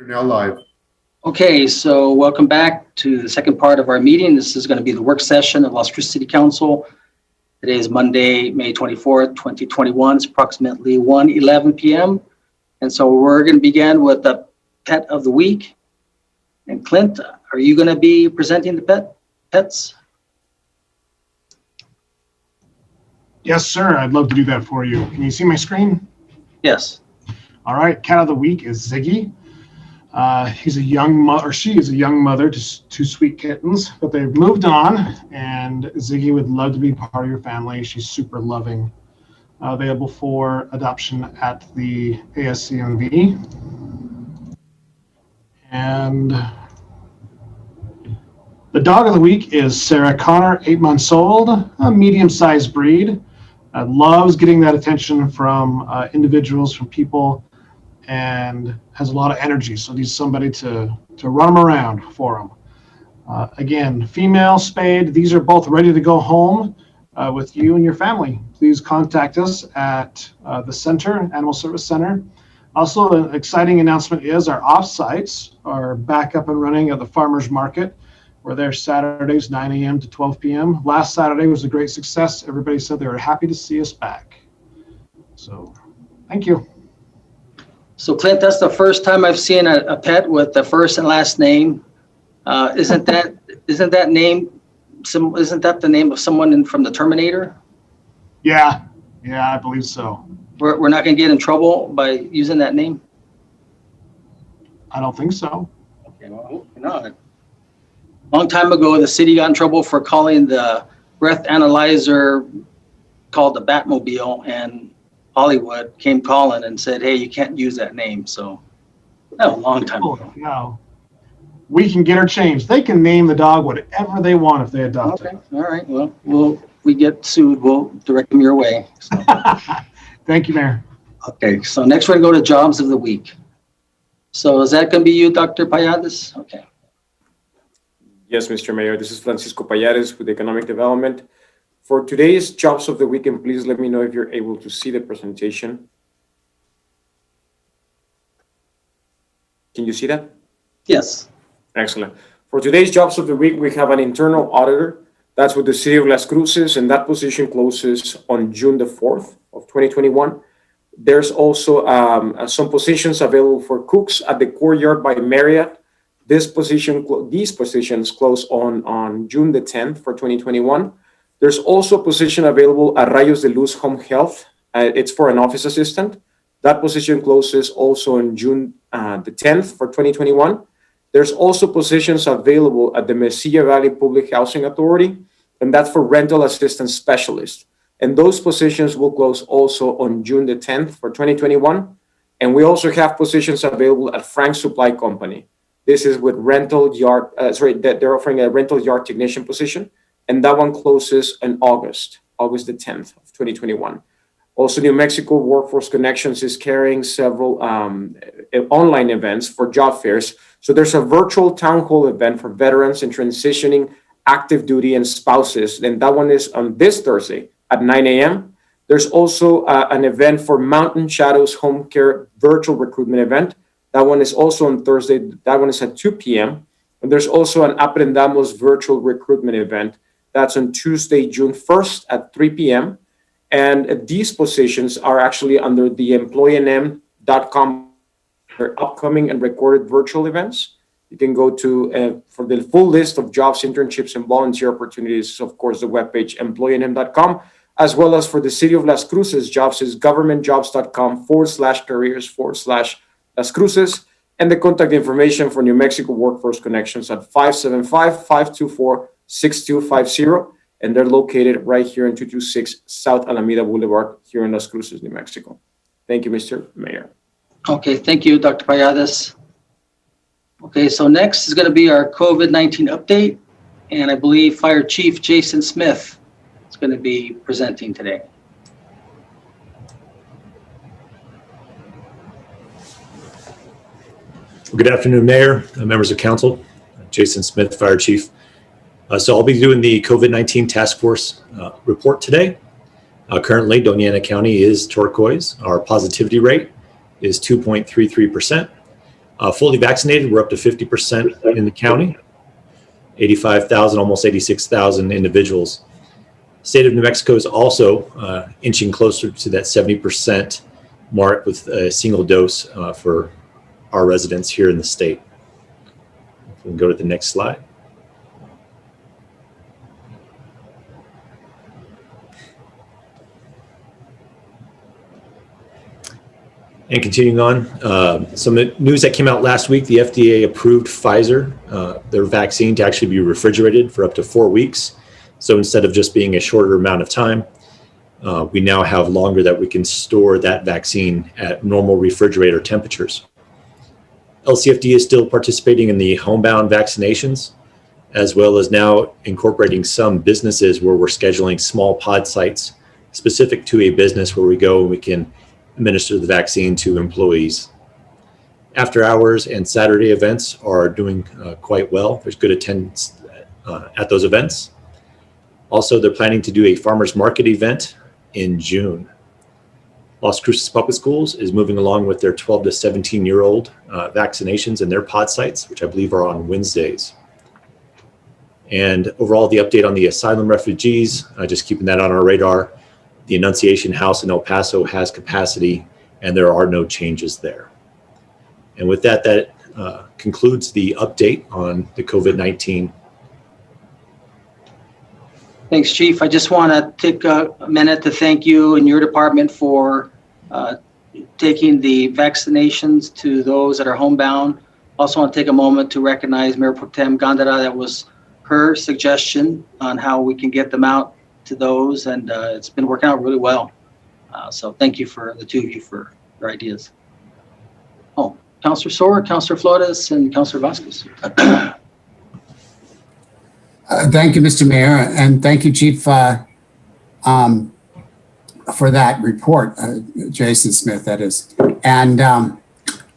now live. Okay, so welcome back to the second part of our meeting. This is going to be the work session of Las Cruces City Council. Today is Monday, May 24th, 2021. It's approximately 1:11 p.m. And so we're going to begin with the pet of the week. And Clint, are you going to be presenting the pets? Yes, sir. I'd love to do that for you. Can you see my screen? Yes. All right. Cat of the week is Ziggy. He's a young mother, she is a young mother to two sweet kittens, but they've moved on, and Ziggy would love to be part of your family. She's super loving. Available for adoption at the ASCMV. And the dog of the week is Sarah Connor, 8 months old, a medium-sized breed. Loves getting that attention from individuals, from people, and has a lot of energy, so needs somebody to run them around for them. Again, female, spayed. These are both ready to go home with you and your family. Please contact us at the center, Animal Service Center. Also, an exciting announcement is our off-sites are back up and running at the Farmers Market. We're there Saturdays, 9 a.m. to 12 p.m. Last Saturday was a great success. Everybody said they were happy to see us back. So, thank you. So Clint, that's the first time I've seen a pet with the first and last name. Isn't that the name of someone from the Terminator? Yeah, I believe so. We're not going to get in trouble by using that name? I don't think so. Okay, well, no. Long time ago, the city got in trouble for calling the breath analyzer called the Batmobile, and Hollywood came calling and said, hey, you can't use that name. So that was a long time ago. No. We can get her changed. They can name the dog whatever they want if they adopt it. All right. Well, we get sued, we'll direct them your way. So. Thank you, Mayor. Okay. So next we're going to go to jobs of the week. So is that going to be you, Dr. Payades? Okay. Yes, Mr. Mayor. This is Francisco Payares with Economic Development. For today's jobs of the week, and please let me know if you're able to see the presentation. Can you see that? Yes. Excellent. For today's jobs of the week, we have an internal auditor. That's with the City of Las Cruces, and that position closes on June the 4th of 2021. There's also some positions available for cooks at the Courtyard by Marriott. These positions close on June the 10th for 2021. There's also a position available at Rayos de Luz Home Health. It's for an office assistant. That position closes also on June the 10th for 2021. There's also positions available at the Mesilla Valley Public Housing Authority, and that's for rental assistance specialist. And those positions will close also on June the 10th for 2021. And we also have positions available at Frank's Supply Company. This is with they're offering a rental yard technician position. And that one closes in August the 10th of 2021. Also, New Mexico Workforce Connections is carrying several online events for job fairs. So there's a virtual town hall event for veterans and transitioning active duty and spouses. And that one is on this Thursday at 9 a.m. There's also an event for Mountain Shadows Home Care virtual recruitment event. That one is also on Thursday. That one is at 2 p.m. And there's also an Aprendamos virtual recruitment event. That's on Tuesday, June 1st at 3 p.m. And these positions are actually under the employeenm.com for upcoming and recorded virtual events. You can go to, for the full list of jobs, internships, and volunteer opportunities, of course, the webpage employeenm.com, as well as for the City of Las Cruces jobs is governmentjobs.com/careers/Las Cruces. And the contact information for New Mexico Workforce Connections at 575-524-6250. And they're located right here in 226 South Alameda Boulevard here in Las Cruces, New Mexico. Thank you, Mr. Mayor. Okay, thank you, Dr. Payades. Okay, so next is going to be our COVID-19 update. And I believe Fire Chief Jason Smith is going to be presenting today. Good afternoon, Mayor, members of Council. Jason Smith, Fire Chief. So I'll be doing the COVID-19 Task Force report today. Currently, Doña Ana County is turquoise. Our positivity rate is 2.33%. Fully vaccinated, we're up to 50% in the county, 85,000, almost 86,000 individuals. State of New Mexico is also inching closer to that 70% mark with a single dose for our residents here in the state. If we can go to the next slide. And continuing on, some news that came out last week, the FDA approved Pfizer, their vaccine, to actually be refrigerated for up to 4 weeks. So instead of just being a shorter amount of time, we now have longer that we can store that vaccine at normal refrigerator temperatures. LCFD is still participating in the homebound vaccinations, as well as now incorporating some businesses where we're scheduling small pod sites specific to a business where we go and we can administer the vaccine to employees. After hours and Saturday events are doing quite well. There's good attendance at those events. Also, they're planning to do a farmers market event in June. Las Cruces Public Schools is moving along with their 12 to 17-year-old vaccinations in their pod sites, which I believe are on Wednesdays. And overall, the update on the asylum refugees, just keeping that on our radar. The Annunciation House in El Paso has capacity, and there are no changes there. And with that, that concludes the update on the COVID-19. Thanks, Chief. I just want to take a minute to thank you and your department for taking the vaccinations to those that are homebound. Also want to take a moment to recognize Mayor Pro Tem Gandara. That was her suggestion on how we can get them out to those, and it's been working out really well. So thank you for the two of you for your ideas. Oh, Councilor Soar, Councilor Flores, and Councilor Vasquez. Thank you, Mr. Mayor, and thank you, Chief, for that report, Jason Smith, that is. And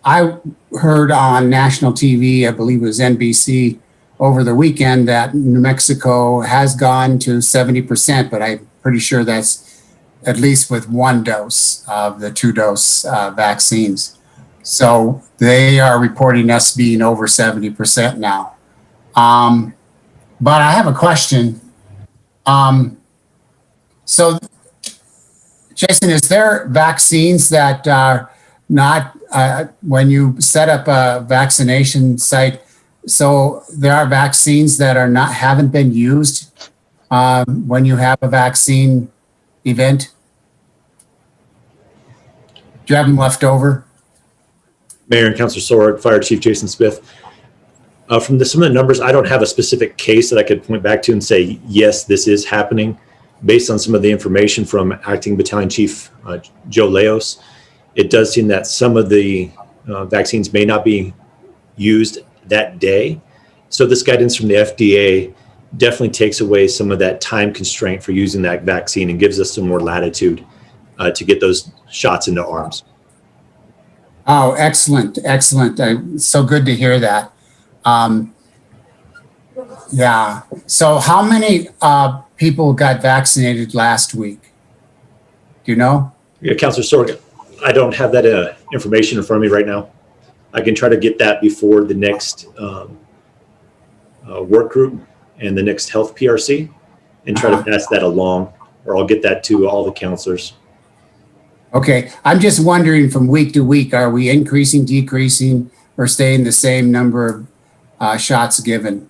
I heard on national TV, I believe it was NBC, over the weekend that New Mexico has gone to 70%, but I'm pretty sure that's at least with 1 dose of the 2-dose vaccines. So they are reporting us being over 70% now. But I have a question. So, Jason, is there vaccines that are not, when you set up a vaccination site, so there are vaccines that are not, haven't been used when you have a vaccine event? Do you have them left over? Mayor and Councilor Soar, Fire Chief Jason Smith. From some of the numbers, I don't have a specific case that I could point back to and say, yes, this is happening. Based on some of the information from Acting Battalion Chief Joe Leos, it does seem that some of the vaccines may not be used that day. So this guidance from the FDA definitely takes away some of that time constraint for using that vaccine and gives us some more latitude to get those shots into arms. Oh, excellent, excellent. So good to hear that. Yeah. So how many people got vaccinated last week? Do you know? Yeah, Councilor Sorg, I don't have that information in front of me right now. I can try to get that before the next work group and the next health PRC and try to pass that along, or I'll get that to all the counselors. Okay. I'm just wondering from week to week, are we increasing, decreasing, or staying the same number of shots given?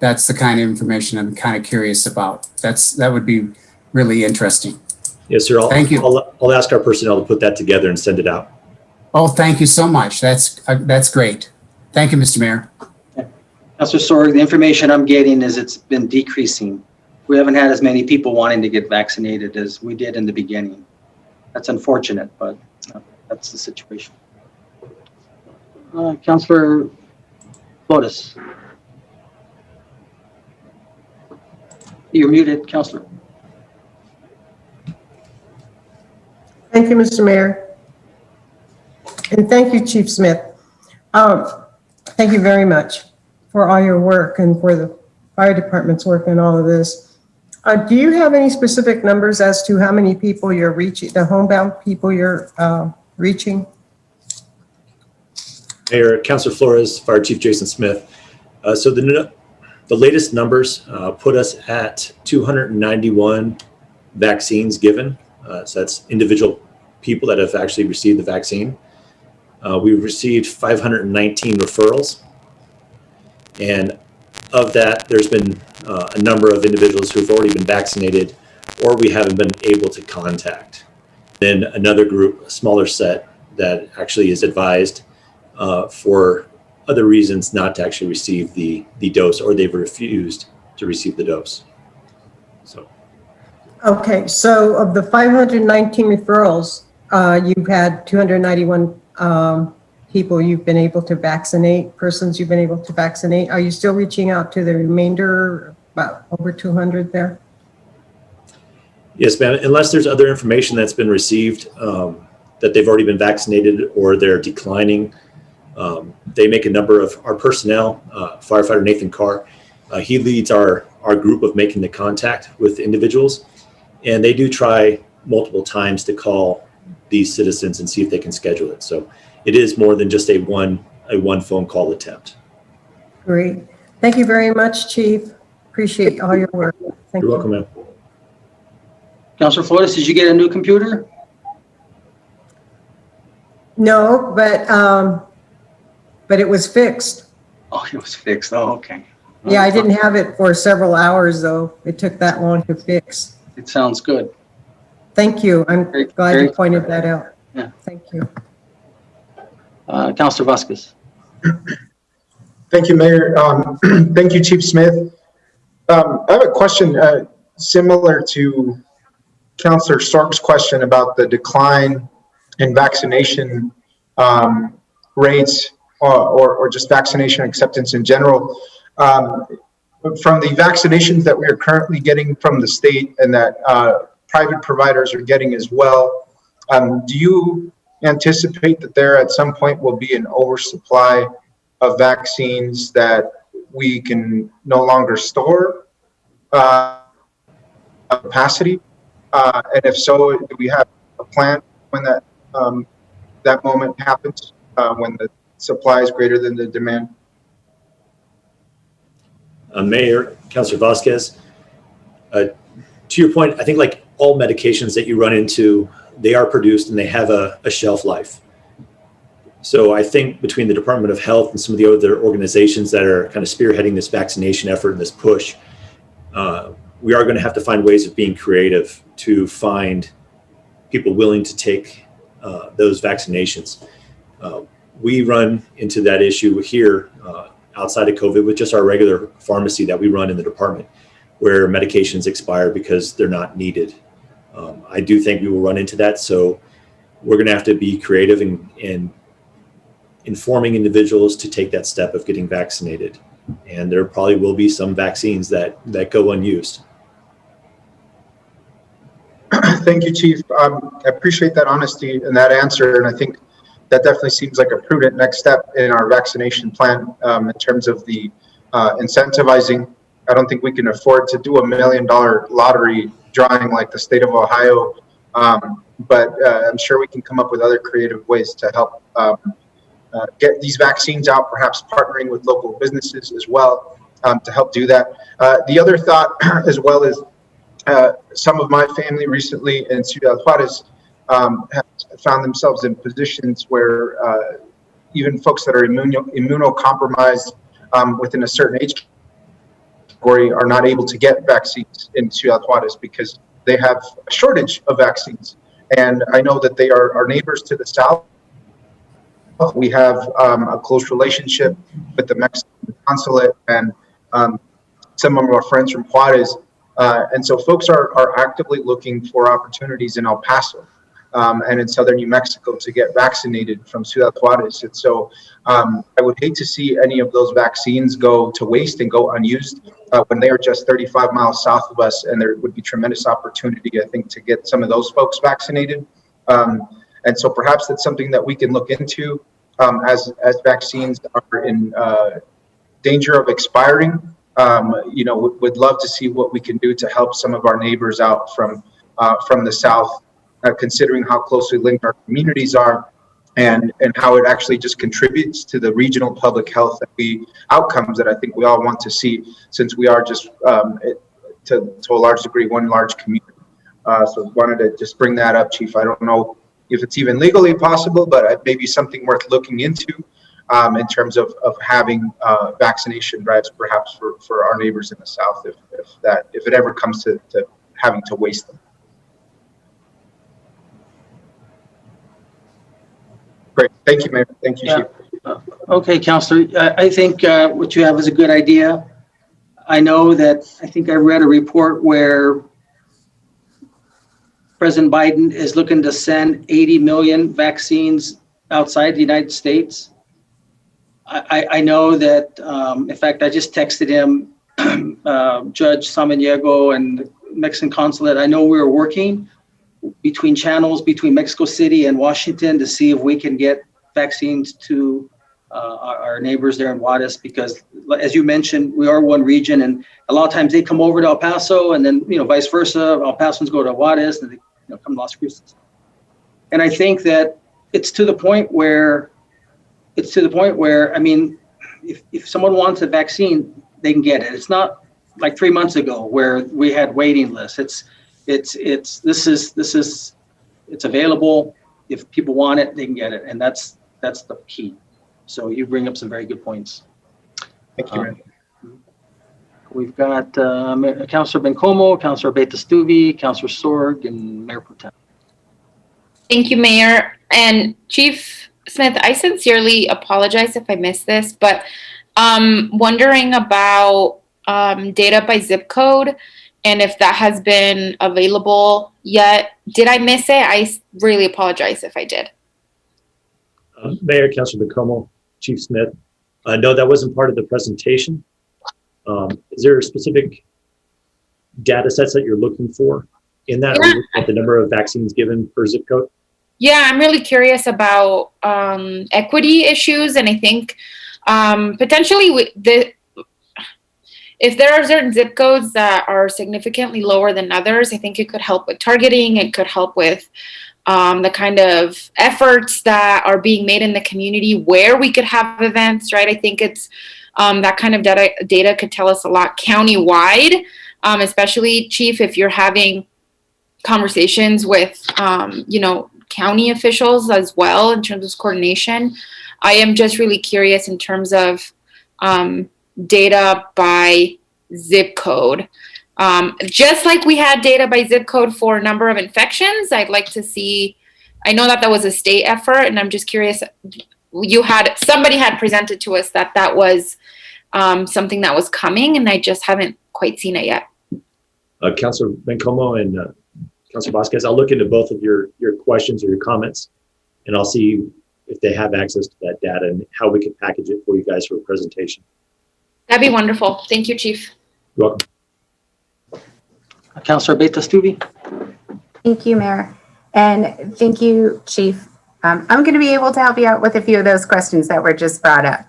That's the kind of information I'm kind of curious about. That would be really interesting. Yes, sir. Thank you. I'll ask our personnel to put that together and send it out. Oh, thank you so much. That's great. Thank you, Mr. Mayor. Councilor Sorg, the information I'm getting is it's been decreasing. We haven't had as many people wanting to get vaccinated as we did in the beginning. That's unfortunate, but that's the situation. Councilor Flores. You're muted, Councilor. Thank you, Mr. Mayor. And thank you, Chief Smith. Thank you very much for all your work and for the fire department's work in all of this. Do you have any specific numbers as to how many people you're reaching, the homebound people you're reaching? Mayor, Councilor Flores, Fire Chief Jason Smith. So the latest numbers put us at 291 vaccines given. So that's individual people that have actually received the vaccine. We've received 519 referrals. And of that, there's been a number of individuals who've already been vaccinated or we haven't been able to contact. Then another group, a smaller set, that actually is advised for other reasons not to actually receive the dose, or they've refused to receive the dose. So. Okay, so of the 519 referrals, you've had 291 people you've been able to vaccinate, persons you've been able to vaccinate. Are you still reaching out to the remainder, about over 200 there? Yes, ma'am. Unless there's other information that's been received that they've already been vaccinated or they're declining. They make a number of our personnel, firefighter Nathan Carr, he leads our group of making the contact with individuals, and they do try multiple times to call these citizens and see if they can schedule it. So it is more than just a one phone call attempt. Great. Thank you very much, Chief. Appreciate all your work. Thank you. You're welcome, ma'am. Councilor Flores, did you get a new computer? No, but it was fixed. Oh, it was fixed. Oh, okay. Yeah, I didn't have it for several hours, though. It took that long to fix. It sounds good. Thank you. I'm glad you pointed that out. Yeah. Thank you. Councilor Vasquez. Thank you, Mayor. Thank you, Chief Smith. I have a question similar to Councilor Stark's question about the decline in vaccination rates or just vaccination acceptance in general. From the vaccinations that we are currently getting from the state and that private providers are getting as well, do you anticipate that there at some point will be an oversupply of vaccines that we can no longer store capacity? And if so, do we have a plan when that moment happens, when the supply is greater than the demand? Mayor, Councilor Vasquez, to your point, I think like all medications that you run into, they are produced and they have a shelf life. So I think between the Department of Health and some of the other organizations that are kind of spearheading this vaccination effort and this push, we are going to have to find ways of being creative to find people willing to take those vaccinations. We run into that issue here outside of COVID with just our regular pharmacy that we run in the department, where medications expire because they're not needed. I do think we will run into that. So we're going to have to be creative in informing individuals to take that step of getting vaccinated. And there probably will be some vaccines that go unused. Thank you, Chief. I appreciate that honesty and that answer. And I think that definitely seems like a prudent next step in our vaccination plan in terms of the incentivizing. I don't think we can afford to do $1 million lottery drawing like the state of Ohio, but I'm sure we can come up with other creative ways to help get these vaccines out, perhaps partnering with local businesses as well to help do that. The other thought as well is some of my family recently in Ciudad Juarez have found themselves in positions where even folks that are immunocompromised within a certain age category are not able to get vaccines in Ciudad Juarez because they have a shortage of vaccines. And I know that they are our neighbors to the south. We have a close relationship with the Mexican consulate and some of our friends from Juarez. And so folks are actively looking for opportunities in El Paso and in southern New Mexico to get vaccinated from Ciudad Juarez. And so I would hate to see any of those vaccines go to waste and go unused when they are just 35 miles south of us. And there would be tremendous opportunity, I think, to get some of those folks vaccinated. And so perhaps that's something that we can look into as vaccines are in danger of expiring. Would love to see what we can do to help some of our neighbors out from the south, considering how closely linked our communities are and how it actually just contributes to the regional public health outcomes that I think we all want to see, since we are just to a large degree one large community. So wanted to just bring that up, Chief. I don't know if it's even legally possible, but it may be something worth looking into in terms of having vaccination drives, perhaps for our neighbors in the South, if it ever comes to having to waste them. Great. Thank you, Mayor. Thank you, Yeah. Chief. Okay, Councilor, I think what you have is a good idea. I know that, I think I read a report where President Biden is looking to send 80 million vaccines outside the United States. I know that, in fact, I just texted him, Judge Samaniego and the Mexican consulate. I know we were working between channels between Mexico City and Washington to see if we can get vaccines to our neighbors there in Juarez, because as you mentioned, we are one region, and a lot of times they come over to El Paso, and then vice versa. El Pasoans go to Juarez, and they come to Las Cruces. And I think that it's to the point where I mean, if someone wants a vaccine, they can get it. It's not like 3 months ago where we had waiting lists. It's available. If people want it, they can get it, and that's the key. So you bring up some very good points. Thank you, Mayor. We've got Councilor Bencomo, Councilor Beta-Stuvi, Councilor Sorg, and Mayor Pro Tem. Thank you, Mayor. And Chief Smith, I sincerely apologize if I missed this, but wondering about data by zip code and if that has been available yet. Did I miss it? I really apologize if I did. Mayor, Councilor Bencomo, Chief Smith, no, that wasn't part of the presentation. Is there specific data sets that you're looking for in that? Yeah. At the number of vaccines given per zip code? Yeah, I'm really curious about equity issues, and I think potentially if there are certain zip codes that are significantly lower than others, I think it could help with targeting. It could help with the kind of efforts that are being made in the community where we could have events, right? I think it's that kind of data could tell us a lot county-wide, especially, Chief, if you're having conversations with, county officials as well in terms of coordination. I am just really curious in terms of data by zip code. Just like we had data by zip code for a number of infections, I'd like to see, I know that was a state effort, and I'm just curious, somebody had presented to us that was something that was coming, and I just haven't quite seen it yet. Councilor Bencomo and Councilor Vasquez, I'll look into both of your questions or your comments, and I'll see if they have access to that data and how we can package it for you guys for a presentation. That'd be wonderful. Thank you, Chief. You're welcome. Councilor Beta-Stuvi. Thank you, Mayor. And thank you, Chief. I'm going to be able to help you out with a few of those questions that were just brought up.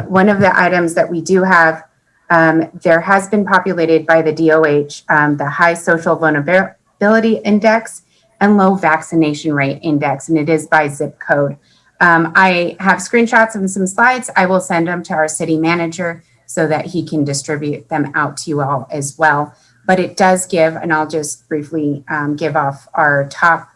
One of the items that we do have, there has been populated by the DOH, the high social vulnerability index and low vaccination rate index, and it is by zip code. I have screenshots and some slides. I will send them to our city manager so that he can distribute them out to you all as well. But it does give, and I'll just briefly give off our top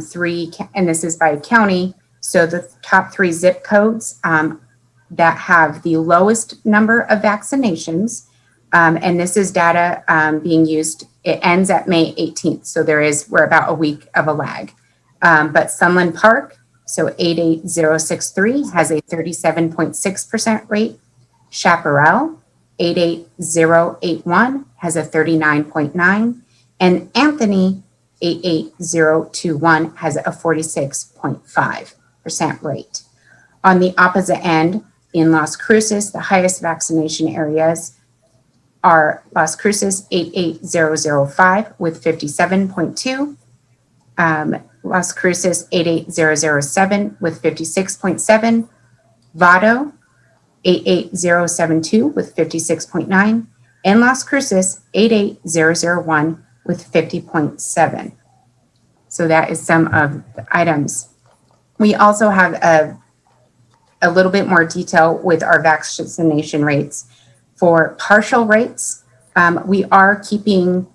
three, and this is by county. So the top 3 zip codes that have the lowest number of vaccinations, and this is data being used, it ends at May 18th. So we're about a week of a lag. But Sunland Park, so 88063 has a 37.6% rate. Chaparral, 88081 has a 39.9, and Anthony, 88021 has a 46.5% rate. On the opposite end, in Las Cruces, the highest vaccination areas are Las Cruces, 88005 with 57.2, Las Cruces, 88007 with 56.7, Vado, 88072 with 56.9, and Las Cruces 88001 with 50.7. So that is some of the items. We also have a little bit more detail with our vaccination rates. For partial rates, we are keeping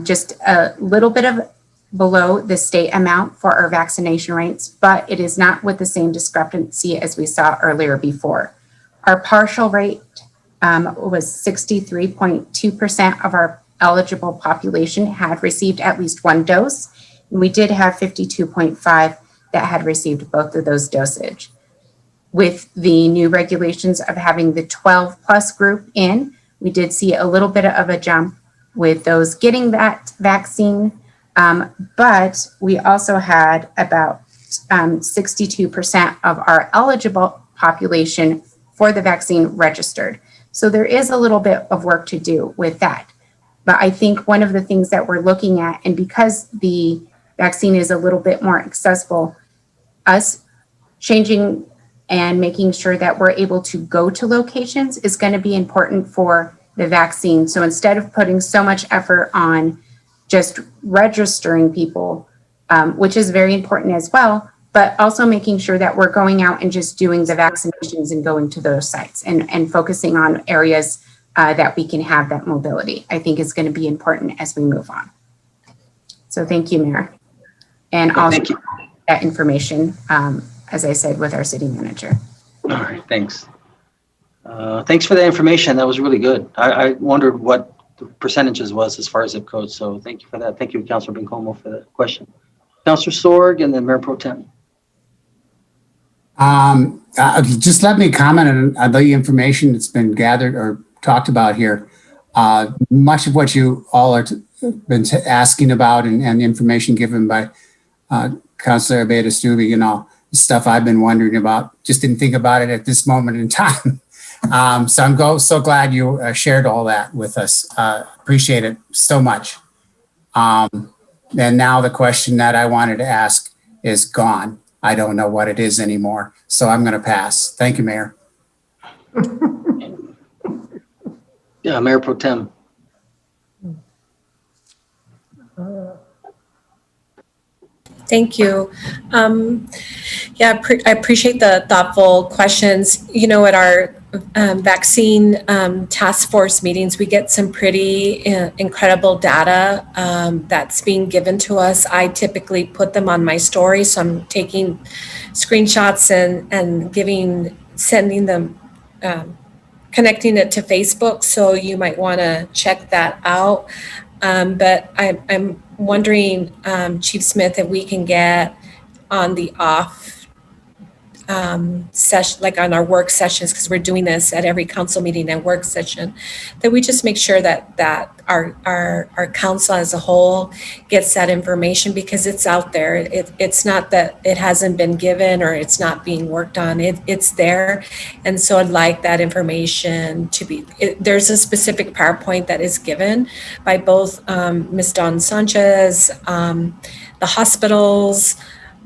just a little bit of below the state amount for our vaccination rates, but it is not with the same discrepancy as we saw earlier before. Our partial rate was 63.2% of our eligible population had received at least one dose. And we did have 52.5 that had received both of those dosage. With the new regulations of having the 12 plus group in, we did see a little bit of a jump with those getting that vaccine. But we also had about 62% of our eligible population for the vaccine registered. So there is a little bit of work to do with that. But I think one of the things that we're looking at, and because the vaccine is a little bit more accessible, us changing and making sure that we're able to go to locations is going to be important for the vaccine. So instead of putting so much effort on just registering people, which is very important as well, but also making sure that we're going out and just doing the vaccinations and going to those sites and focusing on areas that we can have that mobility, I think is going to be important as we move on. So thank you, Mayor. And also that information, as I said, with our city manager. All right, thanks. Thanks for the information. That was really good. I wondered what the percentages was as far as zip codes. So thank you for that. Thank you, Councilor Bencomo, for that question. Councilor Sorg and then Mayor Pro Tem. Just let me comment on the information that's been gathered or talked about here. Much of what you all are been asking about and information given by Councilor Abeyta-Stube, stuff I've been wondering about, just didn't think about it at this moment in time. So I'm so glad you shared all that with us. Appreciate it so much. And now the question that I wanted to ask is gone. I don't know what it is anymore. So I'm going to pass. Thank you, Mayor. Yeah, Mayor Pro Tem. Thank you. Yeah, I appreciate the thoughtful questions. At our vaccine task force meetings, we get some pretty incredible data that's being given to us. I typically put them on my story, so I'm taking screenshots and sending them, connecting it to Facebook. So you might want to check that out. But I'm wondering, Chief Smith, if we can get on the off session, like on our work sessions, because we're doing this at every council meeting and work session, that we just make sure that our council as a whole gets that information, because it's out there. It's not that it hasn't been given or it's not being worked on. It's there. And so I'd like that information to be, there's a specific PowerPoint that is given by both Ms. Dawn Sanchez, the hospitals,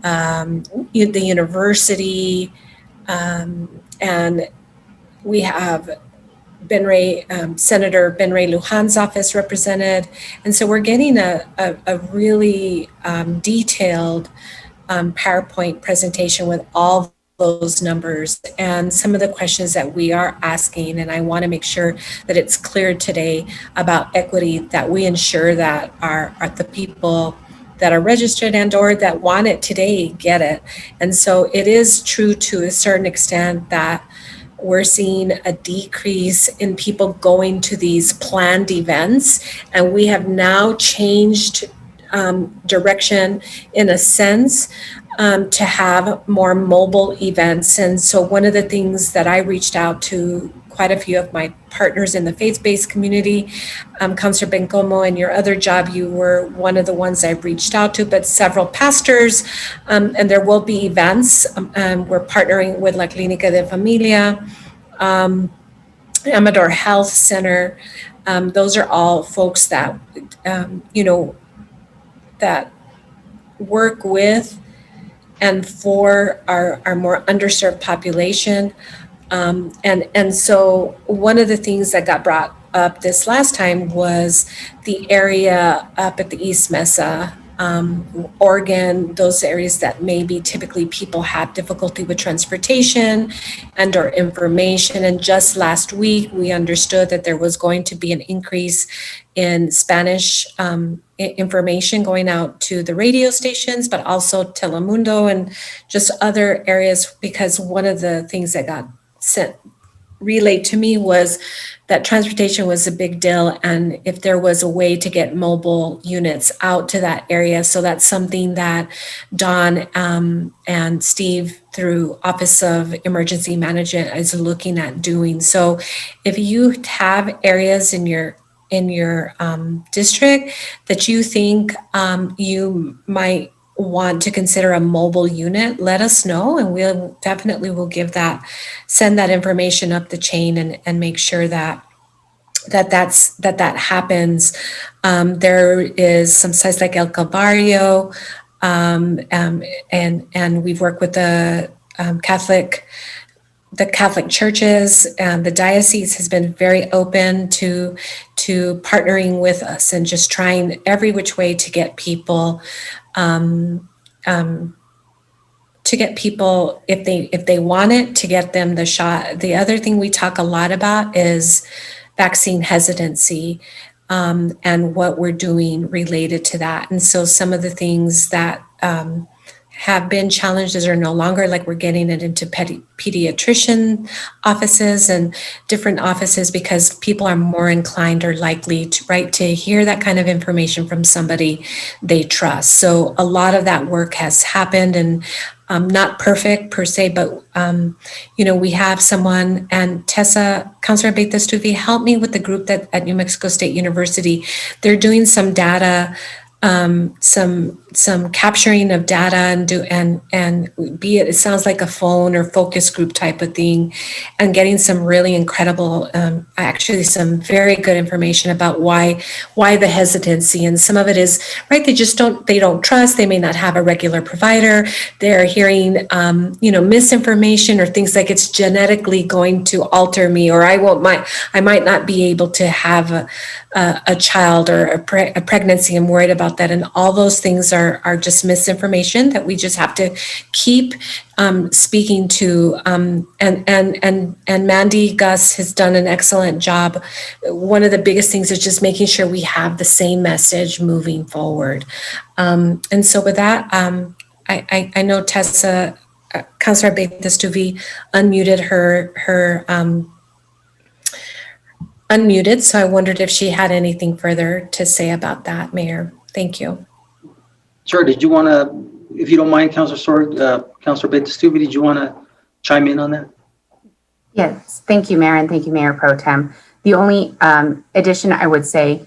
the university, and we have Senator Ben Ray Lujan's office represented. And so we're getting a really detailed PowerPoint presentation with all those numbers and some of the questions that we are asking. And I want to make sure that it's clear today about equity, that we ensure that are the people that are registered and or that want it today get it. And so it is true to a certain extent that we're seeing a decrease in people going to these planned events. And we have now changed direction in a sense to have more mobile events. And so one of the things that I reached out to quite a few of my partners in the faith-based community, Councilor Bencomo, in your other job, you were one of the ones I reached out to, but several pastors, and there will be events. We're partnering with La Clínica de Familia, Amador Health Center. Those are all folks that, that work with and for our more underserved population. And so one of the things that got brought up this last time was the area up at the East Mesa Oregon, those areas that maybe typically people have difficulty with transportation and or information. And just last week, we understood that there was going to be an increase in Spanish information going out to the radio stations, but also Telemundo and just other areas, because one of the things that got relayed to me was that transportation was a big deal, and if there was a way to get mobile units out to that area. So that's something that Don and Steve through Office of Emergency Management is looking at doing. So if you have areas in your district that you think you might want to consider a mobile unit, let us know, and we'll definitely will send that information up the chain and make sure that happens. There is some sites like El Calvario, and we've worked with the Catholic churches, and the diocese has been very open to partnering with us and just trying every which way to get people if they want it, to get them the shot. The other thing we talk a lot about is vaccine hesitancy, and what we're doing related to that. And so some of the things that have been challenges are no longer, like we're getting it into pediatrician offices and different offices, because people are more inclined or likely to hear that kind of information from somebody they trust. So a lot of that work has happened, and not perfect per se, but we have someone, and Tessa, Councilor Beita-Stuvi, helped me with the group that at New Mexico State University, they're doing some data, some capturing of data and be it sounds like a phone or focus group type of thing, and getting some really incredible, actually some very good information about why the hesitancy. And some of it is, right, they don't trust, they may not have a regular provider, they're hearing, misinformation or things like it's genetically going to alter me, or I might not be able to have a child or a pregnancy. I'm worried about that. And all those things are just misinformation that we just have to keep speaking to. And Mandy Gus has done an excellent job. One of the biggest things is just making sure we have the same message moving forward. And so with that, I know Tessa, Councilor Beita-Stuvi unmuted her unmuted, so I wondered if she had anything further to say about that, Mayor. Thank you. Sure. Did you want to, if you don't mind, Councilor Beita-Stuvi, did you want to chime in on that? Yes, thank you, Mayor, and thank you, Mayor Pro Tem. The only addition I would say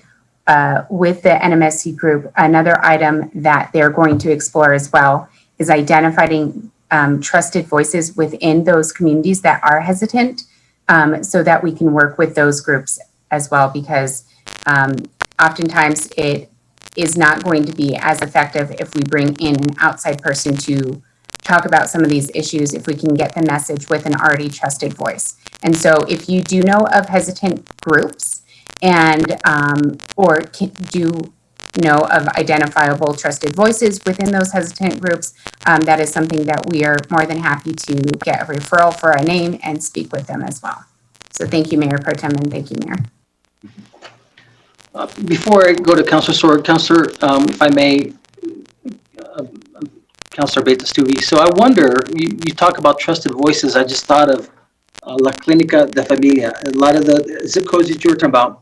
with the NMSC group, another item that they're going to explore as well is identifying trusted voices within those communities that are hesitant, so that we can work with those groups as well, because oftentimes it is not going to be as effective if we bring in an outside person to talk about some of these issues, if we can get the message with an already trusted voice. And so if you do know of hesitant groups and or do know of identifiable trusted voices within those hesitant groups, that is something that we are more than happy to get a referral for a name and speak with them as well. So thank you, Mayor Pro Tem, and thank you, Mayor. Before I go to Councilor Sword, Councilor, if I may, Councilor Beita-Stuvi. So I wonder, you talk about trusted voices. I just thought of La Clínica de Familia. A lot of the zip codes that you were talking about,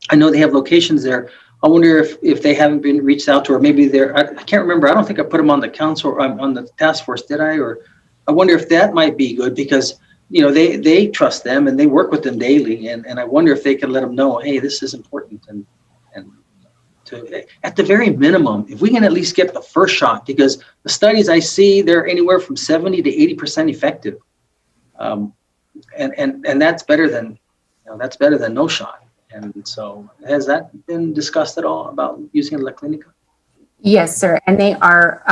I know they have locations there. I wonder if they haven't been reached out to, or maybe they're, I can't remember. I don't think I put them on the council, on the task force, did I? Or I wonder if that might be good, because they trust them and they work with them daily. And I wonder if they can let them know, hey, this is important. And to, at the very minimum, if we can at least get the first shot, because the studies I see, they're anywhere from 70 to 80% effective. And that's better than, that's better than no shot. And so has that been discussed at all about using La Clínica? Yes, sir. And they are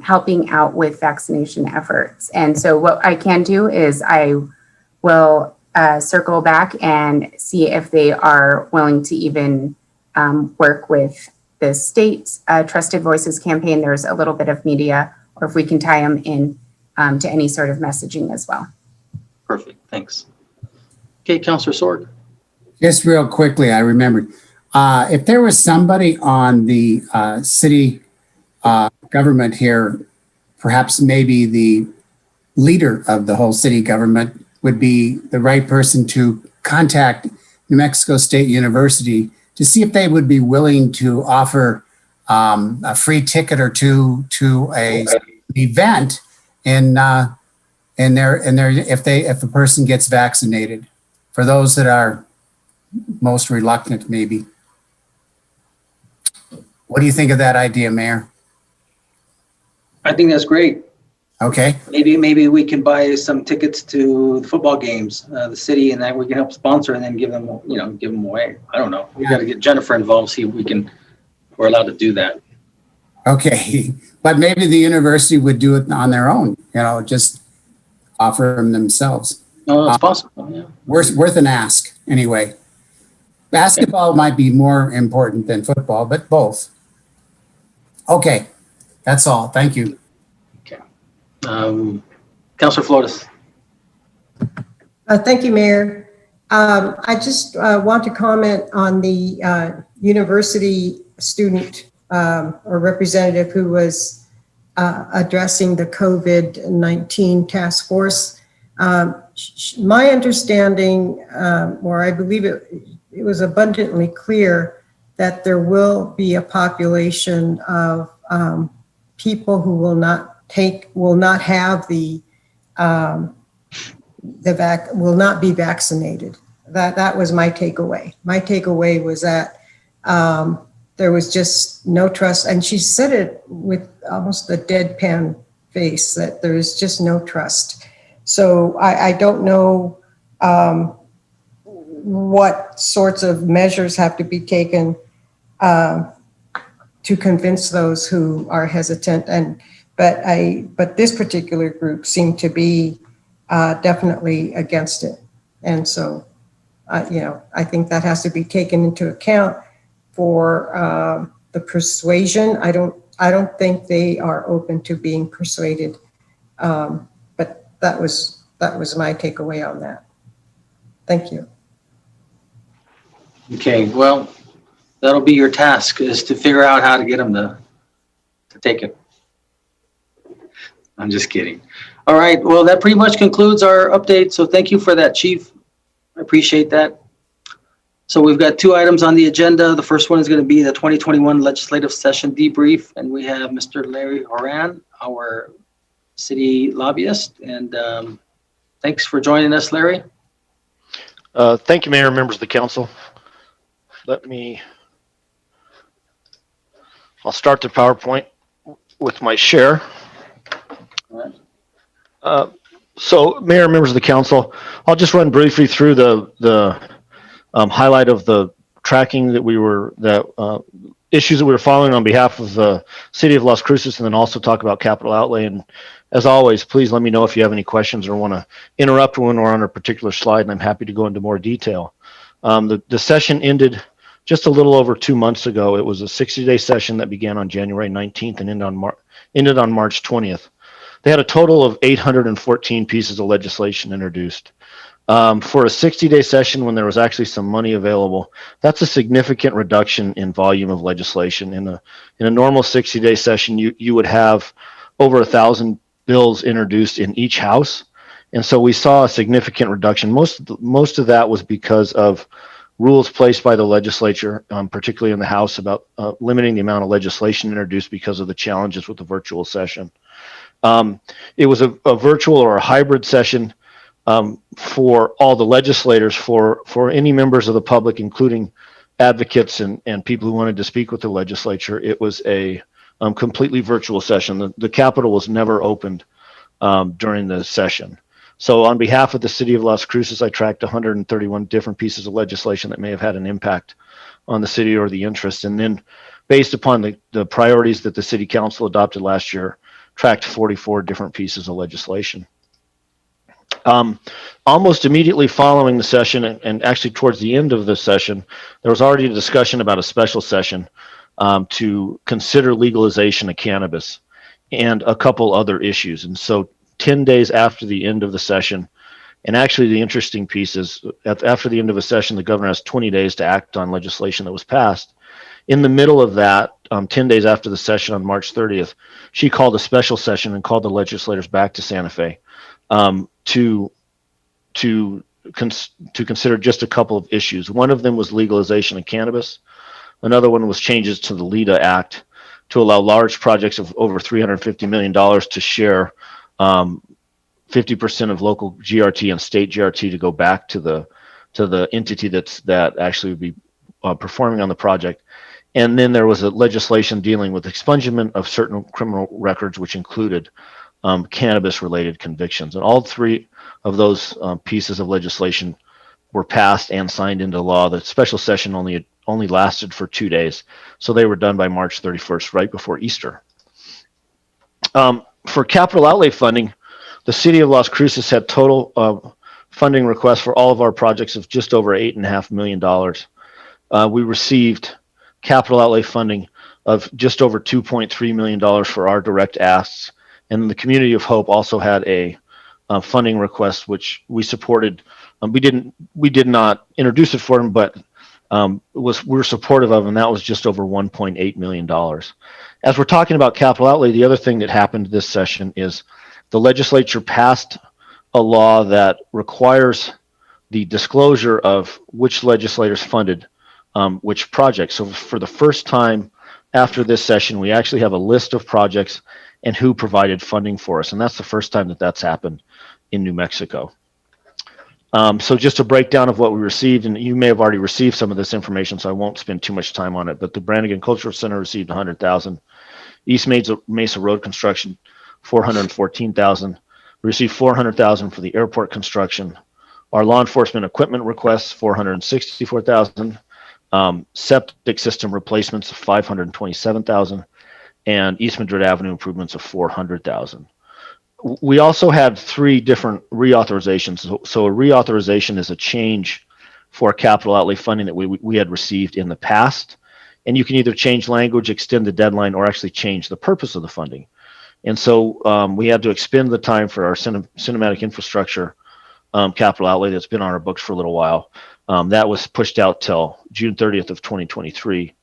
helping out with vaccination efforts. And so what I can do is I will circle back and see if they are willing to even work with the state's Trusted Voices campaign, there's a little bit of media, or if we can tie them in to any sort of messaging as well. Perfect, thanks. Okay, Councilor Sorg. Just real quickly, I remembered, if there was somebody on the city government here, perhaps maybe the leader of the whole city government would be the right person to contact New Mexico State University to see if they would be willing to offer a free ticket or two to a event in their if a person gets vaccinated, for those that are most reluctant, maybe. What do you think of that idea, Mayor? I think that's great. Okay. Maybe we can buy some tickets to the football games, the city, and that we can help sponsor and then give them away. I don't know. We got to get Jennifer involved, see if we're allowed to do that. Okay, but maybe the university would do it on their own, just offer them themselves. No, it's possible, yeah. Worth an ask, anyway. Basketball might be more important than football, but both. Okay, that's all. Thank you. Okay. Councilor Flores. Thank you, Mayor. I just want to comment on the university student or representative who was addressing the COVID-19 task force. My understanding, or I believe it was abundantly clear that there will be a population of people who will not have will not be vaccinated. That was my takeaway. My takeaway was that there was just no trust, and she said it with almost a deadpan face, that there is just no trust. So I don't know what sorts of measures have to be taken to convince those who are hesitant. But this particular group seemed to be definitely against it, and so I think that has to be taken into account for the persuasion. I don't think they are open to being persuaded, but that was my takeaway on that. Thank you. Okay, well, that'll be your task, is to figure out how to get them to take it. I'm just kidding. All right, well, that pretty much concludes our update. So thank you for that, Chief. I appreciate that. So we've got two items on the agenda. The first one is going to be the 2021 legislative session debrief, and we have Mr. Larry Horan, our city lobbyist. And thanks for joining us, Larry. Thank you, Mayor, members of the council. I'll start the PowerPoint with my share. So, Mayor, members of the council, I'll just run briefly through the highlight of the tracking that issues that we were following on behalf of the city of Las Cruces, and then also talk about capital outlay. And as always, please let me know if you have any questions or want to interrupt when we're on a particular slide, and I'm happy to go into more detail. The session ended just a little over 2 months ago. It was a 60-day session that began on January 19th and ended on March 20th. They had a total of 814 pieces of legislation introduced. For a 60-day session when there was actually some money available, that's a significant reduction in volume of legislation. In a normal 60-day session, you would have over 1,000 bills introduced in each house. And so we saw a significant reduction. Most of that was because of rules placed by the legislature, particularly in the House, about limiting the amount of legislation introduced because of the challenges with the virtual session. It was a virtual or a hybrid session for all the legislators, for any members of the public, including advocates and people who wanted to speak with the legislature. It was a completely virtual session. The Capitol was never opened during the session. So on behalf of the city of Las Cruces, I tracked 131 different pieces of legislation that may have had an impact on the city or the interest. And then based upon the priorities that the city council adopted last year, tracked 44 different pieces of legislation. Almost immediately following the session, and actually towards the end of the session, there was already a discussion about a special session to consider legalization of cannabis and a couple other issues. And so 10 days after the end of the session, and actually the interesting piece is after the end of a session, the governor has 20 days to act on legislation that was passed. In the middle of that, 10 days after the session on March 30th, she called a special session and called the legislators back to Santa Fe to consider just a couple of issues. One of them was legalization of cannabis. Another one was changes to the LEDA Act to allow large projects of over $350 million to share 50% of local GRT and state GRT to go back to the entity that actually would be performing on the project. And then there was a legislation dealing with expungement of certain criminal records, which included cannabis-related convictions. And all three of those pieces of legislation were passed and signed into law. The special session only lasted for 2 days, so they were done by March 31st, right before Easter. For capital outlay funding, the city of Las Cruces had total funding requests for all of our projects of just over $8.5 million. We received capital outlay funding of just over $2.3 million for our direct asks. And the Community of Hope also had a funding request, which we supported. We did not introduce it for them, but we're supportive of, and that was just over $1.8 million. As we're talking about capital outlay, the other thing that happened this session is the legislature passed a law that requires the disclosure of which legislators funded which projects. So for the first time after this session, we actually have a list of projects and who provided funding for us. And that's the first time that that's happened in New Mexico. So just a breakdown of what we received, and you may have already received some of this information, so I won't spend too much time on it, but the Brannigan Cultural Center received $100,000. East Mesa Road construction, $414,000. We received $400,000 for the airport construction. Our law enforcement equipment requests, $464,000. Septic system replacements of $527,000, and East Madrid Avenue improvements of $400,000. We also had 3 different reauthorizations. So a reauthorization is a change for capital outlay funding that we had received in the past, and you can either change language, extend the deadline, or actually change the purpose of the funding. And so we had to expend the time for our cinematic infrastructure capital outlay that's been on our books for a little while. That was pushed out till June 30th of 2023.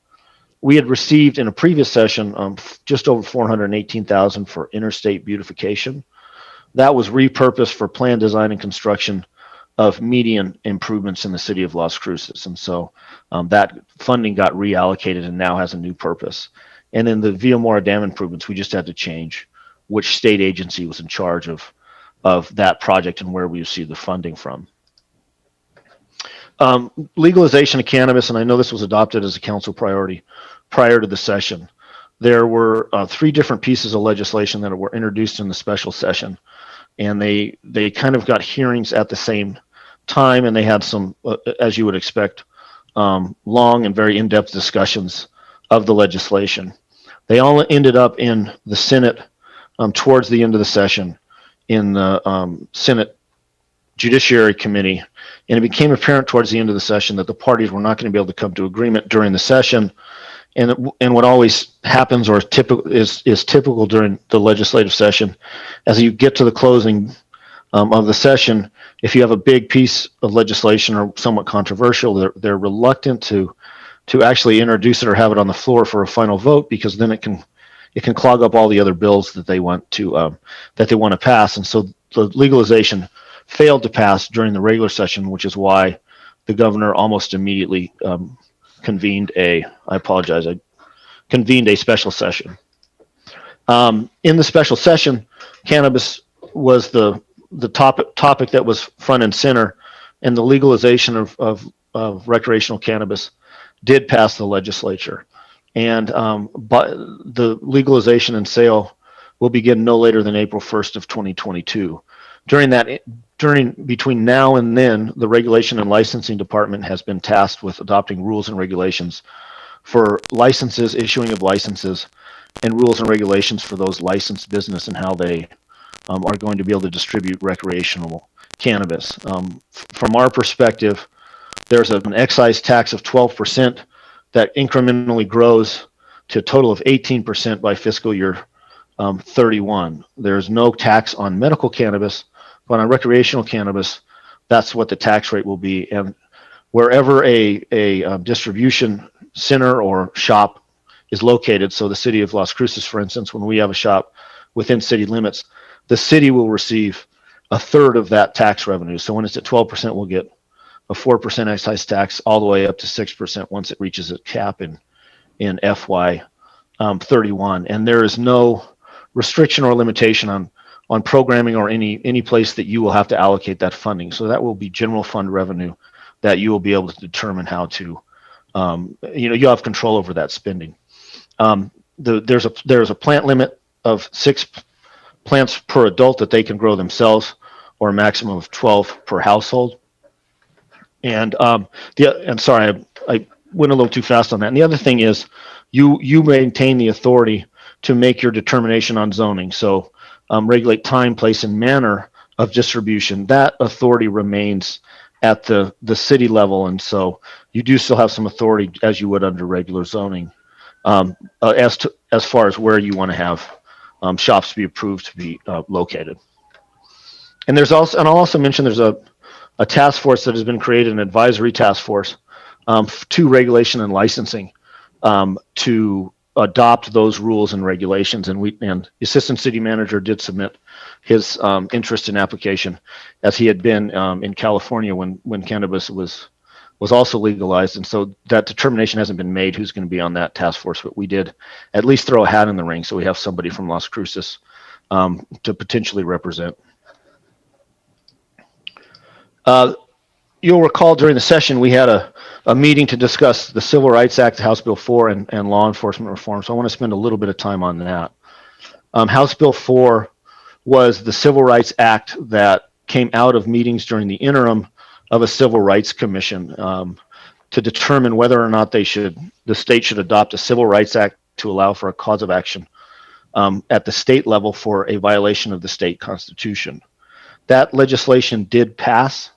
We had received in a previous session just over $418,000 for interstate beautification. That was repurposed for plan, design, and construction of median improvements in the city of Las Cruces. And so that funding got reallocated and now has a new purpose. And in the Villamora Dam improvements, we just had to change which state agency was in charge of that project and where we received the funding from. Legalization of cannabis, and I know this was adopted as a council priority prior to the session. There were 3 different pieces of legislation that were introduced in the special session, and they kind of got hearings at the same time, and they had some, as you would expect, long and very in-depth discussions of the legislation. They all ended up in the Senate towards the end of the session in the Senate Judiciary Committee, and it became apparent towards the end of the session that the parties were not going to be able to come to agreement during the session. And what always happens, or is typical during the legislative session, as you get to the closing of the session, if you have a big piece of legislation or somewhat controversial, they're reluctant to actually introduce it or have it on the floor for a final vote, because then it can clog up all the other bills that they want to pass. And so the legalization failed to pass during the regular session, which is why the governor almost immediately convened a special session. In the special session, cannabis was the topic that was front and center, and the legalization of recreational cannabis did pass the legislature. And but the legalization and sale will begin no later than April 1st of 2022. Between now and then, the Regulation and Licensing Department has been tasked with adopting rules and regulations for licenses, issuing of licenses, and rules and regulations for those licensed business and how they are going to be able to distribute recreational cannabis. From our perspective, there's an excise tax of 12% that incrementally grows to a total of 18% by fiscal year 31. There's no tax on medical cannabis, but on recreational cannabis, that's what the tax rate will be. And wherever a distribution center or shop is located, so the city of Las Cruces, for instance, when we have a shop within city limits, the city will receive a third of that tax revenue. So when it's at 12%, we'll get a 4% excise tax all the way up to 6% once it reaches a cap in FY 31. And there is no restriction or limitation on programming or any place that you will have to allocate that funding. So that will be general fund revenue that you will be able to determine how to, you have control over that spending. There's a plant limit of 6 plants per adult that they can grow themselves, or a maximum of 12 per household. And I'm sorry, I went a little too fast on that. And the other thing is you maintain the authority to make your determination on zoning. So regulate time, place, and manner of distribution. That authority remains at the city level. And so you do still have some authority as you would under regular zoning as far as where you want to have shops be approved to be located. And I'll also mention there's a task force that has been created, an advisory task force to regulation and licensing to adopt those rules and regulations. And the assistant city manager did submit his interest in application, as he had been in California when cannabis was also legalized. And so that determination hasn't been made who's going to be on that task force, but we did at least throw a hat in the ring. So we have somebody from Las Cruces to potentially represent. You'll recall during the session, we had a meeting to discuss the Civil Rights Act, House Bill 4, and law enforcement reform. So I want to spend a little bit of time on that. House Bill 4 was the Civil Rights Act that came out of meetings during the interim of a Civil Rights Commission to determine whether or not the state should adopt a Civil Rights Act to allow for a cause of action at the state level for a violation of the state constitution. That legislation did pass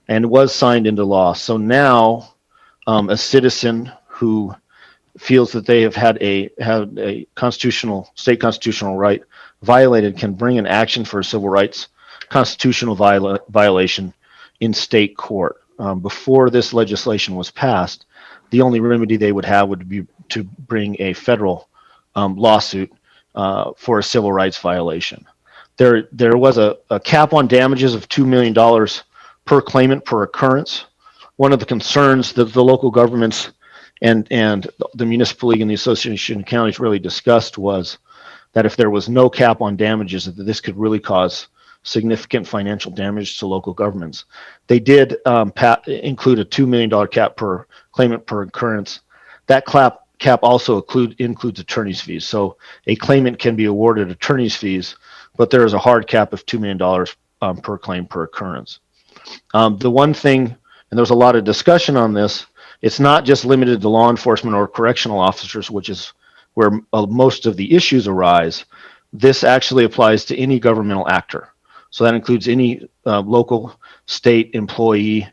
and was signed into law. So now a citizen who feels that they have had a state constitutional right violated can bring an action for a civil rights constitutional violation in state court. Before this legislation was passed, the only remedy they would have would be to bring a federal lawsuit for a civil rights violation. There was a cap on damages of $2 million per claimant per occurrence. One of the concerns that the local governments and the municipal league and the association of counties really discussed was that if there was no cap on damages, that this could really cause significant financial damage to local governments. They did include a $2 million cap per claimant per occurrence. That cap also includes attorney's fees. So a claimant can be awarded attorney's fees, but there is a hard cap of $2 million per claim per occurrence. The one thing, and there's a lot of discussion on this, it's not just limited to law enforcement or correctional officers, which is where most of the issues arise. This actually applies to any governmental actor. So that includes any local, state employee,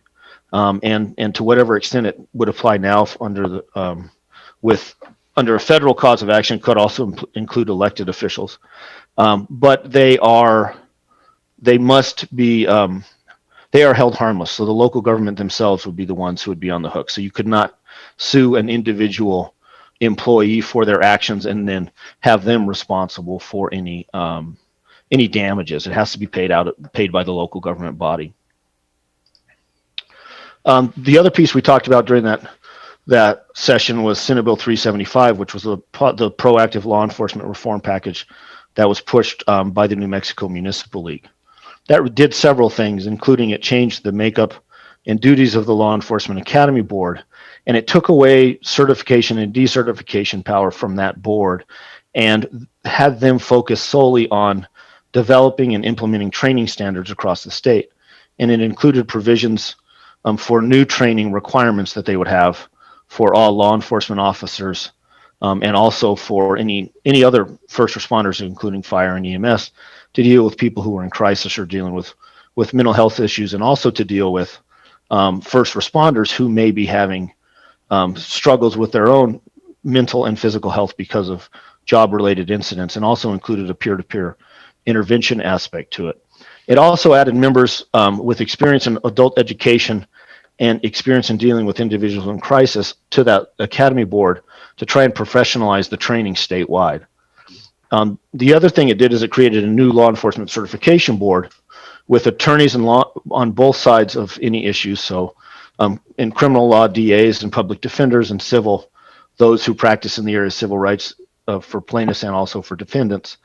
and to whatever extent it would apply now under a federal cause of action, could also include elected officials. But they are held harmless. So the local government themselves would be the ones who would be on the hook. So you could not sue an individual employee for their actions and then have them responsible for any damages. It has to be paid by the local government body. The other piece we talked about during that session was Senate Bill 375, which was the proactive law enforcement reform package that was pushed by the New Mexico Municipal League. That did several things, including it changed the makeup and duties of the Law Enforcement Academy Board, and it took away certification and decertification power from that board and had them focus solely on developing and implementing training standards across the state. And it included provisions for new training requirements that they would have for all law enforcement officers and also for any other first responders, including fire and EMS, to deal with people who are in crisis or dealing with mental health issues, and also to deal with first responders who may be having struggles with their own mental and physical health because of job-related incidents, and also included a peer-to-peer intervention aspect to it. It also added members with experience in adult education and experience in dealing with individuals in crisis to that academy board to try and professionalize the training statewide. The other thing it did is it created a new law enforcement certification board with attorneys in law on both sides of any issues. So in criminal law, DAs and public defenders, and civil, those who practice in the area of civil rights for plaintiffs and also for defendants,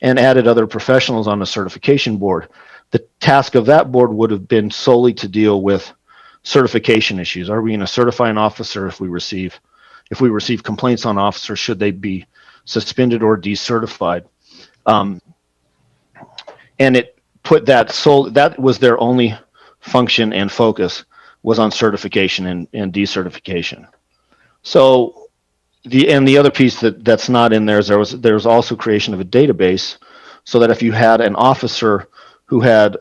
and added other professionals on the certification board. The task of that board would have been solely to deal with certification issues. Are we going to certify an officer if we receive complaints on officers? Should they be suspended or decertified? And it put that was their only function and focus, was on certification and decertification. So the other piece that's not in there is there was also creation of a database, so that if you had an officer who had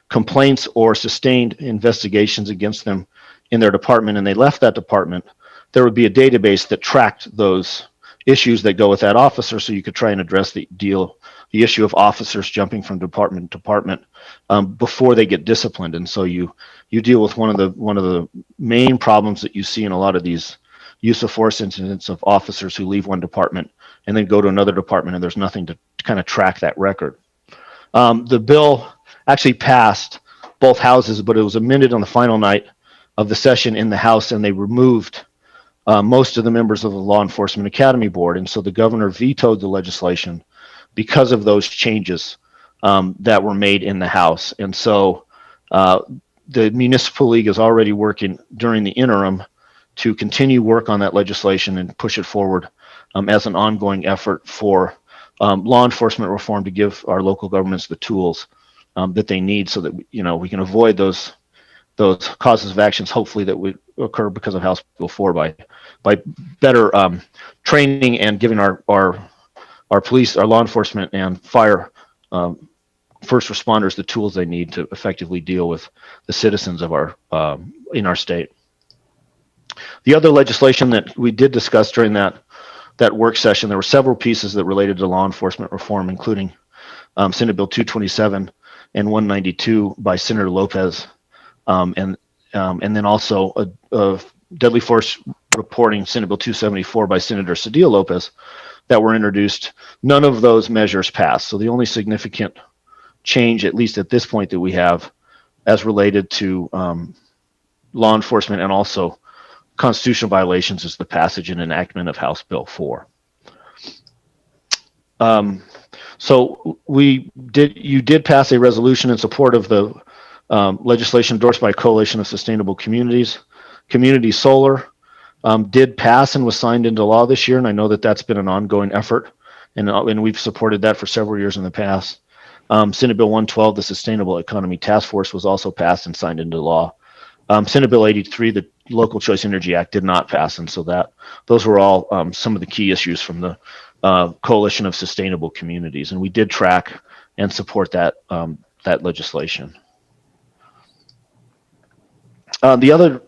complaints or sustained investigations against them in their department and they left that department, there would be a database that tracked those issues that go with that officer, so you could try and address the issue of officers jumping from department to department before they get disciplined. And so you deal with one of the main problems that you see in a lot of these use of force incidents of officers who leave one department and then go to another department, and there's nothing to kind of track that record. The bill actually passed both houses, but it was amended on the final night of the session in the House, and they removed most of the members of the Law Enforcement Academy Board. And so the governor vetoed the legislation because of those changes that were made in the House. And so the Municipal League is already working during the interim to continue work on that legislation and push it forward as an ongoing effort for law enforcement reform, to give our local governments the tools that they need, so that we can avoid those causes of actions, hopefully, that would occur because of House Bill 4 by better training and giving our police, our law enforcement, and fire first responders the tools they need to effectively deal with the citizens of in our state. The other legislation that we did discuss during that work session, there were several pieces that related to law enforcement reform, including Senate Bill 227 and 192 by Senator Lopez, and then also a deadly force reporting, Senate Bill 274 by Senator Cedillo Lopez, that were introduced. None of those measures passed. So the only significant change, at least at this point, that we have as related to law enforcement and also constitutional violations is the passage and enactment of House Bill 4. So you did pass a resolution in support of the legislation endorsed by a coalition of sustainable communities. Community solar did pass and was signed into law this year, and I know that that's been an ongoing effort, and we've supported that for several years in the past. Senate Bill 112, the Sustainable Economy Task Force, was also passed and signed into law. Senate Bill 83, the Local Choice Energy Act, did not pass, and so those were all some of the key issues from the coalition of sustainable communities, and we did track and support that legislation. The other,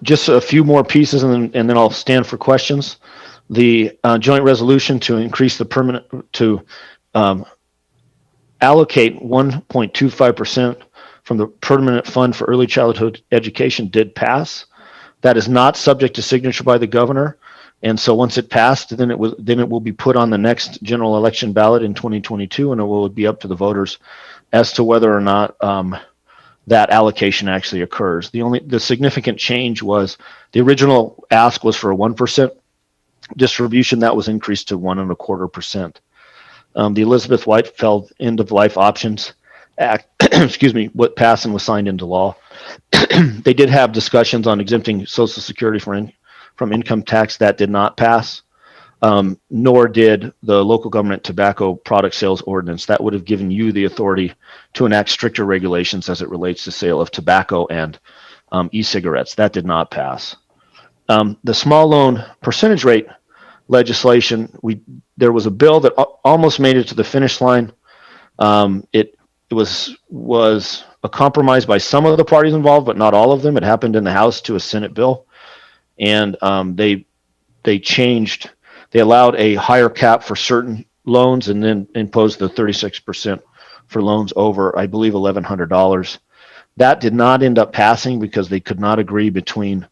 just a few more pieces, and then I'll stand for questions. The joint resolution to increase the allocate 1.25% from the permanent fund for early childhood education did pass. That is not subject to signature by the governor, and so once it passed, then it will be put on the next general election ballot in 2022, and it will be up to the voters as to whether or not that allocation actually occurs. The significant change was the original ask was for a 1% distribution. That was increased to 1.25%. The Elizabeth Whitefeld End of Life Options Act, excuse me, what passed and was signed into law. They did have discussions on exempting Social Security from income tax. That did not pass, nor did the local government tobacco product sales ordinance. That would have given you the authority to enact stricter regulations as it relates to sale of tobacco and e-cigarettes. That did not pass. The small loan percentage rate legislation, there was a bill that almost made it to the finish line. It was a compromise by some of the parties involved, but not all of them. It happened in the House to a Senate bill, and they they allowed a higher cap for certain loans and then imposed the 36% for loans over, I believe, $1,100. That did not end up passing because they could not agree between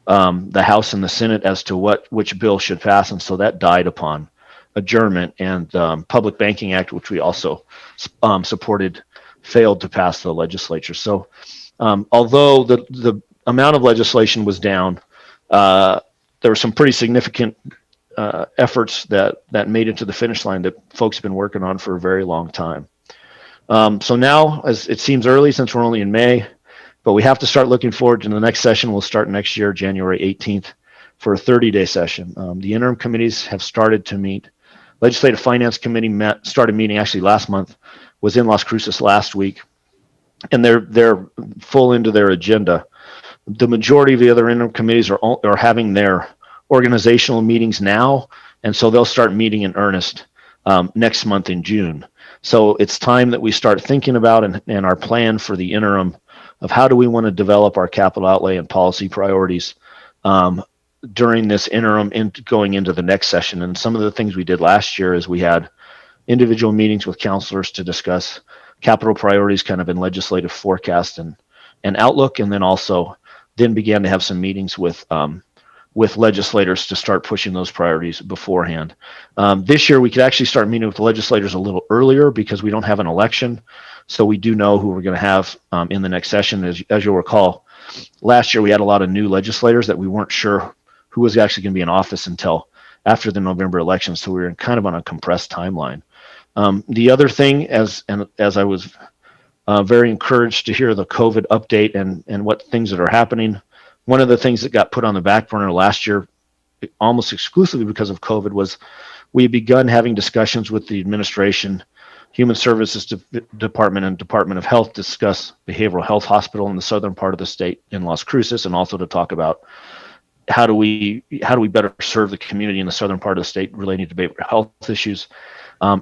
the House and the Senate as to which bill should pass, and so that died upon adjournment. And Public Banking Act, which we also supported, failed to pass the legislature. So although the amount of legislation was down, there were some pretty significant efforts that made it to the finish line that folks have been working on for a very long time. So now, as it seems early since we're only in May, but we have to start looking forward to the next session. We'll start next year, January 18th, for a 30-day session. The interim committees have started to meet. Legislative Finance Committee started meeting actually last month, was in Las Cruces last week, and they're full into their agenda. The majority of the other interim committees are having their organizational meetings now, and so they'll start meeting in earnest next month in June. So it's time that we start thinking about and our plan for the interim of how do we want to develop our capital outlay and policy priorities during this interim going into the next session. And some of the things we did last year is we had individual meetings with counselors to discuss capital priorities kind of in legislative forecast and outlook, and then also began to have some meetings with legislators to start pushing those priorities beforehand. This year, we could actually start meeting with the legislators a little earlier because we don't have an election. So we do know who we're going to have in the next session. As you'll recall, last year we had a lot of new legislators that we weren't sure who was actually going to be in office until after the November election. So we were kind of on a compressed timeline. The other thing, as I was very encouraged to hear the COVID update and what things that are happening, one of the things that got put on the back burner last year, almost exclusively because of COVID, was we had begun having discussions with the administration, Human Services Department, and Department of Health to discuss behavioral health hospital in the southern part of the state in Las Cruces, and also to talk about how do we better serve the community in the southern part of the state relating to behavioral health issues.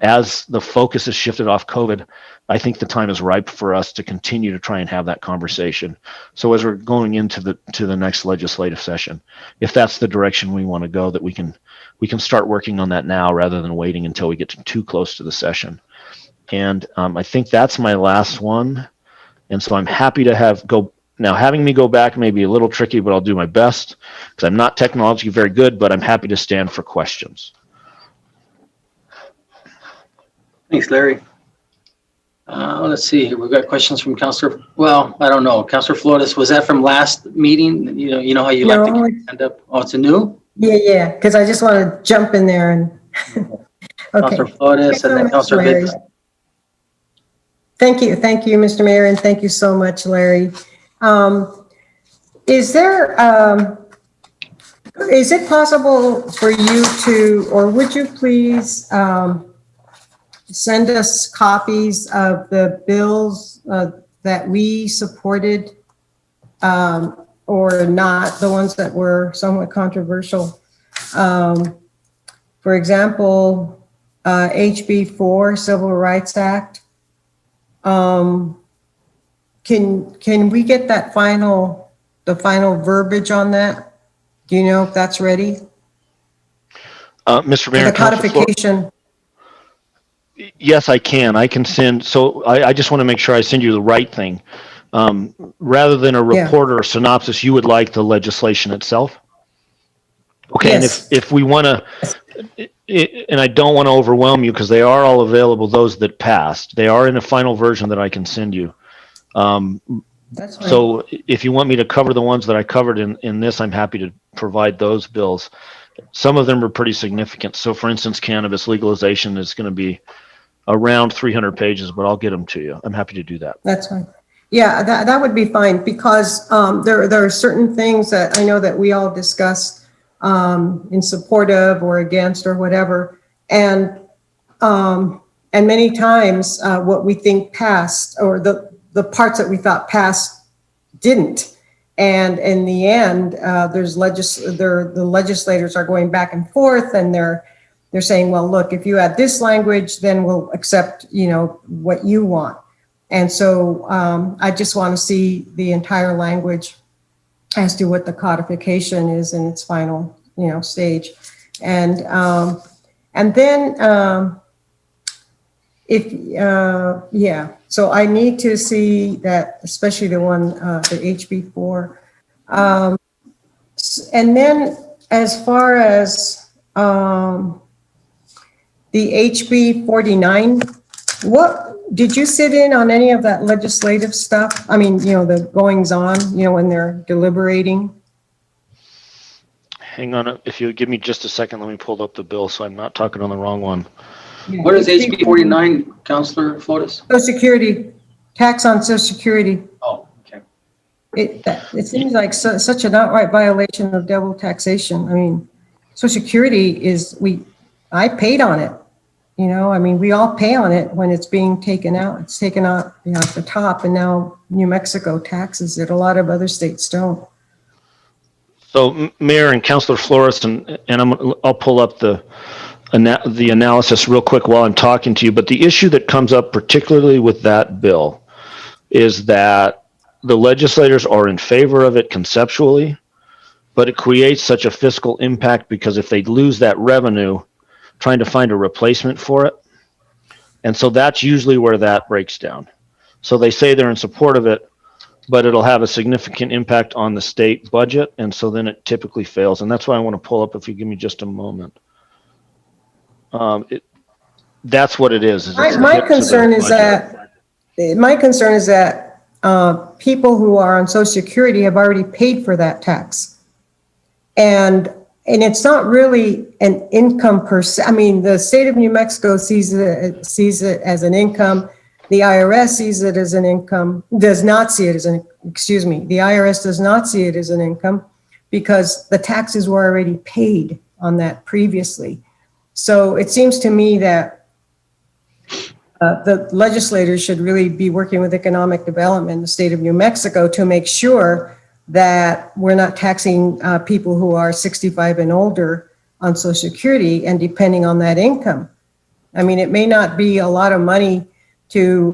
As the focus has shifted off COVID, I think the time is ripe for us to continue to try and have that conversation. So as we're going into the next legislative session, if that's the direction we want to go, that we can start working on that now rather than waiting until we get too close to the session. And I think that's my last one. And so I'm happy to having me go back may be a little tricky, but I'll do my best because I'm not technologically very good, but I'm happy to stand for questions. Thanks, Larry. Let's see here. We've got questions from Councilor. Well, I don't know. Councilor Flores, was that from last meeting? You know how you like to get your hand up. Oh, it's a new? Yeah. Because I just want to jump in there and. Okay. Councilor Flores and then Councilor Vitt. Thank you, Mr. Mayor, and thank you so much, Larry. Is it possible for you to, or would you please send us copies of the bills that we supported, or not, the ones that were somewhat controversial? For example, HB4 Civil Rights Act. Can we get the final verbiage on that? Do you know if that's ready? Mr. Mayor, the codification. Yes, I can. I can send. So I just want to make sure I send you the right thing. Rather than a report or a synopsis, you would like the legislation itself? Okay, yes. And if we want to, and I don't want to overwhelm you because they are all available, those that passed. They are in a final version that I can send you. That's fine. So if you want me to cover the ones that I covered in this, I'm happy to provide those bills. Some of them are pretty significant. So for instance, cannabis legalization is going to be around 300 pages, but I'll get them to you. I'm happy to do that. That's fine. Yeah, that would be fine because there are certain things that I know that we all discuss in support of or against or whatever. And many times what we think passed or the parts that we thought passed didn't. And in the end, the legislators are going back and forth and they're saying, well, look, if you add this language, then we'll accept, what you want. And so I just want to see the entire language as to what the codification is in its final stage. And then so I need to see that, especially the one, the HB4. And then as far as the HB 49, what, did you sit in on any of that legislative stuff? I mean, the goings on, when they're deliberating? Hang on, if you give me just a second, let me pull up the bill so I'm not talking on the wrong one. What is HB 49, Councilor Flores? Social Security, tax on Social Security. Oh, okay. It seems like such an outright violation of double taxation. I mean, Social Security I paid on it. We all pay on it when it's being taken out. It's taken out at the top, and now New Mexico taxes it. A lot of other states don't. So, Mayor and Councilor Flores, and I'll pull up the analysis real quick while I'm talking to you. But the issue that comes up particularly with that bill is that the legislators are in favor of it conceptually, but it creates such a fiscal impact because if they lose that revenue, trying to find a replacement for it. And so that's usually where that breaks down. So they say they're in support of it, but it'll have a significant impact on the state budget. And so then it typically fails. And that's why I want to pull up, if you give me just a moment. That's what it is. My concern is that people who are on Social Security have already paid for that tax. And it's not really an income per se. I mean, the state of New Mexico sees it as an income. The IRS sees it as an income, the IRS does not see it as an income because the taxes were already paid on that previously. So it seems to me that the legislators should really be working with economic development in the state of New Mexico to make sure that we're not taxing people who are 65 and older on Social Security and depending on that income. I mean, it may not be a lot of money to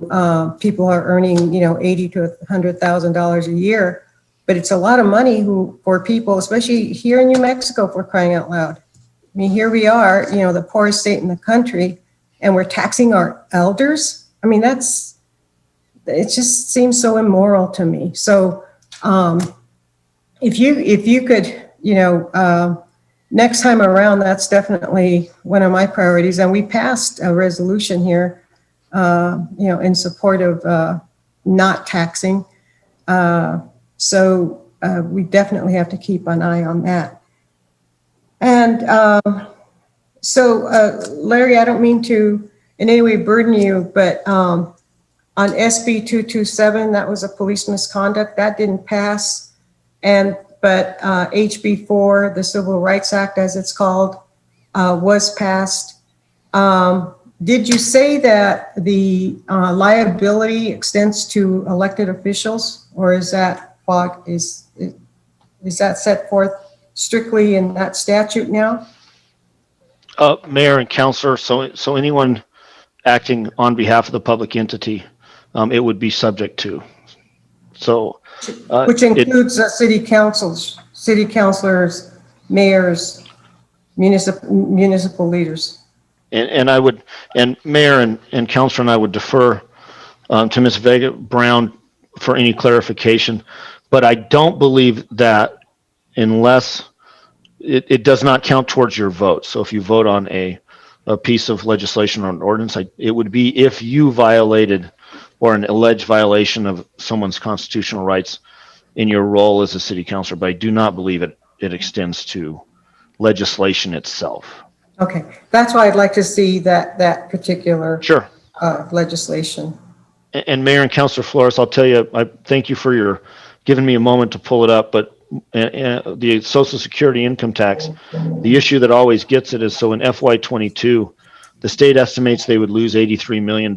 people who are earning, $80,000 to $100,000 a year, but it's a lot of money for people, especially here in New Mexico, for crying out loud. I mean, here we are, the poorest state in the country, and we're taxing our elders. I mean, it just seems so immoral to me. So if you could, next time around, that's definitely one of my priorities. And we passed a resolution here, in support of not taxing. So we definitely have to keep an eye on that. And Larry, I don't mean to in any way burden you, but on SB 227, that was a police misconduct. That didn't pass. But HB4, the Civil Rights Act, as it's called, was passed. Did you say that the liability extends to elected officials, or is that set forth strictly in that statute now? Mayor and Councilor, so anyone acting on behalf of the public entity, it would be subject to. So, which includes city councilors, mayors, municipal leaders. And Mayor and Councilor and I would defer to Ms. Vega Brown for any clarification, but I don't believe that unless it does not count towards your vote. So if you vote on a piece of legislation or an ordinance, it would be if you violated or an alleged violation of someone's constitutional rights in your role as a city councilor, but I do not believe it extends to legislation itself. Okay, that's why I'd like to see that particular sure legislation. And Mayor and Councilor Flores, I'll tell you, I thank you for your giving me a moment to pull it up, but the Social Security income tax, the issue that always gets it is, so in FY22, the state estimates they would lose $83 million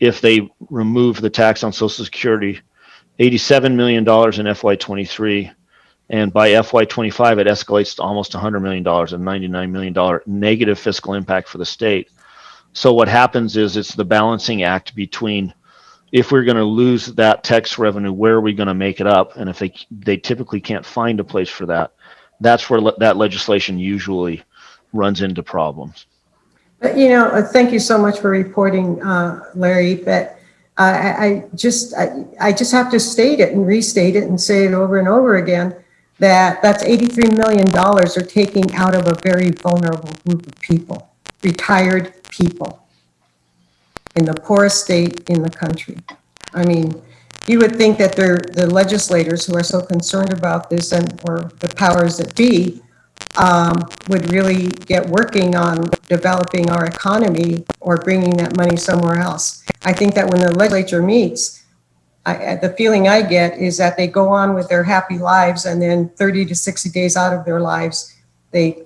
if they remove the tax on Social Security, $87 million in FY23, and by FY25, it escalates to almost $100 million, a $99 million negative fiscal impact for the state. So what happens is it's the balancing act between, if we're going to lose that tax revenue, where are we going to make it up? And if they typically can't find a place for that, that's where that legislation usually runs into problems. But, thank you so much for reporting, Larry, but I just have to state it and restate it and say it over and over again, that's $83 million are taking out of a very vulnerable group of people, retired people in the poorest state in the country. I mean, you would think that the legislators who are so concerned about this or the powers that be would really get working on developing our economy or bringing that money somewhere else. I think that when the legislature meets, the feeling I get is that they go on with their happy lives, and then 30 to 60 days out of their lives, they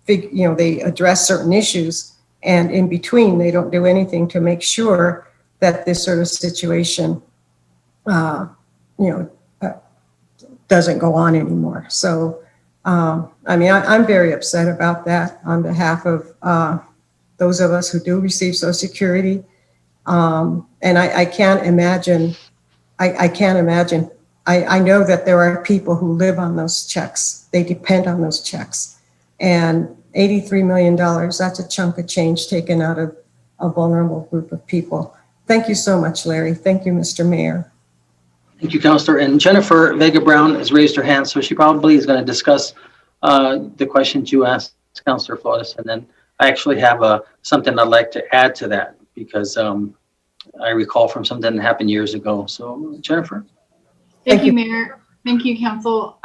address certain issues, and in between, they don't do anything to make sure that this sort of situation, doesn't go on anymore. So, I'm very upset about that on behalf of those of us who do receive Social Security. And I can't imagine, I know that there are people who live on those checks. They depend on those checks. And $83 million, that's a chunk of change taken out of a vulnerable group of people. Thank you so much, Larry. Thank you, Mr. Mayor. Thank you, Councilor. And Jennifer Vega Brown has raised her hand, so she probably is going to discuss the questions you asked, Councilor Flores. And then I actually have something I'd like to add to that, because I recall from something that happened years ago. So, Jennifer. Thank you, Mayor. Thank you, Council.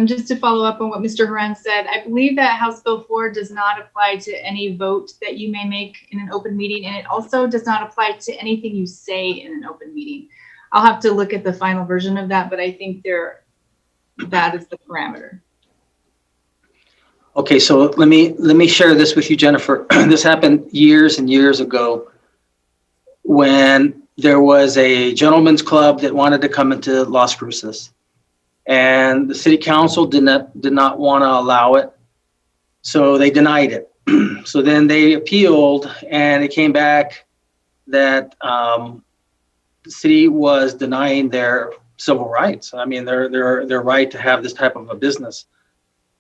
Just to follow up on what Mr. Horan said, I believe that House Bill 4 does not apply to any vote that you may make in an open meeting, and it also does not apply to anything you say in an open meeting. I'll have to look at the final version of that, but I think that is the parameter. Okay, so let me share this with you, Jennifer. This happened years and years ago when there was a gentleman's club that wanted to come into Las Cruces, and the city council did not want to allow it, so they denied it. So then they appealed, and it came back that the city was denying their civil rights. I mean, their right to have this type of a business.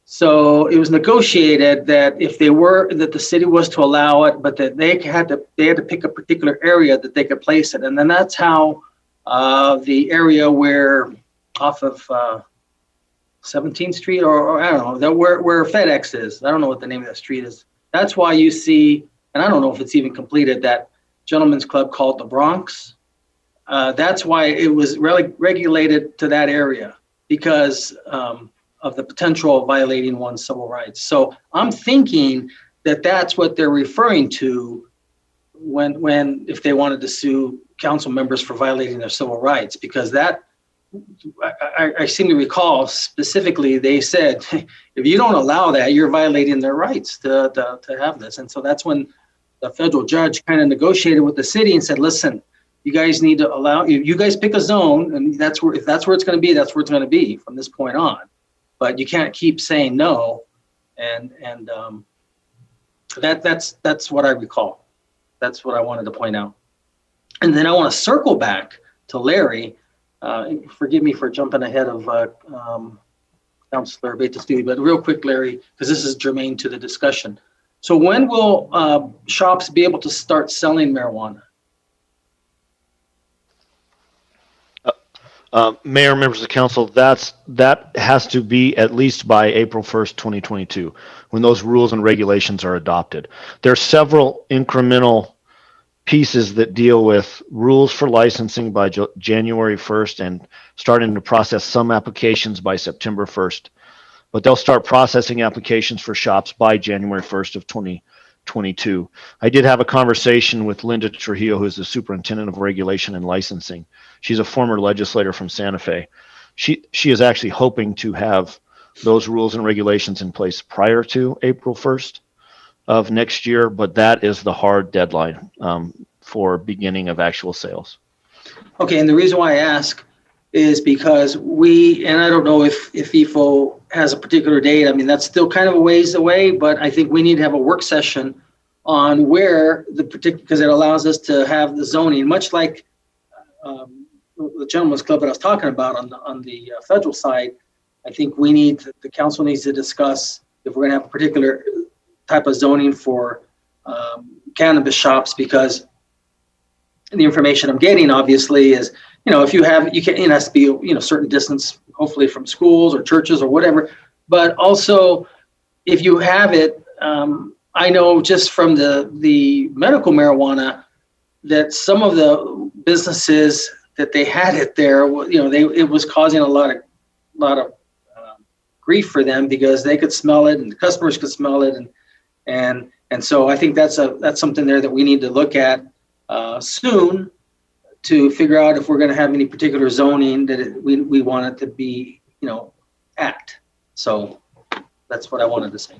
So it was negotiated that that the city was to allow it, but that they had to pick a particular area that they could place it. And then that's how the area where off of 17th Street or I don't know, where FedEx is. I don't know what the name of that street is. That's why you see, and I don't know if it's even completed, that gentleman's club called the Bronx. That's why it was really regulated to that area, because of the potential of violating one's civil rights. So I'm thinking that that's what they're referring to when if they wanted to sue council members for violating their civil rights, because that I seem to recall specifically they said, if you don't allow that, you're violating their rights to have this. And so that's when the federal judge kind of negotiated with the city and said, listen, you guys need to allow, you guys pick a zone, and if that's where it's going to be, that's where it's going to be from this point on. But you can't keep saying no, and that's what I recall. That's what I wanted to point out. And then I want to circle back to Larry. Forgive me for jumping ahead of Councilor Bates-Stewey, but real quick, Larry, because this is germane to the discussion. So when will shops be able to start selling marijuana? Mayor, members of the council, that has to be at least by April 1st, 2022, when those rules and regulations are adopted. There are several incremental pieces that deal with rules for licensing by January 1st and starting to process some applications by September 1st. But they'll start processing applications for shops by January 1st of 2022. I did have a conversation with Linda Trujillo, who's the superintendent of regulation and licensing. She's a former legislator from Santa Fe. She is actually hoping to have those rules and regulations in place prior to April 1st of next year, but that is the hard deadline for beginning of actual sales. Okay, and the reason why I ask is because and I don't know if EFO has a particular date. I mean, that's still kind of a ways away, but I think we need to have a work session on where because it allows us to have the zoning, much like the gentleman's club that I was talking about on the federal side. I think the council needs to discuss if we're going to have a particular type of zoning for cannabis shops, because the information I'm getting obviously is, if you have, it has to be, certain distance, hopefully from schools or churches or whatever. But also, if you have it, I know just from the medical marijuana that some of the businesses that they had it there, it was causing a lot of grief for them, because they could smell it and the customers could smell it, and so I think that's something there that we need to look at soon to figure out if we're going to have any particular zoning that we want it to be, at. So that's what I wanted to say.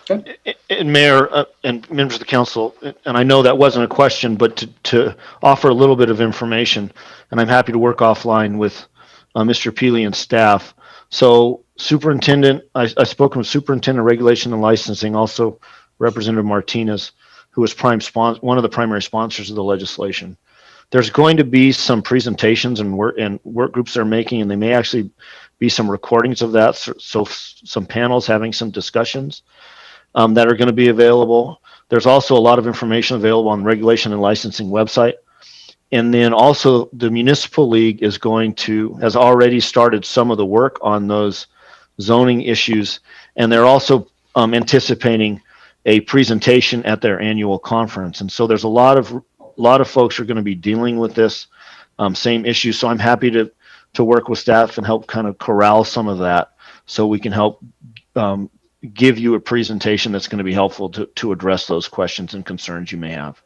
Okay. And Mayor and members of the council, and I know that wasn't a question, but to offer a little bit of information, and I'm happy to work offline with Mr. Peely and staff. So Superintendent, I spoke with Superintendent of Regulation and Licensing, also Representative Martinez, who was one of the primary sponsors of the legislation. There's going to be some presentations and work groups they're making, and they may actually be some recordings of that. So some panels having some discussions that are going to be available. There's also a lot of information available on the Regulation and Licensing website. And then also the Municipal League has already started some of the work on those zoning issues. And they're also anticipating a presentation at their annual conference. And so there's a lot of folks who are going to be dealing with this same issue. So I'm happy to work with staff and help kind of corral some of that, so we can help give you a presentation that's going to be helpful to address those questions and concerns you may have.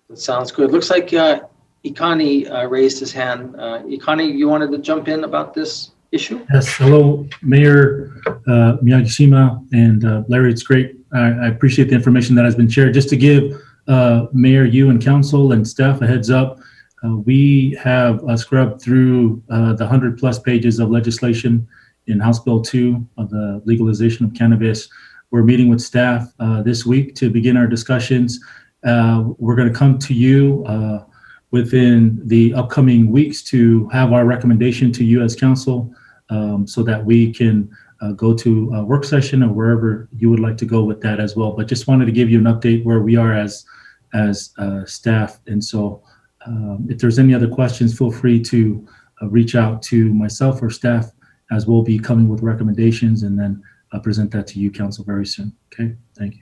That sounds good. Looks like Ikani raised his hand. Ikani, you wanted to jump in about this issue? Yes. Hello, Mayor Miyagi-shima and Larry. It's great. I appreciate the information that has been shared. Just to give Mayor, you and council and staff a heads up, we have scrubbed through the 100+ pages of legislation in House Bill 2 of the legalization of cannabis. We're meeting with staff this week to begin our discussions. We're going to come to you within the upcoming weeks to have our recommendation to you as council, so that we can go to a work session or wherever you would like to go with that as well. But just wanted to give you an update where we are as staff. And so if there's any other questions, feel free to reach out to myself or staff, as we'll be coming with recommendations and then present that to you, council, very soon. Okay, thank you.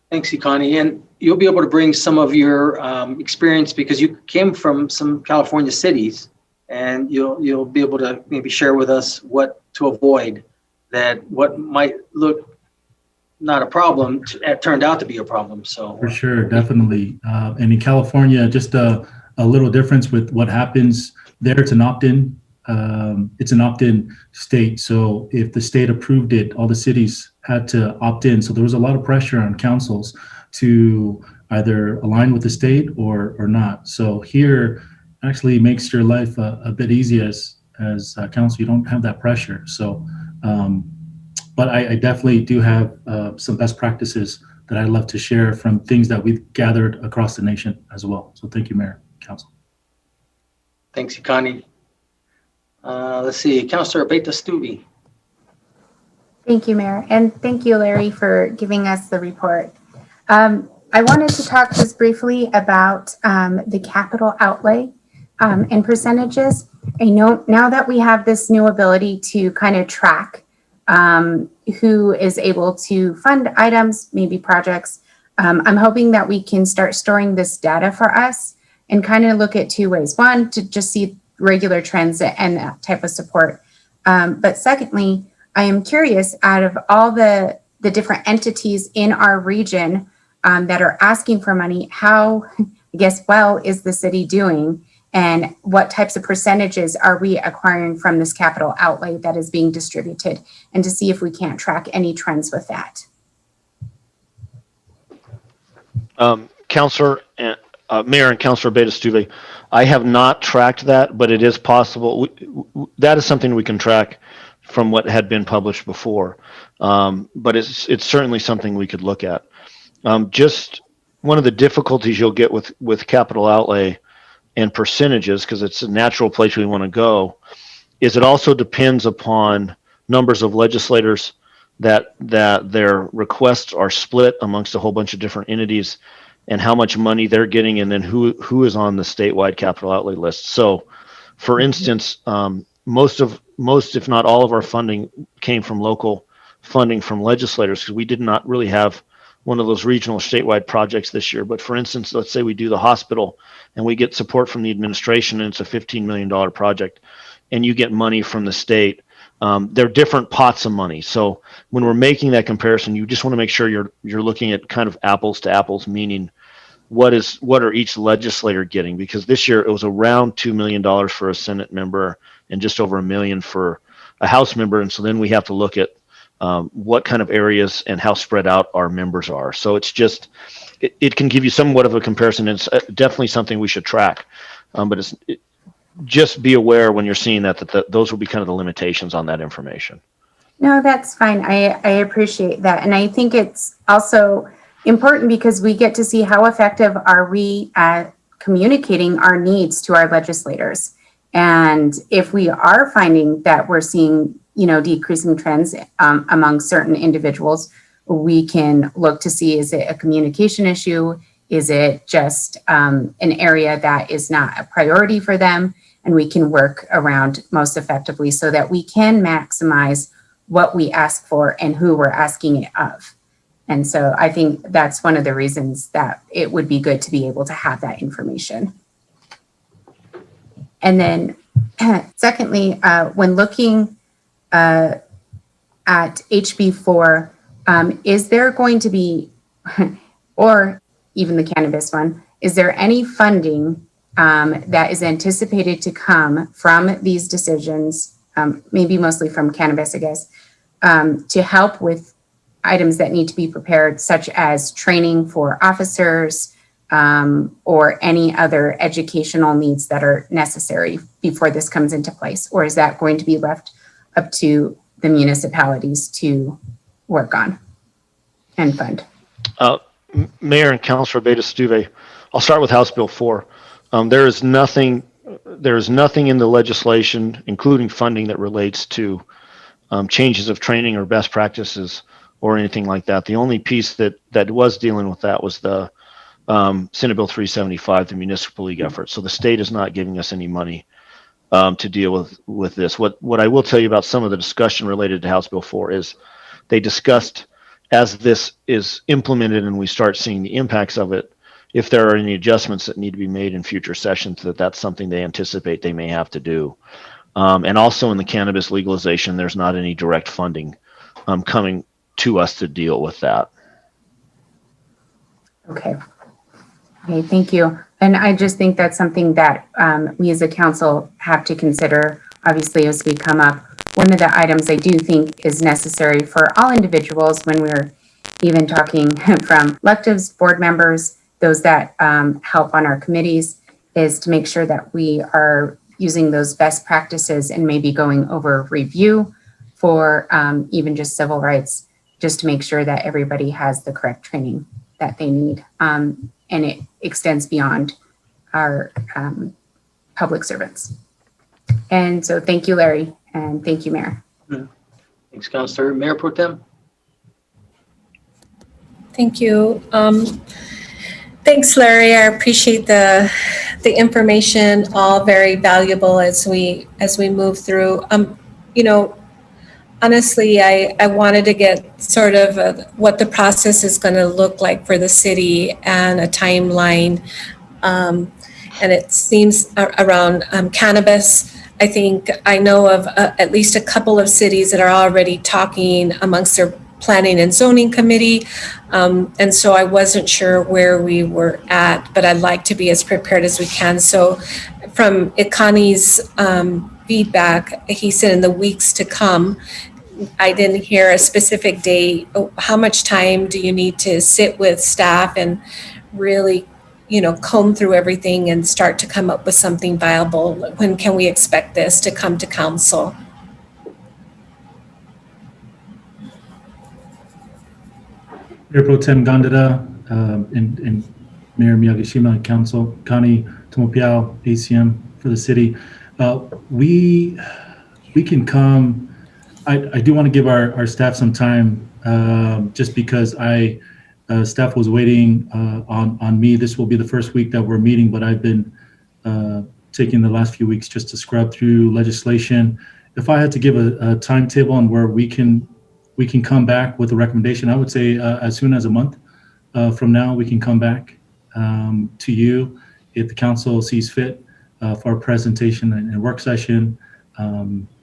Thanks, Ikani. And you'll be able to bring some of your experience, because you came from some California cities, and you'll be able to maybe share with us what to avoid, that what might look not a problem turned out to be a problem. So for sure, definitely. And in California, just a little difference with what happens there. It's an opt-in. It's an opt-in state. So if the state approved it, all the cities had to opt in. So there was a lot of pressure on councils to either align with the state or not. So here actually makes your life a bit easier as council. You don't have that pressure. So, but I definitely do have some best practices that I'd love to share from things that we've gathered across the nation as well. So thank you, Mayor, Council. Thanks, Ikani. Let's see, Councilor Beta-Stubbe. Thank you, Mayor. And thank you, Larry, for giving us the report. I wanted to talk just briefly about the capital outlay and percentages. I know now that we have this new ability to kind of track who is able to fund items, maybe projects, I'm hoping that we can start storing this data for us and kind of look at two ways. One, to just see regular trends and that type of support. But secondly, I am curious, out of all the different entities in our region that are asking for money, how, I guess, well is the city doing? And what types of percentages are we acquiring from this capital outlay that is being distributed? And to see if we can't track any trends with that. Councilor and Mayor and Councilor Beta-Stubbe, I have not tracked that, but it is possible. That is something we can track from what had been published before. But it's certainly something we could look at. Just one of the difficulties you'll get with capital outlay and percentages, because it's a natural place we want to go, is it also depends upon numbers of legislators, that their requests are split amongst a whole bunch of different entities, and how much money they're getting, and then who is on the statewide capital outlay list. So, for instance, most, if not all, of our funding came from local funding from legislators, because we did not really have one of those regional statewide projects this year. But for instance, let's say we do the hospital and we get support from the administration, and it's a $15 million project, and you get money from the state. They're different pots of money. So when we're making that comparison, you just want to make sure you're looking at kind of apples to apples, meaning what are each legislator getting? Because this year it was around $2 million for a Senate member and just over $1 million for a House member. And so then we have to look at what kind of areas and how spread out our members are. So it's just, it can give you somewhat of a comparison. It's definitely something we should track, but just be aware when you're seeing that those will be kind of the limitations on that information. No, that's fine. I appreciate that. And I think it's also important because we get to see how effective are we at communicating our needs to our legislators. And if we are finding that we're seeing, decreasing trends among certain individuals, we can look to see, is it a communication issue? Is it just an area that is not a priority for them? And we can work around most effectively so that we can maximize what we ask for and who we're asking it of. And so I think that's one of the reasons that it would be good to be able to have that information. And then secondly, when looking at HB4, is there going to be, or even the cannabis one, is there any funding that is anticipated to come from these decisions, maybe mostly from cannabis, I guess, to help with items that need to be prepared, such as training for officers or any other educational needs that are necessary before this comes into place? Or is that going to be left up to the municipalities to work on and fund? Mayor and Councilor Beta-Stuve, I'll start with House Bill 4. There is nothing in the legislation, including funding, that relates to changes of training or best practices or anything like that. The only piece that was dealing with that was the Senate Bill 375, the municipal league effort. So the state is not giving us any money to deal with this. What I will tell you about some of the discussion related to House Bill 4 is they discussed, as this is implemented and we start seeing the impacts of it, if there are any adjustments that need to be made in future sessions, that's something they anticipate they may have to do. And also in the cannabis legalization, there's not any direct funding coming to us to deal with that. Okay, thank you. And I just think that's something that we as a council have to consider, obviously, as we come up. One of the items I do think is necessary for all individuals, when we're even talking from electives, board members, those that help on our committees, is to make sure that we are using those best practices and maybe going over review for even just civil rights, just to make sure that everybody has the correct training that they need. And it extends beyond our public servants. And so thank you, Larry, and thank you, Mayor. Thanks, Councilor. Mayor Pro Tem. Thank you. Thanks, Larry. I appreciate the information, all very valuable as we move through. Honestly, I wanted to get sort of what the process is going to look like for the city and a timeline. And it seems around cannabis. I think I know of at least a couple of cities that are already talking amongst their planning and zoning committee. And so I wasn't sure where we were at, but I'd like to be as prepared as we can. So from Ikani's feedback, he said in the weeks to come. I didn't hear a specific date. How much time do you need to sit with staff and really, comb through everything and start to come up with something viable? When can we expect this to come to council? Mayor Pro Tem Gondeta and Mayor Miyagishima and Council, Connie Tomopiao, ACM for the city. We can come I do want to give our staff some time, just because staff was waiting on me. This will be the first week that we're meeting, but I've been taking the last few weeks just to scrub through legislation. If I had to give a timetable on where we can come back with a recommendation, I would say as soon as a month from now, we can come back to you if the council sees fit for a presentation and work session.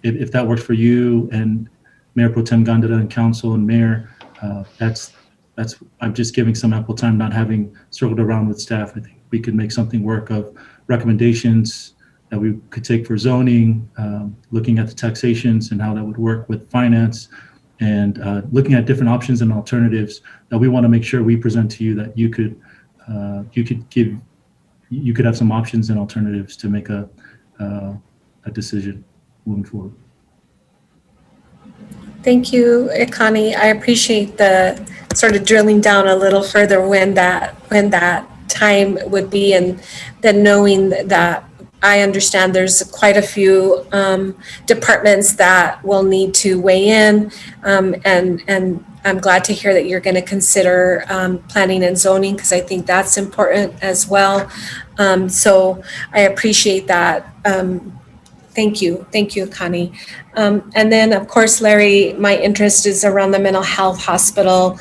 If that works for you and Mayor Pro Tem Gondeta and council and mayor, I'm just giving some ample time, not having circled around with staff. I think we could make something work of recommendations that we could take for zoning, looking at the taxations and how that would work with finance, and looking at different options and alternatives that we want to make sure we present to you, that you could have some options and alternatives to make a decision moving forward. Thank you, Connie. I appreciate the sort of drilling down a little further when that time would be, and then knowing that I understand there's quite a few departments that will need to weigh in, and I'm glad to hear that you're going to consider planning and zoning, because I think that's important as well. So I appreciate that. Thank you, Connie. And then, of course, Larry, my interest is around the mental health hospital.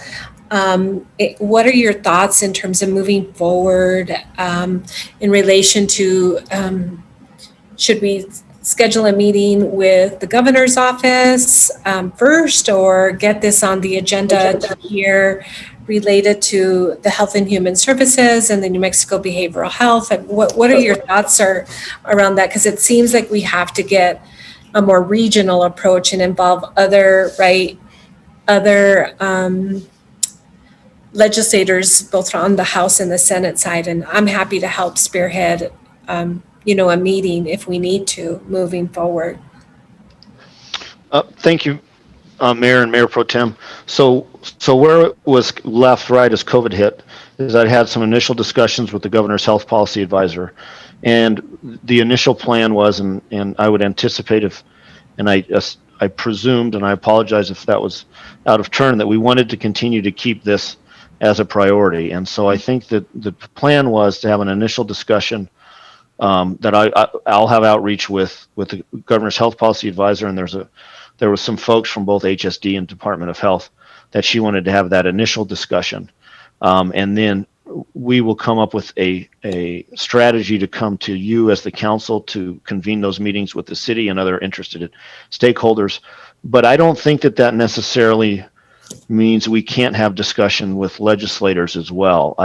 What are your thoughts in terms of moving forward in relation to, should we schedule a meeting with the governor's office first, or get this on the agenda here related to the Health and Human Services and the New Mexico Behavioral Health? And what are your thoughts around that? Because it seems like we have to get a more regional approach and involve other legislators, both on the House and the Senate side. And I'm happy to help spearhead, a meeting if we need to moving forward. Thank you, Mayor and Mayor Pro Tem. So where it was left right as COVID hit is I had some initial discussions with the governor's health policy advisor, and the initial plan was, and I would anticipate I presumed, and I apologize if that was out of turn, that we wanted to continue to keep this as a priority. And so I think that the plan was to have an initial discussion that I'll have outreach with the governor's health policy advisor, and there was some folks from both HSD and Department of Health that she wanted to have that initial discussion. And then we will come up with a strategy to come to you as the council to convene those meetings with the city and other interested stakeholders. But I don't think that necessarily means we can't have discussion with legislators as well.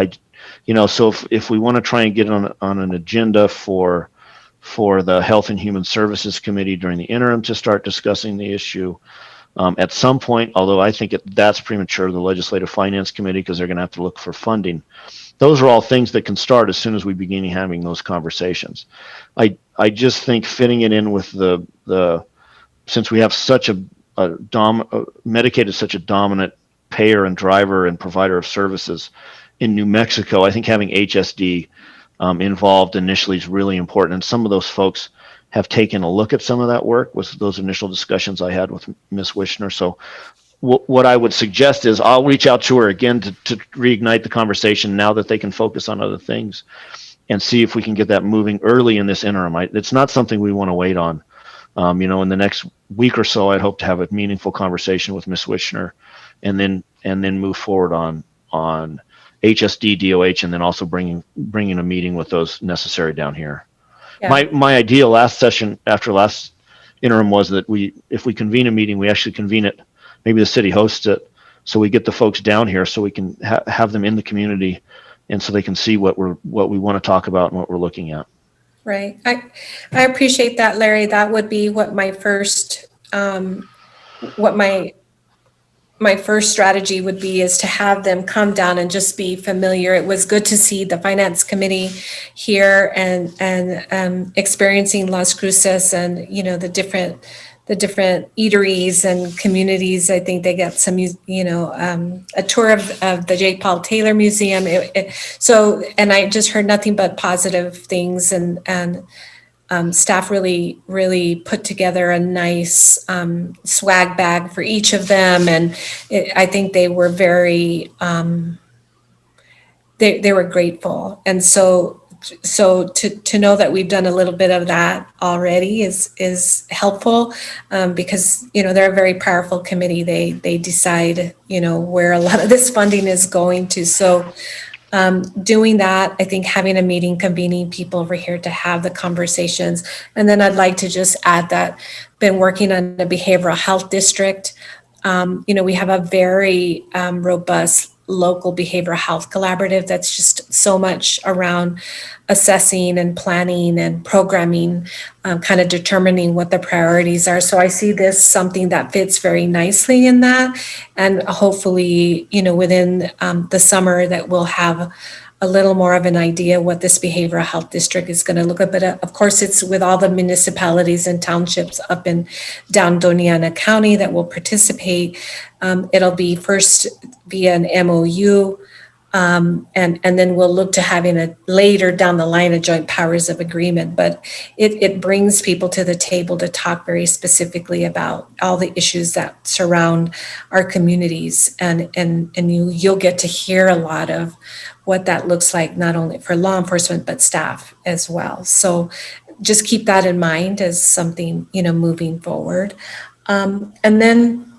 So if we want to try and get on an agenda for the Health and Human Services Committee during the interim to start discussing the issue, at some point, although I think that's premature, the Legislative Finance Committee, because they're going to have to look for funding. Those are all things that can start as soon as we begin having those conversations. I just think fitting it in with since we have such Medicaid is such a dominant payer and driver and provider of services in New Mexico, I think having HSD involved initially is really important. And some of those folks have taken a look at some of that work with those initial discussions I had with Ms. Wishner. So what I would suggest is I'll reach out to her again to reignite the conversation now that they can focus on other things, and see if we can get that moving early in this interim. It's not something we want to wait on. In the next week or so, I'd hope to have a meaningful conversation with Ms. Wishner, and then move forward on HSD, DOH, and then also bringing a meeting with those necessary down here. Yeah. My idea last session after last interim was that if we convene a meeting, we actually convene it, maybe the city hosts it, so we get the folks down here so we can have them in the community, and so they can see what we want to talk about and what we're looking at. Right. I appreciate that, Larry. That would be what my first my first strategy would be, is to have them come down and just be familiar. It was good to see the finance committee here and experiencing Las Cruces and the different eateries and communities. I think they got some a tour of the J. Paul Taylor Museum. And I just heard nothing but positive things, and staff really put together a nice swag bag for each of them. And I think they were very, they were grateful. And so to know that we've done a little bit of that already is helpful, because, they're a very powerful committee. They decide, where a lot of this funding is going to. So doing that, I think having a meeting, convening people over here to have the conversations. And then I'd like to just add that been working on the behavioral health district. We have a very robust local behavioral health collaborative that's just so much around assessing and planning and programming, kind of determining what the priorities are. So I see this something that fits very nicely in that. And hopefully, within the summer that we'll have a little more of an idea what this behavioral health district is going to look at. But of course, it's with all the municipalities and townships up and down Doña Ana County that will participate. It'll be first via an MOU, and then we'll look to having a later down the line a joint powers of agreement. But it brings people to the table to talk very specifically about all the issues that surround our communities, and you'll get to hear a lot of what that looks like, not only for law enforcement, but staff as well. So just keep that in mind as something, moving forward. And then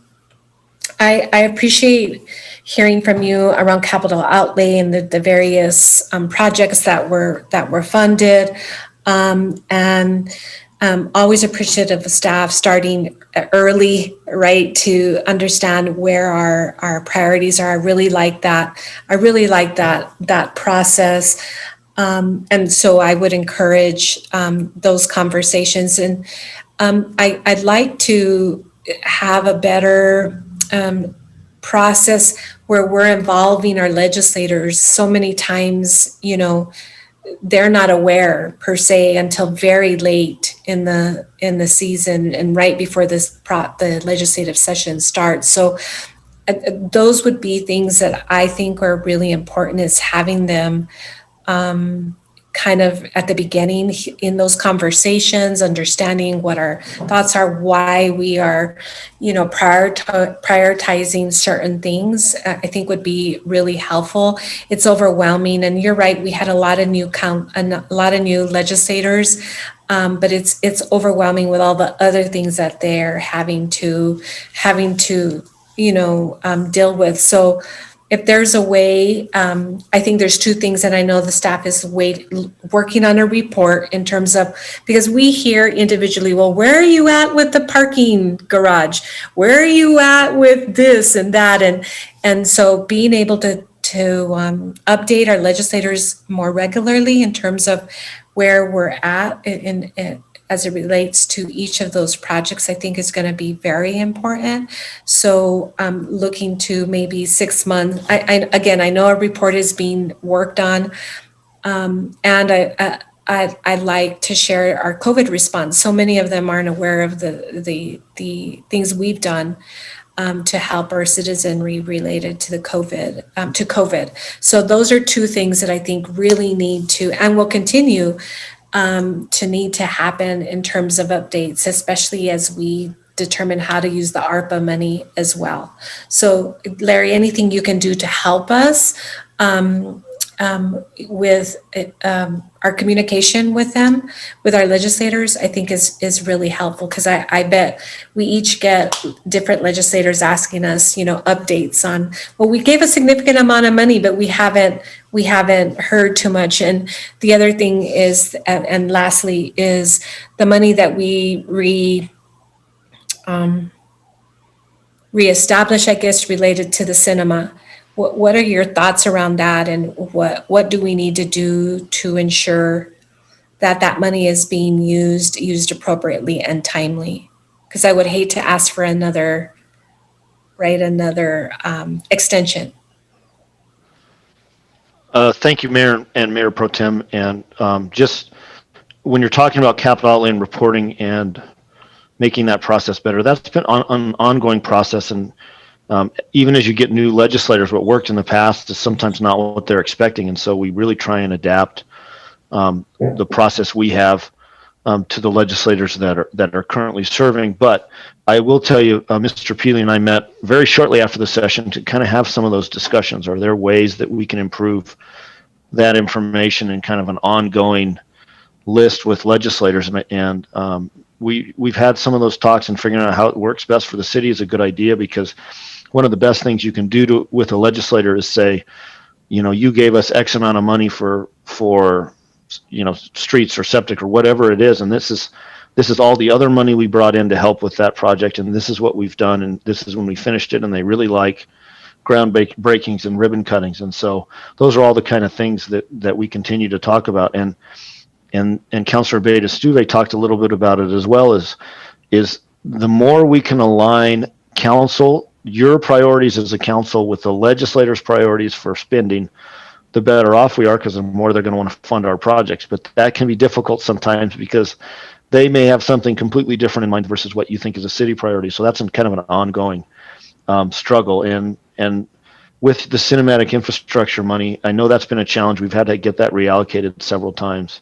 I appreciate hearing from you around capital outlay and the various projects that were funded, and always appreciative of staff starting early, right, to understand where our priorities are. I really like that process. And so I would encourage those conversations. And I'd like to have a better process where we're involving our legislators. So many times, they're not aware per se until very late in the season and right before the legislative session starts. So those would be things that I think are really important, is having them kind of at the beginning in those conversations, understanding what our thoughts are, why we are, prioritizing certain things, I think would be really helpful. It's overwhelming, and you're right. We had a lot of new legislators, but it's overwhelming with all the other things that they're having to deal with. So if there's a way, I think there's two things, and I know the staff is working on a report in terms of, because we hear individually, well, where are you at with the parking garage? Where are you at with this and that? And so being able to update our legislators more regularly in terms of where we're at as it relates to each of those projects, I think is going to be very important. So looking to maybe 6 months. I know a report is being worked on, and I'd like to share our COVID response. So many of them aren't aware of the things we've done to help our citizenry related to COVID. So those are two things that I think really need to, and will continue to need to happen in terms of updates, especially as we determine how to use the ARPA money as well. So Larry, anything you can do to help us with our communication with them, with our legislators, I think is really helpful, because I bet we each get different legislators asking us, updates on, well, we gave a significant amount of money, but we haven't heard too much. And the other thing is, and lastly, is the money that we reestablish, I guess, related to the cinema. What are your thoughts around that, and what do we need to do to ensure that money is being used appropriately and timely? Because I would hate to ask for another extension. Thank you, Mayor and Mayor Pro Tem. And just when you're talking about capital outlay and reporting and making that process better, that's been an ongoing process. And even as you get new legislators, what worked in the past is sometimes not what they're expecting. And so we really try and adapt the process we have to the legislators that are currently serving. But I will tell you, Mr. Peely and I met very shortly after the session to kind of have some of those discussions. Are there ways that we can improve that information in kind of an ongoing list with legislators? And we've had some of those talks, and figuring out how it works best for the city is a good idea, because one of the best things you can do with a legislator is say, you gave us X amount of money for streets or septic or whatever it is, and this is all the other money we brought in to help with that project, and this is what we've done, and this is when we finished it, and they really like ground breakings and ribbon cuttings. And so those are all the kind of things that we continue to talk about. And Councilor Beda-Stuve talked a little bit about it as well, is the more we can align council, your priorities as a council, with the legislators' priorities for spending, the better off we are, because the more they're going to want to fund our projects. But that can be difficult sometimes, because they may have something completely different in mind versus what you think is a city priority. So that's kind of an ongoing struggle. And with the cinematic infrastructure money, I know that's been a challenge. We've had to get that reallocated several times.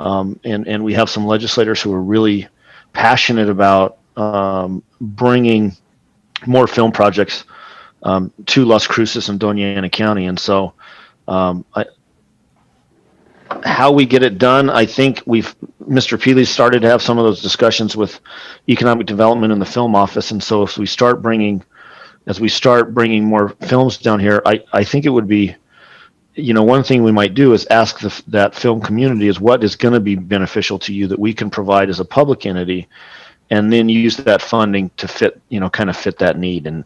And we have some legislators who are really passionate about bringing more film projects to Las Cruces and Doña Ana County. And so how we get it done, I think Mr. Peely started to have some of those discussions with economic development in the film office. And so as we start bringing more films down here, I think it would be, one thing we might do is ask that film community is what is going to be beneficial to you that we can provide as a public entity, and then use that funding to fit that need. And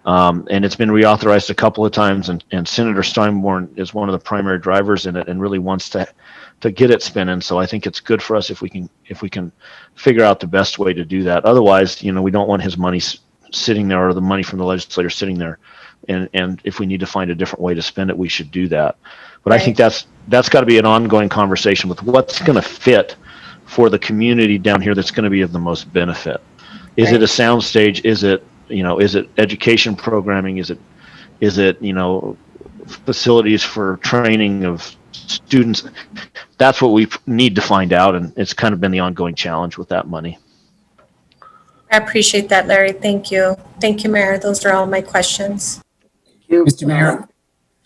it's been reauthorized a couple of times, and Senator Steinborn is one of the primary drivers in it and really wants to get it spinning. So I think it's good for us if we can figure out the best way to do that. Otherwise, we don't want his money sitting there, or the money from the legislator sitting there. And if we need to find a different way to spend it, we should do that. But right. I think that's got to be an ongoing conversation with what's going to fit for the community down here that's going to be of the most benefit. Is it a sound stage? Is it education programming? Is it facilities for training of students? That's what we need to find out, and it's kind of been the ongoing challenge with that money. I appreciate that, Larry. Thank you. Thank you, Mayor. Those are all my questions. Thank you. Mr. Mayor,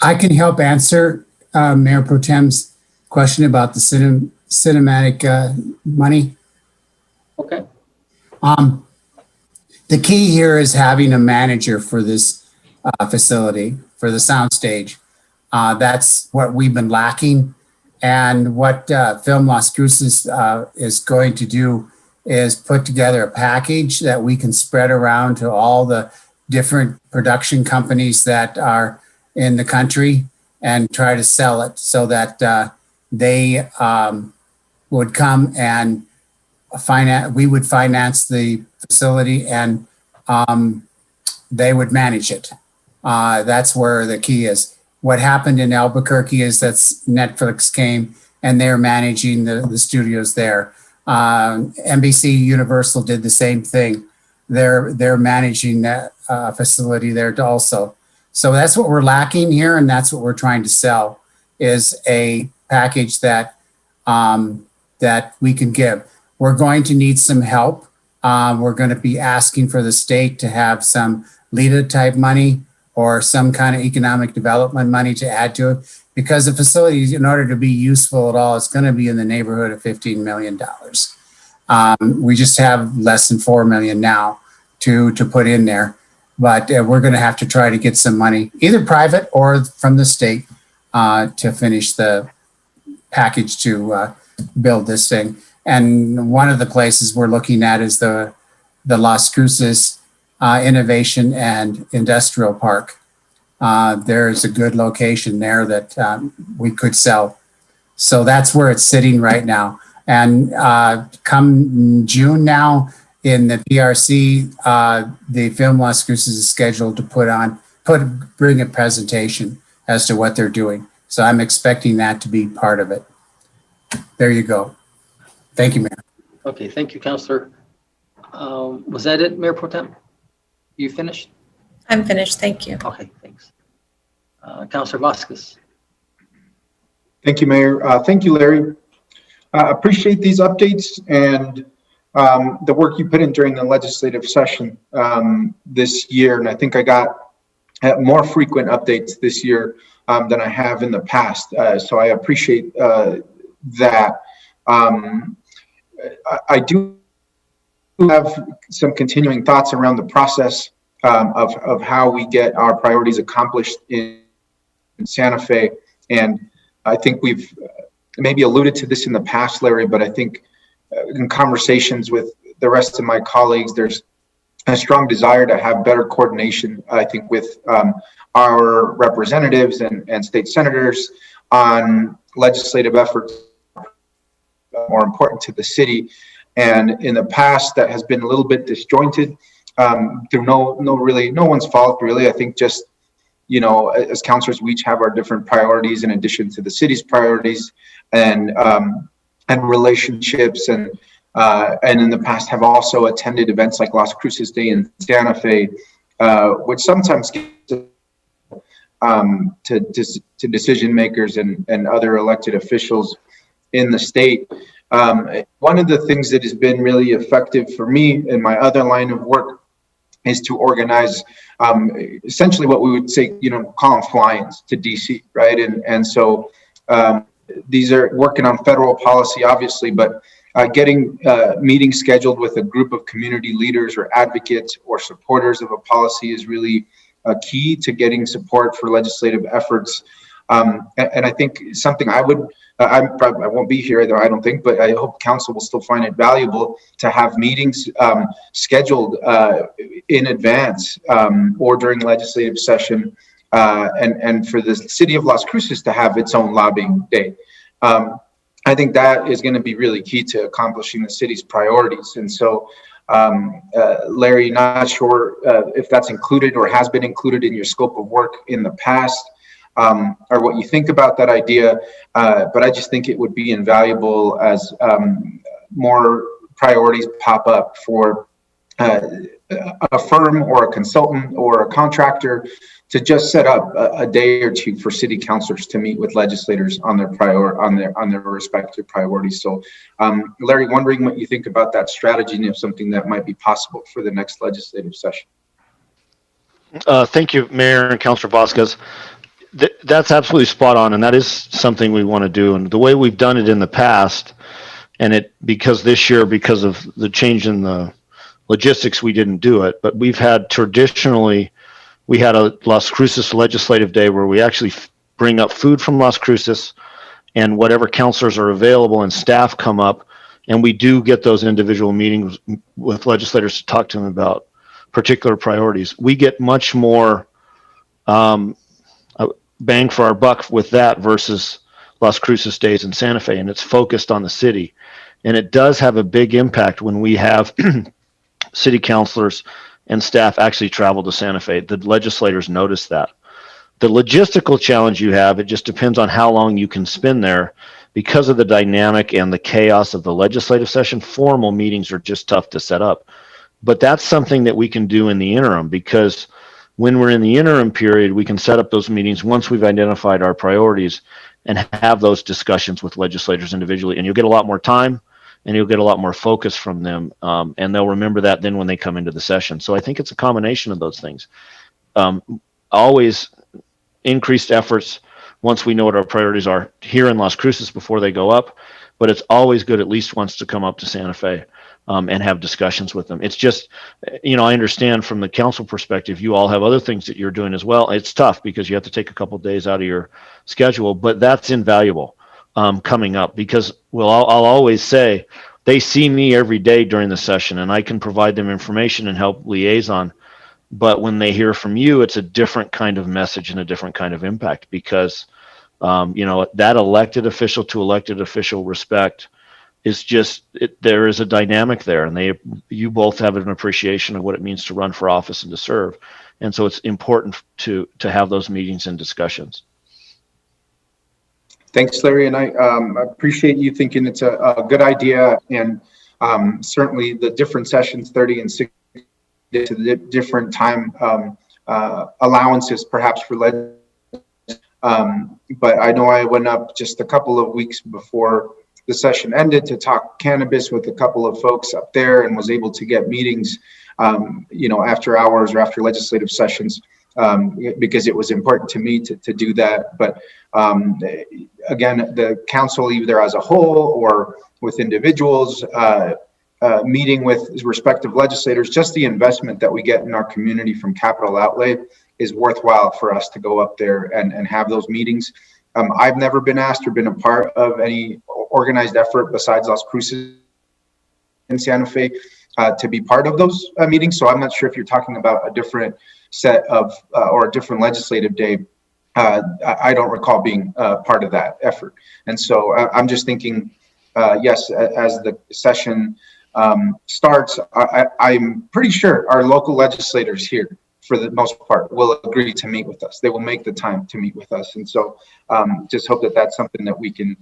I can help answer Mayor Pro Tem's question about the cinematic money. Okay. The key here is having a manager for this facility, for the soundstage. That's what we've been lacking. And what Film Las Cruces is going to do is put together a package that we can spread around to all the different production companies that are in the country, and try to sell it so that they would come and we would finance the facility, and they would manage it. That's where the key is. What happened in Albuquerque is that Netflix came and they're managing the studios there. NBC Universal did the same thing. They're managing that facility there also. So that's what we're lacking here, and that's what we're trying to sell, is a package that we can give. We're going to need some help. We're going to be asking for the state to have some LEDA type money or some kind of economic development money to add to it, because the facility, in order to be useful at all, is going to be in the neighborhood of $15 million. We just have less than $4 million now to put in there, but we're going to have to try to get some money, either private or from the state, to finish the package to build this thing. And one of the places we're looking at is the Las Cruces Innovation and Industrial Park. There's a good location there that we could sell. So that's where it's sitting right now. And come June now in the PRC, the Film Las Cruces is scheduled to bring a presentation as to what they're doing. So I'm expecting that to be part of it. There you go. Thank you, Mayor. Okay, thank you, Councilor. Was that it, Mayor Pro Tem? You finished? I'm finished. Thank you. Okay, thanks. Councilor Vasquez. Thank you, Mayor. Thank you, Larry. appreciate these updates and the work you put in during the legislative session this year. And I think I got more frequent updates this year than I have in the past. So I appreciate that. I do have some continuing thoughts around the process of how we get our priorities accomplished in Santa Fe. And I think we've maybe alluded to this in the past, Larry, but I think in conversations with the rest of my colleagues, there's a strong desire to have better coordination, I think, with our representatives and state senators on legislative efforts more important to the city. And in the past, that has been a little bit disjointed through no one's fault, really. I think just, you know, as councilors, we each have our different priorities in addition to the city's priorities and relationships, and in the past have also attended events like Las Cruces Day in Santa Fe, which sometimes gets to decision makers and other elected officials in the state. One of the things that has been really effective for me in my other line of work is to organize essentially what we would say, you know, call them fly-ins to DC, right? And so these are working on federal policy, obviously, but getting meetings scheduled with a group of community leaders or advocates or supporters of a policy is really key to getting support for legislative efforts. And I think something I won't be here, I don't think, but I hope council will still find it valuable to have meetings scheduled in advance or during legislative session, and for the city of Las Cruces to have its own lobbying day. I think that is going to be really key to accomplishing the city's priorities. And so, Larry, not sure if that's included or has been included in your scope of work in the past, or what you think about that idea, but I just think it would be invaluable as more priorities pop up for a firm or a consultant or a contractor to just set up a day or two for city councilors to meet with legislators on their respective priorities. So, Larry, wondering what you think about that strategy and if something that might be possible for the next legislative session. Thank you, Mayor and Councilor Vasquez. That's absolutely spot on, and that is something we want to do. And the way we've done it in the past, and because this year, because of the change in the logistics, we didn't do it, but we've had traditionally, we had a Las Cruces legislative day where we actually bring up food from Las Cruces and whatever councilors are available and staff come up, and we do get those individual meetings with legislators to talk to them about particular priorities. We get much more bang for our buck with that versus Las Cruces days in Santa Fe, and it's focused on the city. And it does have a big impact when we have city councilors and staff actually travel to Santa Fe. The legislators notice that. The logistical challenge you have, it just depends on how long you can spend there. Because of the dynamic and the chaos of the legislative session, formal meetings are just tough to set up. But that's something that we can do in the interim, because when we're in the interim period, we can set up those meetings once we've identified our priorities and have those discussions with legislators individually. And you'll get a lot more time and you'll get a lot more focus from them. And they'll remember that then when they come into the session. So I think it's a combination of those things. Always increased efforts once we know what our priorities are here in Las Cruces before they go up. But it's always good at least once to come up to Santa Fe and have discussions with them. It's just, you know, I understand from the council perspective, you all have other things that you're doing as well. It's tough because you have to take a couple of days out of your schedule, but that's invaluable coming up, because, well, I'll always say they see me every day during the session and I can provide them information and help liaison. But when they hear from you, it's a different kind of message and a different kind of impact, because, you know, that elected official to elected official respect is just, there is a dynamic there, and you both have an appreciation of what it means to run for office and to serve. And so it's important to have those meetings and discussions. Thanks, Larry. And I appreciate you thinking it's a good idea. And certainly the different sessions, 30 and 60, to the different time allowances perhaps for but I know I went up just a couple of weeks before the session ended to talk cannabis with a couple of folks up there, and was able to get meetings, after hours or after legislative sessions, because it was important to me to do that. But again, the council, either as a whole or with individuals, meeting with respective legislators, just the investment that we get in our community from capital outlay is worthwhile for us to go up there and have those meetings. I've never been asked or been a part of any organized effort besides Las Cruces in Santa Fe to be part of those meetings. So I'm not sure if you're talking about a different set of or a different legislative day. I don't recall being part of that effort. And so I'm just thinking, yes, as the session starts, I'm pretty sure our local legislators here, for the most part, will agree to meet with us. They will make the time to meet with us. And so just hope that that's something that we can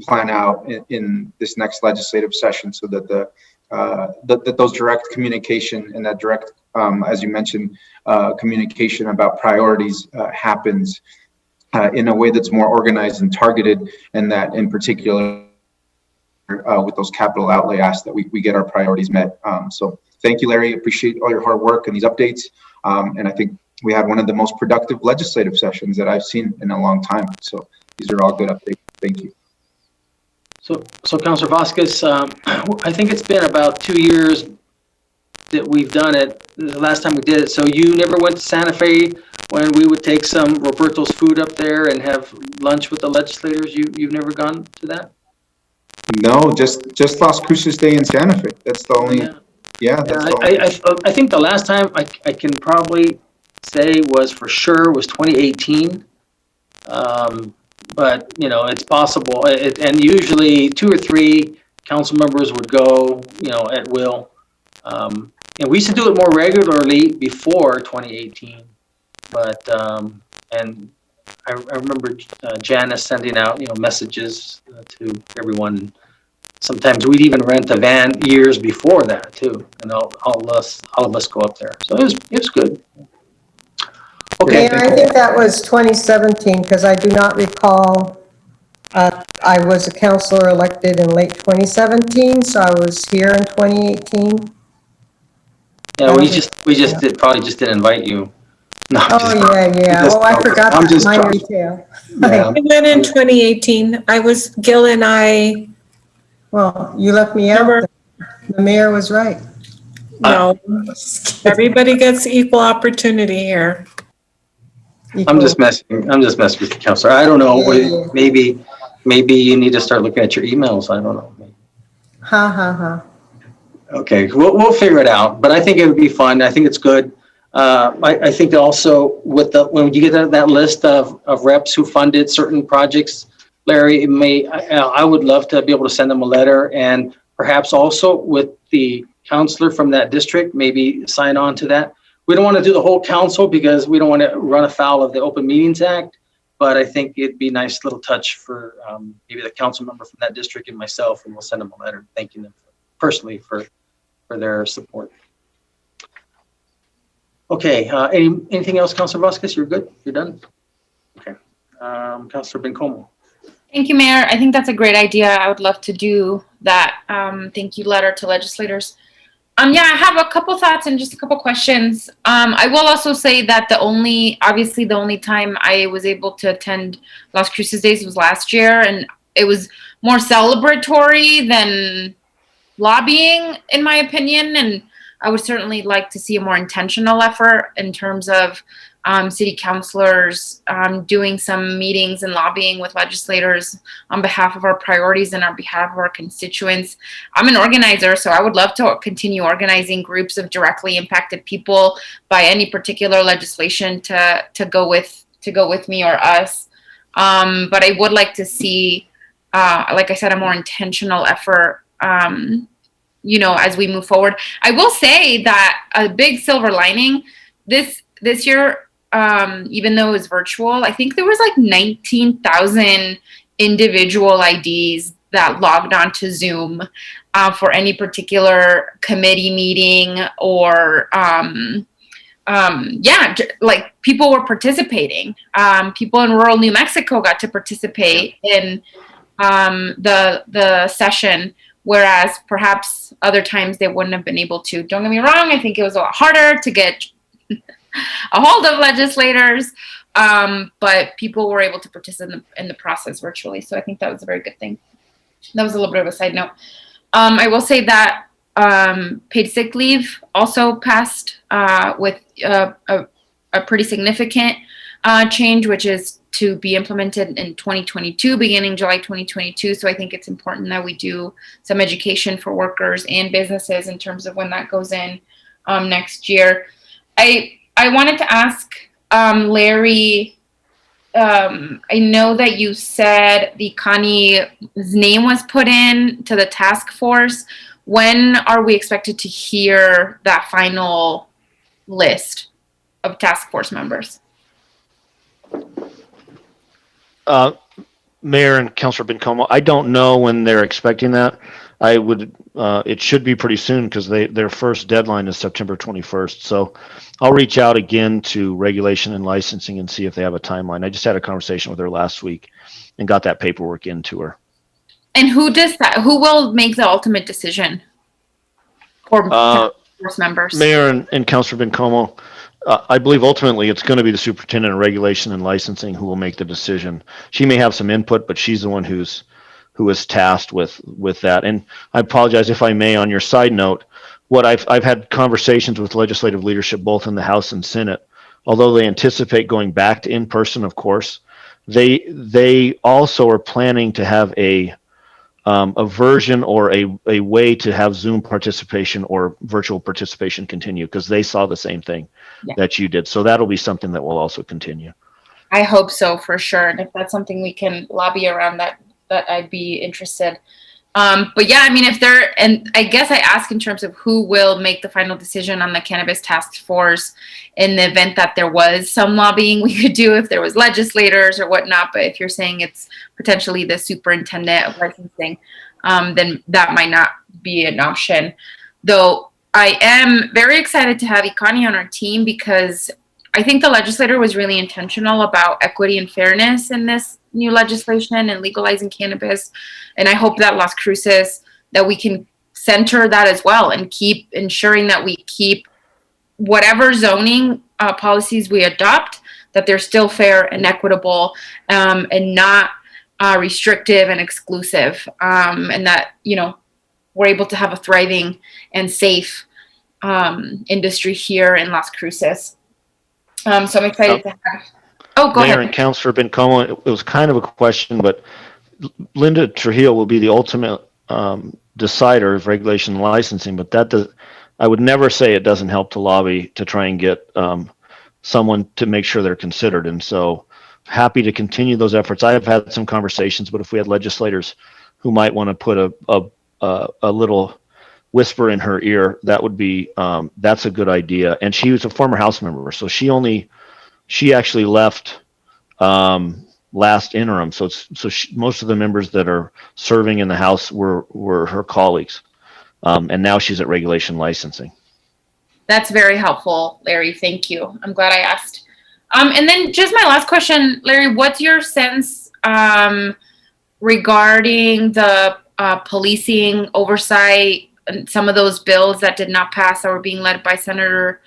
plan out in this next legislative session, so that that those direct communication and that direct, as you mentioned, communication about priorities happens in a way that's more organized and targeted, and that in particular with those capital outlay asks that we get our priorities met. So thank you, Larry. Appreciate all your hard work and these updates. And I think we had one of the most productive legislative sessions that I've seen in a long time. So these are all good updates. Thank you. So Councilor Vasquez, I think it's been about 2 years that we've done it. The last time we did it. So you never went to Santa Fe when we would take some Roberto's food up there and have lunch with the legislators? You've never gone to that? No, just Las Cruces Day in Santa Fe. That's the only. Yeah, that's the only. I think the last time I can probably say was 2018. But it's possible, and usually 2 or 3 council members would go, at will. And we used to do it more regularly before 2018. But and I remember Janice sending out messages to everyone. Sometimes we'd even rent a van years before that too, and all of us go up there. So it was good. Okay. Mayor, I think that was 2017, because I do not recall. I was a councilor elected in late 2017, so I was here in 2018. Yeah, we probably just didn't invite you. No, yeah. Oh, I forgot that minor detail. Yeah. I went in 2018. Gil and I. Well, you left me out. The mayor was right. No, everybody gets equal opportunity here. I'm just messing with you, Councilor. I don't know. Yeah. Maybe you need to start looking at your emails. I don't know. Ha. Okay, we'll figure it out. But I think it would be fun. I think it's good. I think also when you get that list of reps who funded certain projects, Larry, I would love to be able to send them a letter, and perhaps also with the counselor from that district, maybe sign on to that. We don't want to do the whole council because we don't want to run afoul of the Open Meetings Act, but I think it'd be a nice little touch for maybe the council member from that district and myself, and we'll send them a letter thanking them personally for their support. Okay, anything else, Councilor Vasquez? You're good? You're done? Okay. Councilor Bencomo. Thank you, Mayor. I think that's a great idea. I would love to do that thank you letter to legislators. Yeah, I have a couple thoughts and just a couple questions. I will also say that the only time I was able to attend Las Cruces Days was last year, and it was more celebratory than lobbying, in my opinion. And I would certainly like to see a more intentional effort in terms of city councilors doing some meetings and lobbying with legislators on behalf of our priorities and on behalf of our constituents. I'm an organizer, so I would love to continue organizing groups of directly impacted people by any particular legislation to go with me or us. But I would like to see, like I said, a more intentional effort as we move forward. I will say that a big silver lining this year, even though it was virtual, I think there was like 19,000 individual IDs that logged on to Zoom for any particular committee meeting or like people were participating. People in rural New Mexico got to participate in the session, whereas perhaps other times they wouldn't have been able to. Don't get me wrong, I think it was a lot harder to get a hold of legislators, but people were able to participate in the process virtually. So I think that was a very good thing. That was a little bit of a side note. I will say that paid sick leave also passed with a pretty significant change, which is to be implemented in 2022, beginning July 2022. So I think it's important that we do some education for workers and businesses in terms of when that goes in next year. I wanted to ask Larry, I know that you said the Connie's name was put in to the task force. When are we expected to hear that final list of task force members? Mayor and Councilor Bencomo, I don't know when they're expecting that. I would, it should be pretty soon because their first deadline is September 21st. So I'll reach out again to regulation and licensing and see if they have a timeline. I just had a conversation with her last week and got that paperwork into her. And who does that? Who will make the ultimate decision for task force members? Mayor and Councilor Bencomo, I believe ultimately it's going to be the superintendent of regulation and licensing who will make the decision. She may have some input, but she's the one who is tasked with that. And I apologize if I may, on your side note, what I've had conversations with legislative leadership both in the House and Senate. Although they anticipate going back to in person, of course, they also are planning to have a version or a way to have Zoom participation or virtual participation continue, because they saw the same thing that you did. So that'll be something that will also continue. I hope so, for sure. And if that's something we can lobby around, that I'd be interested. But yeah, I mean, and I guess I ask in terms of who will make the final decision on the cannabis task force in the event that there was some lobbying we could do, if there was legislators or whatnot. But if you're saying it's potentially the superintendent of licensing, then that might not be an option. Though I am very excited to have Ikani on our team, because I think the legislator was really intentional about equity and fairness in this new legislation and legalizing cannabis. And I hope that Las Cruces, that we can center that as well and keep ensuring that we keep whatever zoning policies we adopt, that they're still fair and equitable, and not restrictive and exclusive, and that, we're able to have a thriving and safe industry here in Las Cruces. So I'm excited to have. Oh, go ahead. Mayor and Councilor Bencomo, it was kind of a question, but Linda Trujillo will be the ultimate decider of regulation and licensing, but I would never say it doesn't help to lobby to try and get someone to make sure they're considered. And so happy to continue those efforts. I have had some conversations, but if we had legislators who might want to put a little whisper in her ear, that would be, that's a good idea. And she was a former House member, so she actually left last interim. So most of the members that are serving in the House were her colleagues. And now she's at regulation licensing. That's very helpful, Larry. Thank you. I'm glad I asked. And then just my last question, Larry, what's your sense regarding the policing oversight and some of those bills that did not pass that were being led by Senator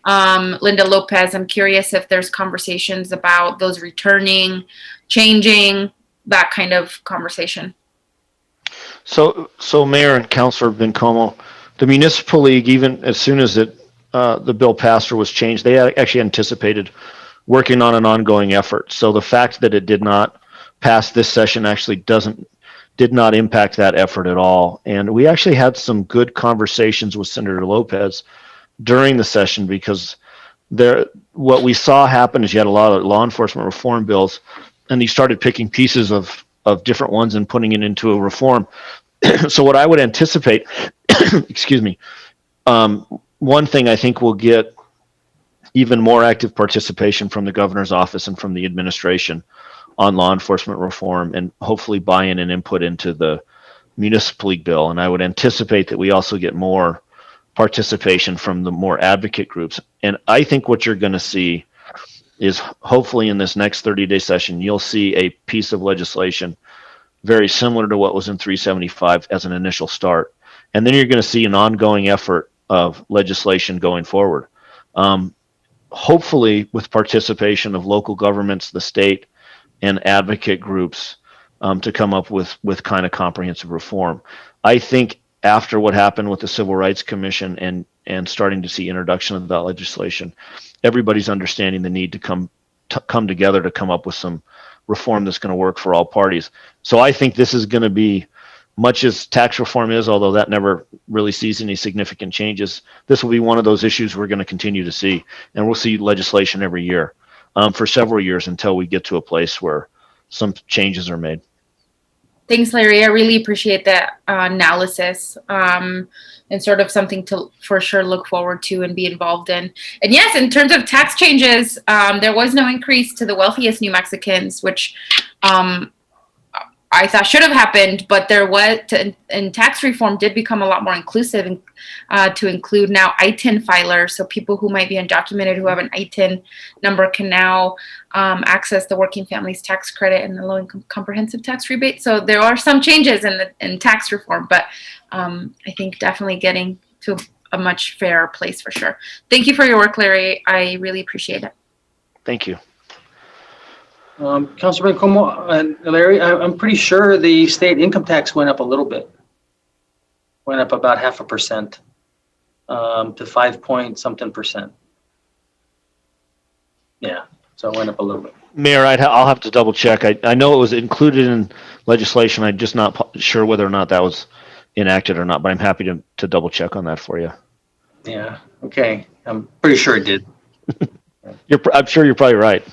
Linda Lopez? I'm curious if there's conversations about those returning, changing, that kind of conversation. So Mayor and Councilor Bencomo, the Municipal League, even as soon as the bill passed or was changed, they actually anticipated working on an ongoing effort. So the fact that it did not pass this session actually did not impact that effort at all. And we actually had some good conversations with Senator Lopez during the session, because what we saw happen is you had a lot of law enforcement reform bills, and he started picking pieces of different ones and putting it into a reform. So what I would anticipate, excuse me, one thing I think will get even more active participation from the governor's office and from the administration on law enforcement reform, and hopefully buy-in and input into the Municipal League bill. And I would anticipate that we also get more participation from the more advocate groups. And I think what you're going to see is, hopefully in this next 30-day session, you'll see a piece of legislation very similar to what was in 375 as an initial start. And then you're going to see an ongoing effort of legislation going forward. Hopefully with participation of local governments, the state, and advocate groups to come up with kind of comprehensive reform. I think after what happened with the Civil Rights Commission and starting to see introduction of that legislation, everybody's understanding the need to come together to come up with some reform that's going to work for all parties. So I think this is going to be, much as tax reform is, although that never really sees any significant changes, this will be one of those issues we're going to continue to see. And we'll see legislation every year for several years until we get to a place where some changes are made. Thanks, Larry. I really appreciate that analysis and sort of something to for sure look forward to and be involved in. And yes, in terms of tax changes, there was no increase to the wealthiest New Mexicans, which I thought should have happened, but there was, and tax reform did become a lot more inclusive and to include now ITIN filers. So people who might be undocumented who have an ITIN number can now access the Working Families Tax Credit and the Low Income Comprehensive Tax Rebate. So there are some changes in tax reform, but I think definitely getting to a much fairer place for sure. Thank you for your work, Larry. I really appreciate it. Thank you. Councilor Bencomo and Larry, I'm pretty sure the state income tax went up a little bit. Went up about 0.5% to 5-point-something%. Yeah, so it went up a little bit. Mayor, I'll have to double check. I know it was included in legislation. I'm just not sure whether or not that was enacted or not, but I'm happy to double check on that for you. Yeah, okay. I'm pretty sure it did. I'm sure you're probably right.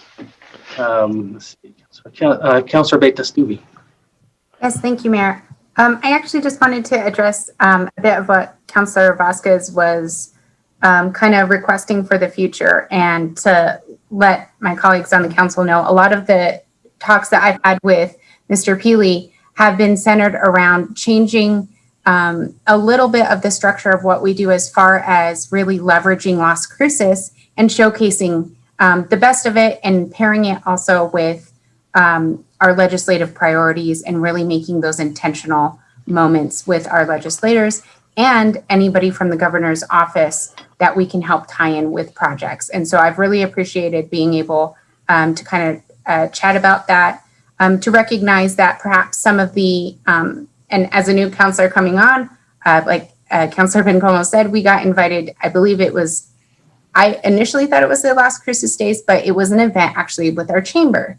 Let's see. So, Councilor Beta-Stubbe. Yes, thank you, Mayor. I actually just wanted to address a bit of what Councilor Vasquez was kind of requesting for the future, and to let my colleagues on the council know a lot of the talks that I've had with Mr. Peely have been centered around changing a little bit of the structure of what we do as far as really leveraging Las Cruces and showcasing the best of it and pairing it also with our legislative priorities and really making those intentional moments with our legislators and anybody from the governor's office that we can help tie in with projects. And so I've really appreciated being able to kind of chat about that, to recognize that perhaps some of the, and as a new counselor coming on, like Councilor Bencomo said, we got invited, I believe it was, I initially thought it was the Las Cruces Days, but it was an event actually with our Chamber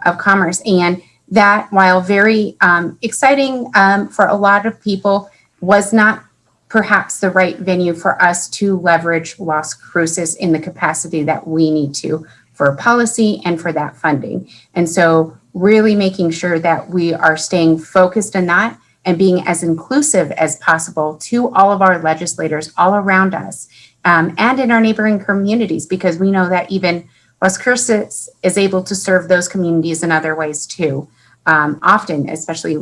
of Commerce. And that, while very exciting for a lot of people, was not perhaps the right venue for us to leverage Las Cruces in the capacity that we need to for policy and for that funding. And so really making sure that we are staying focused on that and being as inclusive as possible to all of our legislators all around us. And in our neighboring communities, because we know that even Las Cruces is able to serve those communities in other ways too, often, especially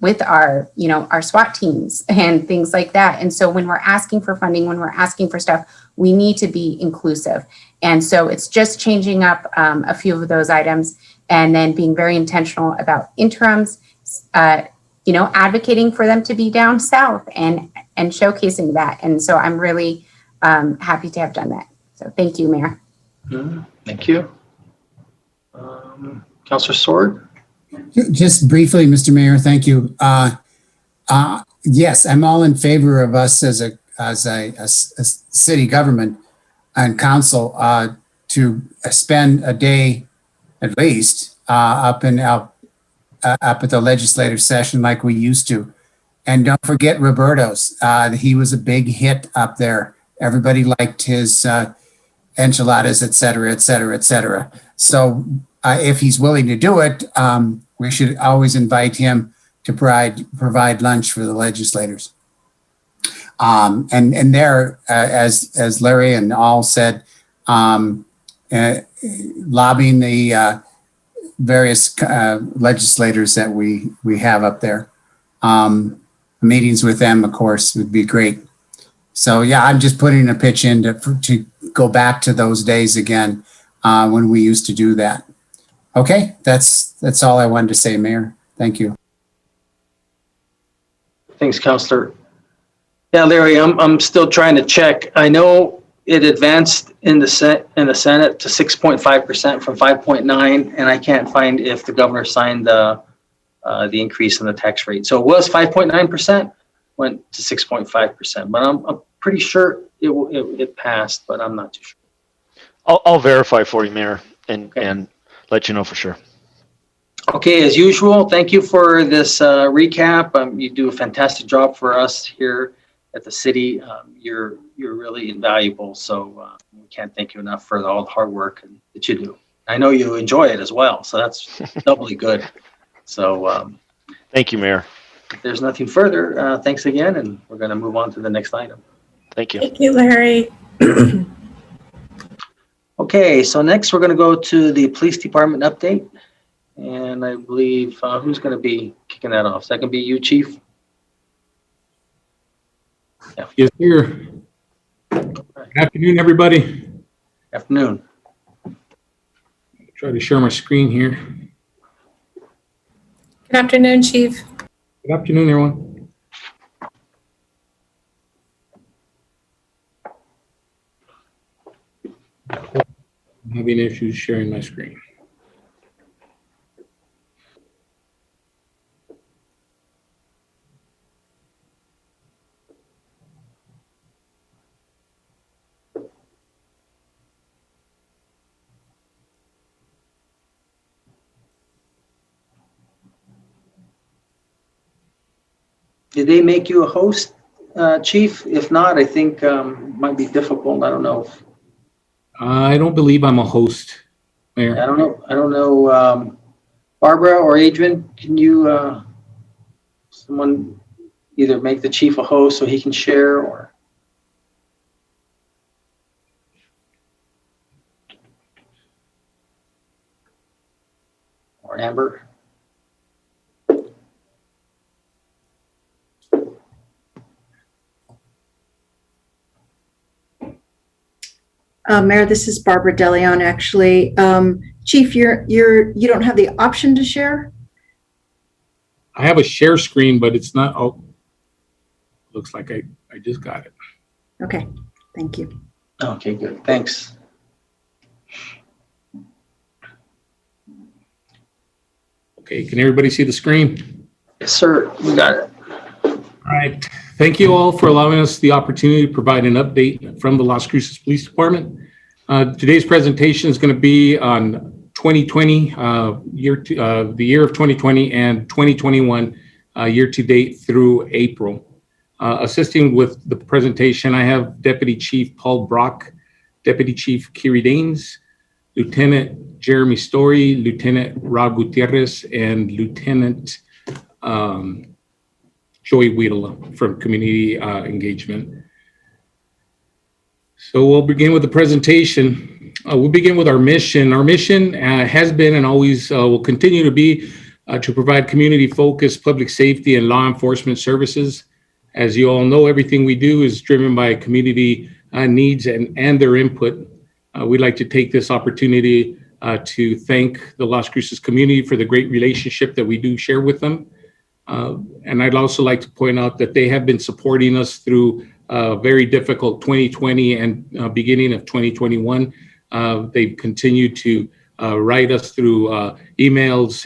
with our, our SWAT teams and things like that. And so when we're asking for funding, when we're asking for stuff, we need to be inclusive. And so it's just changing up a few of those items and then being very intentional about interims, advocating for them to be down south and showcasing that. And so I'm really happy to have done that. So thank you, Mayor. Thank you. Councilor Sword. Just briefly, Mr. Mayor, thank you. Yes, I'm all in favor of us as a city government and council to spend a day at least up at the legislative session like we used to. And don't forget Roberto's. He was a big hit up there. Everybody liked his enchiladas, et cetera, et cetera, et cetera. So if he's willing to do it, we should always invite him to provide lunch for the legislators. And there, as Larry and all said, lobbying the various legislators that we have up there. Meetings with them, of course, would be great. So yeah, I'm just putting a pitch in to go back to those days again when we used to do that. Okay, that's all I wanted to say, Mayor. Thank you. Thanks, Counselor. Yeah, Larry, I'm still trying to check. I know it advanced in the Senate to 6.5% from 5.9, and I can't find if the governor signed the increase in the tax rate. So it was 5.9%, went to 6.5%, but I'm pretty sure it passed, but I'm not too sure. I'll verify for you, Mayor, and let you know for sure. Okay, as usual, thank you for this recap. You do a fantastic job for us here at the city. You're really invaluable, so we can't thank you enough for all the hard work that you do. I know you enjoy it as well, so that's doubly good. So thank you, Mayor. If there's nothing further, thanks again, and we're going to move on to the next item. Thank you. Thank you, Larry. Okay, so next we're going to go to the police department update. And I believe, who's going to be kicking that off? Is that going to be you, Chief? Yeah. Yes, sir. Good afternoon, everybody. Afternoon. Try to share my screen here. Good afternoon, Chief. Good afternoon, everyone. I'm having issues sharing my screen. Did they make you a host, Chief? If not, I think it might be difficult. I don't know. I don't believe I'm a host, Mayor. I don't know. Barbara or Adrian, can you, someone either make the chief a host so he can share, or Amber? Mayor, this is Barbara DeLeon, actually. Chief, you don't have the option to share? I have a share screen, but it's not, oh, looks like I just got it. Okay, thank you. Okay, good, thanks. Okay, can everybody see the screen? Yes, sir, we got it. All right, thank you all for allowing us the opportunity to provide an update from the Las Cruces Police Department. Today's presentation is going to be on 2020, the year of 2020 and 2021 year to date through April. Assisting with the presentation, I have Deputy Chief Paul Brock, Deputy Chief Kiri Daines, Lieutenant Jeremy Story, Lieutenant Rob Gutierrez, and Lieutenant Joey Wiedela from Community Engagement. So we'll begin with the presentation. We'll begin with our mission. Our mission has been and always will continue to be to provide community-focused public safety and law enforcement services. As you all know, everything we do is driven by community needs and their input. We'd like to take this opportunity to thank the Las Cruces community for the great relationship that we do share with them. And I'd also like to point out that they have been supporting us through a very difficult 2020 and beginning of 2021. They've continued to write us through emails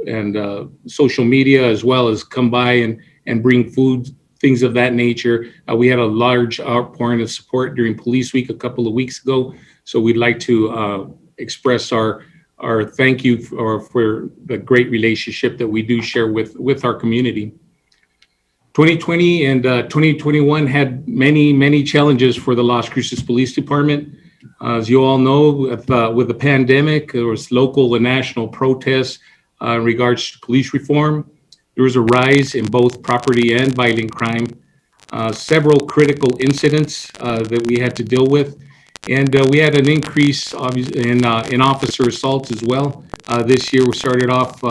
and social media, as well as come by and bring food, things of that nature. We had a large outpouring of support during Police Week a couple of weeks ago. So we'd like to express our thank you for the great relationship that we do share with our community. 2020 and 2021 had many challenges for the Las Cruces Police Department. As you all know, with the pandemic, there was local and national protests in regards to police reform. There was a rise in both property and violent crime, several critical incidents that we had to deal with. And we had an increase in officer assaults as well. This year we started off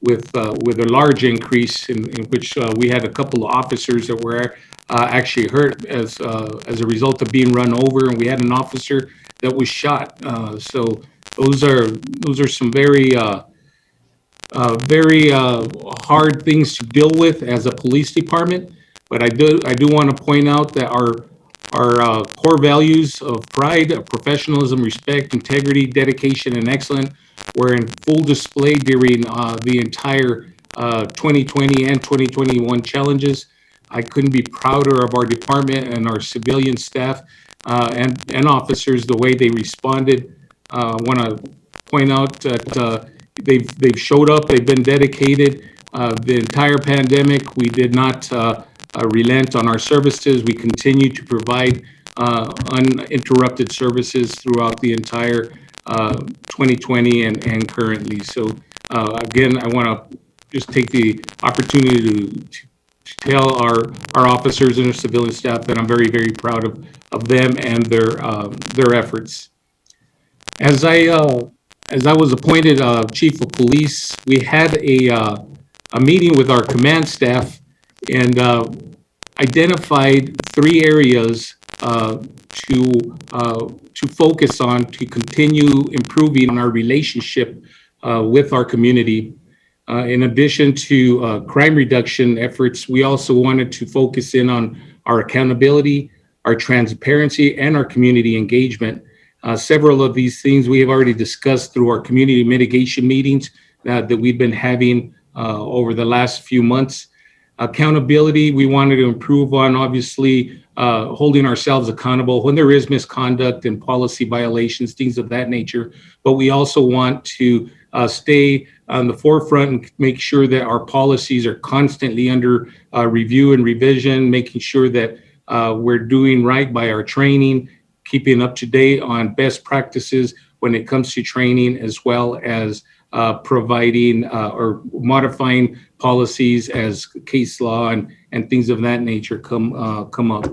with a large increase in which we had a couple of officers that were actually hurt as a result of being run over, and we had an officer that was shot. So those are some very very hard things to deal with as a police department, but I do want to point out that our core values of pride, of professionalism, respect, integrity, dedication, and excellence were in full display during the entire 2020 and 2021 challenges. I couldn't be prouder of our department and our civilian staff and officers, the way they responded. I want to point out that they've showed up, they've been dedicated. The entire pandemic, we did not relent on our services. We continue to provide uninterrupted services throughout the entire 2020 and currently. So again, I want to just take the opportunity to tell our officers and our civilian staff that I'm very, very proud of them and their efforts. As I was appointed chief of police, we had a meeting with our command staff and identified 3 areas to focus on to continue improving on our relationship with our community. In addition to crime reduction efforts, we also wanted to focus in on our accountability, our transparency, and our community engagement. Several of these things we have already discussed through our community mitigation meetings that we've been having over the last few months. Accountability, we wanted to improve on, obviously, holding ourselves accountable when there is misconduct and policy violations, things of that nature. But we also want to stay on the forefront and make sure that our policies are constantly under review and revision, making sure that we're doing right by our training, keeping up to date on best practices when it comes to training, as well as providing or modifying policies as case law and things of that nature come up.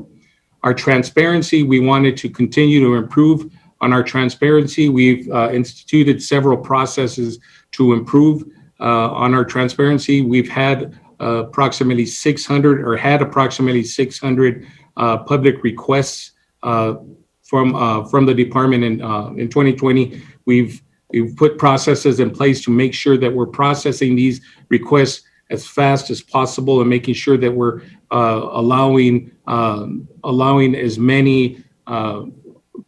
Our transparency, we wanted to continue to improve on our transparency. We've instituted several processes to improve on our transparency. We've had approximately 600 public requests from the department in 2020. We've put processes in place to make sure that we're processing these requests as fast as possible and making sure that we're allowing as many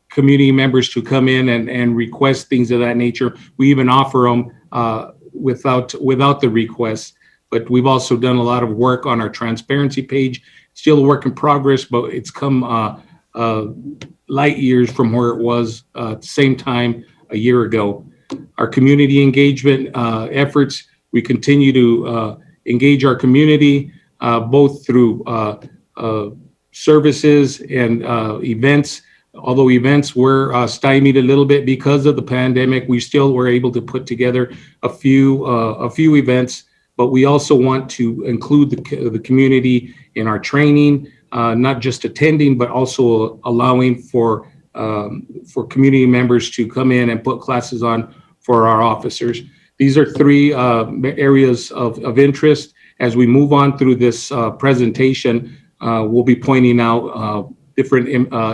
community members to come in and request things of that nature. We even offer them without the request, but we've also done a lot of work on our transparency page. Still a work in progress, but it's come light years from where it was at the same time a year ago. Our community engagement efforts, we continue to engage our community both through services and events. Although events were stymied a little bit because of the pandemic, we still were able to put together a few events. But we also want to include the community in our training, not just attending, but also allowing for community members to come in and put classes on for our officers. These are 3 areas of interest. As we move on through this presentation, we'll be pointing out different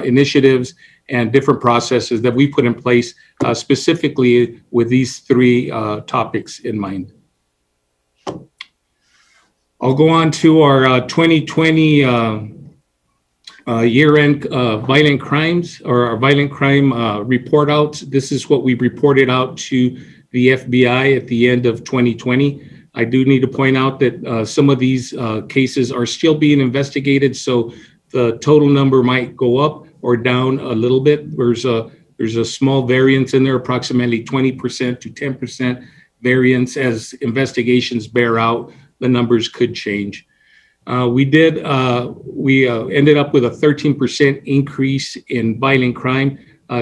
initiatives and different processes that we put in place specifically with these 3 topics in mind. I'll go on to our 2020 year-end violent crimes, or our violent crime report out. This is what we reported out to the FBI at the end of 2020. I do need to point out that some of these cases are still being investigated, so the total number might go up or down a little bit. There's a small variance in there, approximately 20% to 10% variance. As investigations bear out, the numbers could change. We ended up with a 13% increase in violent crime,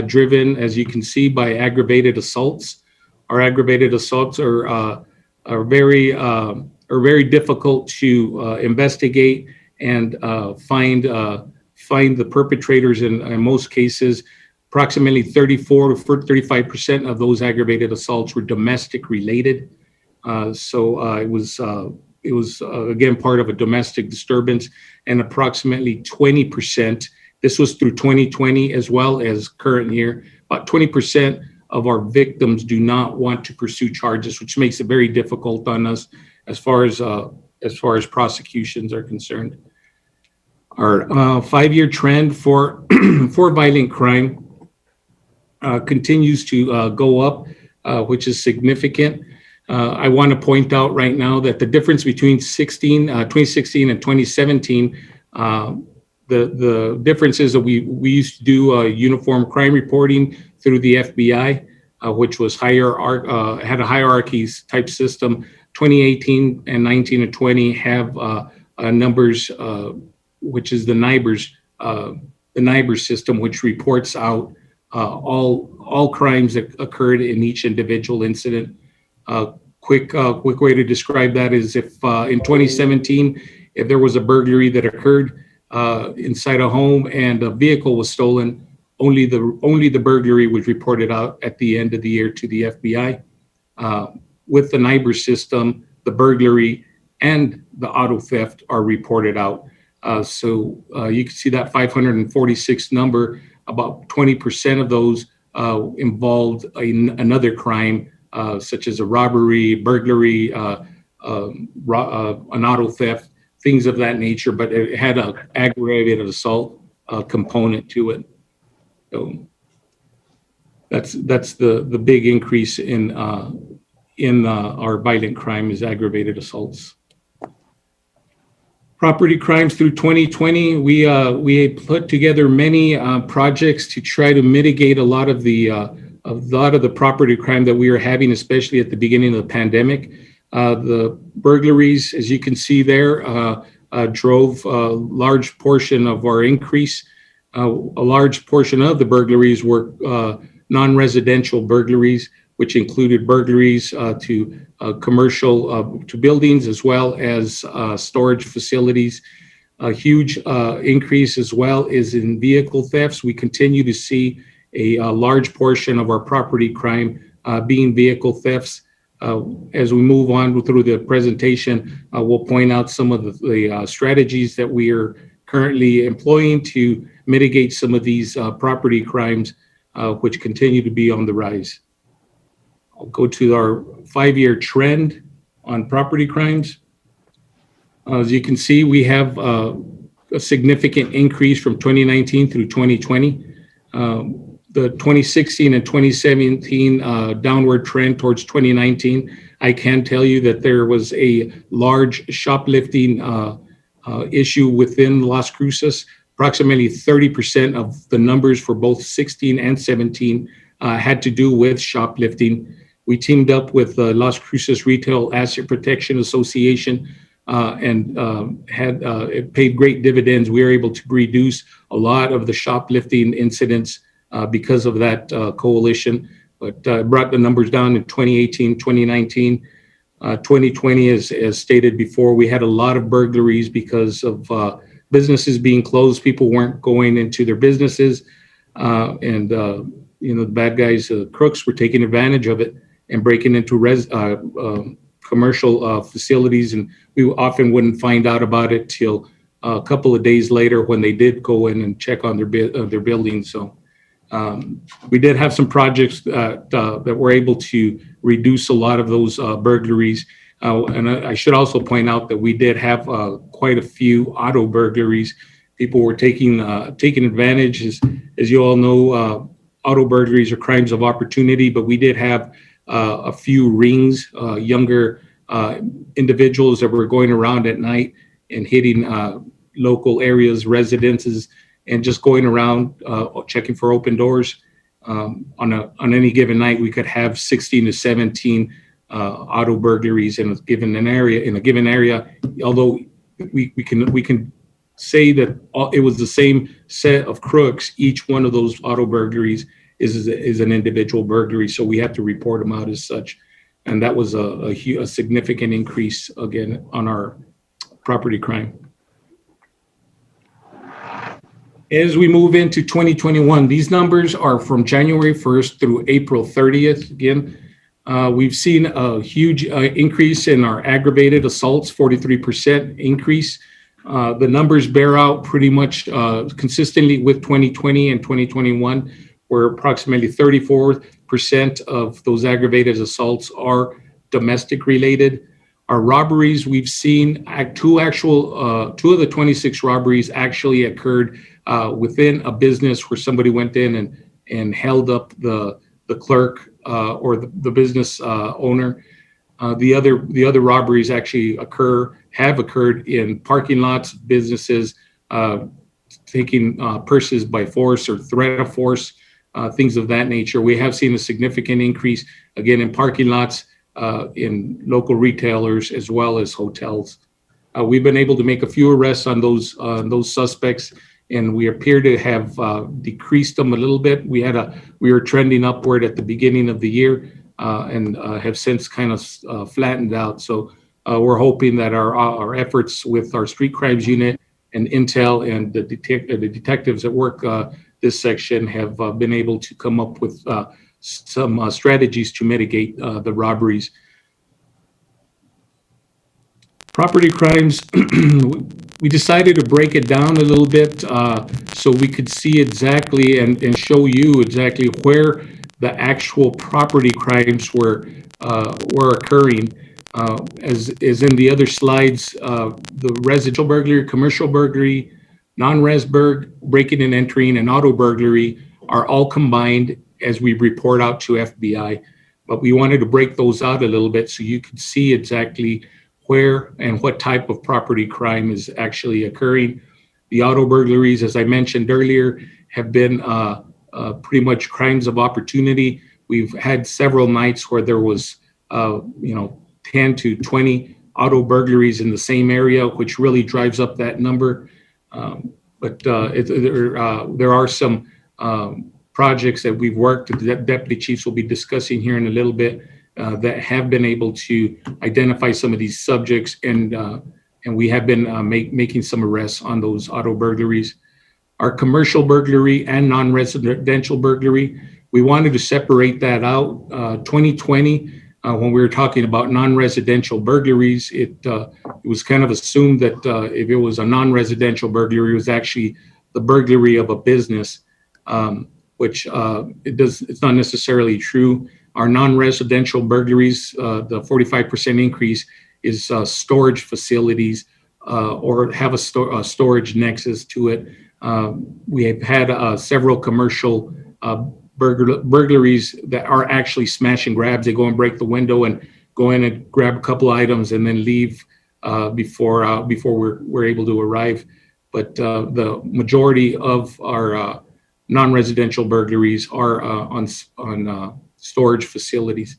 driven, as you can see, by aggravated assaults. Our aggravated assaults are very difficult to investigate and find the perpetrators in most cases. Approximately 34 to 35% of those aggravated assaults were domestic related. It was again part of a domestic disturbance, and approximately 20%, this was through 2020 as well as current year, about 20% of our victims do not want to pursue charges, which makes it very difficult on us as far as prosecutions are concerned. Our 5-year trend for for violent crime continues to go up, which is significant. I want to point out right now that the difference between 2016 and 2017, the difference is that we used to do uniform crime reporting through the FBI, which was had a hierarchies type system. 2018 and 19 and 20 have numbers, which is the NIBRS system, which reports out all crimes that occurred in each individual incident. Quick way to describe that is if in 2017, if there was a burglary that occurred inside a home and a vehicle was stolen, only the burglary was reported out at the end of the year to the FBI. With the NIBRS system, the burglary and the auto theft are reported out. So you can see that 546 number, about 20% of those involved another crime, such as a robbery, burglary, an auto theft, things of that nature, but it had an aggravated assault component to it. So that's the big increase in our violent crime is aggravated assaults. Property crimes through 2020, we put together many projects to try to mitigate a lot of the property crime that we were having, especially at the beginning of the pandemic. The burglaries, as you can see there, drove a large portion of our increase. A large portion of the burglaries were non-residential burglaries, which included burglaries to commercial to buildings as well as storage facilities. A huge increase as well is in vehicle thefts. We continue to see a large portion of our property crime being vehicle thefts. As we move on through the presentation, we'll point out some of the strategies that we are currently employing to mitigate some of these property crimes, which continue to be on the rise. I'll go to our 5-year trend on property crimes. As you can see, we have a significant increase from 2019 through 2020. The 2016 and 2017 downward trend towards 2019, I can tell you that there was a large shoplifting issue within Las Cruces. Approximately 30% of the numbers for both 16 and 17 had to do with shoplifting. We teamed up with the Las Cruces Retail Asset Protection Association and it paid great dividends. We were able to reduce a lot of the shoplifting incidents because of that coalition, but brought the numbers down in 2018, 2019. 2020, as stated before, we had a lot of burglaries because of businesses being closed. People weren't going into their businesses, and the bad guys, crooks, were taking advantage of it and breaking into commercial facilities, and we often wouldn't find out about it till a couple of days later when they did go in and check on their buildings. So we did have some projects that were able to reduce a lot of those burglaries. And I should also point out that we did have quite a few auto burglaries. People were taking advantage. As you all know, auto burglaries are crimes of opportunity, but we did have a few rings, younger individuals that were going around at night and hitting local areas, residences, and just going around checking for open doors. On any given night, we could have 16 to 17 auto burglaries in a given area. Although we can say that it was the same set of crooks, each one of those auto burglaries is an individual burglary, so we have to report them out as such. And that was a significant increase again on our property crime. As we move into 2021, these numbers are from January 1st through April 30th. Again, we've seen a huge increase in our aggravated assaults, 43% increase. The numbers bear out pretty much consistently with 2020 and 2021, where approximately 34% 50% of those aggravated assaults are domestic related. Our robberies, we've seen two of the 26 robberies actually occurred within a business where somebody went in and held up the clerk or the business owner. The other robberies actually have occurred in parking lots, businesses, taking purses by force or threat of force, things of that nature. We have seen a significant increase, again, in parking lots, in local retailers, as well as hotels. We've been able to make a few arrests on those suspects, and we appear to have decreased them a little bit. We were trending upward at the beginning of the year, and have since kind of flattened out. So we're hoping that our efforts with our street crimes unit and intel and the detectives that work this section have been able to come up with some strategies to mitigate the robberies. Property crimes, we decided to break it down a little bit so we could see exactly and show you exactly where the actual property crimes were occurring. As in the other slides, the residential burglary, commercial burglary, non-res breaking and entering, and auto burglary are all combined as we report out to FBI. But we wanted to break those out a little bit so you could see exactly where and what type of property crime is actually occurring. The auto burglaries, as I mentioned earlier, have been pretty much crimes of opportunity. We've had several nights where there was 10 to 20 auto burglaries in the same area, which really drives up that number. But there are some projects that we've worked, that deputy chiefs will be discussing here in a little bit, that have been able to identify some of these subjects, and we have been making some arrests on those auto burglaries. Our commercial burglary and non-residential burglary, we wanted to separate that out. 2020, when we were talking about non-residential burglaries, it was kind of assumed that if it was a non-residential burglary, it was actually the burglary of a business, which it's not necessarily true. Our non-residential burglaries, the 45% increase is storage facilities or have a storage nexus to it. We have had several commercial burglaries that are actually smash and grabs. They go and break the window and go in and grab a couple items and then leave before we're able to arrive. But the majority of our non-residential burglaries are on storage facilities.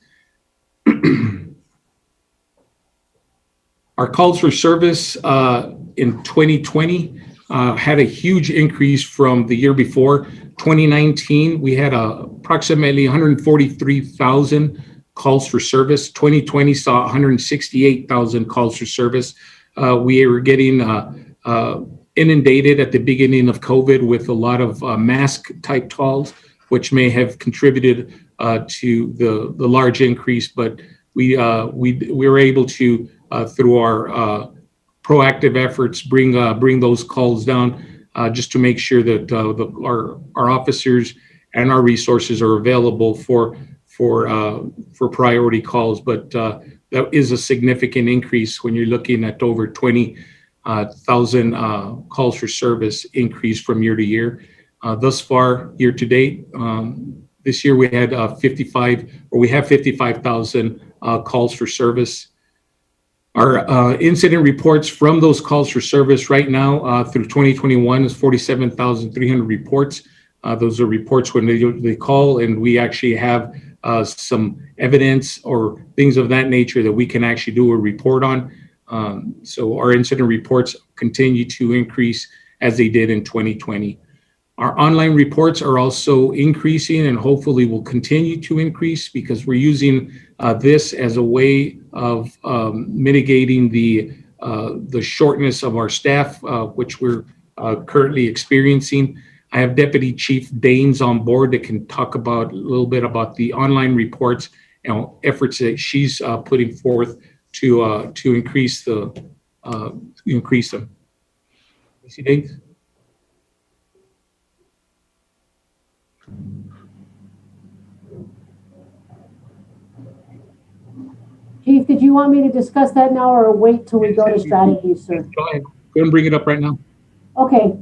Our calls for service in 2020 had a huge increase from the year before. 2019, we had approximately 143,000 calls for service. 2020 saw 168,000 calls for service. We were getting inundated at the beginning of COVID with a lot of mask type calls, which may have contributed to the large increase, but we were able to, through our proactive efforts, bring those calls down, just to make sure that our officers and our resources are available for priority calls. But that is a significant increase when you're looking at over 20,000 calls for service increase from year to year. Thus far, year to date, this year we had 55,000 calls for service. Our incident reports from those calls for service right now through 2021 is 47,300 reports. Those are reports when they call, and we actually have some evidence or things of that nature that we can actually do a report on. So our incident reports continue to increase as they did in 2020. Our online reports are also increasing and hopefully will continue to increase because we're using this as a way of mitigating the shortness of our staff, which we're currently experiencing. I have Deputy Chief Daines on board that can talk about a little bit about the online reports and efforts that she's putting forth to increase them. Deputy Daines? you want me to discuss that now or wait till we go to strategy, sir? Go ahead. Go and bring it up right now. Okay.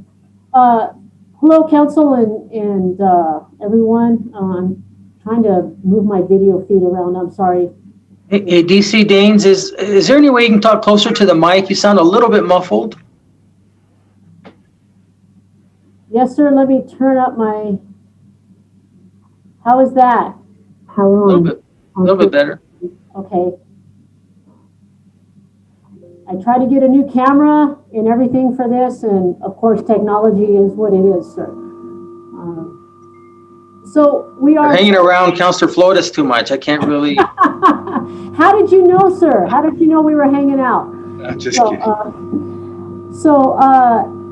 Hello, council and everyone. I'm trying to move my video feed around. I'm sorry. Hey, DC Daines, is there any way you can talk closer to the mic? You sound a little bit muffled. Yes, sir. Let me turn up my. How is that? How long? A little bit better. Okay. I try to get a new camera and everything for this, and of course, technology is what it is, sir. So we are You're hanging around Councilor Flores too much. I can't really. How did you know, sir? How did you know we were hanging out? Just kidding.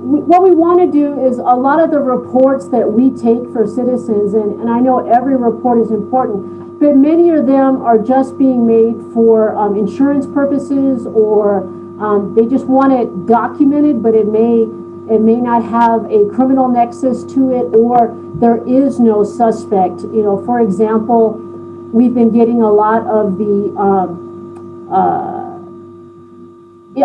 What we want to do is a lot of the reports that we take for citizens, and I know every report is important, but many of them are just being made for insurance purposes, or they just want it documented, but it may not have a criminal nexus to it, or there is no suspect. You know, for example, we've been getting a lot of the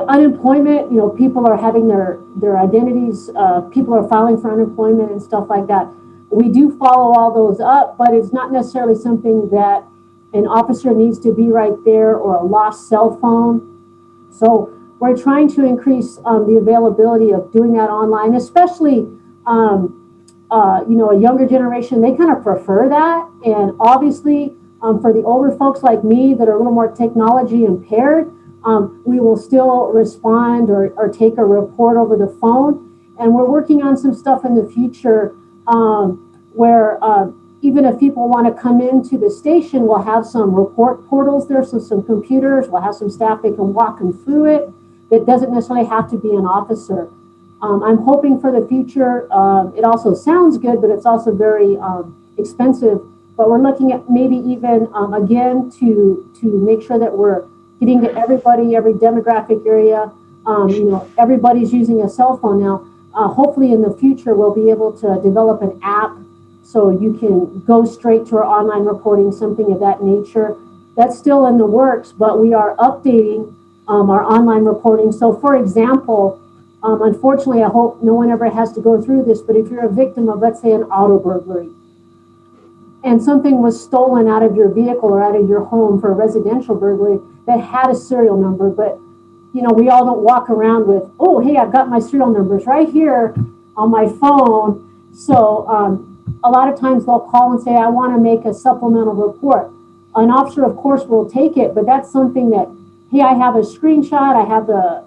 unemployment. You know, people are having their identities, people are filing for unemployment and stuff like that. We do follow all those up, but it's not necessarily something that an officer needs to be right there, or a lost cell phone. So we're trying to increase the availability of doing that online, especially you know, a younger generation. They kind of prefer that, and obviously for the older folks like me that are a little more technology impaired, we will still respond or take a report over the phone. And we're working on some stuff in the future where even if people want to come into the station, we'll have some report portals there, so some computers, we'll have some staff that can walk them through it. That doesn't necessarily have to be an officer. I'm hoping for the future. It also sounds good, but it's also very expensive. But we're looking at maybe even, again, to make sure that we're getting to everybody, every demographic area. You know, everybody's using a cell phone now. Hopefully in the future, we'll be able to develop an app so you can go straight to our online reporting, something of that nature. That's still in the works, but we are updating our online reporting. So for example, unfortunately, I hope no one ever has to go through this, but if you're a victim of, let's say, an auto burglary, and something was stolen out of your vehicle or out of your home for a residential burglary that had a serial number, but you know, we all don't walk around with, oh, hey, I've got my serial numbers right here on my phone. So a lot of times they'll call and say, I want to make a supplemental report. An officer, of course, will take it, but that's something that, hey, I have a screenshot, I have the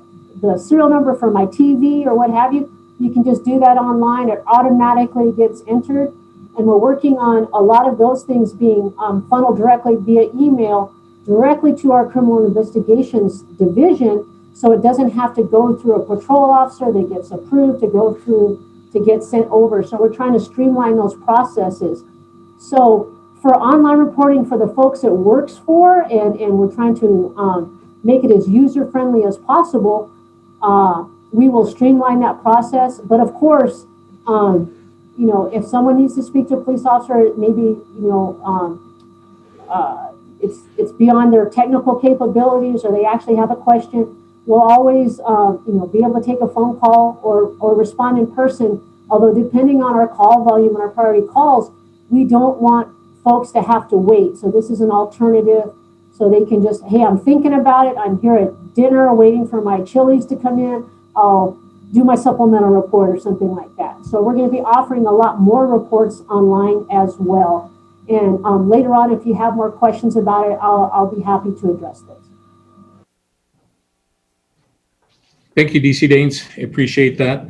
serial number for my TV or what have you. You can just do that online. It automatically gets entered. And we're working on a lot of those things being funneled directly via email directly to our criminal investigations division, so it doesn't have to go through a patrol officer that gets approved to go through to get sent over. So we're trying to streamline those processes. So for online reporting for the folks it works for, and we're trying to make it as user-friendly as possible, we will streamline that process. But of course, you know, if someone needs to speak to a police officer, maybe, you know, it's beyond their technical capabilities, or they actually have a question, we'll always, you know, be able to take a phone call or respond in person. Although depending on our call volume and our priority calls, we don't want folks to have to wait. So this is an alternative. So they can just, hey, I'm thinking about it. I'm here at dinner waiting for my chilies to come in. I'll do my supplemental report or something like that. So we're going to be offering a lot more reports online as well. And later on, if you have more questions about it, I'll be happy to address those. Thank you, DC Daines. I appreciate that.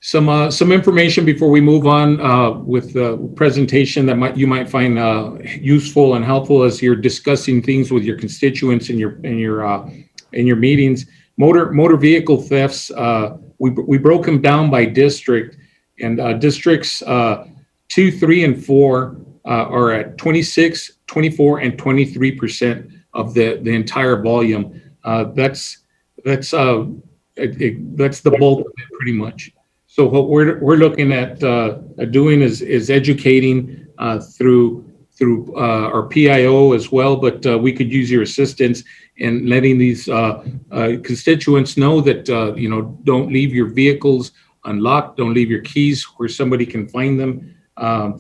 Some information before we move on with the presentation that you might find useful and helpful as you're discussing things with your constituents in your meetings. Motor vehicle thefts. We broke them down by district, and districts 2, 3, and 4 are at 26, 24, and 23% of the entire volume. That's the bulk of it, pretty much. So what we're looking at doing is educating through through our PIO as well, but we could use your assistance in letting these constituents know that, don't leave your vehicles unlocked, don't leave your keys where somebody can find them,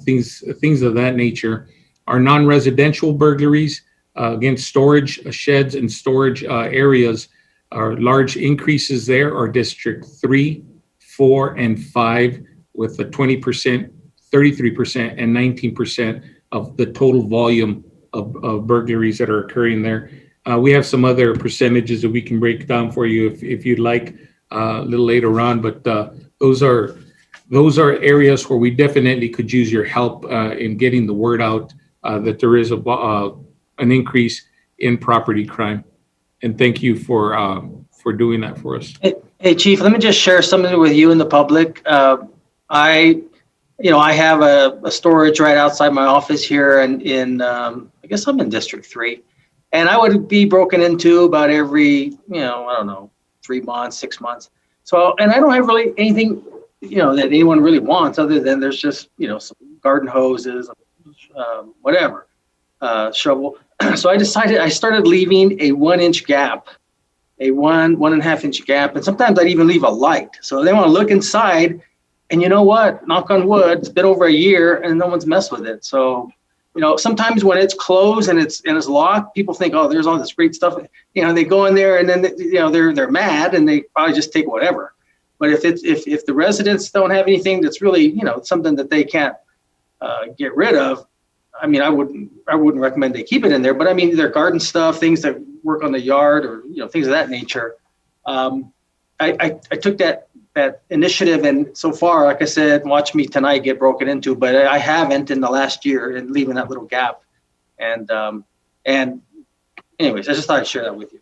things of that nature. Our non-residential burglaries, against storage sheds and storage areas, are large increases there are District 3, 4, and 5 with a 20%, 33%, and 19% of the total volume of burglaries that are occurring there. We have some other percentages that we can break down for you if you'd like a little later on, but those are areas where we definitely could use your help in getting the word out that there is an increase in property crime. And thank you for doing that for us. Hey, Chief, let me just share something with you and the public. I have a storage right outside my office here, and I guess I'm in District 3, and I would be broken into about every, 3 months, 6 months. So, and I don't have really anything, that anyone really wants other than there's just, some garden hoses, whatever, shovel. So I started leaving a 1-inch gap, a 1.5-inch gap, and sometimes I'd even leave a light. So they want to look inside. And you know what? Knock on wood, it's been over a year and no one's messed with it. So, sometimes when it's closed and it's locked, people think, oh, there's all this great stuff. They go in there and then they're mad and they probably just take whatever. But if the residents don't have anything that's really something that they can't get rid of, I mean, I wouldn't recommend they keep it in there. But I mean, their garden stuff, things that work on the yard, or things of that nature. I took that initiative, and so far, like I said, watch me tonight get broken into, but I haven't in the last year, and leaving that little gap. And anyways, I just thought I'd share that with you.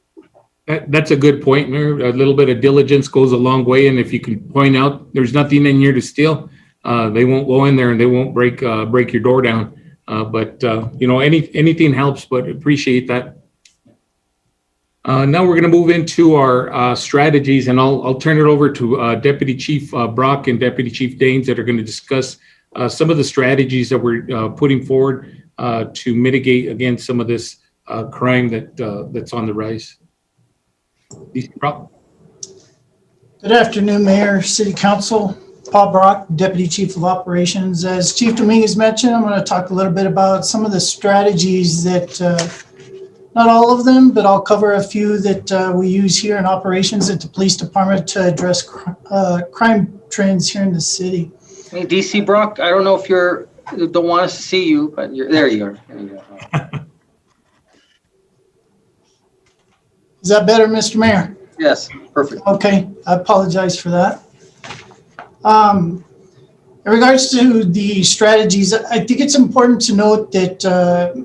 That's a good point, Mayor. A little bit of diligence goes a long way, and if you can point out there's nothing in here to steal, they won't go in there and they won't break your door down. But anything helps. But appreciate that. Now we're going to move into our strategies, and I'll turn it over to Deputy Chief Brock and Deputy Chief Daines that are going to discuss some of the strategies that we're putting forward to mitigate against some of this crime that's on the rise. Brock. Good afternoon, Mayor, City Council. Paul Brock, Deputy Chief of Operations. As Chief Dominguez mentioned, I'm going to talk a little bit about some of the strategies that not all of them, but I'll cover a few that we use here in operations at the police department to address crime trends here in the city. Hey, DC Brock, I don't know if don't want us to see you, but there you are. There you go. Is that better, Mr. Mayor? Yes, perfect. Okay, I apologize for that. In regards to the strategies, I think it's important to note that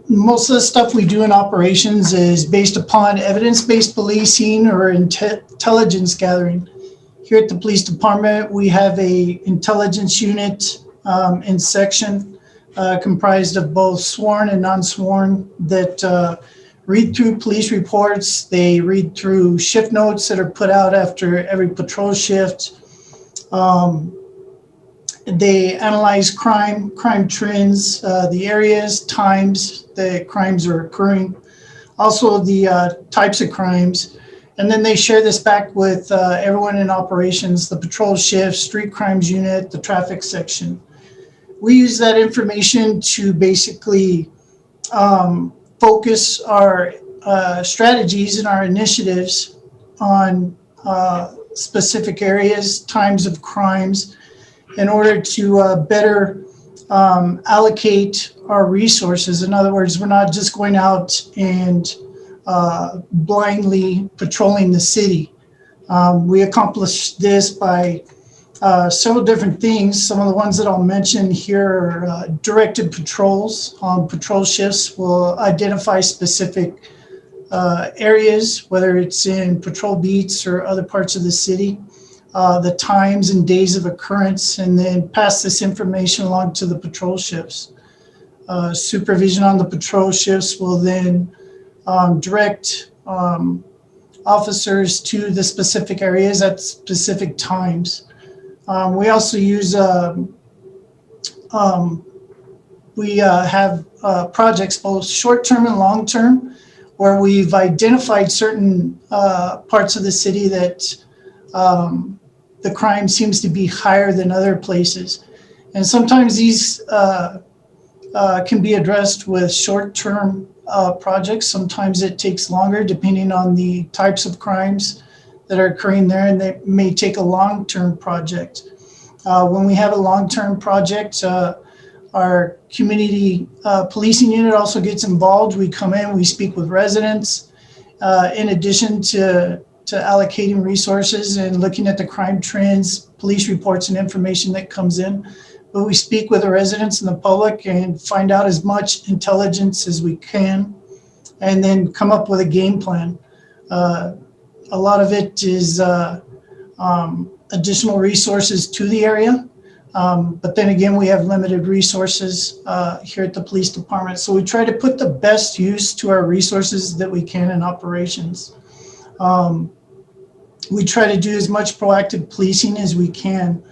most of the stuff we do in operations is based upon evidence-based policing or intelligence gathering. Here at the police department, we have a intelligence unit in section comprised of both sworn and non-sworn that read through police reports. They read through shift notes that are put out after every patrol shift. They analyze crime trends, the areas, times that crimes are occurring, also the types of crimes. And then they share this back with everyone in operations, the patrol shift, street crimes unit, the traffic section. We use that information to basically focus our strategies and our initiatives on specific areas, times of crimes, in order to better allocate our resources. In other words, we're not just going out and blindly patrolling the city. We accomplish this by several different things. Some of the ones that I'll mention here are directed patrols. On patrol shifts, we'll identify specific areas, whether it's in patrol beats or other parts of the city, the times and days of occurrence, and then pass this information along to the patrol shifts. Supervision on the patrol shifts will then direct officers to the specific areas at specific times. We also use we have projects, both short-term and long-term, where we've identified certain parts of the city that the crime seems to be higher than other places. And sometimes these can be addressed with short-term projects. Sometimes it takes longer depending on the types of crimes that are occurring there, and they may take a long-term project. When we have a long-term project, our community policing unit also gets involved. We come in, we speak with residents, in addition to allocating resources and looking at the crime trends, police reports and information that comes in. But we speak with the residents and the public and find out as much intelligence as we can, and then come up with a game plan. A lot of it is additional resources to the area. But then again, we have limited resources here at the police department. So we try to put the best use to our resources that we can in operations. We try to do as much proactive policing as we can.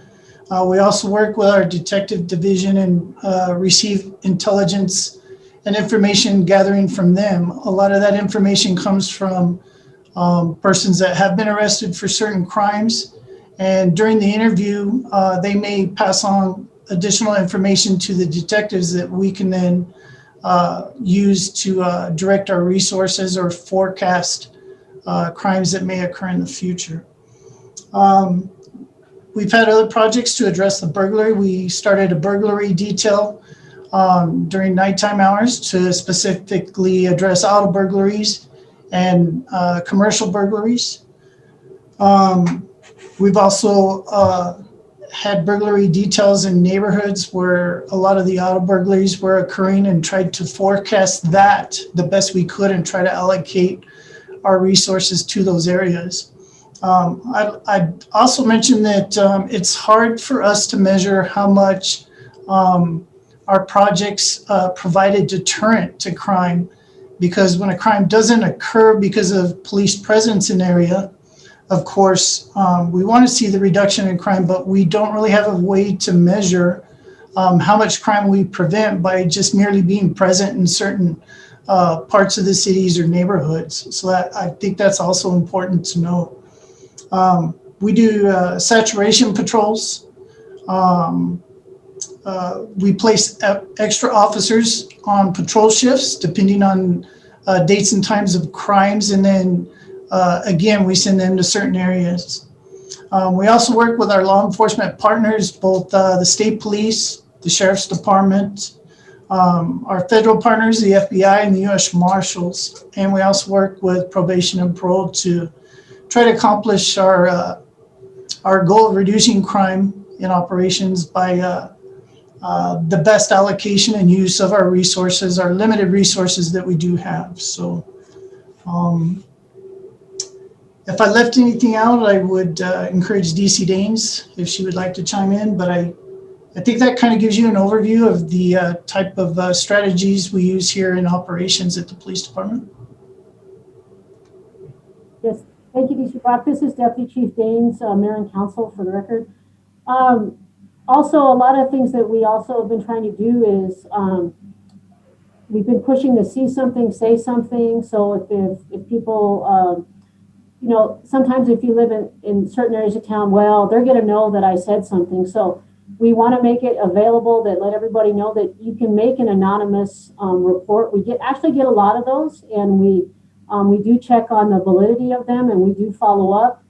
We also work with our detective division and receive intelligence and information gathering from them. A lot of that information comes from persons that have been arrested for certain crimes. And during the interview, they may pass on additional information to the detectives that we can then use to direct our resources or forecast crimes that may occur in the future. We've had other projects to address the burglary. We started a burglary detail during nighttime hours to specifically address auto burglaries and commercial burglaries. We've also had burglary details in neighborhoods where a lot of the auto burglaries were occurring, and tried to forecast that the best we could and try to allocate our resources to those areas. I'd also mention that it's hard for us to measure how much our projects provide a deterrent to crime, because when a crime doesn't occur because of police presence in area, of course, we want to see the reduction in crime, but we don't really have a way to measure how much crime we prevent by just merely being present in certain parts of the cities or neighborhoods. So I think that's also important to know. We do saturation patrols. We place extra officers on patrol shifts depending on dates and times of crimes, and then again, we send them to certain areas. We also work with our law enforcement partners, both the state police, the sheriff's department, our federal partners, the FBI and the U.S. Marshals, and we also work with probation and parole to try to accomplish our goal of reducing crime in operations by the best allocation and use of our resources, our limited resources that we do have. So if I left anything out, I would encourage DC Daines if she would like to chime in, but I think that kind of gives you an overview of the type of strategies we use here in operations at the police department. Yes, thank you, DC Brock. This is Deputy Chief Daines, Mayor and Council for the record. Also, a lot of things that we also have been trying to do is we've been pushing to see something, say something. So if people, you know, sometimes if you live in certain areas of town, well, they're going to know that I said something. So we want to make it available, that let everybody know that you can make an anonymous report. We actually get a lot of those, and we do check on the validity of them, and we do follow up.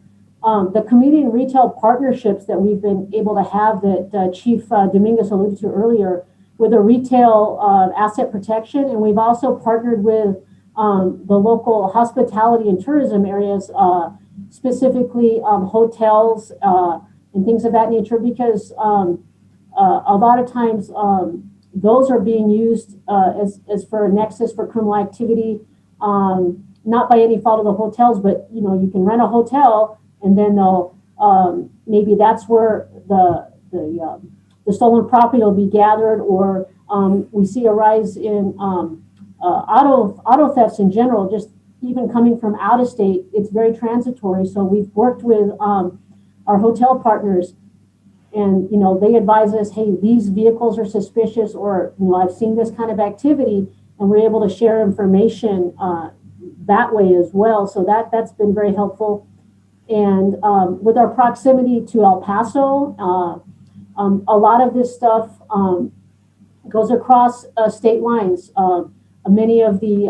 The community and retail partnerships that we've been able to have that Chief Dominguez alluded to earlier with the retail asset protection. And we've also partnered with the local hospitality and tourism areas, specifically hotels and things of that nature, because a lot of times those are being used as for a nexus for criminal activity, not by any fault of the hotels, but you know, you can rent a hotel and then they'll maybe that's where the stolen property will be gathered, or we see a rise in auto thefts in general, just even coming from out of state. It's very transitory. So we've worked with our hotel partners And, you know, they advise us, hey, these vehicles are suspicious, or, you know, I've seen this kind of activity, and we're able to share information that way as well. So that's been very helpful. And with our proximity to El Paso, a lot of this stuff goes across state lines. Many of the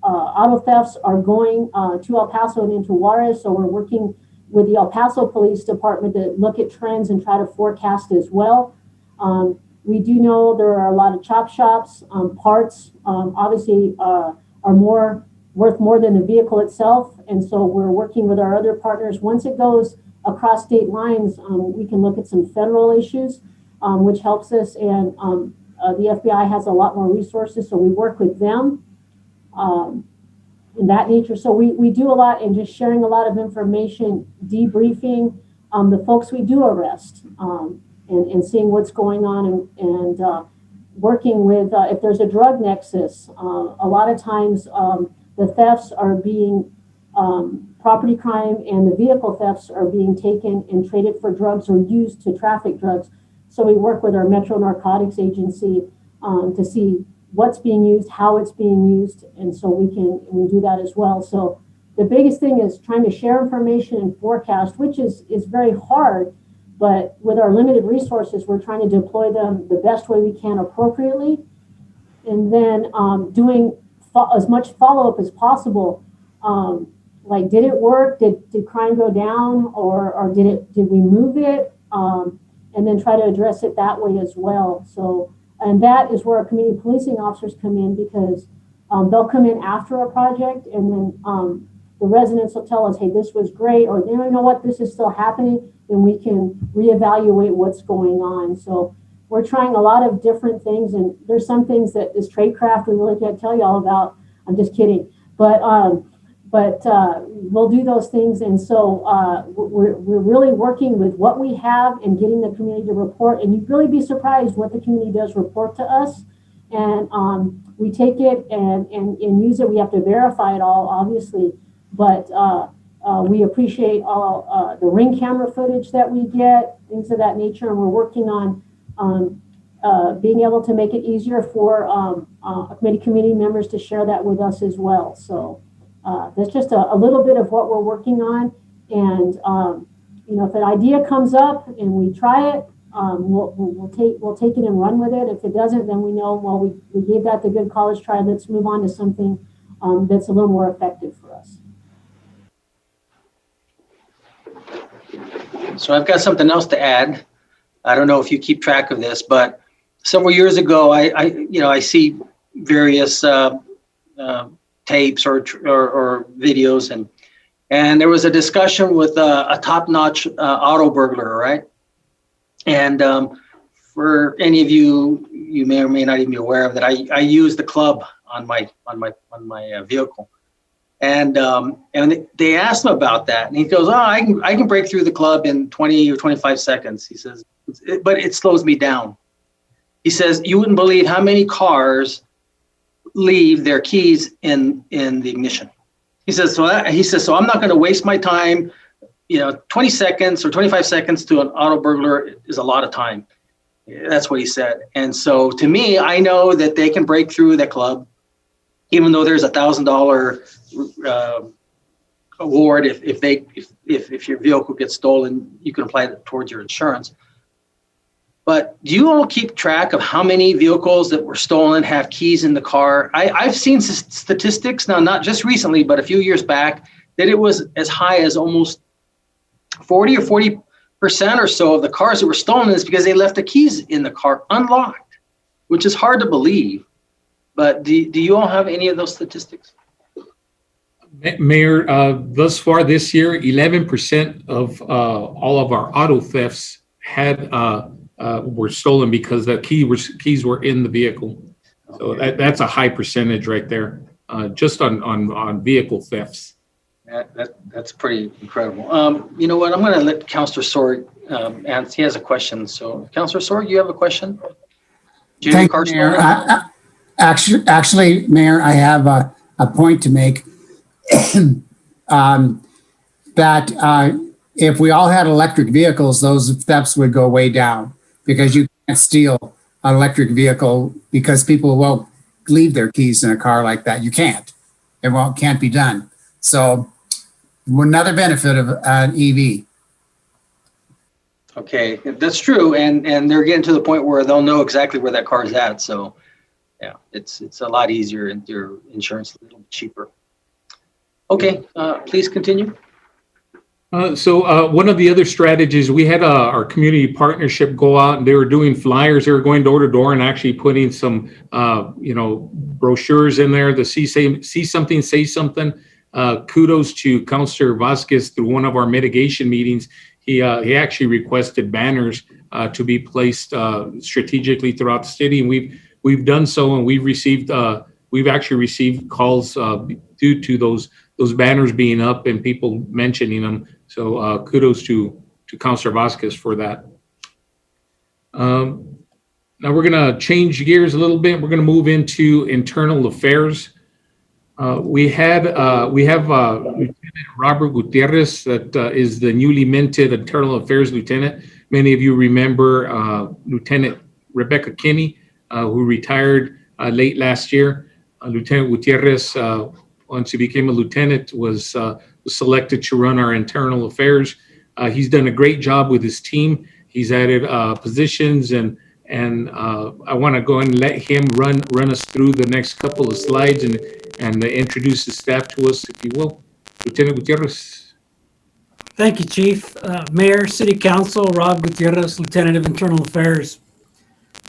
auto thefts are going to El Paso and into Juarez, so we're working with the El Paso Police Department to look at trends and try to forecast as well. We do know there are a lot of chop shops. Parts obviously are worth more than the vehicle itself, and so we're working with our other partners. Once it goes across state lines, we can look at some federal issues, which helps us, and the FBI has a lot more resources, so we work with them in that nature. So we do a lot in just sharing a lot of information, debriefing the folks we do arrest, and seeing what's going on, and working with, if there's a drug nexus, a lot of times the thefts are being, property crime and the vehicle thefts are being taken and traded for drugs or used to traffic drugs. So we work with our Metro Narcotics Agency to see what's being used, how it's being used, and so we do that as well. So the biggest thing is trying to share information and forecast, which is very hard, but with our limited resources, we're trying to deploy them the best way we can appropriately, and then doing as much follow-up as possible. Like, did it work? Did crime go down, or did we move it? And then try to address it that way as well. So, and that is where our community policing officers come in, because they'll come in after a project, and then the residents will tell us, hey, this was great, or you know what, this is still happening, and we can reevaluate what's going on. So we're trying a lot of different things, and there's some things that this tradecraft we really can't tell you all about. I'm just kidding, but we'll do those things. And so we're really working with what we have and getting the community to report. And you'd really be surprised what the community does report to us. And we take it and use it. We have to verify it all, obviously. But we appreciate all the ring camera footage that we get, things of that nature. And we're working on being able to make it easier for community members to share that with us as well. So that's just a little bit of what we're working on. And, you know, if an idea comes up and we try it, we'll take it and run with it. If it doesn't, then we know, well, we gave that the good college try. Let's move on to something that's a little more effective for us. So I've got something else to add. I don't know if you keep track of this, but several years ago, I see various tapes or videos, and there was a discussion with a top-notch auto burglar, right? And for any of you, you may or may not even be aware of that. I use the club on my vehicle, and they asked him about that, and he goes, "Oh, I can break through the club in 20 or 25 seconds." He says, "But it slows me down." He says, "You wouldn't believe how many cars leave their keys in the ignition." He says, so I'm not going to waste my time. 20 seconds or 25 seconds to an auto burglar is a lot of time. That's what he said. And so to me, I know that they can break through that club, even though there's $1,000 award if your vehicle gets stolen, you can apply that towards your insurance. But do you all keep track of how many vehicles that were stolen have keys in the car? I've seen statistics, now not just recently, but a few years back, that it was as high as almost 40 or 40% or so of the cars that were stolen is because they left the keys in the car unlocked, which is hard to believe. But do you all have any of those statistics? Mayor, thus far this year, 11% of all of our auto thefts were stolen because the keys were in the vehicle. So that's a high percentage right there, just on vehicle thefts. That's pretty incredible. You know what? I'm going to let Councilor Sorg answer. He has a question. So, Councilor Sorg, you have a question? Thank you, Mayor. Actually, Mayor, I have a point to make. That if we all had electric vehicles, those thefts would go way down, because you can't steal an electric vehicle because people won't leave their keys in a car like that. You can't. Can't be done. So another benefit of an EV. Okay, that's true, and they're getting to the point where they'll know exactly where that car is at. So, yeah, it's a lot easier, and your insurance a little cheaper. Okay, please continue. So one of the other strategies, we had our community partnership go out, and they were doing flyers. They were going door to door and actually putting some, brochures in there. The see something, say something. Kudos to Councilor Vasquez through one of our mitigation meetings. He actually requested banners to be placed strategically throughout the city, and we've done so, and we've actually received calls due to those banners being up and people mentioning them. So kudos to Councilor Vasquez for that. Now we're going to change gears a little bit. We're going to move into internal affairs. We have Lieutenant Robert Gutierrez, that is the newly minted Internal Affairs Lieutenant. Many of you remember Lieutenant Rebecca Kinney, who retired late last year. Lieutenant Gutierrez, once he became a lieutenant, was selected to run our internal affairs. He's done a great job with his team. He's added positions, and I want to go and let him run us through the next couple of slides and introduce the staff to us, if you will. Lieutenant Gutierrez. Thank you, Chief. Mayor, City Council, Rob Gutierrez, Lieutenant of Internal Affairs.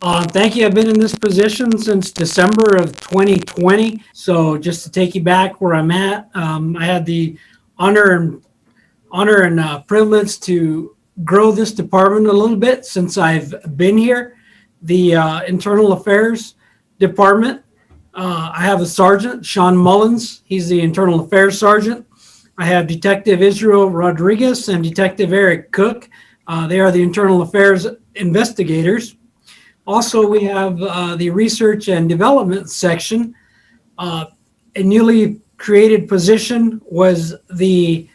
Thank you. I've been in this position since December of 2020. So just to take you back where I'm at, I had the honor and privilege to grow this department a little bit since I've been here. The Internal Affairs Department, I have a Sergeant, Sean Mullins. He's the Internal Affairs Sergeant. I have Detective Israel Rodriguez and Detective Eric Cook. They are the Internal Affairs Investigators. Also, we have the Research and Development section. A newly created position was the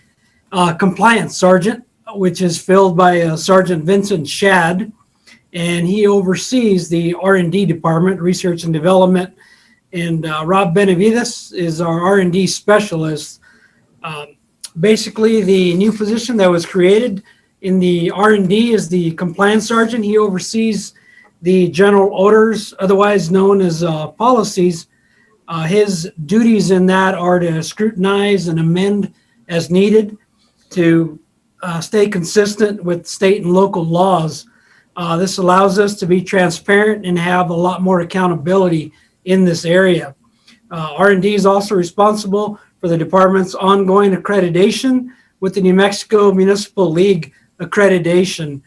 Compliance Sergeant, which is filled by Sergeant Vincent Shad, and he oversees the R&D department, Research and Development. And Rob Benavides is our R&D specialist. Basically, the new position that was created in the R&D is the Compliance Sergeant. He oversees the general orders, otherwise known as policies. His duties in that are to scrutinize and amend as needed to stay consistent with state and local laws. This allows us to be transparent and have a lot more accountability in this area. R&D is also responsible for the department's ongoing accreditation with the New Mexico Municipal League accreditation.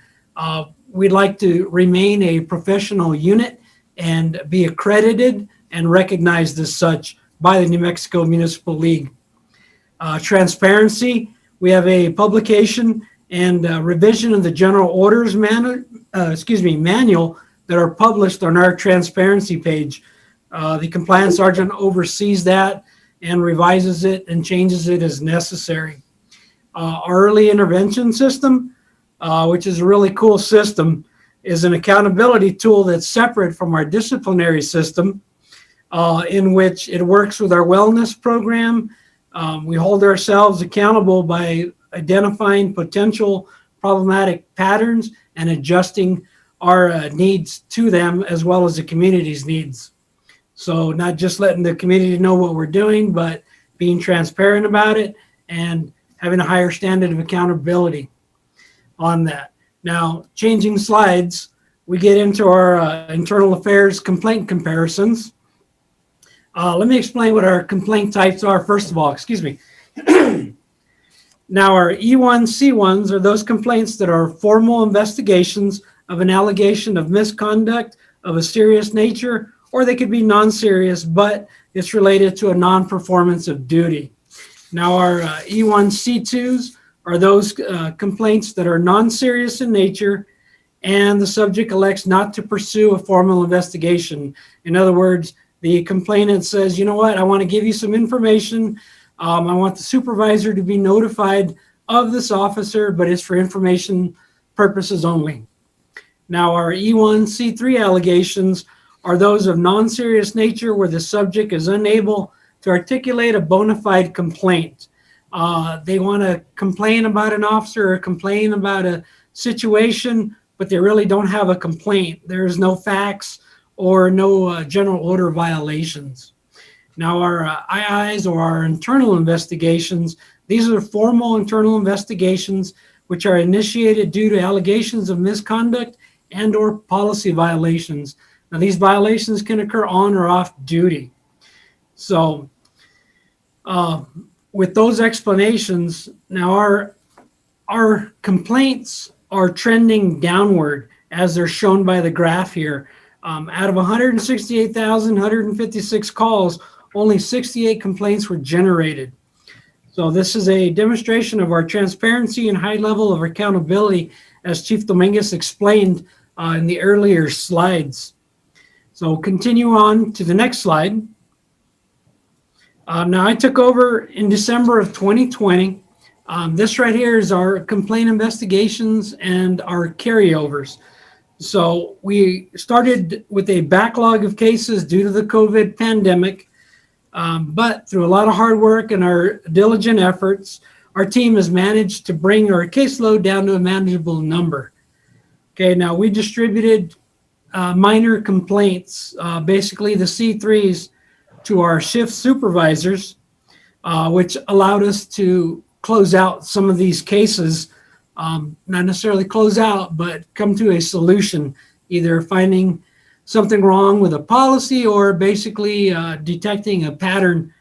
We'd like to remain a professional unit and be accredited and recognized as such by the New Mexico Municipal League. Transparency, we have a publication and revision of the general orders manual that are published on our transparency page. The Compliance Sergeant oversees that and revises it and changes it as necessary. Our early intervention system, which is a really cool system, is an accountability tool that's separate from our disciplinary system, in which it works with our wellness program. We hold ourselves accountable by identifying potential problematic patterns and adjusting our needs to them, as well as the community's needs. So not just letting the community know what we're doing, but being transparent about it and having a higher standard of accountability on that. Now, changing slides, we get into our internal affairs complaint comparisons. Let me explain what our complaint types are, first of all, excuse me. Now, our E1C1s are those complaints that are formal investigations of an allegation of misconduct of a serious nature, or they could be non-serious, but it's related to a non-performance of duty. Now, our E1C2s are those complaints that are non-serious in nature, and the subject elects not to pursue a formal investigation. In other words, the complainant says, you know what, I want to give you some information. I want the supervisor to be notified of this officer, but it's for information purposes only. Now, our E1C3 allegations are those of non-serious nature where the subject is unable to articulate a bona fide complaint. They want to complain about an officer or complain about a situation, but they really don't have a complaint. There's no facts or no general order violations. Now, our IIs, or our internal investigations, these are formal internal investigations which are initiated due to allegations of misconduct and or policy violations. Now, these violations can occur on or off duty. So with those explanations, now our complaints are trending downward as they're shown by the graph here. Out of 168,156 calls, only 68 complaints were generated. So this is a demonstration of our transparency and high level of accountability, as Chief Dominguez explained in the earlier slides. So continue on to the next slide. Now, I took over in December of 2020. This right here is our complaint investigations and our carryovers. So we started with a backlog of cases due to the COVID pandemic, but through a lot of hard work and our diligent efforts, our team has managed to bring our caseload down to a manageable number. Okay, now we distributed minor complaints, basically the C3s, to our shift supervisors, which allowed us to close out some of these cases, not necessarily close out, but come to a solution, either finding something wrong with a policy or basically detecting a pattern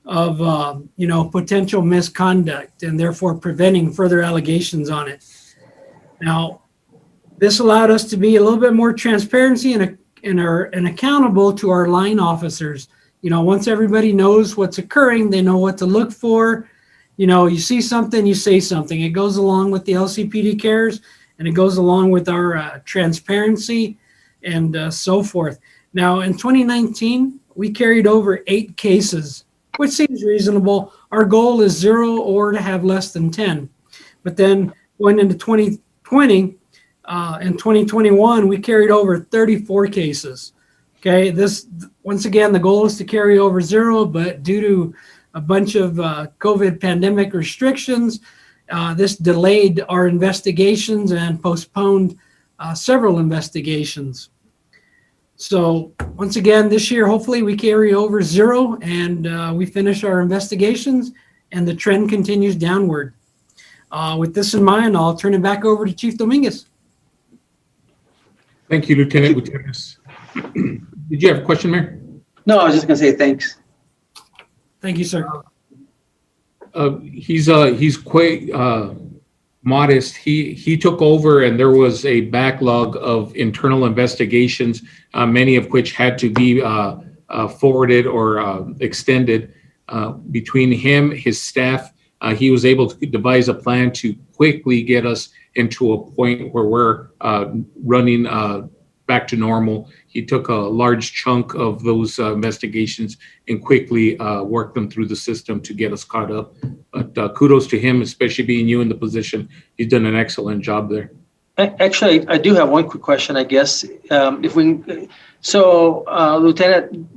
of potential misconduct and therefore preventing further allegations on it. Now, this allowed us to be a little bit more transparency and accountable to our line officers. Once everybody knows what's occurring, they know what to look for. You see something, you say something. It goes along with the LCPD cares, and it goes along with our transparency and so forth. Now, in 2019, we carried over 8 cases, which seems reasonable. Our goal is 0 or to have less than 10. But then going into 2020 and 2021, we carried over 34 cases. Okay, this, once again, the goal is to carry over 0, but due to a bunch of COVID pandemic restrictions, this delayed our investigations and postponed several investigations. So once again, this year, hopefully we carry over 0 and we finish our investigations and the trend continues downward. With this in mind, I'll turn it back over to Chief Dominguez. Thank you, Lieutenant Gutierrez. Did you have a question, Mayor? No, I was just going to say thanks. Thank you, sir. He's quite modest. He took over and there was a backlog of internal investigations, many of which had to be forwarded or extended. Between him, his staff, he was able to devise a plan to quickly get us into a point where we're running back to normal. He took a large chunk of those investigations and quickly worked them through the system to get us caught up. But kudos to him, especially being you in the position. He's done an excellent job there. Actually, I do have one quick question, I guess. If we, Lieutenant,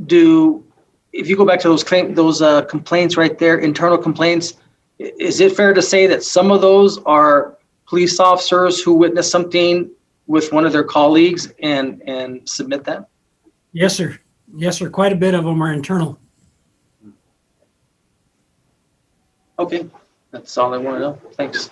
if you go back to those complaints right there, internal complaints, is it fair to say that some of those are police officers who witnessed something with one of their colleagues and submit that? Yes, sir. Yes, sir. Quite a bit of them are internal. Okay, that's all I want to know. Thanks.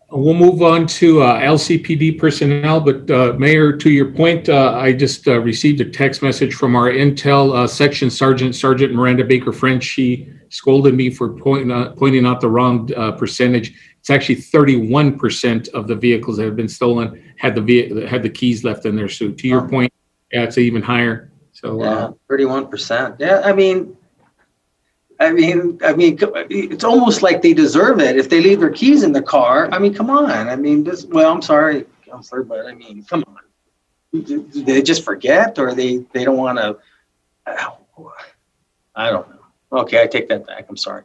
We'll move on to LCPD personnel, but Mayor, to your point, I just received a text message from our Intel Section Sergeant Miranda Baker French. She scolded me for pointing out the wrong percentage. It's actually 31% of the vehicles that have been stolen had the keys left in there. So to your point, yeah, it's even higher. So yeah, 31%. Yeah, I mean, it's almost like they deserve it if they leave their keys in the car. I mean, come on. I mean, I'm sorry, but I mean, come on. Do they just forget, or they don't want to? I don't know. Okay, I take that back. I'm sorry.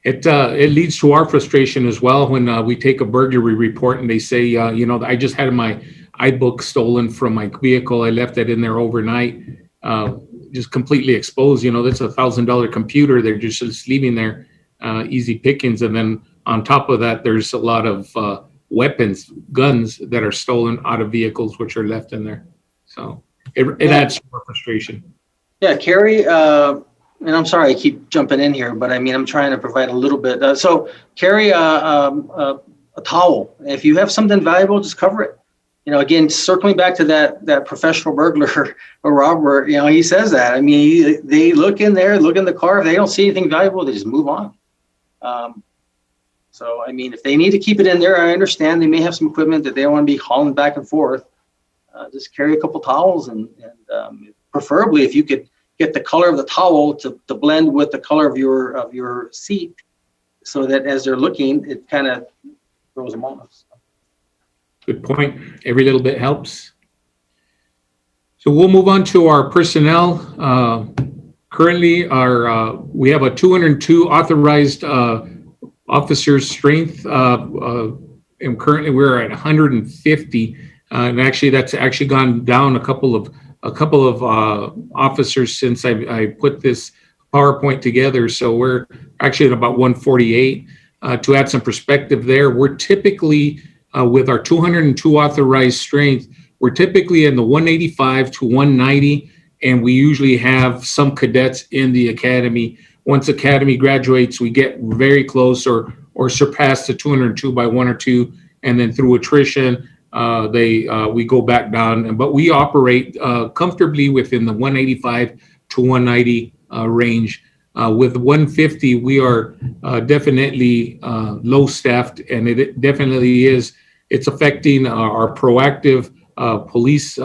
It leads to our frustration as well when we take a burglary report and they say, you know, I just had my iBook stolen from my vehicle. I left it in there overnight, just completely exposed. You know, that's $1,000 computer. They're just leaving there, easy pickings. And then on top of that, there's a lot of weapons, guns that are stolen out of vehicles, which are left in there. So it adds to our frustration. Yeah, Carrie, and I'm sorry I keep jumping in here, but I mean, I'm trying to provide a little bit. So carry a towel. If you have something valuable, just cover it. You know, again, circling back to that professional burglar or robber, you know, he says that. I mean, they look in there, look in the car. If they don't see anything valuable, they just move on. So, I mean, if they need to keep it in there, I understand they may have some equipment that they don't want to be hauling back and forth. Just carry a couple towels and preferably if you could get the color of the towel to blend with the color of your seat so that as they're looking, it kind of throws them off. Good point. Every little bit helps. So we'll move on to our personnel. Currently, we have a 202 authorized officers strength, and currently we're at 150. And actually, that's actually gone down a couple of officers since I put this PowerPoint together. So we're actually at about 148. To add some perspective there, we're typically with our 202 authorized strength, we're typically in the 185 to 190, and we usually have some cadets in the academy. Once academy graduates, we get very close or surpass the 202 by 1 or 2, and then through attrition, we go back down. But we operate comfortably within the 185 to 190 range. With 150, we are definitely low staffed, and it definitely is. It's affecting our proactive police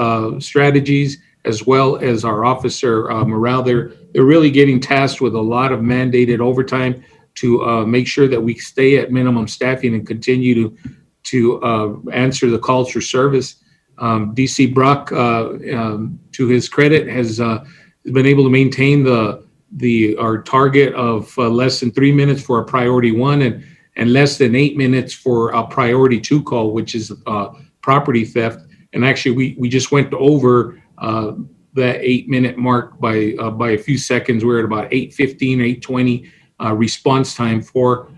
strategies as well as our officer morale. They're really getting tasked with a lot of mandated overtime to make sure that we stay at minimum staffing and continue to answer the calls for service. DC Brock, to his credit, has been able to maintain our target of less than 3 minutes for a priority 1 and less than 8 minutes for a priority 2 call, which is property theft. And actually, we just went over that 8-minute mark by a few seconds. We're at about 8:15, 8:20 response time for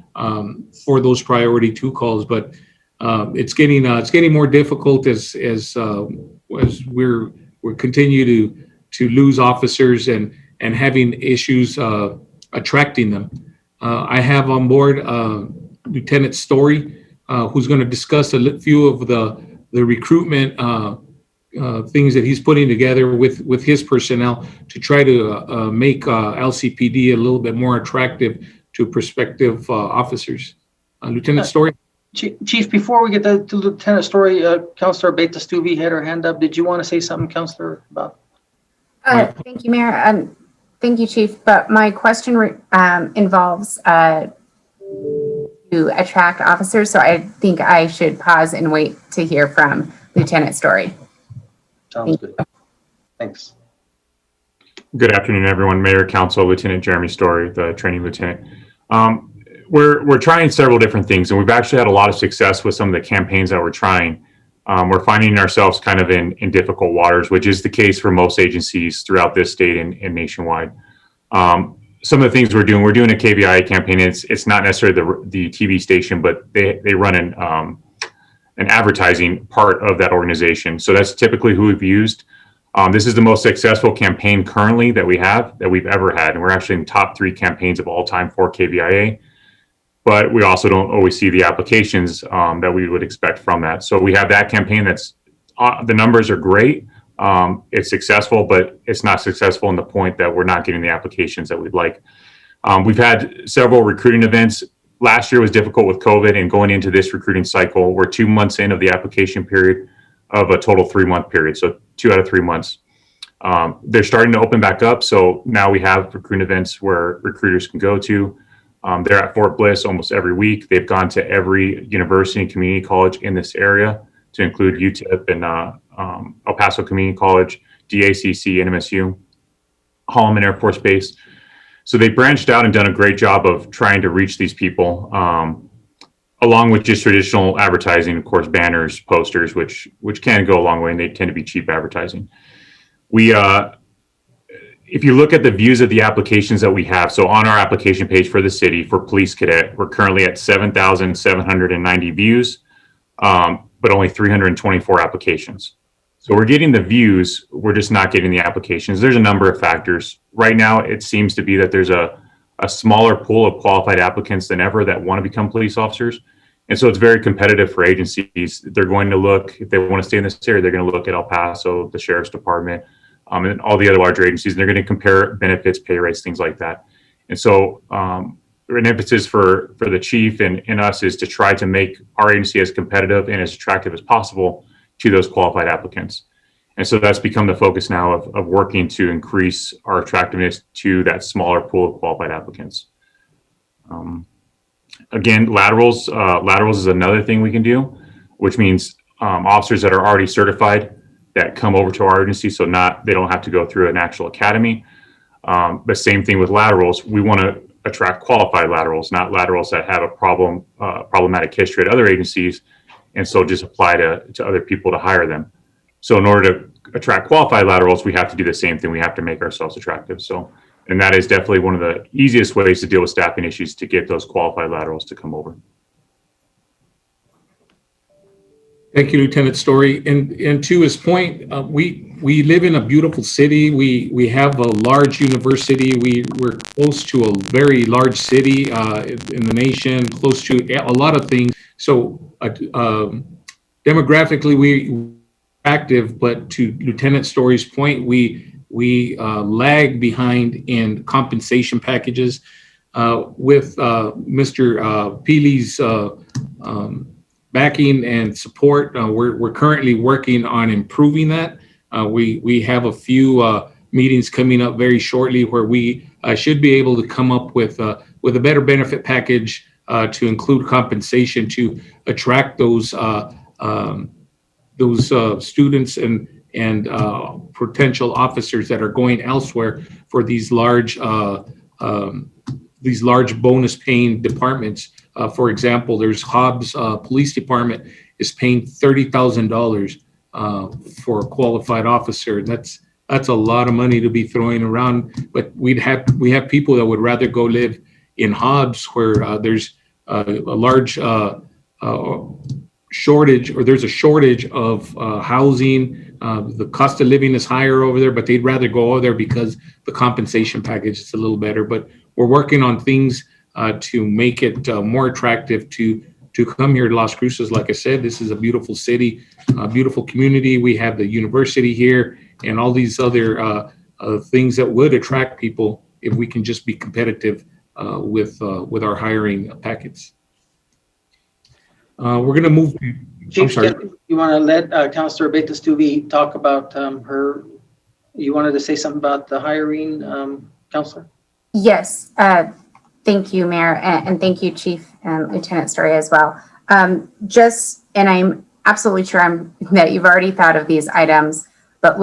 those priority 2 calls. But it's getting more difficult as we're continue to lose officers and having issues attracting them. I have on board Lieutenant Story, who's going to discuss a few of the recruitment things that he's putting together with his personnel to try to make LCPD a little bit more attractive to prospective officers. Lieutenant Story. Chief, before we get to Lieutenant Story, Councilor Beta Stuvey had her hand up. Did you want to say something, Councilor, about? Thank you, Mayor. Thank you, Chief. But my question involves to attract officers, so I think I should pause and wait to hear from Lieutenant Story. Sounds good. Thanks. Good afternoon, everyone. Mayor, Council, Lieutenant Jeremy Story, the training lieutenant. We're trying several different things, and we've actually had a lot of success with some of the campaigns that we're trying. We're finding ourselves kind of in difficult waters, which is the case for most agencies throughout this state and nationwide. Some of the things we're doing a KVIA campaign. It's not necessarily the TV station, but they run an advertising part of that organization. So that's typically who we've used. This is the most successful campaign currently that we've ever had. And we're actually in top 3 campaigns of all time for KVIA. But we also don't always see the applications that we would expect from that. So we have that campaign that's, the numbers are great. It's successful, but it's not successful in the point that we're not getting the applications that we'd like. We've had several recruiting events. Last year was difficult with COVID, and going into this recruiting cycle, we're 2 months in of the application period of a total 3-month period. So 2 out of 3 months. They're starting to open back up. So now we have recruiting events where recruiters can go to. They're at Fort Bliss almost every week. They've gone to every university and community college in this area, to include UTEP and El Paso Community College, DACC, NMSU, Holloman Air Force Base. So they branched out and done a great job of trying to reach these people, along with just traditional advertising, of course, banners, posters, which can go a long way, and they tend to be cheap advertising. If you look at the views of the applications that we have, so on our application page for the city for police cadet, we're currently at 7,790 views, but only 324 applications. So we're getting the views, we're just not getting the applications. There's a number of factors. Right now, it seems to be that there's a smaller pool of qualified applicants than ever that want to become police officers. And so it's very competitive for agencies. They're going to look, if they want to stay in this area, they're going to look at El Paso, the Sheriff's Department, and all the other larger agencies, and they're going to compare benefits, pay rates, things like that. And so an emphasis for the chief and us is to try to make our agency as competitive and as attractive as possible to those qualified applicants. And so that's become the focus now of working to increase our attractiveness to that smaller pool of qualified applicants. Again, laterals is another thing we can do, which means officers that are already certified that come over to our agency, so they don't have to go through an actual academy. But same thing with laterals. We want to attract qualified laterals, not laterals that have a problematic history at other agencies, and so just apply to other people to hire them. So in order to attract qualified laterals, we have to do the same thing. We have to make ourselves attractive. So, and that is definitely one of the easiest ways to deal with staffing issues, to get those qualified laterals to come over. Thank you, Lieutenant Story. And to his point, we live in a beautiful city. We have a large university. We're close to a very large city in the nation, close to a lot of things. So demographically, we're active, but to Lieutenant Story's point, we lag behind in compensation packages. With Mr. Peely's backing and support, we're currently working on improving that. We have a few meetings coming up very shortly where we should be able to come up with a better benefit package to include compensation to attract those students and potential officers that are going elsewhere for these large bonus paying departments. For example, there's Hobbs Police Department is paying $30,000 for a qualified officer. That's a lot of money to be throwing around. But we have people that would rather go live in Hobbs, where there's a large shortage, or there's a shortage of housing. The cost of living is higher over there, but they'd rather go over there because the compensation package is a little better. But we're working on things to make it more attractive to come here to Las Cruces. Like I said, this is a beautiful city, a beautiful community. We have the university here and all these other things that would attract people if we can just be competitive with our hiring packets. We're going to move. Chief, you want to let Councilor Beta-Stubbe talk about her? You wanted to say something about the hiring, Councilor? Yes. Thank you, Mayor, and thank you, Chief and Lieutenant Story as well. And I'm absolutely sure that you've already thought of these items, but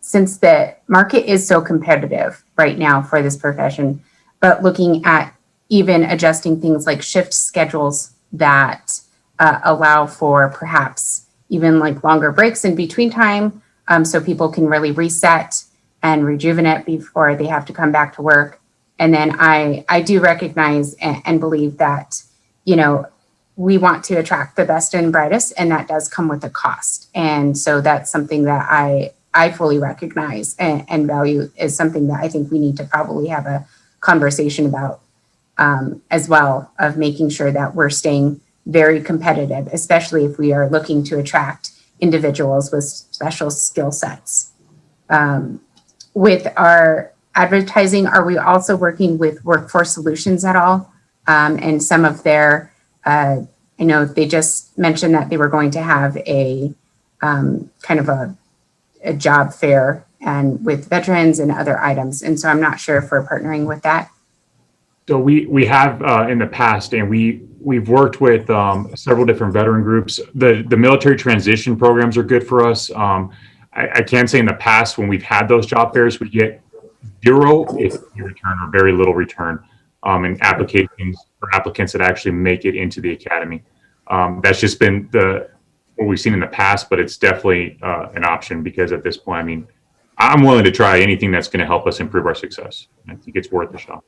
since the market is so competitive right now for this profession, but looking at even adjusting things like shift schedules that allow for perhaps even like longer breaks in between time, so people can really reset and rejuvenate before they have to come back to work. And then I do recognize and believe that, we want to attract the best and brightest, and that does come with a cost. And so that's something that I fully recognize and value, is something that I think we need to probably have a conversation about as well, of making sure that we're staying very competitive, especially if we are looking to attract individuals with special skill sets. With our advertising, are we also working with Workforce Solutions at all? And some of their, I know they just mentioned that they were going to have a kind of a job fair and with veterans and other items. And so I'm not sure if we're partnering with that. So we have in the past, and we've worked with several different veteran groups. The military transition programs are good for us. I can say in the past, when we've had those job fairs, we get zero if you return or very little return in applications for applicants that actually make it into the academy. That's just been what we've seen in the past, but it's definitely an option because at this point, I mean, I'm willing to try anything that's going to help us improve our success. I think it's worth a shot.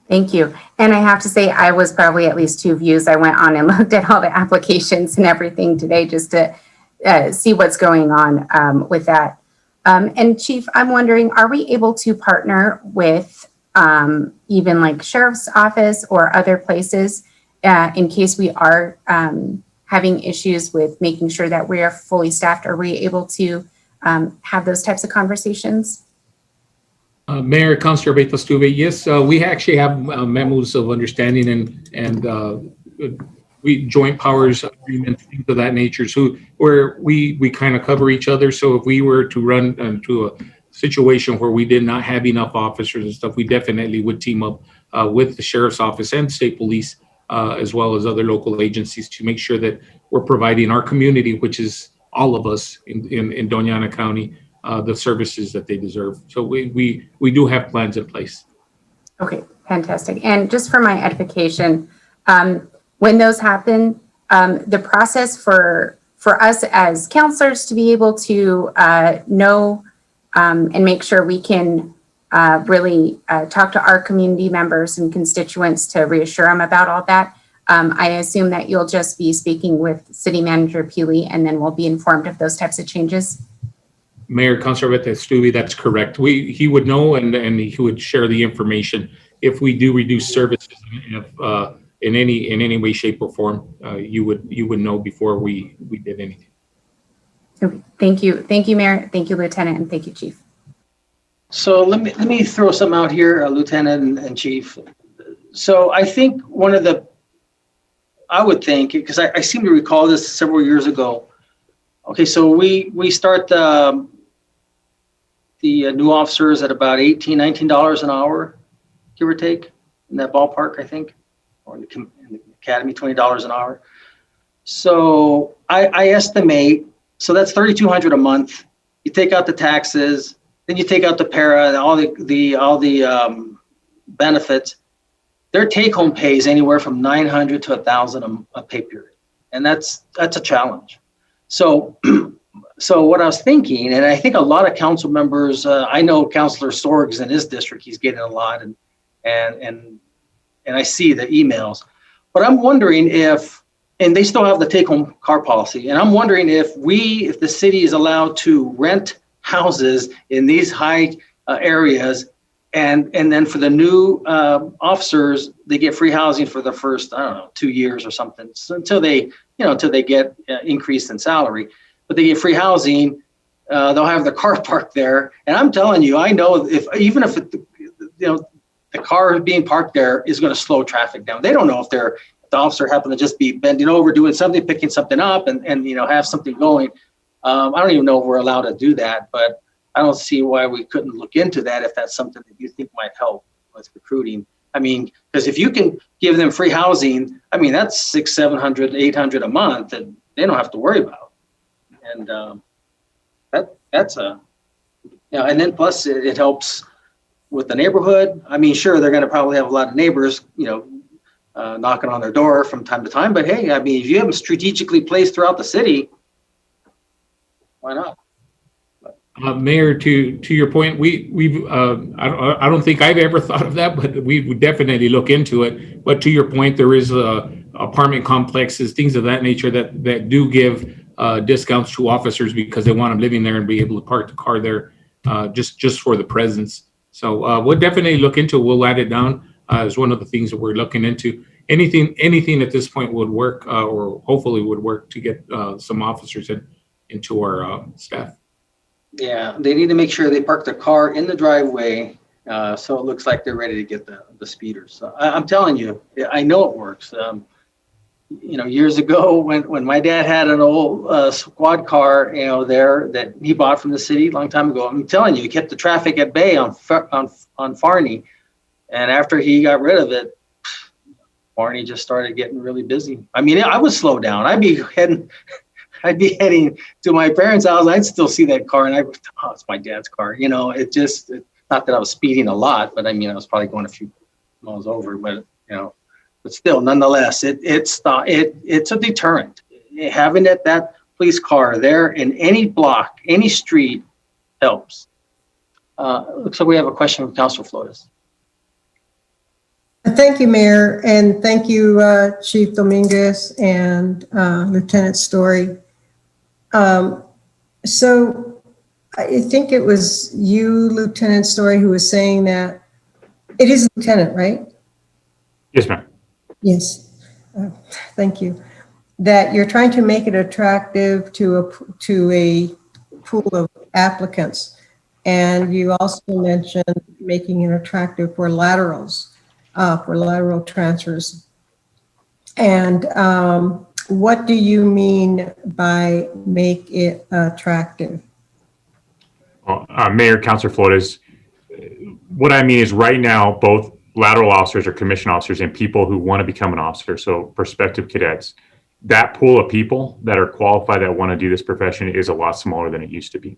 Thank you. And I have to say, I was probably at least 2 views. I went on and looked at all the applications and everything today just to see what's going on with that. And Chief, I'm wondering, are we able to partner with even like Sheriff's Office or other places in case we are having issues with making sure that we are fully staffed? Are we able to have those types of conversations? Mayor, Councilor Betas-Tuve, yes, we actually have memos of understanding and we joint powers agreements, things of that nature, so where we kind of cover each other. So if we were to run into a situation where we did not have enough officers and stuff, we definitely would team up with the Sheriff's Office and State Police, as well as other local agencies to make sure that we're providing our community, which is all of us in Doña Ana County, the services that they deserve. So we do have plans in place. Okay, fantastic. And just for my edification, when those happen, the process for us as counselors to be able to know and make sure we can really talk to our community members and constituents to reassure them about all that. I assume that you'll just be speaking with City Manager Peely and then we'll be informed of those types of changes. Mayor, Councilor Betas-Tuve, that's correct. He would know and he would share the information if we do reduce services in any way, shape, or form. You would know before we did anything. Okay. Thank you, Mayor. Thank you, Lieutenant, and thank you, Chief. So let me throw some out here, Lieutenant and Chief. So I think I would think, because I seem to recall this several years ago. Okay, so we start the new officers at about $18, $19 an hour, give or take, in that ballpark, I think, or in the academy, $20 an hour. So I estimate, so that's $3,200 a month. You take out the taxes, then you take out the para and all the benefits. Their take-home pay is anywhere from $900 to $1,000 a pay period, and that's a challenge. So what I was thinking, and I think a lot of council members, I know Councilor Sorgs in his district, he's getting a lot, and I see the emails, but I'm wondering and they still have the take-home car policy, and I'm wondering if the city is allowed to rent houses in these high areas, and then for the new officers, they get free housing for the first, I don't know, 2 years or something, so until they get increased in salary, but they get free housing. They'll have their car parked there, and I'm telling you, I know even if the car being parked there is going to slow traffic down. They don't know if the officer happened to just be bending over, doing something, picking something up, and have something going. I don't even know if we're allowed to do that, but I don't see why we couldn't look into that if that's something that you think might help with recruiting. I mean, because if you can give them free housing, I mean, that's $600, $700, $800 a month that they don't have to worry about. And that's and then plus it helps with the neighborhood. I mean, sure, they're going to probably have a lot of neighbors, knocking on their door from time to time. But hey, I mean, if you have them strategically placed throughout the city, why not? Mayor, to your point, I don't think I've ever thought of that, but we would definitely look into it. But to your point, there is apartment complexes, things of that nature that do give discounts to officers because they want them living there and be able to park the car there just for the presence. So we'll definitely look into it. We'll add it down as one of the things that we're looking into. Anything at this point would work or hopefully would work to get some officers into our staff. Yeah, they need to make sure they park their car in the driveway so it looks like they're ready to get the speeders. So I'm telling you, I know it works. Years ago when my dad had an old squad car, there that he bought from the city a long time ago, I'm telling you, he kept the traffic at bay on Farney. And after he got rid of it, Farney just started getting really busy. I mean, I would slow down. I'd be heading to my parents' house. I'd still see that car, and it's my dad's car. Not that I was speeding a lot, but I mean, I was probably going a few miles over, but but still, nonetheless, it's a deterrent. Having that police car there in any block, any street helps. Looks like we have a question from Councilor Flores. Thank you, Mayor, and thank you, Chief Dominguez and Lieutenant Story. So I think it was you, Lieutenant Story, who was saying that it is Lieutenant, right? Yes, ma'am. Yes. Thank you. That you're trying to make it attractive to a pool of applicants. And you also mentioned making it attractive for laterals, for lateral transfers. And what do you mean by make it attractive? Well, Mayor, Councilor Flores, what I mean is right now, both lateral officers or commission officers and people who want to become an officer, so prospective cadets, that pool of people that are qualified that want to do this profession is a lot smaller than it used to be.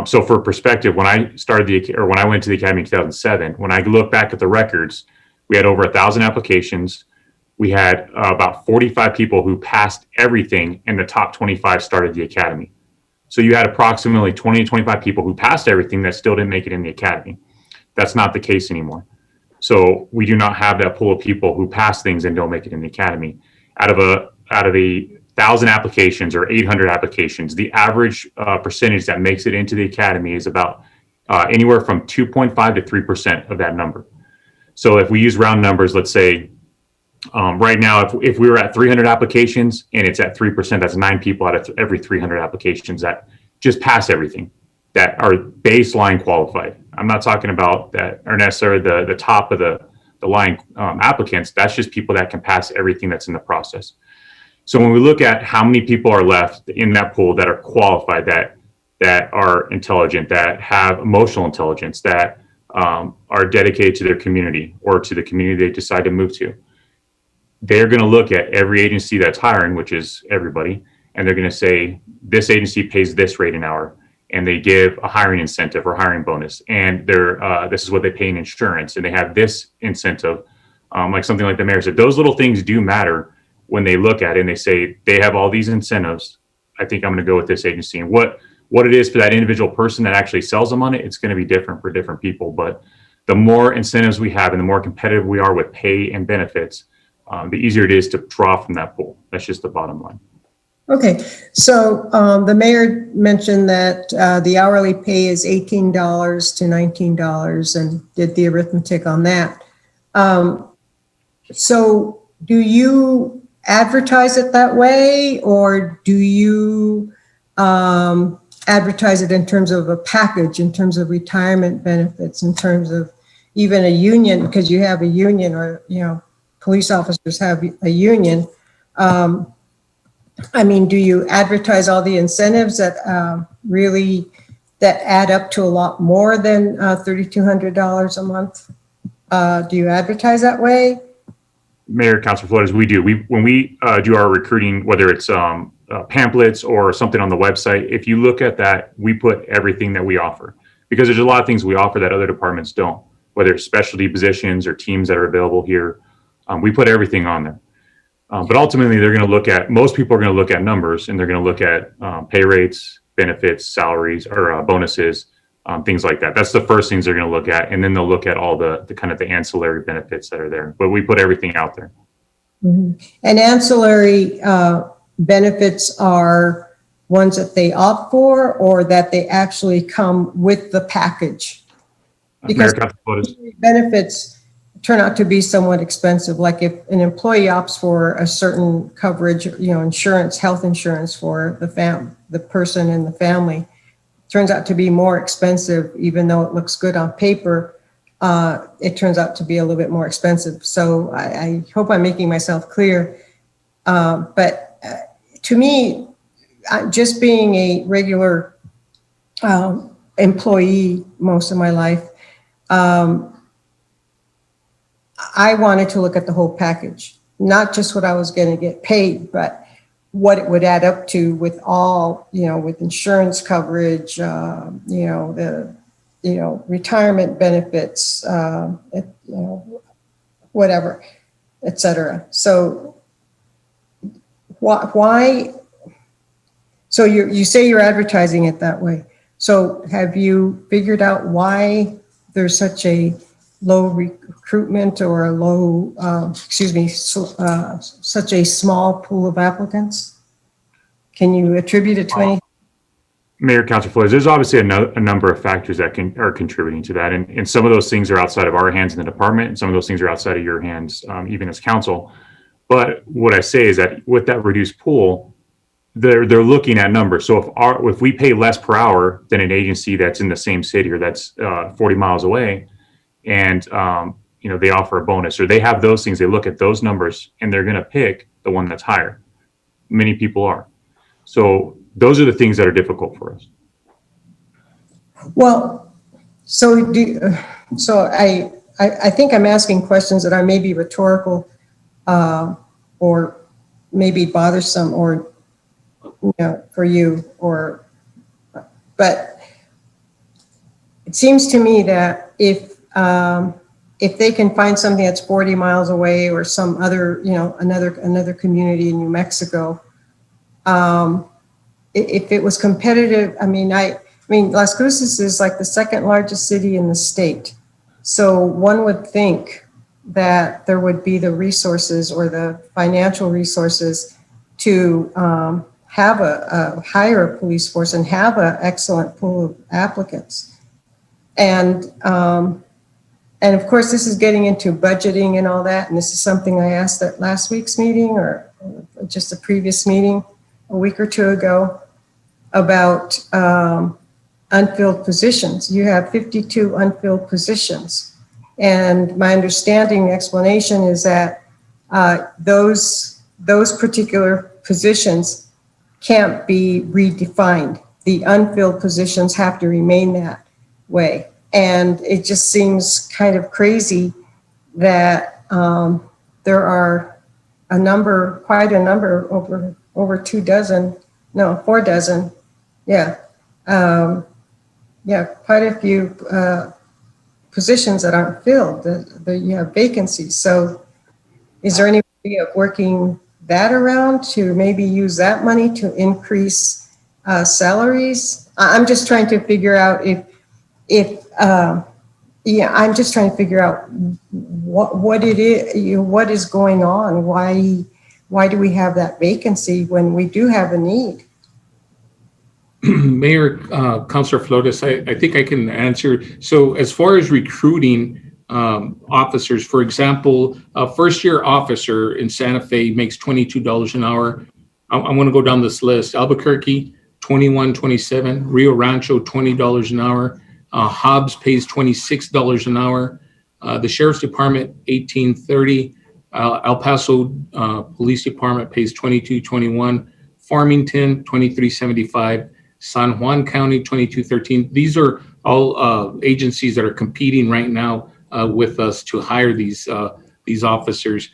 So for perspective, when I when I went to the academy in 2007, when I look back at the records, we had over 1,000 applications. We had about 45 people who passed everything, and the top 25 started the academy. So you had approximately 20 to 25 people who passed everything that still didn't make it in the academy. That's not the case anymore. So we do not have that pool of people who pass things and don't make it in the academy. Out of a 1,000 applications or 800 applications, the average percentage that makes it into the academy is about anywhere from 2.5 to 3% of that number. So if we use round numbers, let's say right now, if we were at 300 applications and it's at 3%, that's 9 people out of every 300 applications that just pass everything, that are baseline qualified. I'm not talking about that are necessarily the top of the line applicants. That's just people that can pass everything that's in the process. So when we look at how many people are left in that pool that are qualified, that are intelligent, that have emotional intelligence, that are dedicated to their community or to the community they decide to move to, they're going to look at every agency that's hiring, which is everybody, and they're going to say, this agency pays this rate an hour, and they give a hiring incentive or hiring bonus, and this is what they pay in insurance, and they have this incentive, like something like the mayor said. Those little things do matter when they look at it and they say, they have all these incentives, I think I'm going to go with this agency. And what it is for that individual person that actually sells them on it, it's going to be different for different people. But the more incentives we have and the more competitive we are with pay and benefits, the easier it is to draw from that pool. That's just the bottom line. Okay, so the mayor mentioned that the hourly pay is $18 to $19 and did the arithmetic on that. So do you advertise it that way, or do you advertise it in terms of a package, in terms of retirement benefits, in terms of even a union, because you have a union, or police officers have a union? I mean, do you advertise all the incentives that that add up to a lot more than $3,200 a month? Do you advertise that way? Mayor, Councilor Flores, we do. When we do our recruiting, whether it's pamphlets or something on the website, if you look at that, we put everything that we offer, because there's a lot of things we offer that other departments don't, whether it's specialty positions or teams that are available here. We put everything on there. But ultimately, most people are going to look at numbers, and they're going to look at pay rates, benefits, salaries, or bonuses, things like that. That's the first things they're going to look at. And then they'll look at all the kind of the ancillary benefits that are there. But we put everything out there. Mm-hmm. And ancillary benefits are ones that they opt for, or that they actually come with the package? Because benefits turn out to be somewhat expensive. Like if an employee opts for a certain coverage, insurance, health insurance for the person and the family, turns out to be more expensive, even though it looks good on paper. It turns out to be a little bit more expensive. So I hope I'm making myself clear. But to me, just being a regular employee most of my life, I wanted to look at the whole package, not just what I was going to get paid, but what it would add up to with all, with insurance coverage, the retirement benefits, whatever, et cetera. So why? So you say you're advertising it that way. So have you figured out why there's such a low recruitment or a low, such a small pool of applicants? Can you attribute it to anything? Mayor, Councilor Flores, there's obviously a number of factors that are contributing to that. And some of those things are outside of our hands in the department, and some of those things are outside of your hands, even as council. But what I say is that with that reduced pool, they're looking at numbers. So if we pay less per hour than an agency that's in the same city or that's 40 miles away, and they offer a bonus or they have those things, they look at those numbers and they're going to pick the one that's higher. Many people are. So those are the things that are difficult for us. Well, so I think I'm asking questions that are maybe rhetorical or maybe bothersome or for you, but it seems to me that if they can find something that's 40 miles away or some other, another community in New Mexico, if it was competitive, I mean, Las Cruces is like the second largest city in the state. So one would think that there would be the resources or the financial resources to hire a police force and have an excellent pool of applicants. And of course, this is getting into budgeting and all that. And this is something I asked at last week's meeting or just a previous meeting a week or two ago about unfilled positions. You have 52 unfilled positions. And my understanding, explanation is that those particular positions can't be redefined. The unfilled positions have to remain that way. And it just seems kind of crazy that there are quite a number, over 4 dozen. Yeah. Quite a few positions that aren't filled, that you have vacancies. So is there any way of working that around to maybe use that money to increase salaries? I'm just trying to figure out I'm just trying to figure out what it is, what is going on? Why do we have that vacancy when we do have a need? Mayor, Councilor Flores, I think I can answer. So as far as recruiting officers, for example, a first-year officer in Santa Fe makes $22 an hour. I'm going to go down this list. Albuquerque, $21.27. Rio Rancho, $20 an hour. Hobbs pays $26 an hour. The Sheriff's Department, $18.30. El Paso Police Department pays $22.21. Farmington, $23.75. San Juan County, $22.13. These are all agencies that are competing right now with us to hire these officers.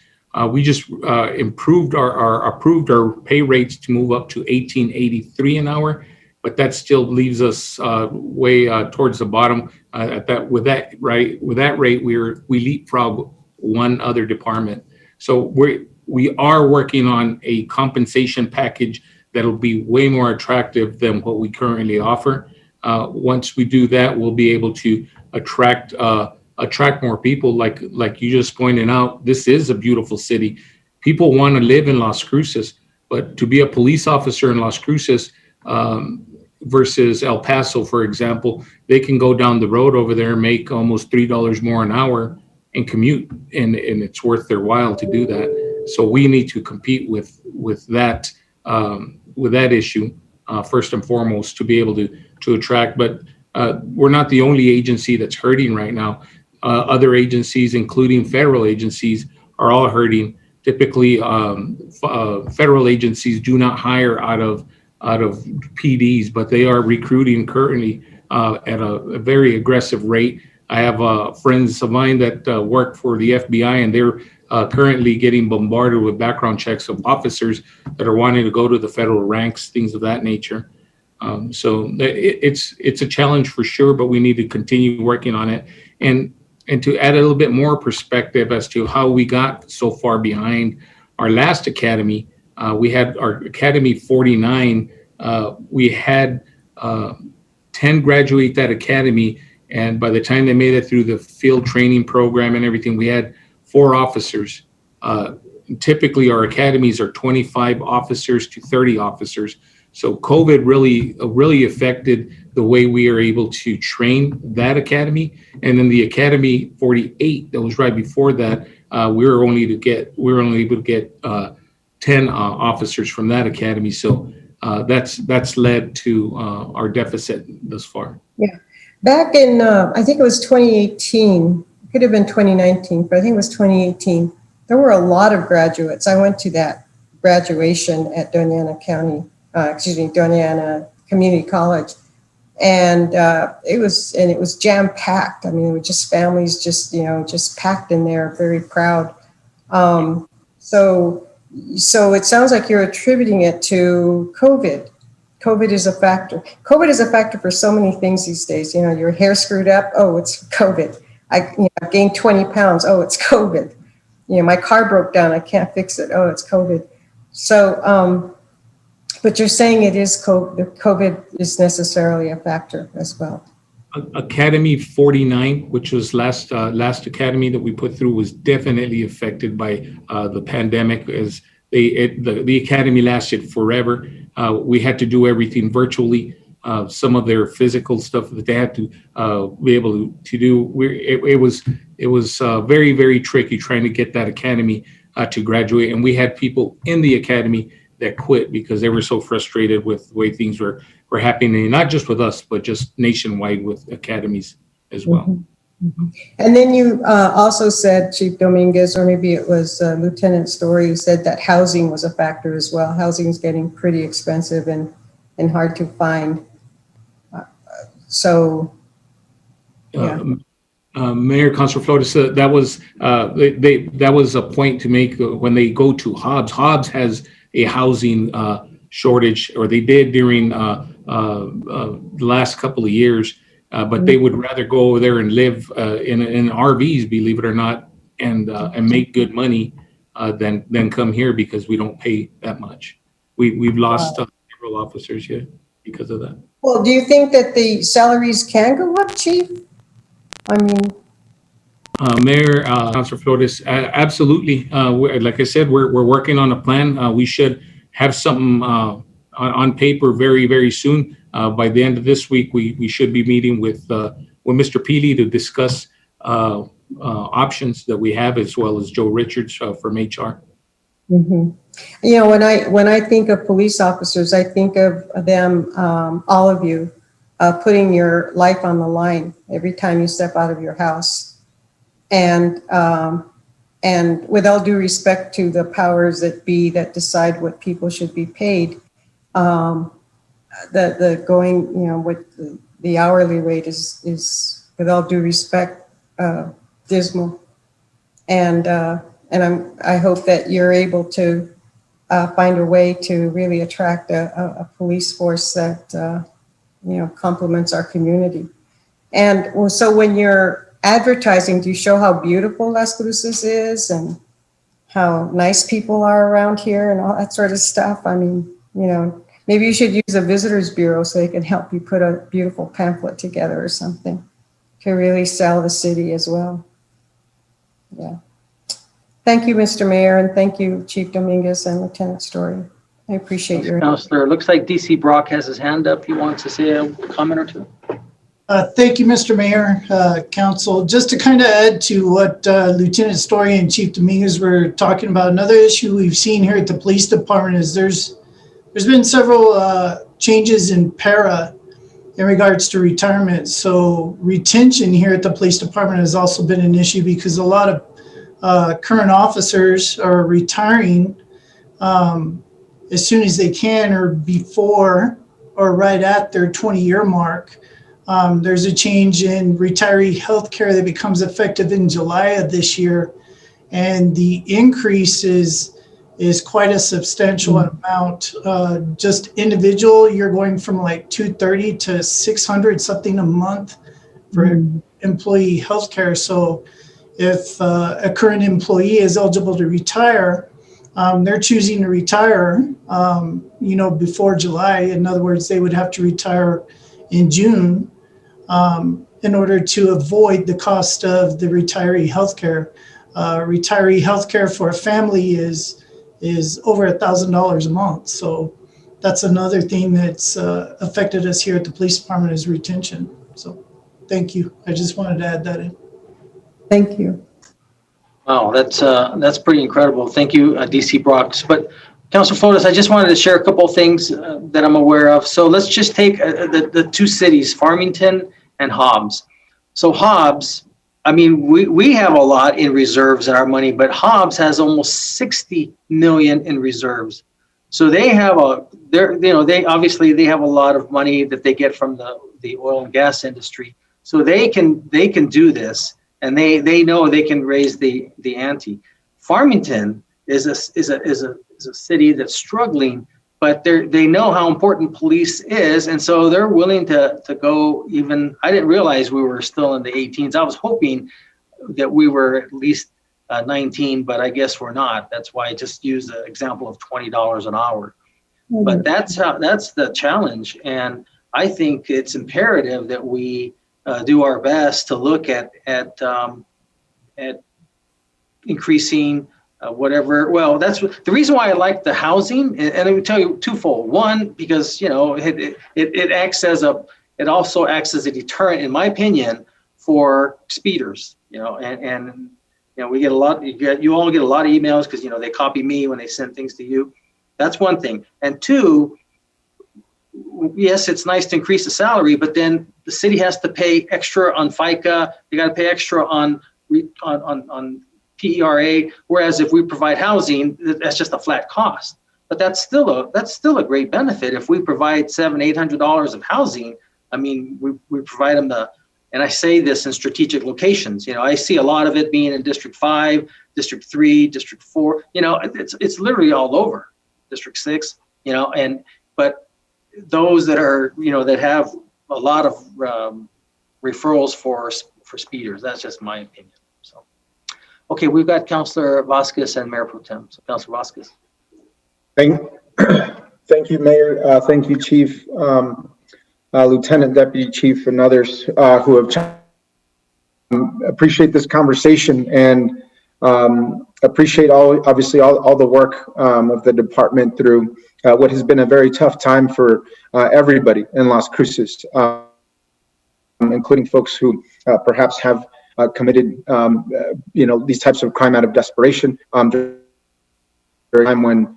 We just approved our pay rates to move up to $18.83 an hour, but that still leaves us way towards the bottom. With that rate, we leapfrog one other department. So we are working on a compensation package that'll be way more attractive than what we currently offer. Once we do that, we'll be able to attract more people. Like you just pointed out, this is a beautiful city. People want to live in Las Cruces, but to be a police officer in Las Cruces versus El Paso, for example, they can go down the road over there and make almost $3 more an hour and commute, and it's worth their while to do that. So we need to compete with that issue first and foremost to be able to attract. But we're not the only agency that's hurting right now. Other agencies, including federal agencies, are all hurting. Typically, federal agencies do not hire out of PDs, but they are recruiting currently at a very aggressive rate. I have friends of mine that work for the FBI, and they're currently getting bombarded with background checks of officers that are wanting to go to the federal ranks, things of that nature. It's a challenge for sure, but we need to continue working on it. And to add a little bit more perspective as to how we got so far behind our last academy, we had our Academy 49. We had 10 graduate that academy, and by the time they made it through the field training program and everything, we had 4 officers. Typically, our academies are 25 officers to 30 officers. So COVID really affected the way we are able to train that academy. And then the Academy 48 that was right before that, we were only able to get 10 officers from that academy. So that's led to our deficit thus far. Yeah. Back in, I think it was 2018, it could have been 2019, but I think it was 2018. There were a lot of graduates. I went to that graduation at Doña Ana Community College. And it was jam packed. I mean, it was just families just packed in there, very proud. So it sounds like you're attributing it to COVID. COVID is a factor. COVID is a factor for so many things these days. You know, your hair screwed up. Oh, it's COVID. I gained 20 pounds. Oh, it's COVID. You know, my car broke down. I can't fix it. Oh, it's COVID. So, but you're saying it is COVID is necessarily a factor as well. Academy 49, which was last academy that we put through, was definitely affected by the pandemic, as the academy lasted forever. We had to do everything virtually. Some of their physical stuff that they had to be able to do. It was very, very tricky trying to get that academy to graduate, and we had people in the academy that quit because they were so frustrated with the way things were happening, not just with us, but just nationwide with academies as well. Mm-hmm. Mm-hmm. And then you also said, Chief Dominguez, or maybe it was Lieutenant Story, who said that housing was a factor as well. Housing is getting pretty expensive and hard to find. Mayor Councilor Flores, that was a point to make when they go to Hobbs. Hobbs has a housing shortage, or they did during the last couple of years, but they would rather go over there and live in RVs, believe it or not, and make good money than come here because we don't pay that much. We've lost several officers here because of that. Well, do you think that the salaries can go up, Chief? I mean, Mayor, Councilor Flores, absolutely. Like I said, we're working on a plan. We should have something on paper very, very soon. By the end of this week, we should be meeting with Mr. Peely to discuss options that we have, as well as Joe Richards from HR. mm-hmm. You know, when I think of police officers, I think of them, all of you, putting your life on the line every time you step out of your house. And with all due respect to the powers that be that decide what people should be paid, the going, you know, with the hourly rate is with all due respect, dismal. And I hope that you're able to find a way to really attract a police force that complements our community. And so when you're advertising, do you show how beautiful Las Cruces is and how nice people are around here and all that sort of stuff? I mean, maybe you should use a visitors bureau so they can help you put a beautiful pamphlet together or something to really sell the city as well. Yeah. Thank you, Mr. Mayor, and thank you, Chief Dominguez and Lieutenant Story. I appreciate your Councilor. Looks like DC Brock has his hand up. He wants to say a comment or two. Thank you, Mr. Mayor, Council. Just to kind of add to what Lieutenant Story and Chief Dominguez were talking about, another issue we've seen here at the police department is there's been several changes in para in regards to retirement. So retention here at the police department has also been an issue because a lot of current officers are retiring as soon as they can or before or right at their 20-year mark. There's a change in retiree health care that becomes effective in July of this year. And the increase is is quite a substantial amount. Just individual, you're going from like 230 to 600 something a month for employee healthcare. So if a current employee is eligible to retire, they're choosing to retire, before July. In other words, they would have to retire in June in order to avoid the cost of the retiree healthcare. Retiree healthcare for a family is over $1,000 a month. So that's another thing that's affected us here at the police department is retention. So thank you. I just wanted to add that in. Thank you. Wow, that's pretty incredible. Thank you, DC Brox. But Councilor Flores, I just wanted to share a couple of things that I'm aware of. So let's just take the two cities, Farmington and Hobbs. So Hobbs, I mean, we have a lot in reserves in our money, but Hobbs has almost 60 million in reserves. So they have they obviously have a lot of money that they get from the oil and gas industry. So they can do this, and they know they can raise the ante. Farmington is a city that's struggling, but they know how important police is, and so they're willing to go even. I didn't realize we were still in the 18s. I was hoping that we were at least 19, but I guess we're not. That's why I just used the example of $20 an hour. But that's the challenge, and I think it's imperative that we do our best to look at increasing whatever. Well, that's the reason why I like the housing, and I will tell you twofold. One, because it acts as it also acts as a deterrent, in my opinion, for speeders. And we get a lot. You all get a lot of emails because they copy me when they send things to you. That's one thing. And two, yes, it's nice to increase the salary, but then the city has to pay extra on FICA. They got to pay extra on PERA. Whereas if we provide housing, that's just a flat cost. But that's still a great benefit. If we provide $700-800 of housing, I mean, we provide them and I say this in strategic locations. I see a lot of it being in District 5, District 3, District 4. It's literally all over District 6. But those that are that have a lot of referrals for speeders. That's just my opinion. So, okay, we've got Councilor Vasquez and Mayor Pro Tem. So, Councilor Vasquez. Thank you, Mayor. Thank you, Chief, Lieutenant, Deputy Chief, and others who have appreciate this conversation and appreciate all the work of the department through what has been a very tough time for everybody in Las Cruces, including folks who perhaps have committed these types of crime out of desperation during a time when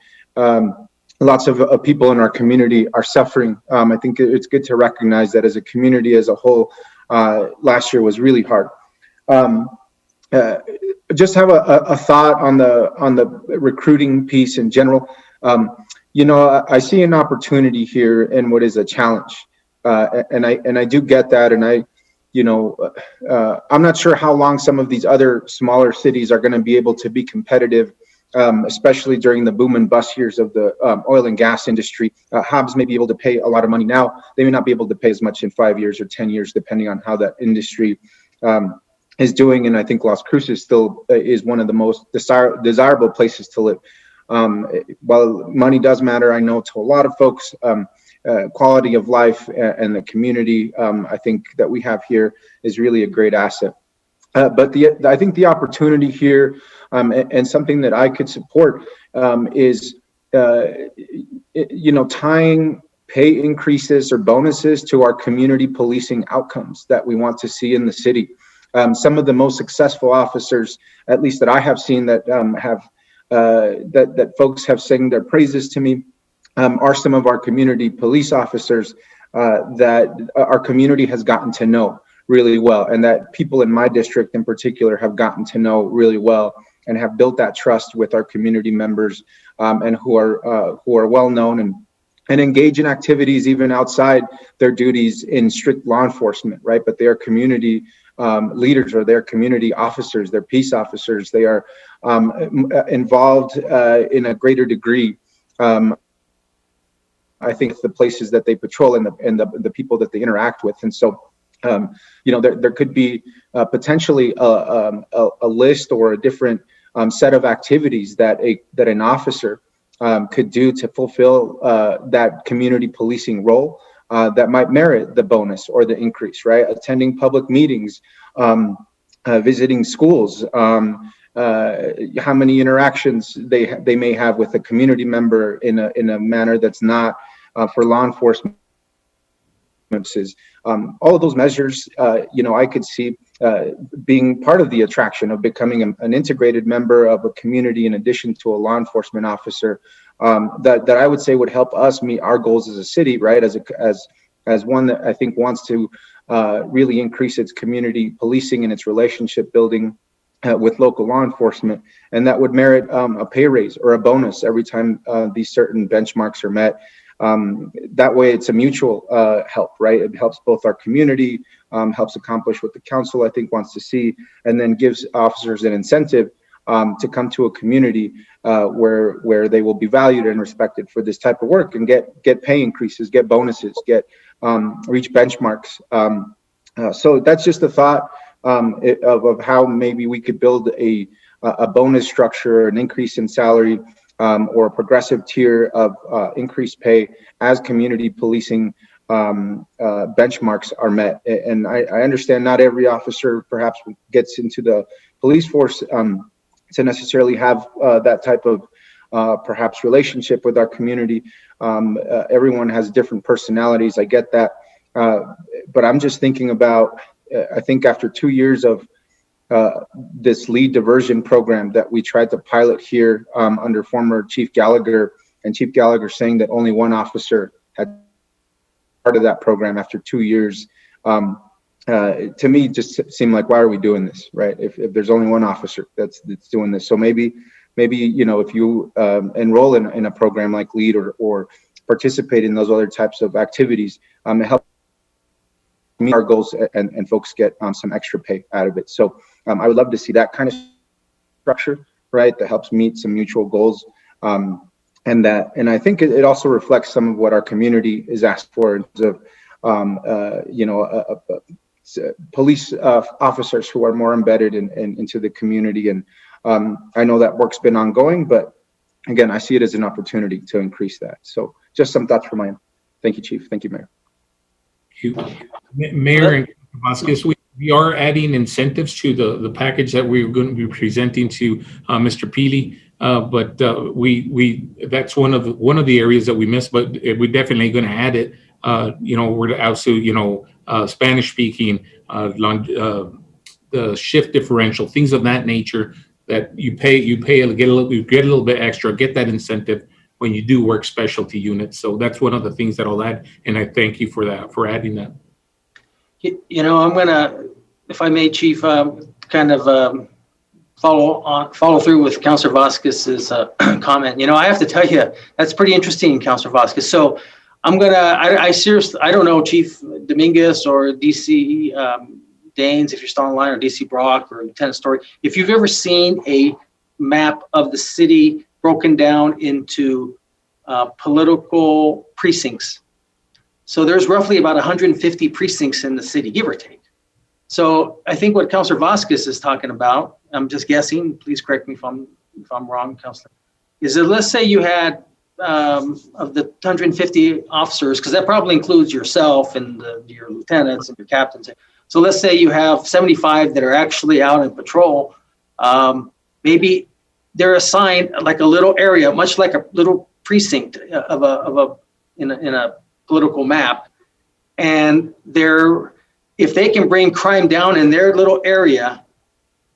lots of people in our community are suffering. I think it's good to recognize that as a community as a whole, last year was really hard. Just have a thought on the recruiting piece in general. I see an opportunity here in what is a challenge, and I do get that, and I'm not sure how long some of these other smaller cities are going to be able to be competitive, especially during the boom and bust years of the oil and gas industry. Hobbs may be able to pay a lot of money now. They may not be able to pay as much in 5 years or 10 years, depending on how that industry is doing. And I think Las Cruces still is one of the most desirable places to live. While money does matter, I know to a lot of folks, quality of life and the community, I think that we have here is really a great asset. But I think the opportunity here, and something that I could support, is tying pay increases or bonuses to our community policing outcomes that we want to see in the city. Some of the most successful officers, at least that I have seen, that that folks have sang their praises to me, are some of our community police officers that our community has gotten to know really well, and that people in my district in particular have gotten to know really well and have built that trust with our community members, and who are well known and engage in activities even outside their duties in strict law enforcement, right? But they are community leaders or their community officers, their peace officers. They are involved in a greater degree. I think the places that they patrol and the people that they interact with. And so, there could be potentially a list or a different set of activities that an officer could do to fulfill that community policing role that might merit the bonus or the increase, right? Attending public meetings, visiting schools, how many interactions they may have with a community member in a manner that's not for law enforcement purposes. All of those measures, I could see being part of the attraction of becoming an integrated member of a community in addition to a law enforcement officer, that I would say would help us meet our goals as a city, right? As one that I think wants to really increase its community policing and its relationship building with local law enforcement, and that would merit a pay raise or a bonus every time these certain benchmarks are met. That way it's a mutual help, right? It helps both our community, helps accomplish what the council I think wants to see, and then gives officers an incentive to come to a community where they will be valued and respected for this type of work and get pay increases, get bonuses, reach benchmarks. So that's just a thought of how maybe we could build a bonus structure, an increase in salary, or a progressive tier of increased pay as community policing benchmarks are met. And I understand not every officer perhaps gets into the police force to necessarily have that type of perhaps relationship with our community. Everyone has different personalities. I get that. But I'm just thinking about, I think after 2 years of this lead diversion program that we tried to pilot here under former Chief Gallagher, and Chief Gallagher saying that only one officer had part of that program after 2 years, to me just seemed like, why are we doing this, right? If there's only one officer that's doing this. So maybe if you enroll in a program like LEAD or participate in those other types of activities, it helps meet our goals and folks get some extra pay out of it. So I would love to see that kind of structure, right, that helps meet some mutual goals. And I think it also reflects some of what our community is asked for in terms of police officers who are more embedded into the community. And I know that work's been ongoing, but again, I see it as an opportunity to increase that. So just some thoughts from my end. Thank you, Chief. Thank you, Mayor. Thank you. Mayor Vasquez, we are adding incentives to the package that we're going to be presenting to Mr. Peely. But that's one of the areas that we missed, but we're definitely going to add it. We're also, Spanish speaking, the shift differential, things of that nature that you get a little bit extra, get that incentive when you do work specialty units. So that's one of the things that I'll add, and I thank you for that, for adding that. I'm gonna, if I may, Chief, kind of follow through with Councilor Vasquez's comment. I have to tell you, that's pretty interesting, Councilor Vasquez. So I'm gonna, I seriously, I don't know, Chief Dominguez or DC Daines, if you're still online, or DC Brock or Lieutenant Story, if you've ever seen a map of the city broken down into political precincts. So there's roughly about 150 precincts in the city, give or take. So I think what Councilor Vasquez is talking about, I'm just guessing, please correct me if I'm wrong, Councilor, is that let's say you had of the 150 officers, because that probably includes yourself and your lieutenants and your captains. So let's say you have 75 that are actually out in patrol. Maybe they're assigned like a little area, much like a little precinct in a political map, and if they can bring crime down in their little area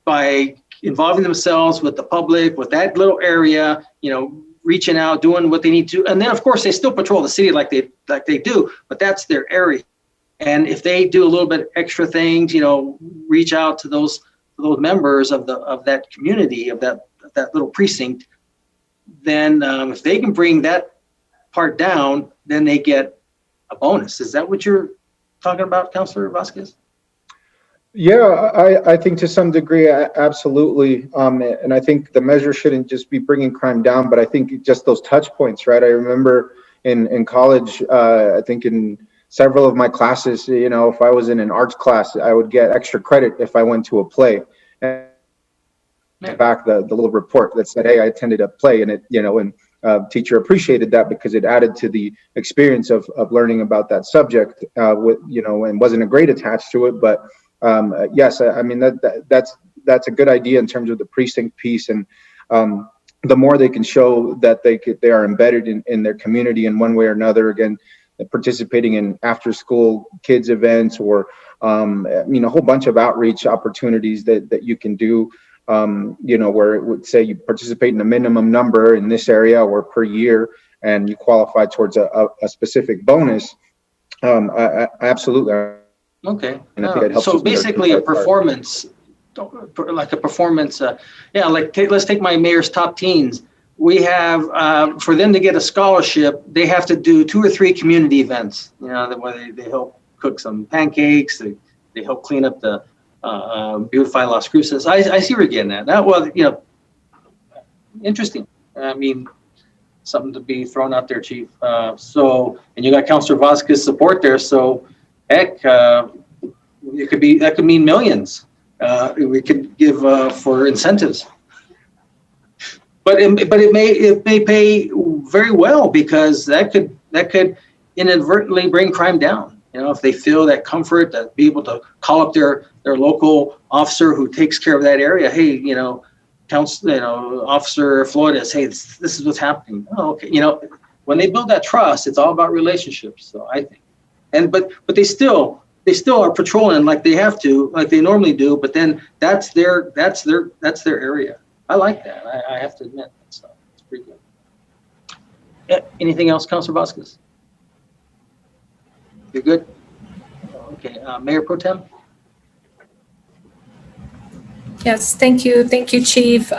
by involving themselves with the public, with that little area, reaching out, doing what they need to, and then of course they still patrol the city like they do, but that's their area. And if they do a little bit extra things, reach out to those members of that community, of that little precinct, then if they can bring that part down, then they get a bonus. Is that what you're talking about, Councilor Vasquez? Yeah, I think to some degree, absolutely. And I think the measure shouldn't just be bringing crime down, but I think just those touch points, right? I remember in college, I think in several of my classes, you know, if I was in an arts class, I would get extra credit if I went to a play. And back the little report that said, hey, I attended a play, and it, you know, and teacher appreciated that because it added to the experience of learning about that subject, with, you know, and wasn't a grade attached to it, but yes, I mean, that's a good idea in terms of the precinct piece. And the more they can show that they are embedded in their community in one way or another, again, participating in after school kids events, or I mean, a whole bunch of outreach opportunities that you can do, you know, where it would say you participate in a minimum number in this area or per year, and you qualify towards a specific bonus. I absolutely. Okay. And I think it helps So us with our basically a two-part part. performance, like a performance, yeah, like let's take my mayor's top teens. We have, for them to get a scholarship, they have to do 2 or 3 community events. You know, where they help cook some pancakes, they help clean up the, beautify Las Cruces. I see where you're getting at. That, well, you know, interesting. I mean, something to be thrown out there, Chief. So, and you got Councilor Vasquez's support there. So, heck, it could be, that could mean millions. We could give for incentives. But it may pay very well, because that could inadvertently bring crime down. You know, if they feel that comfort, that be able to call up their local officer who takes care of that area. Hey, you know, Officer Flores, hey, this is what's happening. Oh, okay. You know, when they build that trust, it's all about relationships. So I think, but they still are patrolling like they have to, like they normally do. But then that's their area. I like that. I have to admit, it's pretty good. Anything else, Councilor Vasquez? You're good? Okay, Mayor Pro Tem? Yes, thank you. Thank you, Chief.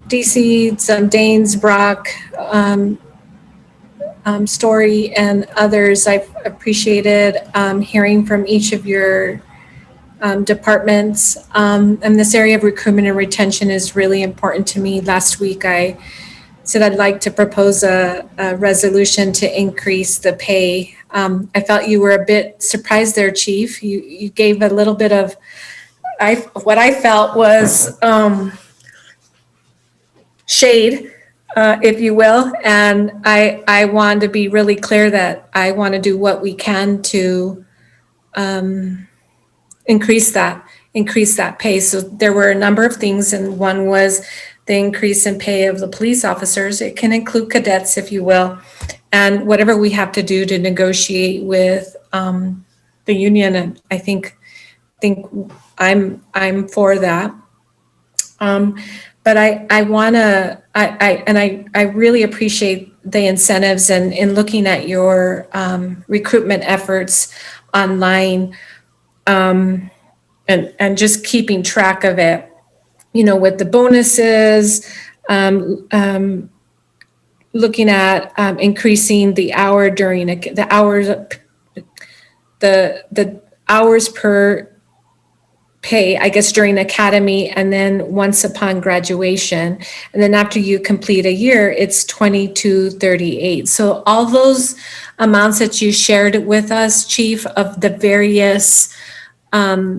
DC, Danes, Brock, Story, and others. I've appreciated hearing from each of your departments. And this area of recruitment and retention is really important to me. Last week, I said I'd like to propose a resolution to increase the pay. I felt you were a bit surprised there, Chief. You gave a little bit of, what I felt was shade, if you will. And I want to be really clear that I want to do what we can to increase that pay. So there were a number of things, and one was the increase in pay of the police officers. It can include cadets, if you will, and whatever we have to do to negotiate with the union. And I think I'm for that. But I really appreciate the incentives, and in looking at your recruitment efforts online, and just keeping track of it, you know, with the bonuses, looking at increasing the hour during the hours per pay, I guess, during academy, and then once upon graduation, and then after you complete a year, it's $22.38. So all those amounts that you shared with us, Chief, of the various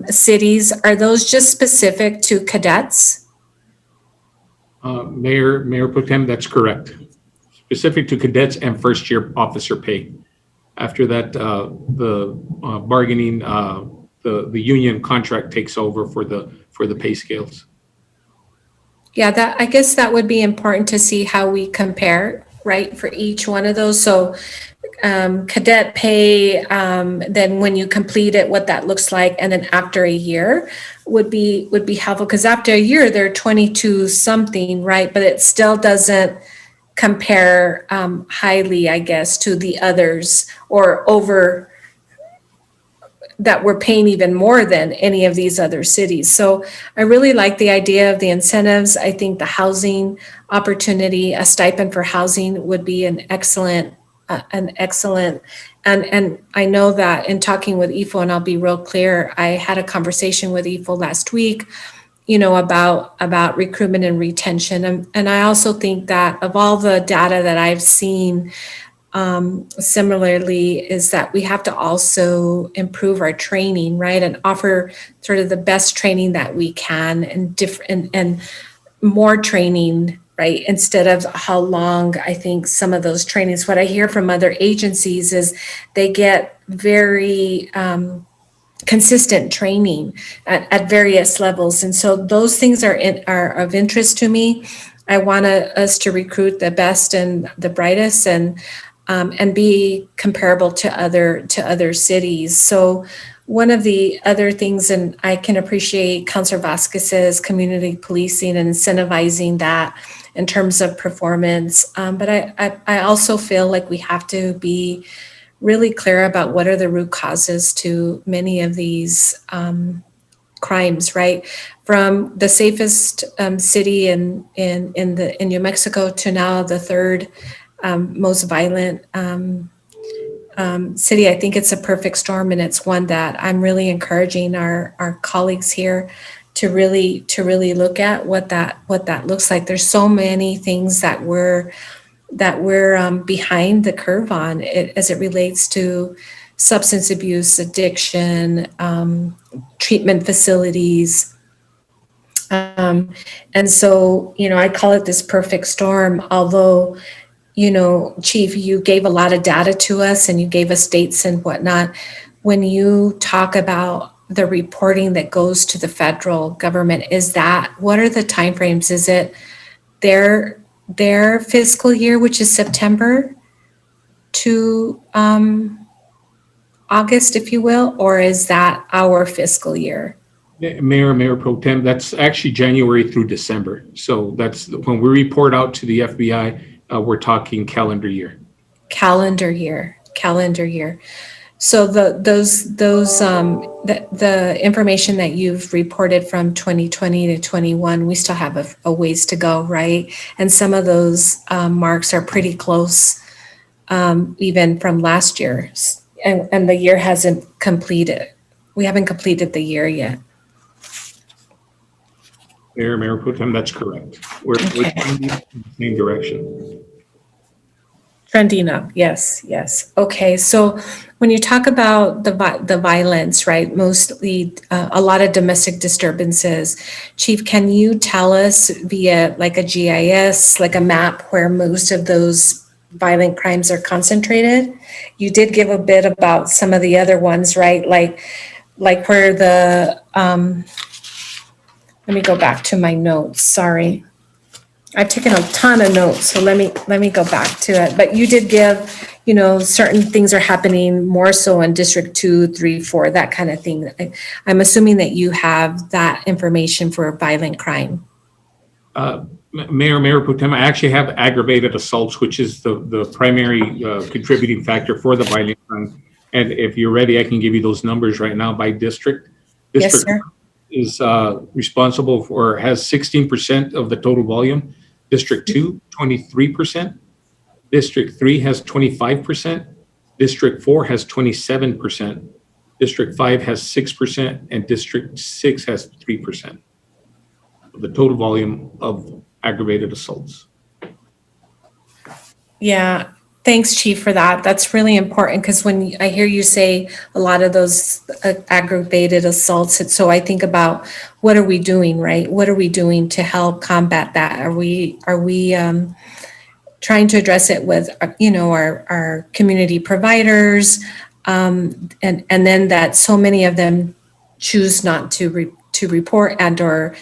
cities, are those just specific to cadets? Mayor Pro Tem, that's correct. Specific to cadets and first year officer pay. After that, the bargaining, the union contract takes over for the pay scales. Yeah, I guess that would be important to see how we compare, right, for each one of those. So cadet pay, then when you complete it, what that looks like, and then after a year would be helpful, because after a year they're 22 something, right? But it still doesn't compare highly, I guess, to the others, or over that we're paying even more than any of these other cities. So I really like the idea of the incentives. I think the housing opportunity, a stipend for housing, would be an excellent And I know that in talking with IFO, and I'll be real clear, I had a conversation with IFO last week, about recruitment and retention. And I also think that of all the data that I've seen, similarly, is that we have to also improve our training, right? And offer sort of the best training that we can, and more training, right? Instead of how long. I think some of those trainings, what I hear from other agencies is they get very consistent training at various levels. And so those things are of interest to me. I want us to recruit the best and the brightest, and be comparable to other cities. So one of the other things, and I can appreciate Councilor Vasquez's community policing and incentivizing that in terms of performance. But I also feel like we have to be really clear about what are the root causes to many of these crimes, right? From the safest city in New Mexico to now the third most violent city. I think it's a perfect storm, and it's one that I'm really encouraging our colleagues here to really look at what that looks like. There's so many things that we're behind the curve on it, as it relates to substance abuse, addiction, treatment facilities. And so, I call it this perfect storm, although, Chief, you gave a lot of data to us and you gave us dates and whatnot. When you talk about the reporting that goes to the federal government, what are the timeframes? Is it their fiscal year, which is September to August, if you will, or is that our fiscal year? Mayor Pro Tem, that's actually January through December. So that's when we report out to the FBI, we're talking calendar year. Calendar year. So the information that you've reported from 2020 to 21, we still have a ways to go, right? And some of those marks are pretty close, even from last year, and the year hasn't completed. We haven't completed the year yet. Mayor Pro Tem, that's correct. We're trending in the same direction. Trending up, yes. Okay, so when you talk about the violence, right, mostly a lot of domestic disturbances, Chief, can you tell us via like a GIS, like a map, where most of those violent crimes are concentrated? You did give a bit about some of the other ones, right? Like where the, let me go back to my notes, sorry. I've taken a ton of notes, so let me go back to it. But you did give, certain things are happening more so in District 2, 3, 4, that kind of thing. I'm assuming that you have that information for violent crime. Mayor Pro Tem, I actually have aggravated assaults, which is the primary contributing factor for the violent crime. And if you're ready, I can give you those numbers right now by district. Yes, sir. Is responsible for, has 16% of the total volume. District 2, 23%. District 3 has 25%. District 4 has 27%. District 5 has 6%, and District 6 has 3% of the total volume of aggravated assaults. Yeah. Thanks, Chief, for that. That's really important, because when I hear you say a lot of those aggravated assaults, so I think about what are we doing, right? What are we doing to help combat that? Are we trying to address it with, our community providers, and then that so many of them choose not to report and or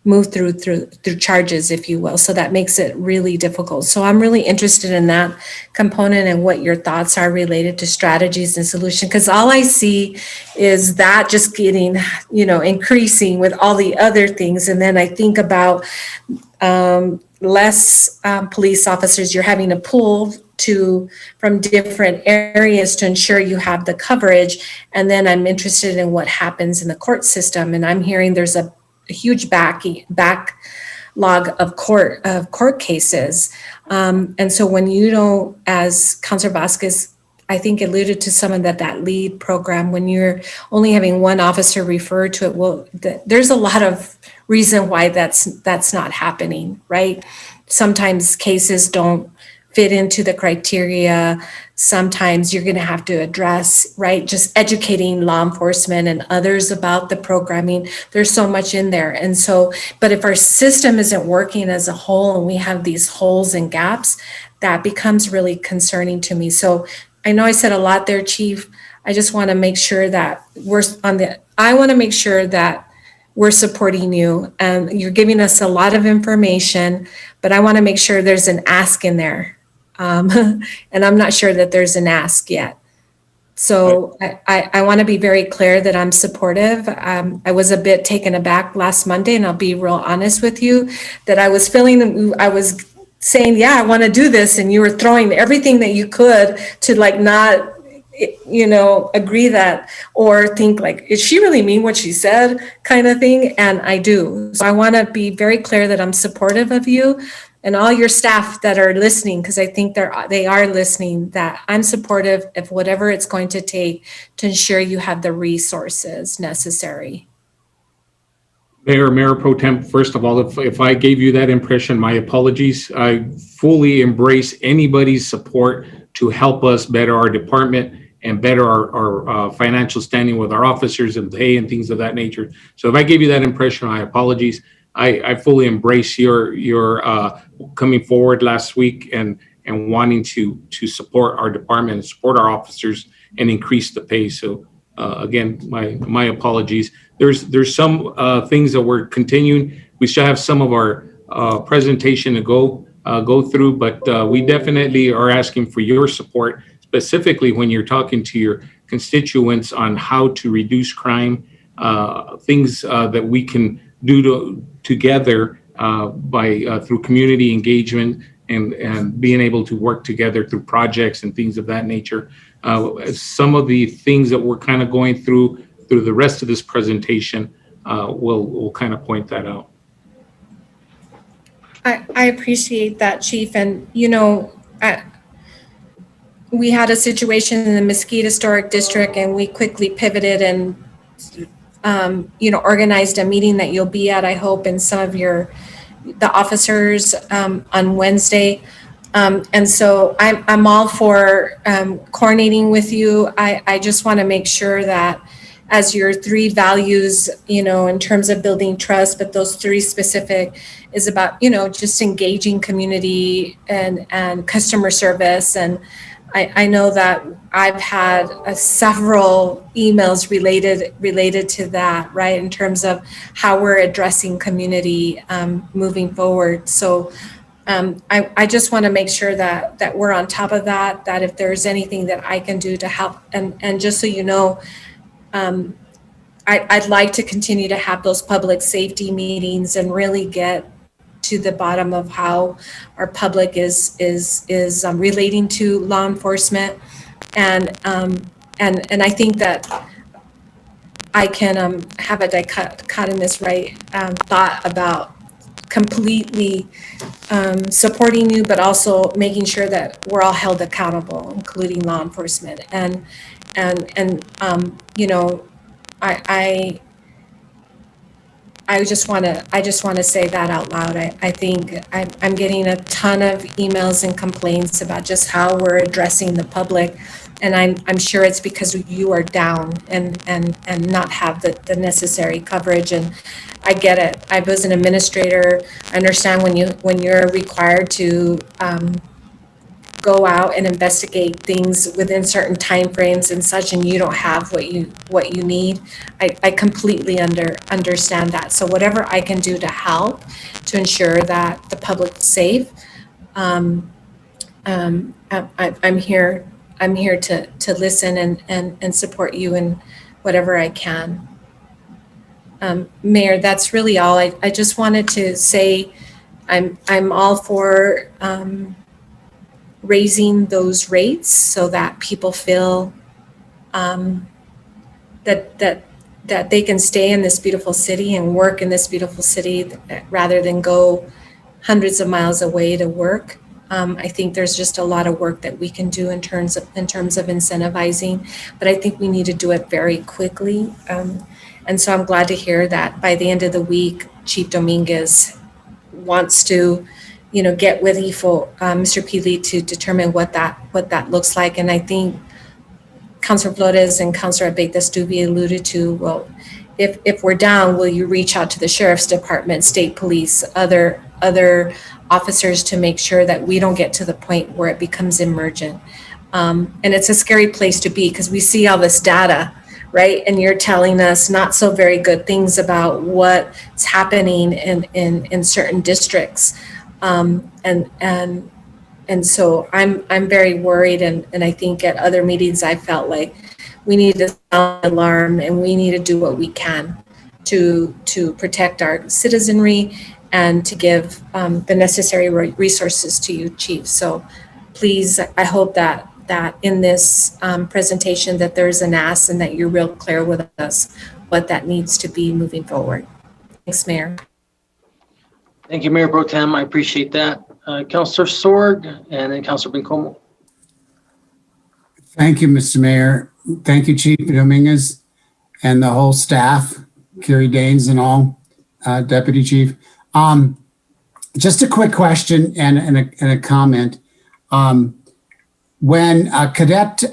move through charges, if you will. So that makes it really difficult. So I'm really interested in that component and what your thoughts are related to strategies and solutions, because all I see is that just getting, increasing with all the other things. And then I think about less police officers you're having to pull from different areas to ensure you have the coverage. And then I'm interested in what happens in the court system. And I'm hearing there's a huge backlog of court cases. And so when you don't, as Councilor Vasquez I think alluded to some of that lead program. When you're only having one officer refer to it, well, there's a lot of reason why that's not happening, right? Sometimes cases don't fit into the criteria. Sometimes you're going to have to address, right, just educating law enforcement and others about the programming. There's so much in there. And so, but if our system isn't working as a whole and we have these holes and gaps, that becomes really concerning to me. So I know I said a lot there, Chief. I just want to make sure that I want to make sure that we're supporting you, and you're giving us a lot of information, but I want to make sure there's an ask in there. And I'm not sure that there's an ask yet. So I want to be very clear that I'm supportive. I was a bit taken aback last Monday, and I'll be real honest with you, that I was feeling, I was saying, yeah, I want to do this, and you were throwing everything that you could to like not, agree that or think like, is she really mean what she said kind of thing? And I do. So I want to be very clear that I'm supportive of you and all your staff that are listening, because I think they are listening, that I'm supportive of whatever it's going to take to ensure you have the resources necessary. Mayor Pro Tem, first of all, if I gave you that impression, my apologies. I fully embrace anybody's support to help us better our department and better our financial standing with our officers and pay and things of that nature. So if I gave you that impression, my apologies. I fully embrace your coming forward last week and wanting to support our department and support our officers and increase the pay. So again, my apologies. There's some things that we're continuing. We still have some of our presentation to go through, but we definitely are asking for your support, specifically when you're talking to your constituents on how to reduce crime, things that we can do together by through community engagement and being able to work together through projects and things of that nature. Some of the things that we're kind of going through the rest of this presentation, we'll kind of point that out. I appreciate that, Chief. And, we had a situation in the Mesquite Historic District, and we quickly pivoted and, organized a meeting that you'll be at, I hope, and some of the officers on Wednesday. And so I'm all for coordinating with you. I just want to make sure that as your 3 values, in terms of building trust, but those 3 specific is about, just engaging community and customer service. And I know that I've had several emails related to that, right, in terms of how we're addressing community moving forward. So I just want to make sure that we're on top of that if there's anything that I can do to help. And just so you know, I'd like to continue to have those public safety meetings and really get to the bottom of how our public is relating to law enforcement, and I think that I can have a dichotomous thought about completely supporting you, but also making sure that we're all held accountable, including law enforcement. And I just want to say that out loud. I think I'm getting a ton of emails and complaints about just how we're addressing the public, and I'm sure it's because you are down and not have the necessary coverage. And I get it. I was an administrator. I understand when you're required to go out and investigate things within certain timeframes and such, and you don't have what you need. I completely understand that. So whatever I can do to help to ensure that the public's safe, I'm here to listen and support you in whatever I can. Mayor, that's really all. I just wanted to say I'm all for raising those rates so that people feel that they can stay in this beautiful city and work in this beautiful city rather than go hundreds of miles away to work. I think there's just a lot of work that we can do in terms of incentivizing, but I think we need to do it very quickly. And so I'm glad to hear that by the end of the week, Chief Dominguez wants to, get with Mr. Peely to determine what that looks like. And I think Councilor Flores and Councilor Abeyta-Stubbe alluded to, well, if we're down, will you reach out to the Sheriff's Department, State Police, other officers to make sure that we don't get to the point where it becomes emergent. And it's a scary place to be because we see all this data, right? And you're telling us not so very good things about what's happening in certain districts. And so I'm very worried, and I think at other meetings I felt like we need to sound an alarm and we need to do what we can to protect our citizenry and to give the necessary resources to you, Chief. So please, I hope that in this presentation that there's an ask and that you're real clear with us what that needs to be moving forward. Thanks, Mayor. Thank you, Mayor Pro Tem. I appreciate that. Councilor Sorg and then Councilor Bencomo. Thank you, Mr. Mayor. Thank you, Chief Dominguez and the whole staff, Kerry Danes and all, Deputy Chief. Just a quick question and a comment. When a cadet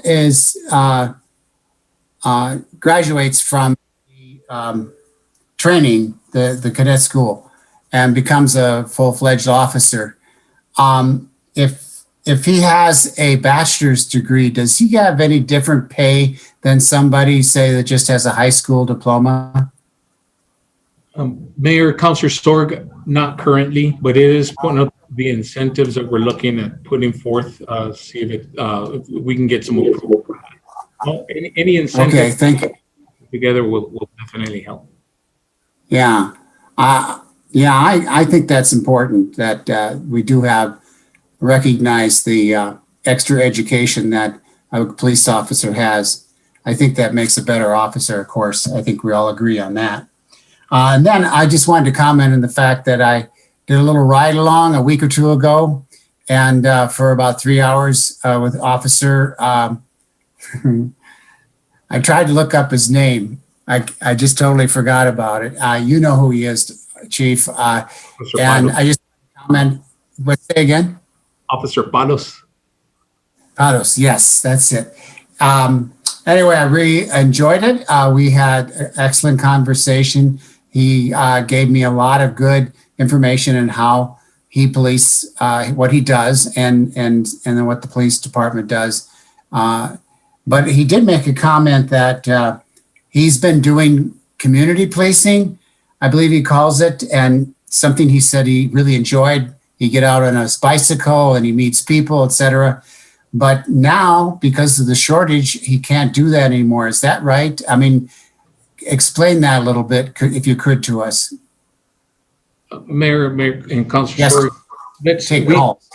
graduates from the training, the cadet school, and becomes a full-fledged officer, if he has a bachelor's degree, does he have any different pay than somebody, say, that just has a high school diploma? Mayor, Councilor Sorg, not currently, but it is putting up the incentives that we're looking at putting forth, see if we can get some approval. Any incentive Okay, thank you. together will definitely help. Yeah. I think that's important that we do recognize the extra education that a police officer has. I think that makes a better officer, of course. I think we all agree on that. And then I just wanted to comment on the fact that I did a little ride along a week or two ago, and for about 3 hours with Officer. I tried to look up his name. I just totally forgot about it. You know who he is, Chief. And I just comment. What, say again? Officer Palos. Palos, yes, that's it. Anyway, I really enjoyed it. We had an excellent conversation. He gave me a lot of good information on how he police, what he does, and then what the police department does. But he did make a comment that he's been doing community policing, I believe he calls it, and something he said he really enjoyed. He get out on his bicycle and he meets people, etc. But now, because of the shortage, he can't do that anymore. Is that right? I mean, explain that a little bit, if you could, to us. Mayor and Councilor, yes. Let's take calls.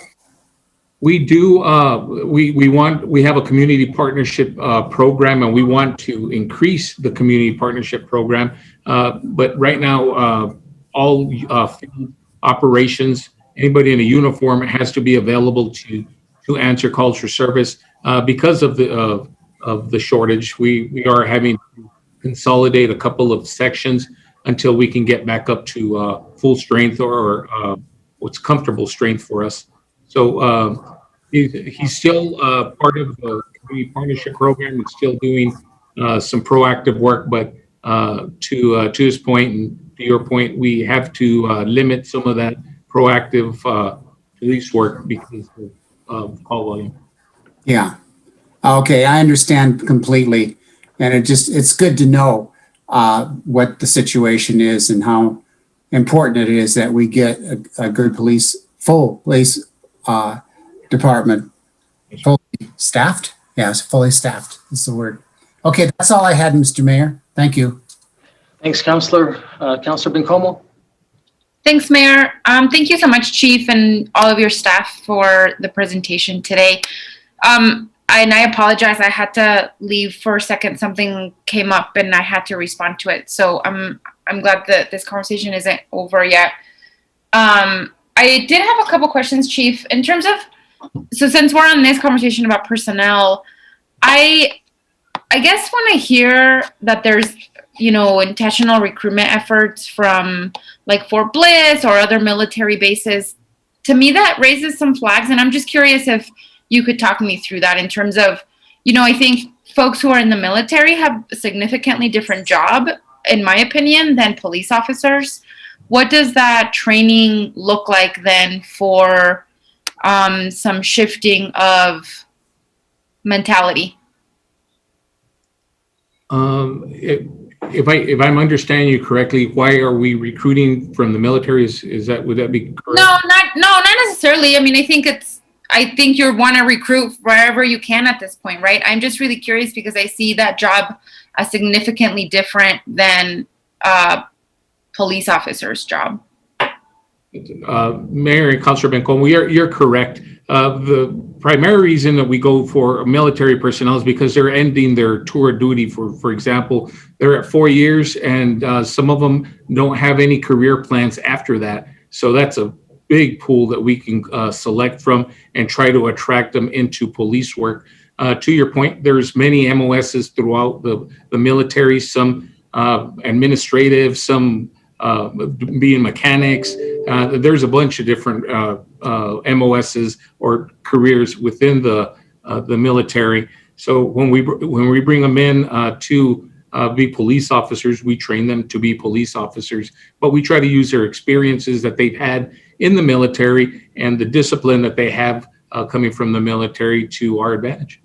We do. We have a community partnership program, and we want to increase the community partnership program. But right now, all field operations, anybody in a uniform has to be available to answer calls for service. Because of the shortage, we are having to consolidate a couple of sections until we can get back up to full strength or what's comfortable strength for us. So he's still part of the community partnership program and still doing some proactive work. But to his point and to your point, we have to limit some of that proactive police work because of call volume. Yeah. Okay, I understand completely, and it's good to know what the situation is and how important it is that we get a good full police department, fully staffed. Yes, fully staffed is the word. Okay, that's all I had, Mr. Mayor. Thank you. Thanks, Councilor. Councilor Bencomo. Thanks, Mayor. Thank you so much, Chief, and all of your staff for the presentation today. And I apologize, I had to leave for a second. Something came up and I had to respond to it. So I'm glad that this conversation isn't over yet. I did have a couple questions, Chief, in terms of, so since we're on this conversation about personnel, I guess when I hear that there's, intentional recruitment efforts from like Fort Bliss or other military bases, to me that raises some flags. And I'm just curious if you could talk me through that in terms of, I think folks who are in the military have a significantly different job, in my opinion, than police officers. What does that training look like then for some shifting of mentality? If I'm understanding you correctly, why are we recruiting from the military? Would that be correct? No, not necessarily. I mean, I think you want to recruit wherever you can at this point, right? I'm just really curious because I see that job as significantly different than police officer's job. Mayor and Councilor Bencomo, you're correct. The primary reason that we go for military personnel is because they're ending their tour of duty. For example, they're at 4 years, and some of them don't have any career plans after that. So that's a big pool that we can select from and try to attract them into police work. To your point, there's many MOSs throughout the military, some administrative, some being mechanics. There's a bunch of different MOSs or careers within the military. So when we bring them in to be police officers, we train them to be police officers, but we try to use their experiences that they've had in the military and the discipline that they have coming from the military to our advantage.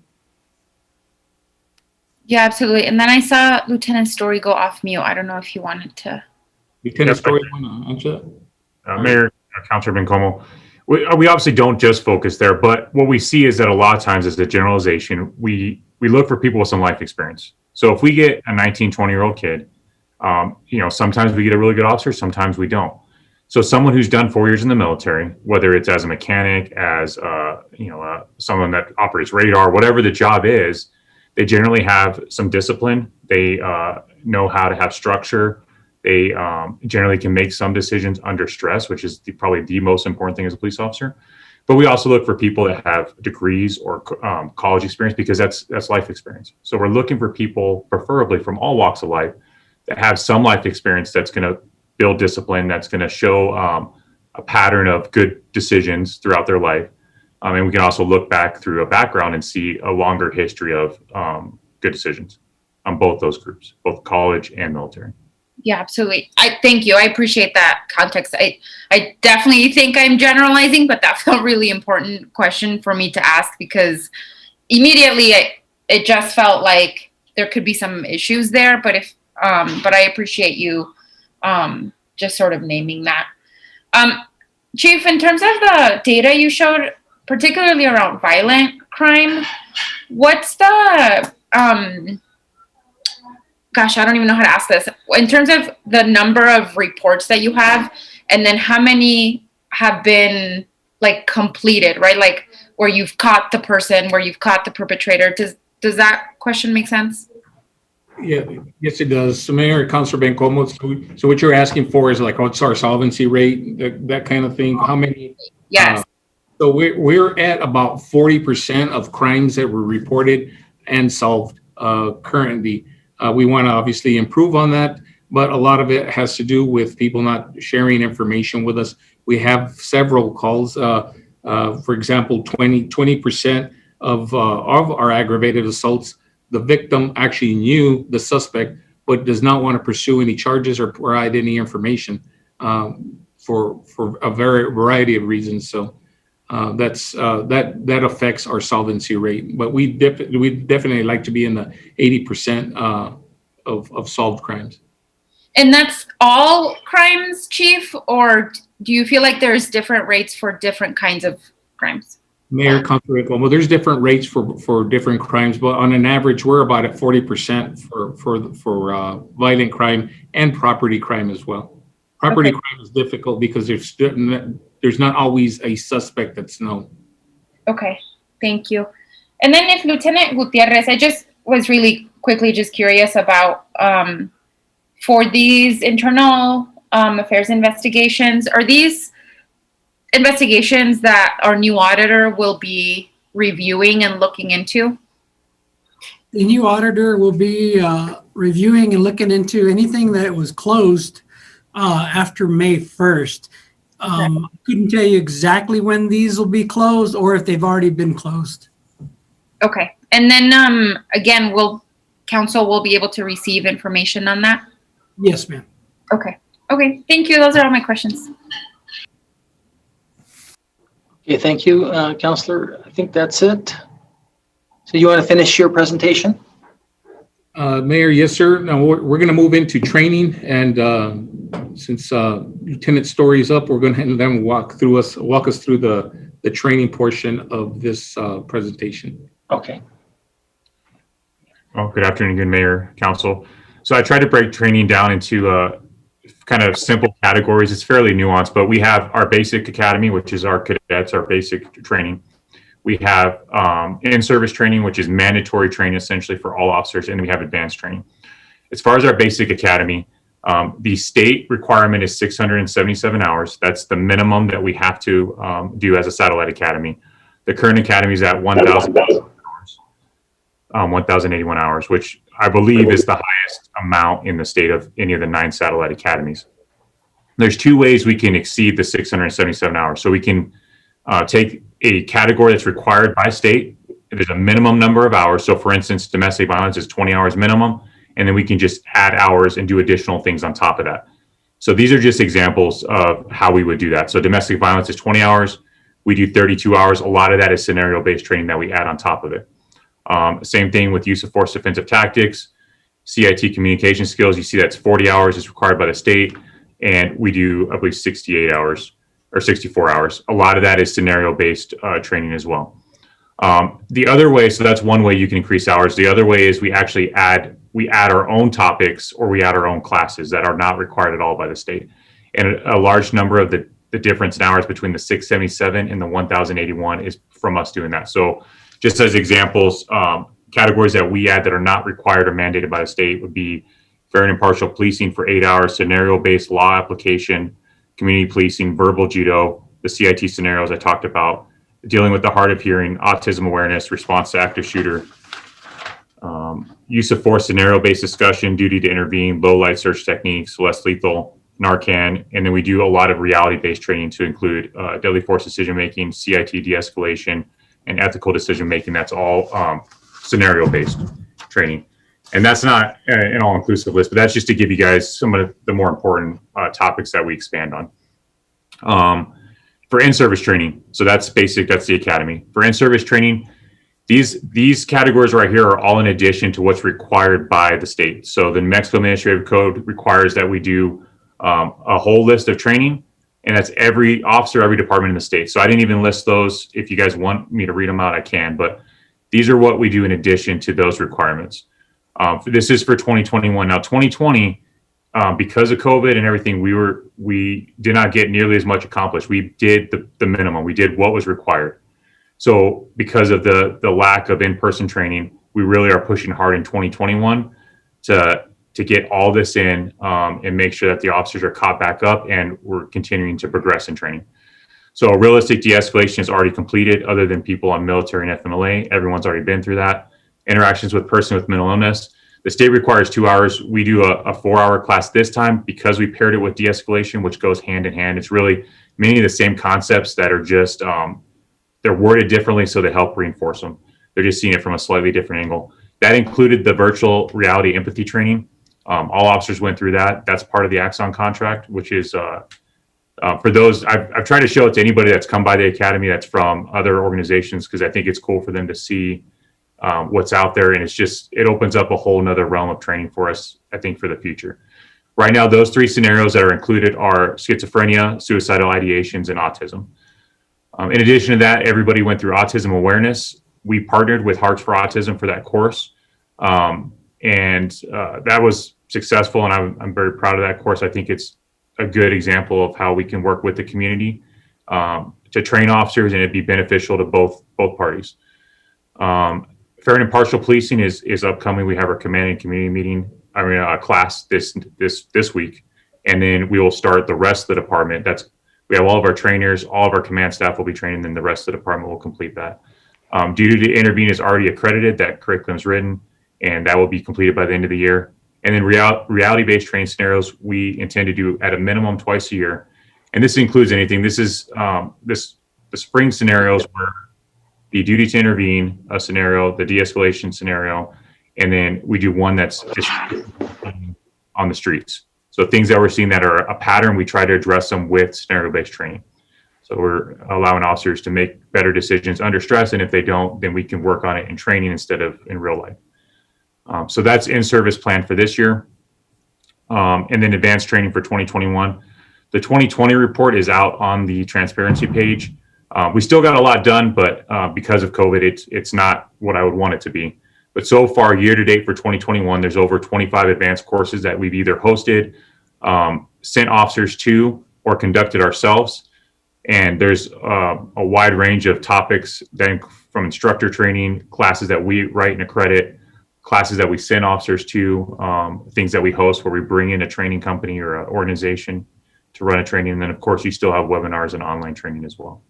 Yeah, absolutely. And then I saw Lieutenant Story go off mute. I don't know if he wanted to. Lieutenant Story, answer that? Mayor, Councilor Bencomo, we obviously don't just focus there, but what we see is that a lot of times as a generalization, we look for people with some life experience. So if we get a 19, 20-year-old kid, sometimes we get a really good officer, sometimes we don't. So someone who's done 4 years in the military, whether it's as a mechanic, as someone that operates radar, whatever the job is, they generally have some discipline. They know how to have structure. They generally can make some decisions under stress, which is probably the most important thing as a police officer. But we also look for people that have degrees or college experience because that's life experience. So we're looking for people, preferably from all walks of life, that have some life experience that's going to build discipline, that's going to show a pattern of good decisions throughout their life. And we can also look back through a background and see a longer history of good decisions on both those groups, both college and military. Yeah, absolutely. Thank you. I appreciate that context. I definitely think I'm generalizing, but that felt really important question for me to ask because immediately it just felt like there could be some issues there. But but I appreciate you just sort of naming that. Chief, in terms of the data you showed, particularly around violent crime, what's the gosh, I don't even know how to ask this. In terms of the number of reports that you have, and then how many have been like completed, right? Like where you've caught the person, where you've caught the perpetrator. Does that question make sense? Yeah, yes, it does. So Mayor, Councilor Bencomo, so what you're asking for is like, what's our solvency rate, that kind of thing? How many? Yes. So we're at about 40% of crimes that were reported and solved currently. We want to obviously improve on that, but a lot of it has to do with people not sharing information with us. We have several calls. For example, 20% of our aggravated assaults, the victim actually knew the suspect, but does not want to pursue any charges or provide any information for a variety of reasons. So that affects our solvency rate. But we definitely like to be in the 80% of solved crimes. And that's all crimes, Chief, or do you feel like there's different rates for different kinds of crimes? Mayor, Councilor Bencomo, there's different rates for different crimes, but on an average, we're about at 40% for violent crime and property crime as well. Property crime is difficult because there's not always a suspect that's known. Okay, thank you. And then if Lieutenant Gutierrez, I just was really quickly just curious about for these internal affairs investigations, are these investigations that our new auditor will be reviewing and looking into? The new auditor will be reviewing and looking into anything that was closed after May 1st. Couldn't tell you exactly when these will be closed or if they've already been closed. Okay. And then again, council will be able to receive information on that? Yes, ma'am. Okay. Okay. Thank you. Those are all my questions. Okay, thank you, Counselor. I think that's it. So you want to finish your presentation? Mayor, yes, sir. Now we're going to move into training, and since Lieutenant Story is up, we're going to have them walk us through the training portion of this presentation. Okay. Well, good afternoon, good Mayor, Council. So I tried to break training down into kind of simple categories. It's fairly nuanced, but we have our basic academy, which is our cadets, our basic training. We have in-service training, which is mandatory training essentially for all officers, and we have advanced training. As far as our basic academy, the state requirement is 677 hours. That's the minimum that we have to do as a satellite academy. The current academy is at 1,081 hours, which I believe is the highest amount in the state of any of the 9 satellite academies. There's 2 ways we can exceed the 677 hours. So we can take a category that's required by state. There's a minimum number of hours. So for instance, domestic violence is 20 hours minimum, and then we can just add hours and do additional things on top of that. So these are just examples of how we would do that. So domestic violence is 20 hours. We do 32 hours. A lot of that is scenario-based training that we add on top of it. Same thing with use of force defensive tactics, CIT communication skills. You see that's 40 hours is required by the state, and we do, I believe, 68 hours or 64 hours. A lot of that is scenario-based training as well. The other way, so that's one way you can increase hours. The other way is we actually add our own topics, or we add our own classes that are not required at all by the state. And a large number of the difference in hours between the 677 and the 1,081 is from us doing that. So just as examples, categories that we add that are not required or mandated by the state would be fair and impartial policing for 8 hours, scenario-based law application, community policing, verbal judo, the CIT scenarios I talked about, dealing with the hard of hearing, autism awareness, response to active shooter, use of force scenario-based discussion, duty to intervene, low light search techniques, less lethal, Narcan, and then we do a lot of reality-based training to include deadly force decision-making, CIT de-escalation, and ethical decision-making. That's all scenario-based training. And that's not an all-inclusive list, but that's just to give you guys some of the more important topics that we expand on. For in-service training, so that's basic, that's the academy. For in-service training, these categories right here are all in addition to what's required by the state. So the New Mexico Administrative Code requires that we do a whole list of training, and that's every officer, every department in the state. So I didn't even list those. If you guys want me to read them out, I can, but these are what we do in addition to those requirements. This is for 2021. Now 2020, because of COVID and everything, we did not get nearly as much accomplished. We did the minimum. We did what was required. So because of the lack of in-person training, we really are pushing hard in 2021 to get all this in and make sure that the officers are caught back up, and we're continuing to progress in training. So realistic de-escalation is already completed, other than people on military and FMLA. Everyone's already been through that. Interactions with person with mental illness. The state requires 2 hours. We do a 4-hour class this time because we paired it with de-escalation, which goes hand in hand. It's really many of the same concepts that are just, they're worded differently, so they help reinforce them. They're just seeing it from a slightly different angle. That included the virtual reality empathy training. All officers went through that. That's part of the Axon contract, which is for those, I've tried to show it to anybody that's come by the academy that's from other organizations, because I think it's cool for them to see what's out there. And it opens up a whole nother realm of training for us, I think, for the future. Right now, those 3 scenarios that are included are schizophrenia, suicidal ideations, and autism. In addition to that, everybody went through autism awareness. We partnered with Hearts for Autism for that course. And that was successful, and I'm very proud of that course. I think it's a good example of how we can work with the community to train officers, and it'd be beneficial to both parties. Fair and impartial policing is upcoming. We have our command and community meeting, class this week, and then we will start the rest of the department. That's We have all of our trainers, all of our command staff will be trained, and then the rest of the department will complete that. Duty to intervene is already accredited, that curriculum's written, and that will be completed by the end of the year. And then reality-based training scenarios, we intend to do at a minimum twice a year. And this includes anything. This is the spring scenarios where the duty to intervene a scenario, the de-escalation scenario, and then we do one that's just on the streets. So things that we're seeing that are a pattern, we try to address them with scenario-based training. So we're allowing officers to make better decisions under stress, and if they don't, then we can work on it in training instead of in real life. So that's in-service plan for this year. And then advanced training for 2021. The 2020 report is out on the transparency page. We still got a lot done, but because of COVID, it's not what I would want it to be. But so far, year to date for 2021, there's over 25 advanced courses that we've either hosted, sent officers to, or conducted ourselves. And there's a wide range of topics, then from instructor training, classes that we write and accredit, classes that we send officers to, things that we host where we bring in a training company or an organization to run a training. And then, of course, you still have webinars and online training as well.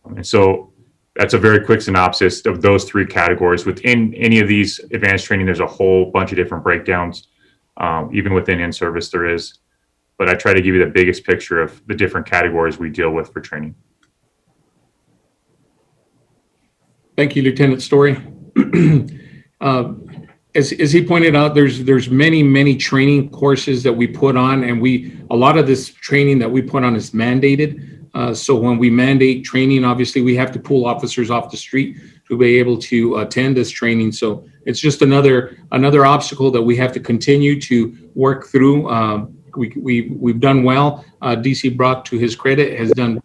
And so that's a very quick synopsis of those three categories. Within any of these advanced training, there's a whole bunch of different breakdowns. Even within in-service, there is. But I try to give you the biggest picture of the different categories we deal with for training. Thank you, Lieutenant Story. As he pointed out, there's many training courses that we put on, and a lot of this training that we put on is mandated. So when we mandate training, obviously we have to pull officers off the street to be able to attend this training. So it's just another obstacle that we have to continue to work through. We've done well. DC Brock, to his credit, has done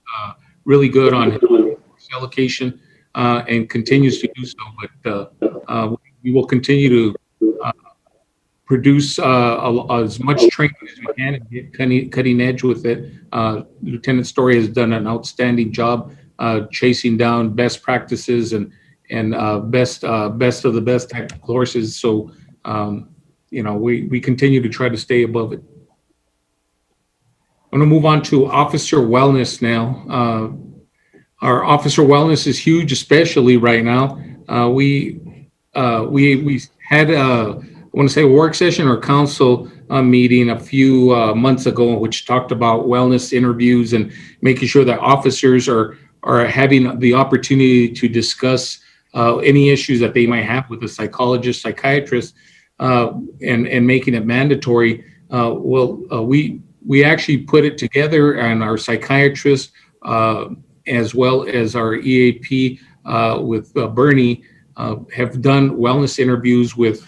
really good on his allocation and continues to do so. But we will continue to produce as much training as we can and get cutting edge with it. Lieutenant Story has done an outstanding job chasing down best practices and best of the best type of courses. So we continue to try to stay above it. I'm going to move on to officer wellness now. Our officer wellness is huge, especially right now. We had I want to say a work session or council meeting a few months ago, which talked about wellness interviews and making sure that officers are having the opportunity to discuss any issues that they might have with a psychologist, psychiatrist, and making it mandatory. We actually put it together, and our psychiatrist, as well as our EAP with Bernie, have done wellness interviews with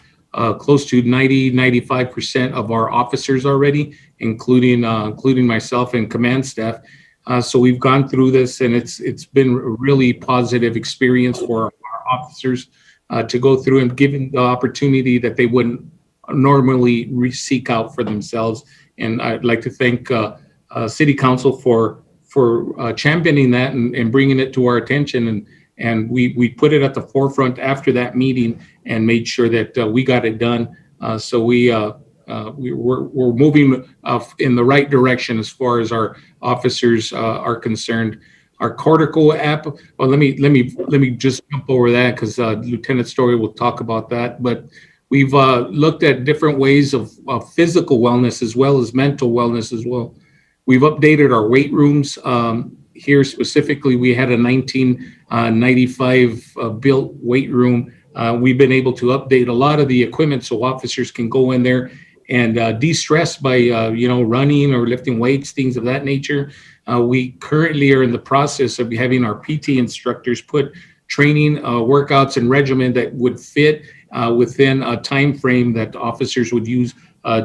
close to 95% of our officers already, including myself and command staff. So we've gone through this, and it's been a really positive experience for our officers to go through and given the opportunity that they wouldn't normally seek out for themselves. And I'd like to thank City Council for championing that and bringing it to our attention. And we put it at the forefront after that meeting and made sure that we got it done. So we're moving in the right direction as far as our officers are concerned. Our Cortico app. Well, let me just jump over that because Lieutenant Story will talk about that. But we've looked at different ways of physical wellness as well as mental wellness as well. We've updated our weight rooms. Here specifically, we had a 1995 built weight room. We've been able to update a lot of the equipment so officers can go in there and de-stress by running or lifting weights, things of that nature. We currently are in the process of having our PT instructors put training workouts and regimen that would fit within a time frame that officers would use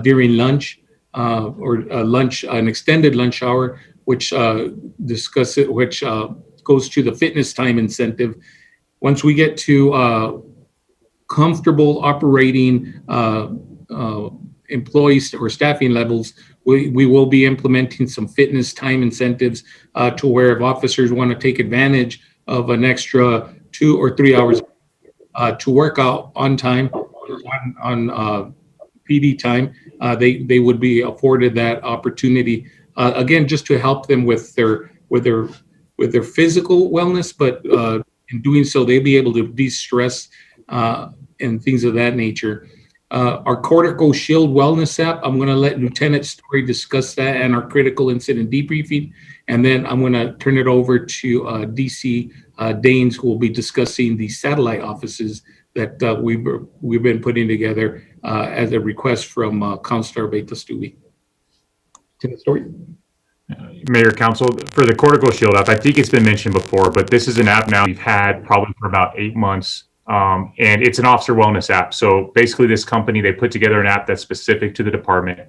during lunch or an extended lunch hour, which goes to the fitness time incentive. Once we get to comfortable operating employees or staffing levels, we will be implementing some fitness time incentives to where if officers want to take advantage of an extra 2 or 3 hours to work out on time, on PD time, they would be afforded that opportunity. again, just to help them with their physical wellness, but in doing so, they'll be able to de-stress and things of that nature. Our Cortico Shield Wellness app, I'm going to let Lieutenant Story discuss that and our critical incident debriefing. And then I'm going to turn it over to DC Daines, who will be discussing the satellite offices that we've been putting together as a request from Councilor Beta Stewie. Lieutenant Story. Mayor, Council, for the Cortical Shield app, I think it's been mentioned before, but this is an app now we've had probably for about 8 months. And it's an officer wellness app. So basically this company, they put together an app that's specific to the department,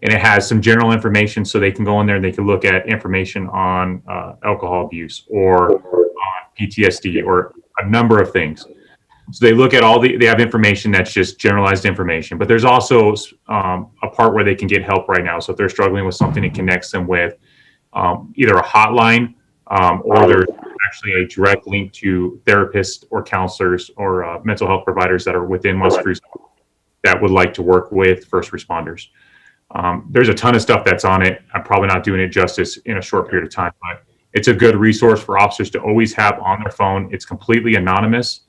and it has some general information so they can go in there and they can look at information on alcohol abuse or on PTSD or a number of things. So they look at they have information that's just generalized information, but there's also a part where they can get help right now. So if they're struggling with something, it connects them with either a hotline or there's actually a direct link to therapists or counselors or mental health providers that are within Las Cruces that would like to work with first responders. There's a ton of stuff that's on it. I'm probably not doing it justice in a short period of time, but it's a good resource for officers to always have on their phone. It's completely anonymous.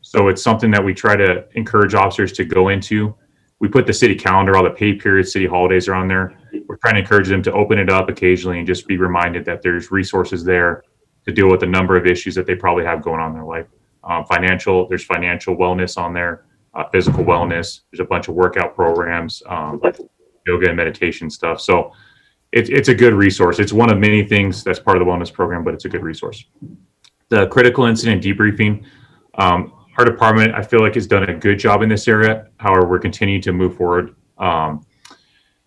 So it's something that we try to encourage officers to go into. We put the city calendar, all the pay periods, city holidays are on there. We're trying to encourage them to open it up occasionally and just be reminded that there's resources there to deal with a number of issues that they probably have going on in their life. There's financial wellness on there, physical wellness. There's a bunch of workout programs, yoga and meditation stuff. So it's a good resource. It's one of many things that's part of the wellness program, but it's a good resource. The critical incident debriefing, our department, I feel like, has done a good job in this area. However, we're continuing to move forward.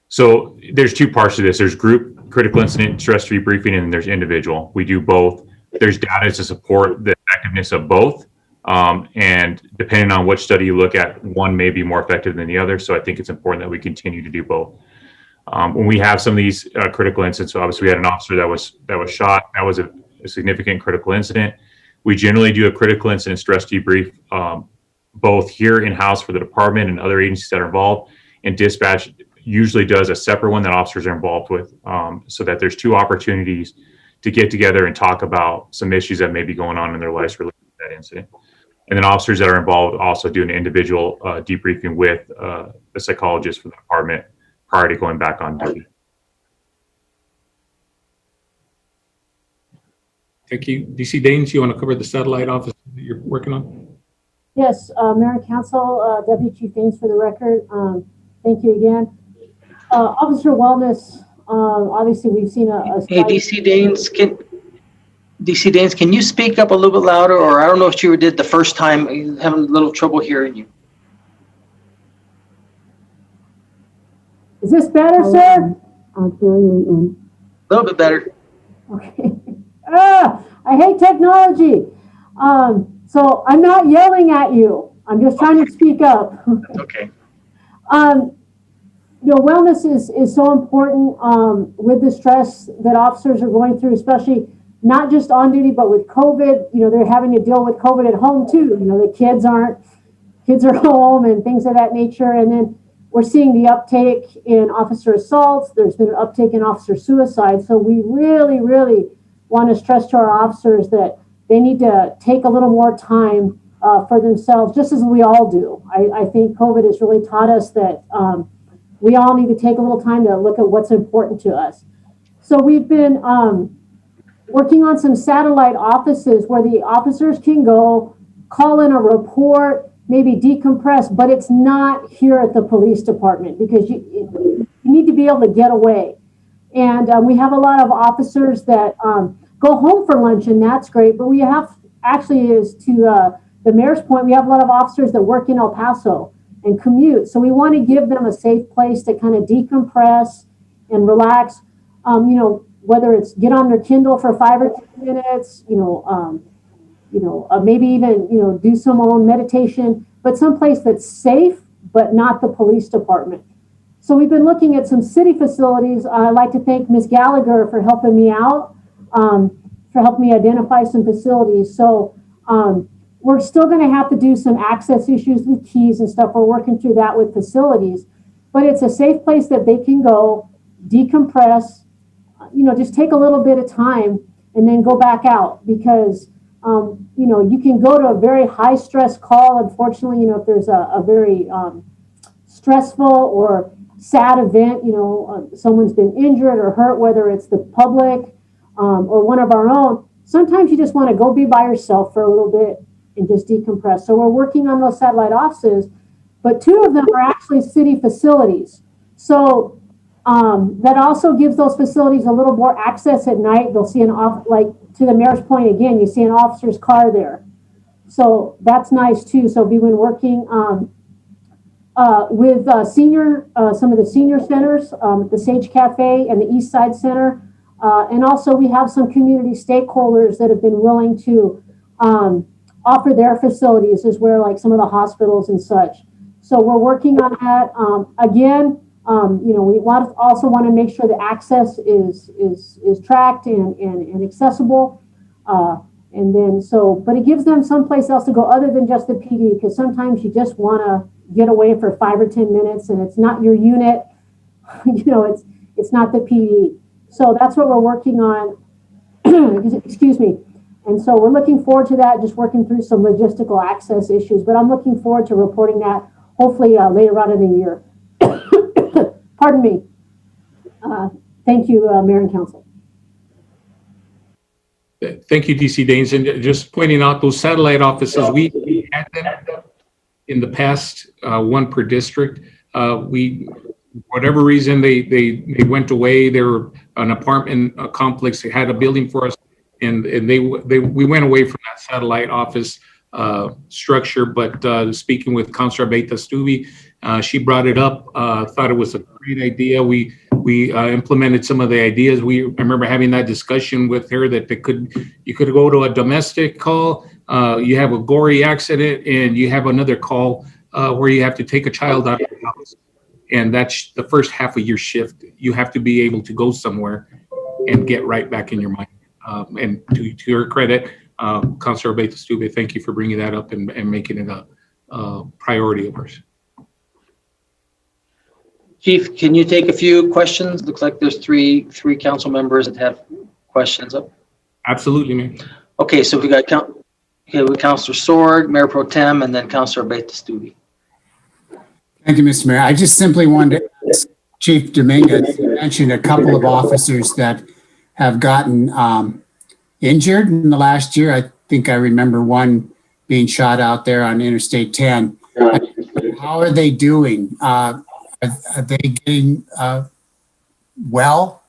So there's two parts to this. There's group critical incident stress debriefing, and there's individual. We do both. There's data to support the effectiveness of both. And depending on which study you look at, one may be more effective than the other. So I think it's important that we continue to do both. When we have some of these critical incidents, so obviously we had an officer that was shot. That was a significant critical incident. We generally do a critical incident stress debrief, both here in-house for the department and other agencies that are involved, and dispatch usually does a separate one that officers are involved with, so that there's two opportunities to get together and talk about some issues that may be going on in their lives related to that incident. And then officers that are involved also do an individual debriefing with a psychologist for the department prior to going back on duty. Thank you. DC Daines, you want to cover the satellite office that you're working on? Yes, Mayor and Council, Deputy Chief Daines for the record. Thank you again. Officer wellness, obviously we've seen Hey, DC Daines, can you speak up a little bit louder? Or I don't know if you did the first time. I'm having a little trouble hearing you. Is this better, sir? A little bit better. Okay. I hate technology. So I'm not yelling at you. I'm just trying to speak up. Okay. Wellness is so important with the stress that officers are going through, especially not just on duty, but with COVID. They're having to deal with COVID at home too. The kids are home and things of that nature. And then we're seeing the uptake in officer assaults. There's been an uptake in officer suicide. So we really, really want to stress to our officers that they need to take a little more time for themselves, just as we all do. I think COVID has really taught us that we all need to take a little time to look at what's important to us. So we've been working on some satellite offices where the officers can go, call in a report, maybe decompress, but it's not here at the police department because you need to be able to get away. And we have a lot of officers that go home for lunch, and that's great. But we have, actually, is to the mayor's point, we have a lot of officers that work in El Paso and commute. So we want to give them a safe place to kind of decompress and relax. Whether it's get on their Kindle for 5 or 10 minutes, maybe even, do some own meditation, but someplace that's safe, but not the police department. So we've been looking at some city facilities. I'd like to thank Ms. Gallagher for helping me out, for helping me identify some facilities. So we're still going to have to do some access issues with keys and stuff. We're working through that with facilities, but it's a safe place that they can go, decompress, just take a little bit of time and then go back out, because you can go to a very high stress call. Unfortunately, if there's a very stressful or sad event, someone's been injured or hurt, whether it's the public or one of our own, sometimes you just want to go be by yourself for a little bit and just decompress. So we're working on those satellite offices, but 2 of them are actually city facilities. So that also gives those facilities a little more access at night. They'll see like to the mayor's point again, you see an officer's car there. So that's nice too. So we've been working with some of the senior centers, the Sage Cafe and the East Side Center. And also we have some community stakeholders that have been willing to offer their facilities, as where like some of the hospitals and such. So we're working on that. Again, we also want to make sure the access is tracked and accessible. And then but it gives them someplace else to go other than just the PD, because sometimes you just want to get away for 5 or 10 minutes and it's not your unit, it's not the PD. So that's what we're working on, excuse me. And so we're looking forward to that, just working through some logistical access issues, but I'm looking forward to reporting that hopefully later on in the year. Pardon me. Thank you, Mayor and Council. Thank you, DC Daines. And just pointing out those satellite offices, we had them in the past, 1 per district. Whatever reason, they went away. They were an apartment complex. They had a building for us, and we went away from that satellite office structure. But speaking with Councilor Beta Stubi, she brought it up. Thought it was a great idea. We implemented some of the ideas. I remember having that discussion with her that you could go to a domestic call. You have a gory accident, and you have another call where you have to take a child out of the house. And that's the first half of your shift. You have to be able to go somewhere and get right back in your mind. And to your credit, Councilor Beta Stubi, thank you for bringing that up and making it a priority of ours. Chief, can you take a few questions? Looks like there's three council members that have questions up. Absolutely, man. Okay, so we got Councilor Sword, Mayor Pro Tem, and then Councilor Beta Stubi. Thank you, Mr. Mayor. I just simply wanted to ask Chief Dominguez, you mentioned a couple of officers that have gotten injured in the last year. I think I remember one being shot out there on Interstate 10. How are they doing? Are they getting well?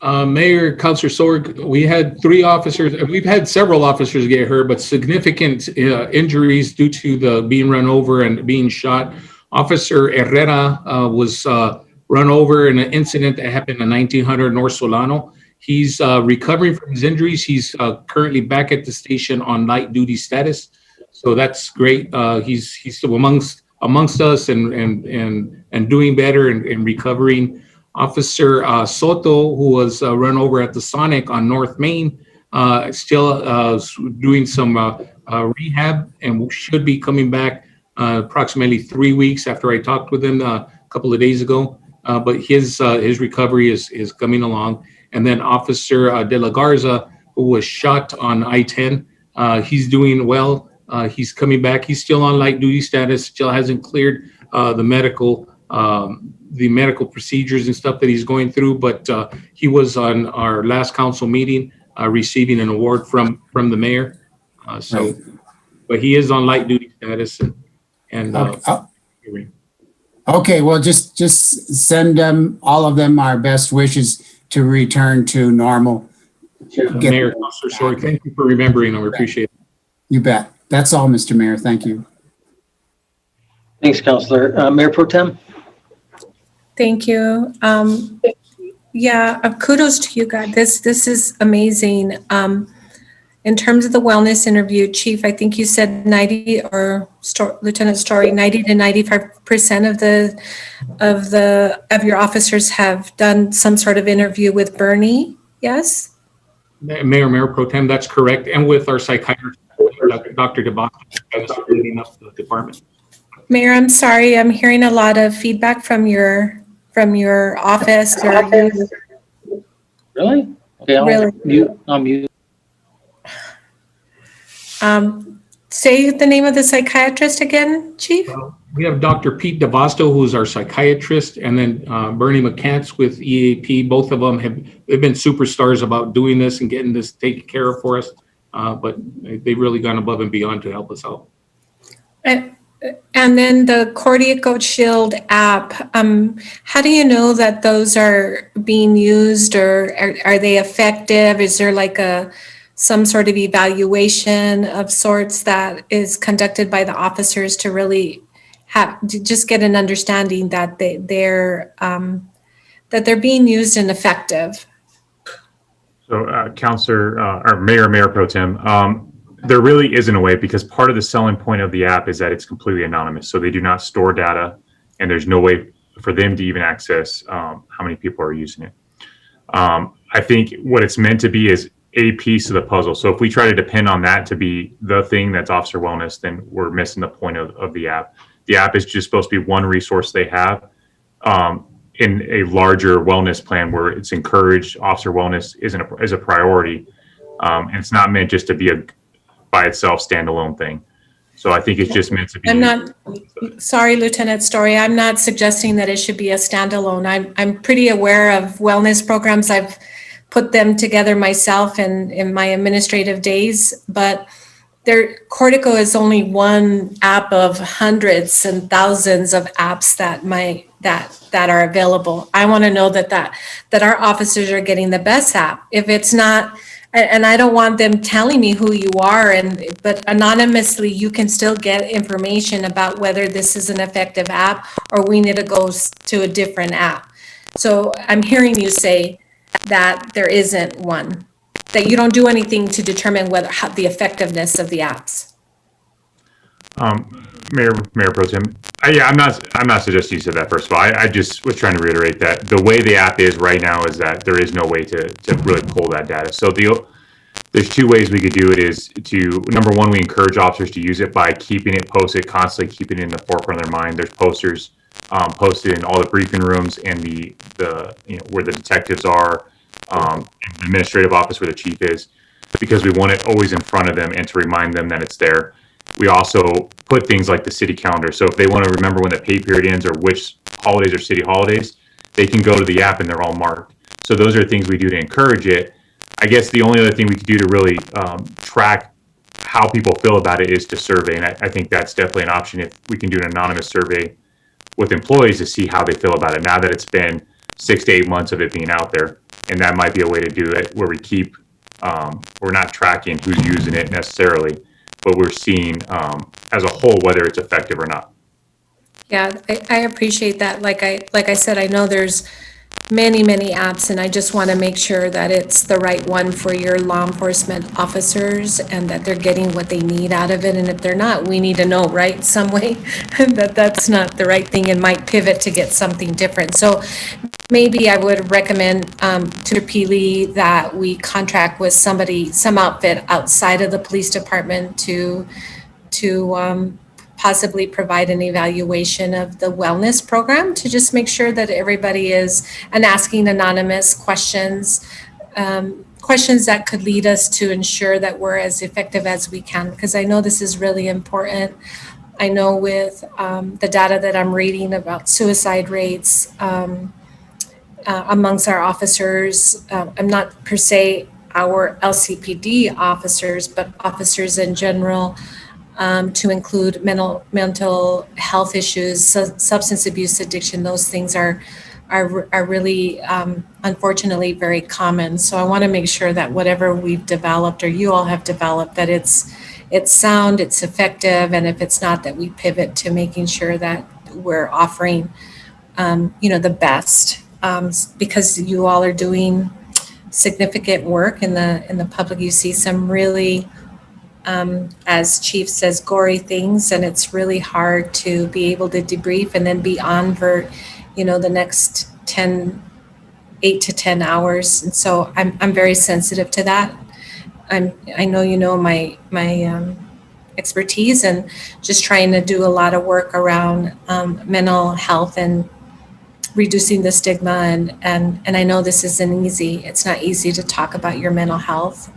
Mayor, Councilor Sword, we had 3 officers. We've had several officers get hurt, but significant injuries due to being run over and being shot. Officer Herrera was run over in an incident that happened in 1900 North Solano. He's recovering from his injuries. He's currently back at the station on light duty status, so that's great. He's still amongst us and doing better and recovering. Officer Soto, who was run over at the Sonic on North Main, still doing some rehab and should be coming back approximately 3 weeks after I talked with him a couple of days ago. But his recovery is coming along. And then Officer De La Garza, who was shot on I-10, he's doing well. He's coming back. He's still on light duty status, still hasn't cleared the medical procedures and stuff that he's going through, but he was on our last council meeting receiving an award from the mayor. But he is on light duty status Okay, well, just send them, all of them, our best wishes to return to normal. Mayor, Councilor Sword, thank you for remembering. I appreciate it. You bet. That's all, Mr. Mayor. Thank you. Thanks, Councilor. Mayor Pro Tem? Thank you. Kudos to you guys. This is amazing. In terms of the wellness interview, Chief, I think you said 90 or Lieutenant Story, 90 to 95% of your officers have done some sort of interview with Bernie. Yes. Mayor Pro Tem, that's correct, and with our psychiatrist, Dr. DeBach, leading up the department. Mayor, I'm sorry. I'm hearing a lot of feedback from your from your office or you? Really? Okay, I'll Really? mute. I'll mute. Say the name of the psychiatrist again, Chief? We have Dr. Pete DeVasto, who's our psychiatrist, and then Bernie McCants with EAP. Both of them have been superstars about doing this and getting this taken care of for us. But they've really gone above and beyond to help us out. And then the Cordico Shield app, how do you know that those are being used, or are they effective? Is there like some sort of evaluation of sorts that is conducted by the officers to really to just get an understanding that they're being used and effective? So, Councilor or Mayor Pro Tem, there really isn't a way, because part of the selling point of the app is that it's completely anonymous. So they do not store data, and there's no way for them to even access how many people are using it. I think what it's meant to be is a piece of the puzzle. So if we try to depend on that to be the thing that's officer wellness, then we're missing the point of the app. The app is just supposed to be one resource they have in a larger wellness plan where it's encouraged. Officer wellness is a priority, and it's not meant just to be a by itself standalone thing. So I think it's just meant to be. I'm not, sorry, Lieutenant Story, I'm not suggesting that it should be a standalone. I'm pretty aware of wellness programs. I've put them together myself in my administrative days, but Cordico is only one app of hundreds and thousands of apps that are available. I want to know that our officers are getting the best app. If it's not, and I don't want them telling me who you are, but anonymously you can still get information about whether this is an effective app or we need to go to a different app. So I'm hearing you say that there isn't one, that you don't do anything to determine the effectiveness of the apps. Mayor Pro Tem, I'm not suggesting you said that. First of all, I just was trying to reiterate that the way the app is right now is that there is no way to really pull that data. So there's two ways we could do it. Is to, number one, we encourage officers to use it by keeping it posted, constantly keeping it in the forefront of their mind. There's posters posted in all the briefing rooms and the where the detectives are, in the administrative office where the chief is, because we want it always in front of them and to remind them that it's there. We also put things like the city calendar. So if they want to remember when the pay period ends or which holidays are city holidays, they can go to the app and they're all marked. So those are things we do to encourage it. I guess the only other thing we could do to really track how people feel about it is to survey. And I think that's definitely an option if we can do an anonymous survey with employees to see how they feel about it now that it's been 6 to 8 months of it being out there. And that might be a way to do it where we keep, we're not tracking who's using it necessarily, but we're seeing as a whole whether it's effective or not. Yeah, I appreciate that. Like I said, I know there's many apps, and I just want to make sure that it's the right one for your law enforcement officers and that they're getting what they need out of it. And if they're not, we need to know, right, some way that that's not the right thing and might pivot to get something different. So maybe I would recommend to Peely that we contract with some outfit outside of the police department to possibly provide an evaluation of the wellness program to just make sure that everybody is, and asking anonymous questions, questions that could lead us to ensure that we're as effective as we can, because I know this is really important. I know with the data that I'm reading about suicide rates amongst our officers, I'm not per se our LCPD officers, but officers in general, to include mental health issues, substance abuse, addiction. Those things are really, unfortunately, very common. So I want to make sure that whatever we've developed or you all have developed, that it's sound, it's effective, and if it's not, that we pivot to making sure that we're offering, the best, because you all are doing significant work in the public. You see some really, as Chief says, gory things, and it's really hard to be able to debrief and then be on for, the next 8 to 10 hours. And so I'm very sensitive to that. I know my expertise, and just trying to do a lot of work around mental health and reducing the stigma. And I know this isn't easy. It's not easy to talk about your mental health,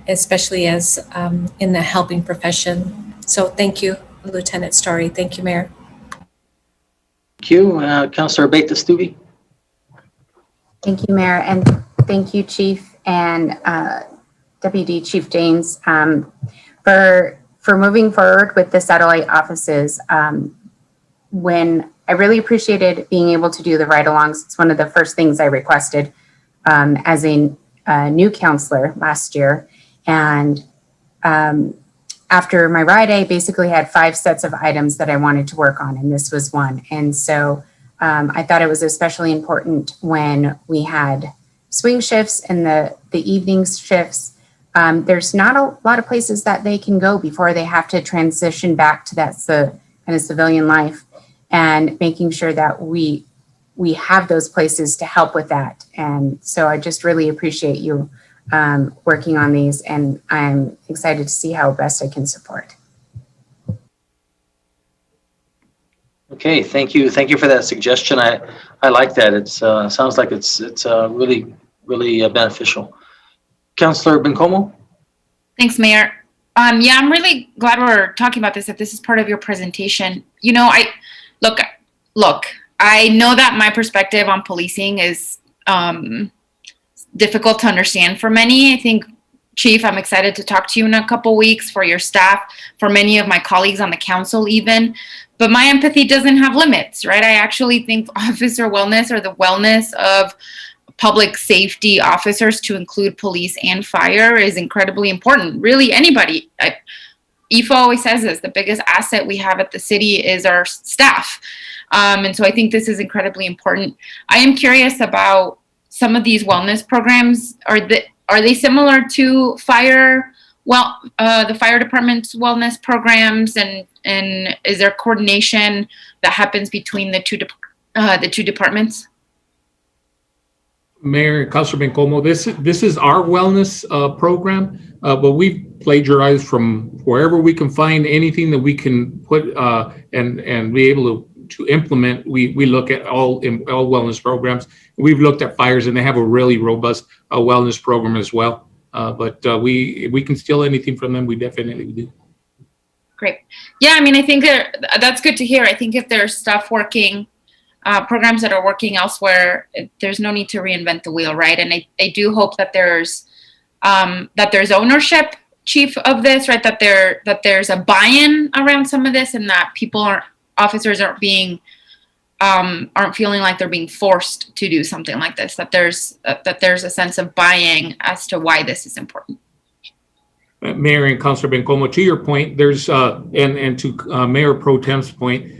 especially as in the helping profession. So thank you, Lieutenant Story. Thank you, Mayor. Thank you. Councilor Beta-Stubbe. Thank you, Mayor, and thank you, Chief and Deputy Chief James, for moving forward with the satellite offices. When I really appreciated being able to do the ride-alongs. It's one of the first things I requested as a new counselor last year. And after my ride, I basically had 5 sets of items that I wanted to work on, and this was one. And so I thought it was especially important when we had swing shifts and the evening shifts. There's not a lot of places that they can go before they have to transition back to that kind of civilian life, and making sure that we have those places to help with that. And so I just really appreciate you working on these, and I'm excited to see how best I can support. Okay, thank you. Thank you for that suggestion. I like that. It's sounds like it's really beneficial. Councilor Bencomo. Thanks, Mayor. Yeah, I'm really glad we're talking about this, that this is part of your presentation. You know, look, I know that my perspective on policing is difficult to understand for many. I think, Chief, I'm excited to talk to you in a couple weeks, for your staff, for many of my colleagues on the council even. But my empathy doesn't have limits, right? I actually think officer wellness, or the wellness of public safety officers, to include police and fire, is incredibly important. Really, anybody. IFA always says this: the biggest asset we have at the city is our staff. And so I think this is incredibly important. I am curious about some of these wellness programs. Are they similar to fire? Well, the fire department's wellness programs, and is there coordination that happens between the two departments? Mayor, Councilor Bencomo, this is our wellness program, but we've plagiarized from wherever we can find anything that we can put and be able to implement. We look at all wellness programs. We've looked at fires, and they have a really robust wellness program as well. But we can steal anything from them. We definitely do. Great. Yeah, I mean, I think that's good to hear. I think if there's stuff working, programs that are working elsewhere, there's no need to reinvent the wheel, right? And I do hope that there's ownership, Chief, of this, right? That there's a buy-in around some of this, and that officers aren't feeling like they're being forced to do something like this. That there's a sense of buying as to why this is important. Mayor and Councilor Bencomo, to your point, there's and to Mayor Pro Tem's point,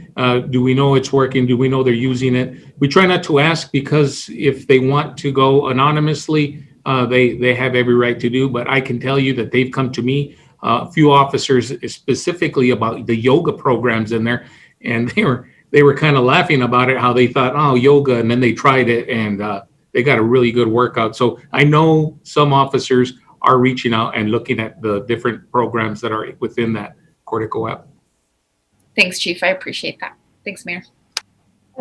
do we know it's working? Do we know they're using it? We try not to ask, because if they want to go anonymously, they have every right to do. But I can tell you that they've come to me, a few officers specifically, about the yoga programs in there, and they were kind of laughing about it, how they thought, oh, yoga, and then they tried it, and they got a really good workout. So I know some officers are reaching out and looking at the different programs that are within that Cortico app. Thanks, Chief. I appreciate that. Thanks, Mayor.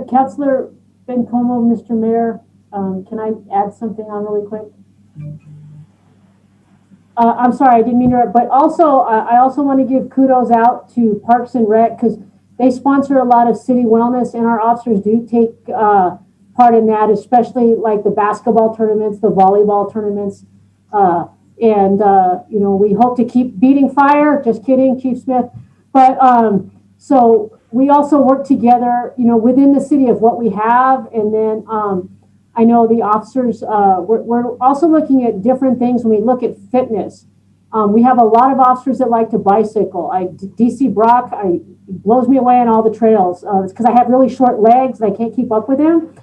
Councilor Bencomo, Mr. Mayor, can I add something on really quick? I'm sorry, I didn't mean to, but also, I also want to give kudos out to Parks and Rec, because they sponsor a lot of city wellness, and our officers do take part in that, especially like the basketball tournaments, the volleyball tournaments. You know, we hope to keep beating fire. Just kidding, Chief Smith. But so we also work together, you know, within the city of what we have. And then I know the officers, we're also looking at different things when we look at fitness. We have a lot of officers that like to bicycle. DC Brock, blows me away on all the trails. It's because I have really short legs and I can't keep up with him.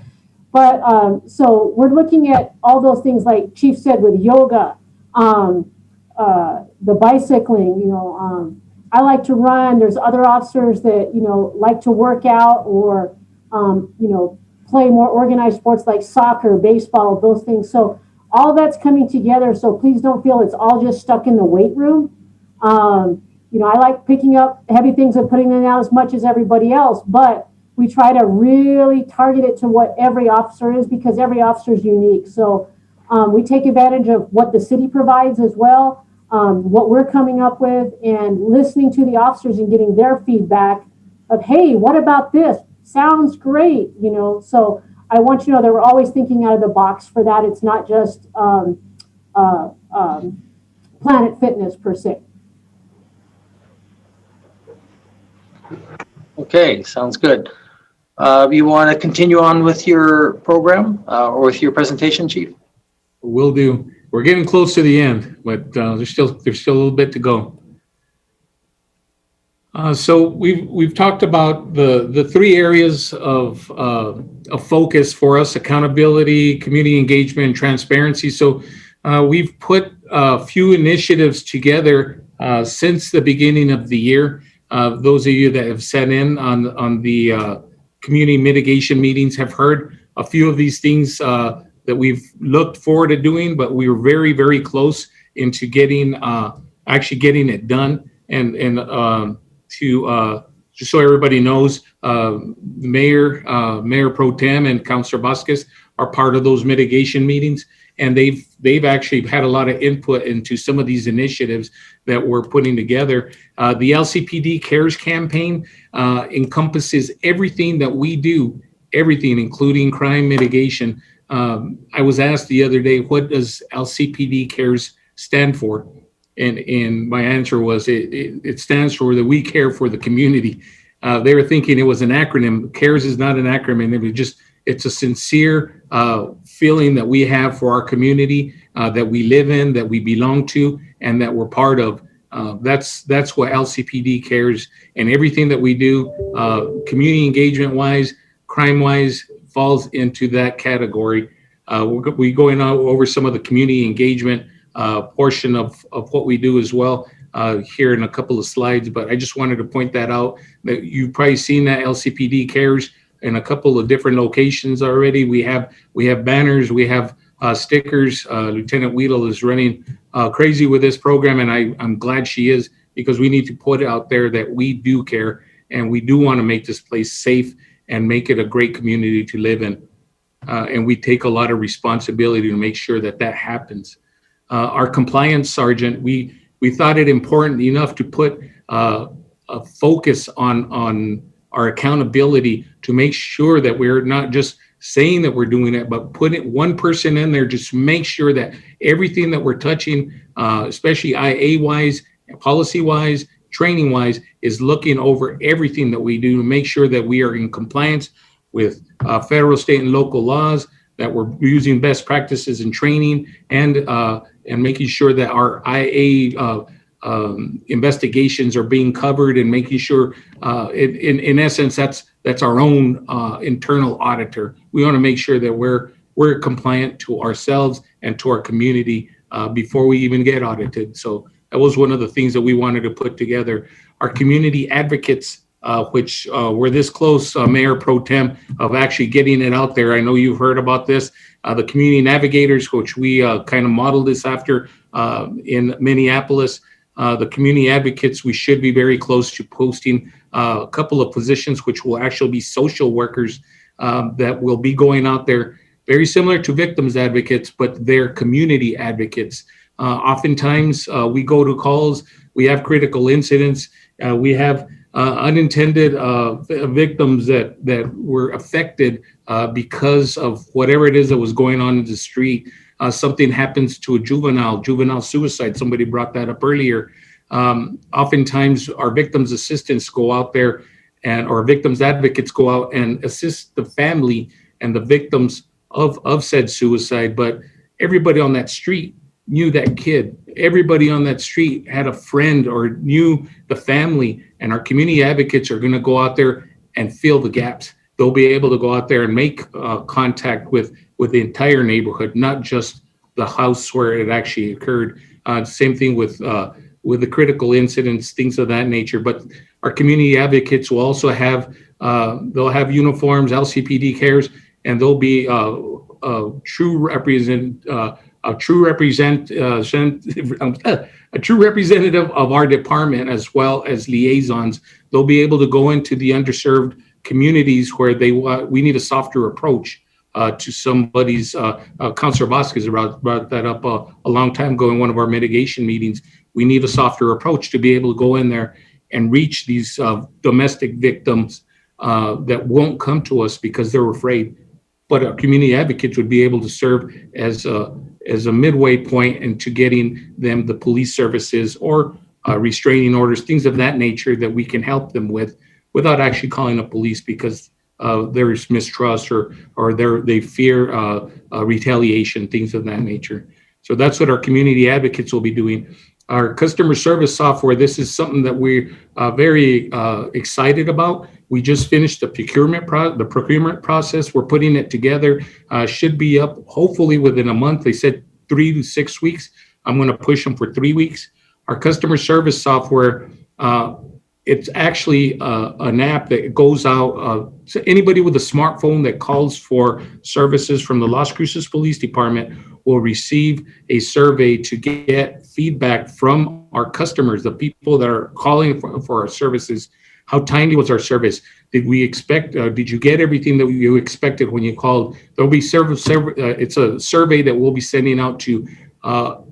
But so we're looking at all those things, like Chief said, with yoga, the bicycling, you know, I like to run. There's other officers that, you know, like to work out, or, you know, play more organized sports like soccer, baseball, those things. So all that's coming together. So please don't feel it's all just stuck in the weight room. You know, I like picking up heavy things and putting them out as much as everybody else, but we try to really target it to what every officer is, because every officer is unique. So we take advantage of what the city provides as well, what we're coming up with, and listening to the officers and getting their feedback of, hey, what about this? Sounds great, you know. So I want you to know that we're always thinking out of the box for that. It's not just Planet Fitness per se. Okay, sounds good. You want to continue on with your program or with your presentation, Chief? Will do. We're getting close to the end, but there's still a little bit to go. So we've talked about the three areas of focus for us: accountability, community engagement, and transparency. So we've put a few initiatives together since the beginning of the year. Those of you that have sat in on the community mitigation meetings have heard a few of these things that we've looked forward to doing, but we were very, very close into getting actually getting it done. And to just so everybody knows, Mayor Pro Tem and Councilor Vasquez are part of those mitigation meetings, and they've actually had a lot of input into some of these initiatives that we're putting together. The LCPD Cares campaign encompasses everything that we do, everything, including crime mitigation. I was asked the other day, what does LCPD Cares stand for? And my answer was, it stands for that we care for the community. They were thinking it was an acronym. CARES is not an acronym. It's a sincere feeling that we have for our community, that we live in, that we belong to, and that we're part of. That's what LCPD Cares, and everything that we do, community engagement wise, crime wise, falls into that category. We're going over some of the community engagement portion of what we do as well here in a couple of slides, but I just wanted to point that out, that you've probably seen that LCPD Cares in a couple of different locations already. We have banners, we have stickers. Lieutenant Weedle is running crazy with this program, and I'm glad she is, because we need to put it out there that we do care and we do want to make this place safe and make it a great community to live in. And we take a lot of responsibility to make sure that that happens. Our compliance sergeant, we thought it important enough to put a focus on our accountability to make sure that we're not just saying that we're doing it, but putting one person in there just to make sure that everything that we're touching, especially IA-wise, policy-wise, training-wise, is looking over everything that we do to make sure that we are in compliance with federal, state, and local laws, that we're using best practices in training, and making sure that our IA investigations are being covered, and making sure, in essence, that's our own internal auditor. We want to make sure that we're compliant to ourselves and to our community before we even get audited. So that was one of the things that we wanted to put together. Our community advocates, which we're this close, Mayor Pro Tem, of actually getting it out there. I know you've heard about this. The community navigators, which we kind of modeled this after in Minneapolis. The community advocates, we should be very close to posting a couple of positions, which will actually be social workers that will be going out there, very similar to victims advocates, but they're community advocates. Oftentimes we go to calls, we have critical incidents, we have unintended victims that were affected because of whatever it is that was going on in the street. Something happens to a juvenile suicide. Somebody brought that up earlier. Oftentimes our victims assistants go out there, or victims advocates go out and assist the family and the victims of said suicide. But everybody on that street knew that kid. Everybody on that street had a friend or knew the family, and our community advocates are going to go out there and fill the gaps. They'll be able to go out there and make contact with the entire neighborhood, not just the house where it actually occurred. Same thing with the critical incidents, things of that nature. But our community advocates will also have, they'll have uniforms, LCPD Cares, and they'll be a true representative of our department, as well as liaisons. They'll be able to go into the underserved communities where we need a softer approach to somebody's, Councilor Vasquez brought that up a long time ago in one of our mitigation meetings. We need a softer approach to be able to go in there and reach these domestic victims that won't come to us because they're afraid. But our community advocates would be able to serve as a midway point into getting them the police services or restraining orders, things of that nature that we can help them with without actually calling the police because there's mistrust or they fear retaliation, things of that nature. So that's what our community advocates will be doing. Our customer service software, this is something that we're very excited about. We just finished the procurement process. We're putting it together. Should be up hopefully within a month. They said 3 to 6 weeks. I'm going to push them for 3 weeks. Our customer service software, it's actually an app that goes out. So anybody with a smartphone that calls for services from the Las Cruces Police Department will receive a survey to get feedback from our customers, the people that are calling for our services. How timely was our service? Did we expect, did you get everything that you expected when you called? There'll be it's a survey that we'll be sending out to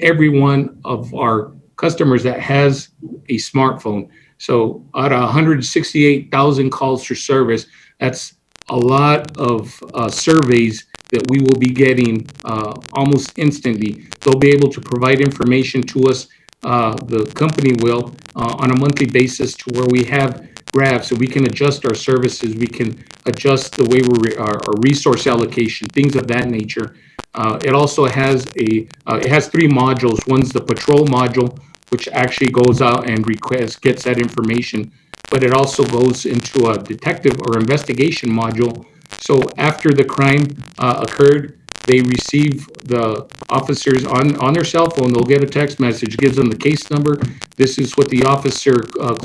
every one of our customers that has a smartphone. So out of 168,000 calls for service, that's a lot of surveys that we will be getting almost instantly. They'll be able to provide information to us, the company will, on a monthly basis to where we have graphs so we can adjust our services, we can adjust the way our resource allocation, things of that nature. It also has it has 3 modules. One's the patrol module, which actually goes out and gets that information, but it also goes into a detective or investigation module. So after the crime occurred, they receive the officers on their cell phone. They'll get a text message, gives them the case number. This is what the officer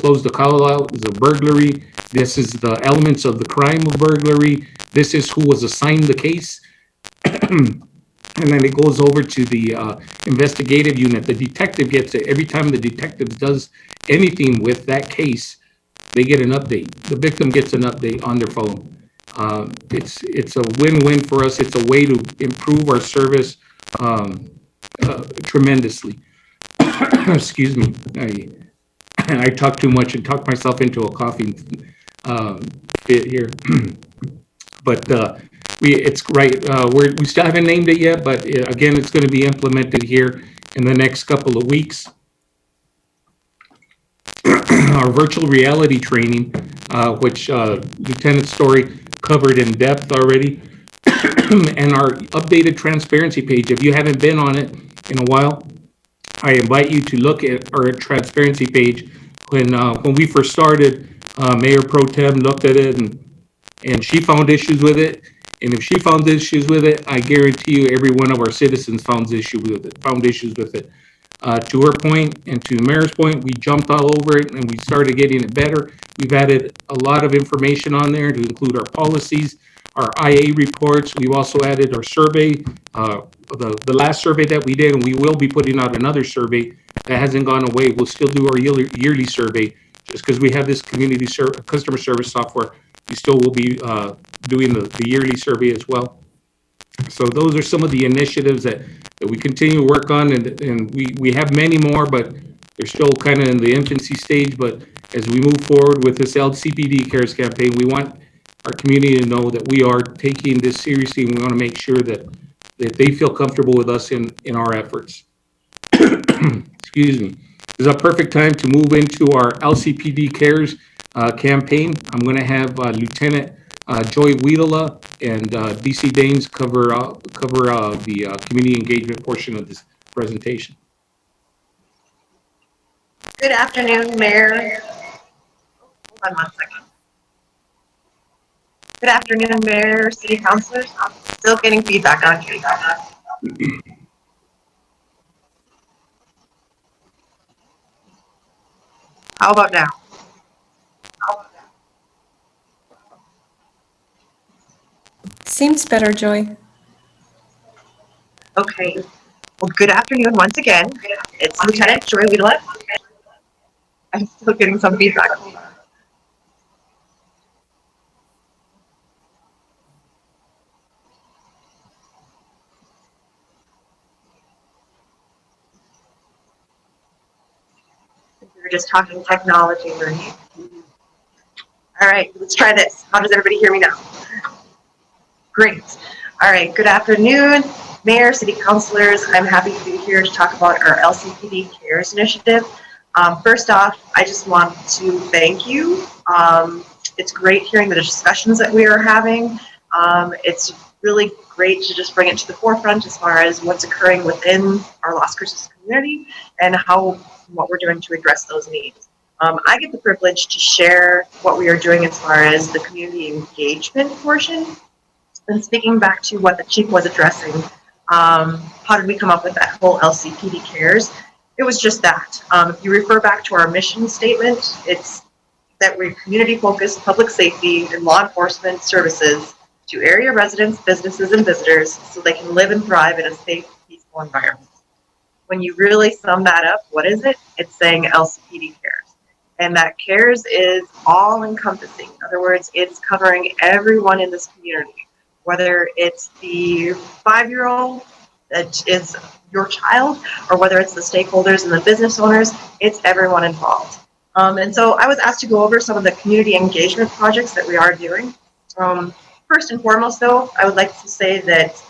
closed the call out, is a burglary. This is the elements of the crime of burglary. This is who was assigned the case. And then it goes over to the investigative unit. The detective gets it. Every time the detective does anything with that case, they get an update. The victim gets an update on their phone. It's a win-win for us. It's a way to improve our service tremendously. Excuse me. I talk too much and talk myself into a coughing fit here. But it's right. We still haven't named it yet, but again, it's going to be implemented here in the next couple of weeks. Our virtual reality training, which Lieutenant Story covered in depth already, and our updated transparency page. If you haven't been on it in a while, I invite you to look at our transparency page. When we first started, Mayor Pro Tem looked at it and she found issues with it. And if she found issues with it, I guarantee you every one of our citizens found issues with it. To her point and to the mayor's point, we jumped all over it and we started getting it better. We've added a lot of information on there to include our policies, our IA reports. We've also added our survey, the last survey that we did, and we will be putting out another survey that hasn't gone away. We'll still do our yearly survey just because we have this customer service software. We still will be doing the yearly survey as well. So those are some of the initiatives that we continue to work on, and we have many more, but they're still kind of in the infancy stage. But as we move forward with this LCPD Cares campaign, we want our community to know that we are taking this seriously, and we want to make sure that they feel comfortable with us in our efforts. Excuse me. This is a perfect time to move into our LCPD Cares campaign. I'm going to have Lieutenant Joy Wiedela and DC Daines cover the community engagement portion of this presentation. Good afternoon, Mayor. Hold on one second. Good afternoon, Mayor, City Councilors. I'm still getting feedback on you. How about now? Seems better, Joy. Okay. Well, good afternoon once again. It's Lieutenant Joy Wiedela. I'm still getting some feedback. We're just talking technology learning. All right, let's try this. How does everybody hear me now? Great. All right, good afternoon, Mayor, City Councilors. I'm happy to be here to talk about our LCPD CARES initiative. First off, I just want to thank you. It's great hearing the discussions that we are having. It's really great to just bring it to the forefront as far as what's occurring within our Las Cruces community and what we're doing to address those needs. I get the privilege to share what we are doing as far as the community engagement portion. And speaking back to what the chief was addressing, how did we come up with that whole LCPD CARES? It was just that. If you refer back to our mission statement, it's that we're community-focused public safety and law enforcement services to area residents, businesses, and visitors so they can live and thrive in a safe, peaceful environment. When you really sum that up, what is it? It's saying LCPD CARES. And that CARES is all-encompassing. In other words, it's covering everyone in this community, whether it's the 5-year-old that is your child, or whether it's the stakeholders and the business owners, it's everyone involved. And so I was asked to go over some of the community engagement projects that we are doing. First and foremost, though, I would like to say that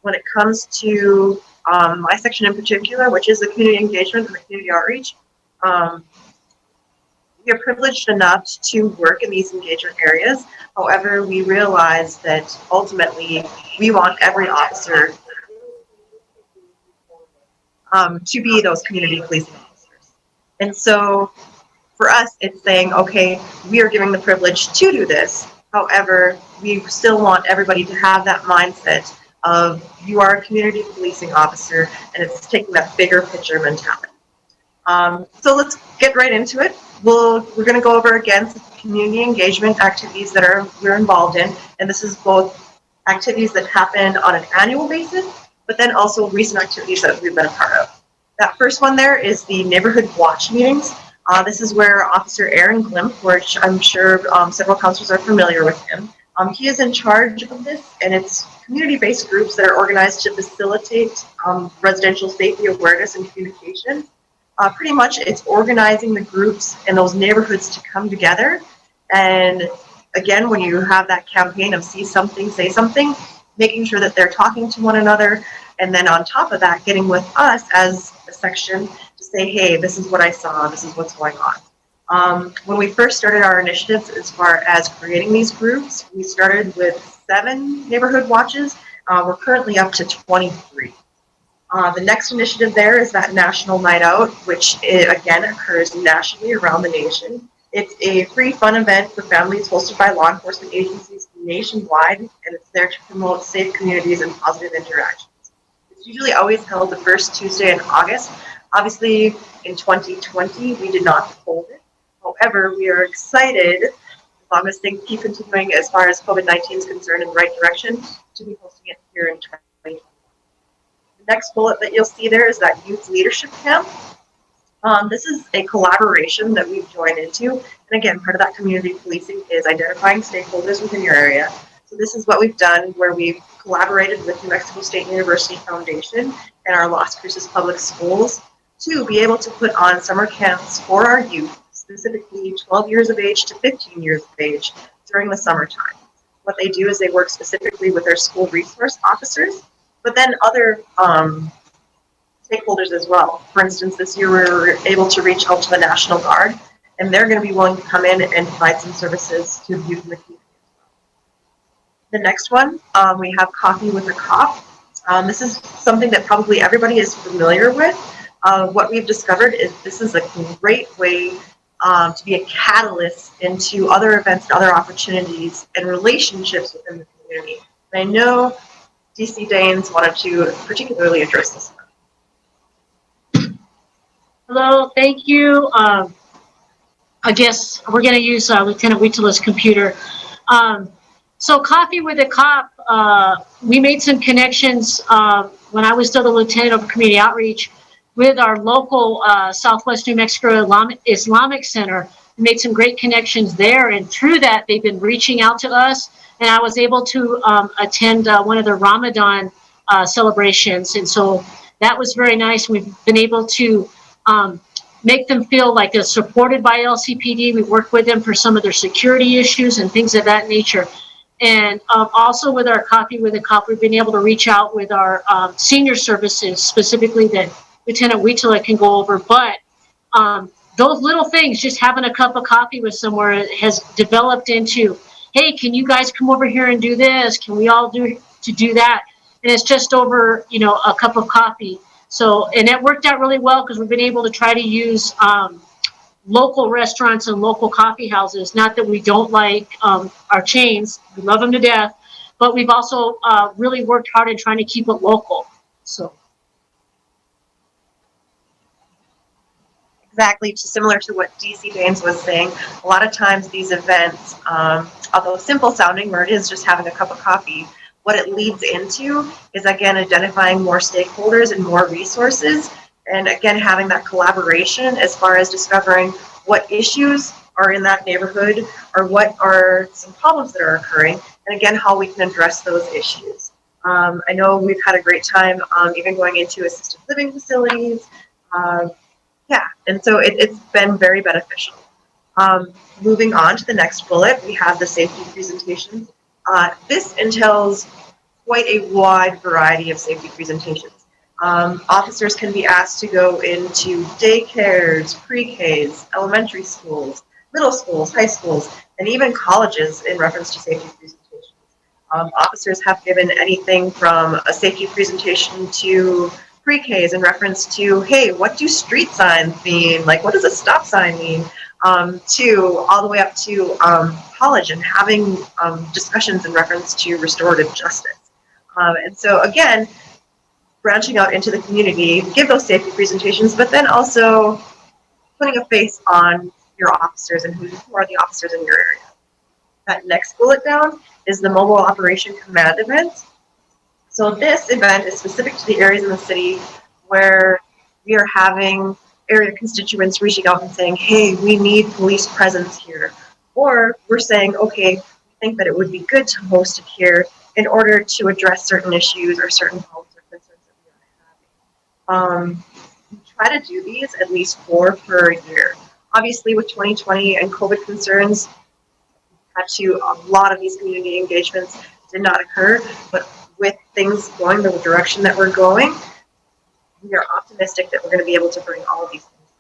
when it comes to my section in particular, which is the community engagement and the community outreach, we are privileged enough to work in these engagement areas. However, we realize that ultimately we want every officer to be those community policing officers. And so for us, it's saying, okay, we are giving the privilege to do this. However, we still want everybody to have that mindset of you are a community policing officer, and it's taking that bigger picture mentality. So let's get right into it. We're going to go over again some community engagement activities that we're involved in, and this is both activities that happen on an annual basis, but then also recent activities that we've been a part of. That first one there is the neighborhood watch meetings. This is where Officer Aaron Glimp, which I'm sure several councilors are familiar with him, he is in charge of this, and it's community-based groups that are organized to facilitate residential safety awareness and communication. Pretty much it's organizing the groups in those neighborhoods to come together. And again, when you have that campaign of see something, say something, making sure that they're talking to one another. And then on top of that, getting with us as a section to say, hey, this is what I saw, this is what's going on. When we first started our initiatives as far as creating these groups, we started with 7 neighborhood watches. We're currently up to 23. The next initiative there is that National Night Out, which again occurs nationally around the nation. It's a free fun event for families hosted by law enforcement agencies nationwide, and it's there to promote safe communities and positive interactions. It's usually always held the first Tuesday in August. Obviously, in 2020, we did not hold it. However, we are excited, as long as things keep continuing as far as COVID-19 is concerned in the right direction, to be hosting it here in 2020. The next bullet that you'll see there is that youth leadership camp. This is a collaboration that we've joined into. And again, part of that community policing is identifying stakeholders within your area. So this is what we've done, where we've collaborated with New Mexico State University Foundation and our Las Cruces Public Schools to be able to put on summer camps for our youth, specifically 12 years of age to 15 years of age during the summertime. What they do is they work specifically with their school resource officers, but then other stakeholders as well. For instance, this year we were able to reach out to the National Guard, and they're going to be willing to come in and provide some services to the youth in the community. The next one, we have Coffee with a Cop. This is something that probably everybody is familiar with. What we've discovered is this is a great way to be a catalyst into other events and other opportunities and relationships within the community. And I know DC Danes wanted to particularly address this one. Hello, thank you. I guess we're going to use Lieutenant Huitzila's computer. So Coffee with a Cop, we made some connections when I was still the lieutenant of community outreach with our local Southwest New Mexico Islamic Center. We made some great connections there, and through that, they've been reaching out to us, and I was able to attend one of the Ramadan celebrations, and so that was very nice. We've been able to make them feel like they're supported by LCPD. We work with them for some of their security issues and things of that nature. And also with our Coffee with a Cop, we've been able to reach out with our senior services, specifically that Lieutenant Huitala can go over. But those little things, just having a cup of coffee with someone has developed into, hey, can you guys come over here and do this? Can we all do that? And it's just over, a cup of coffee. So, and that worked out really well because we've been able to try to use local restaurants and local coffee houses. Not that we don't like our chains, we love them to death, but we've also really worked hard in trying to keep it local. So. Exactly, similar to what DC Baines was saying, a lot of times these events, although simple sounding, where it is just having a cup of coffee, what it leads into is, again, identifying more stakeholders and more resources, and again, having that collaboration as far as discovering what issues are in that neighborhood or what are some problems that are occurring, and again, how we can address those issues. I know we've had a great time even going into assisted living facilities. Yeah, and so it's been very beneficial. Moving on to the next bullet, we have the safety presentations. This entails quite a wide variety of safety presentations. Officers can be asked to go into daycares, pre-Ks, elementary schools, middle schools, high schools, and even colleges in reference to safety presentations. Officers have given anything from a safety presentation to pre-Ks in reference to, hey, what do street signs mean? Like, what does a stop sign mean? To all the way up to college and having discussions in reference to restorative justice. And so again, branching out into the community, give those safety presentations, but then also putting a face on your officers and who are the officers in your area. That next bullet down is the Mobile Operation Command event. So this event is specific to the areas in the city where we are having area constituents reaching out and saying, hey, we need police presence here. Or we're saying, okay, we think that it would be good to host it here in order to address certain issues or certain problems or concerns that we are having. We try to do these at least 4 per year. Obviously, with 2020 and COVID concerns, a lot of these community engagements did not occur, but with things going the direction that we're going, we are optimistic that we're going to be able to bring all of these things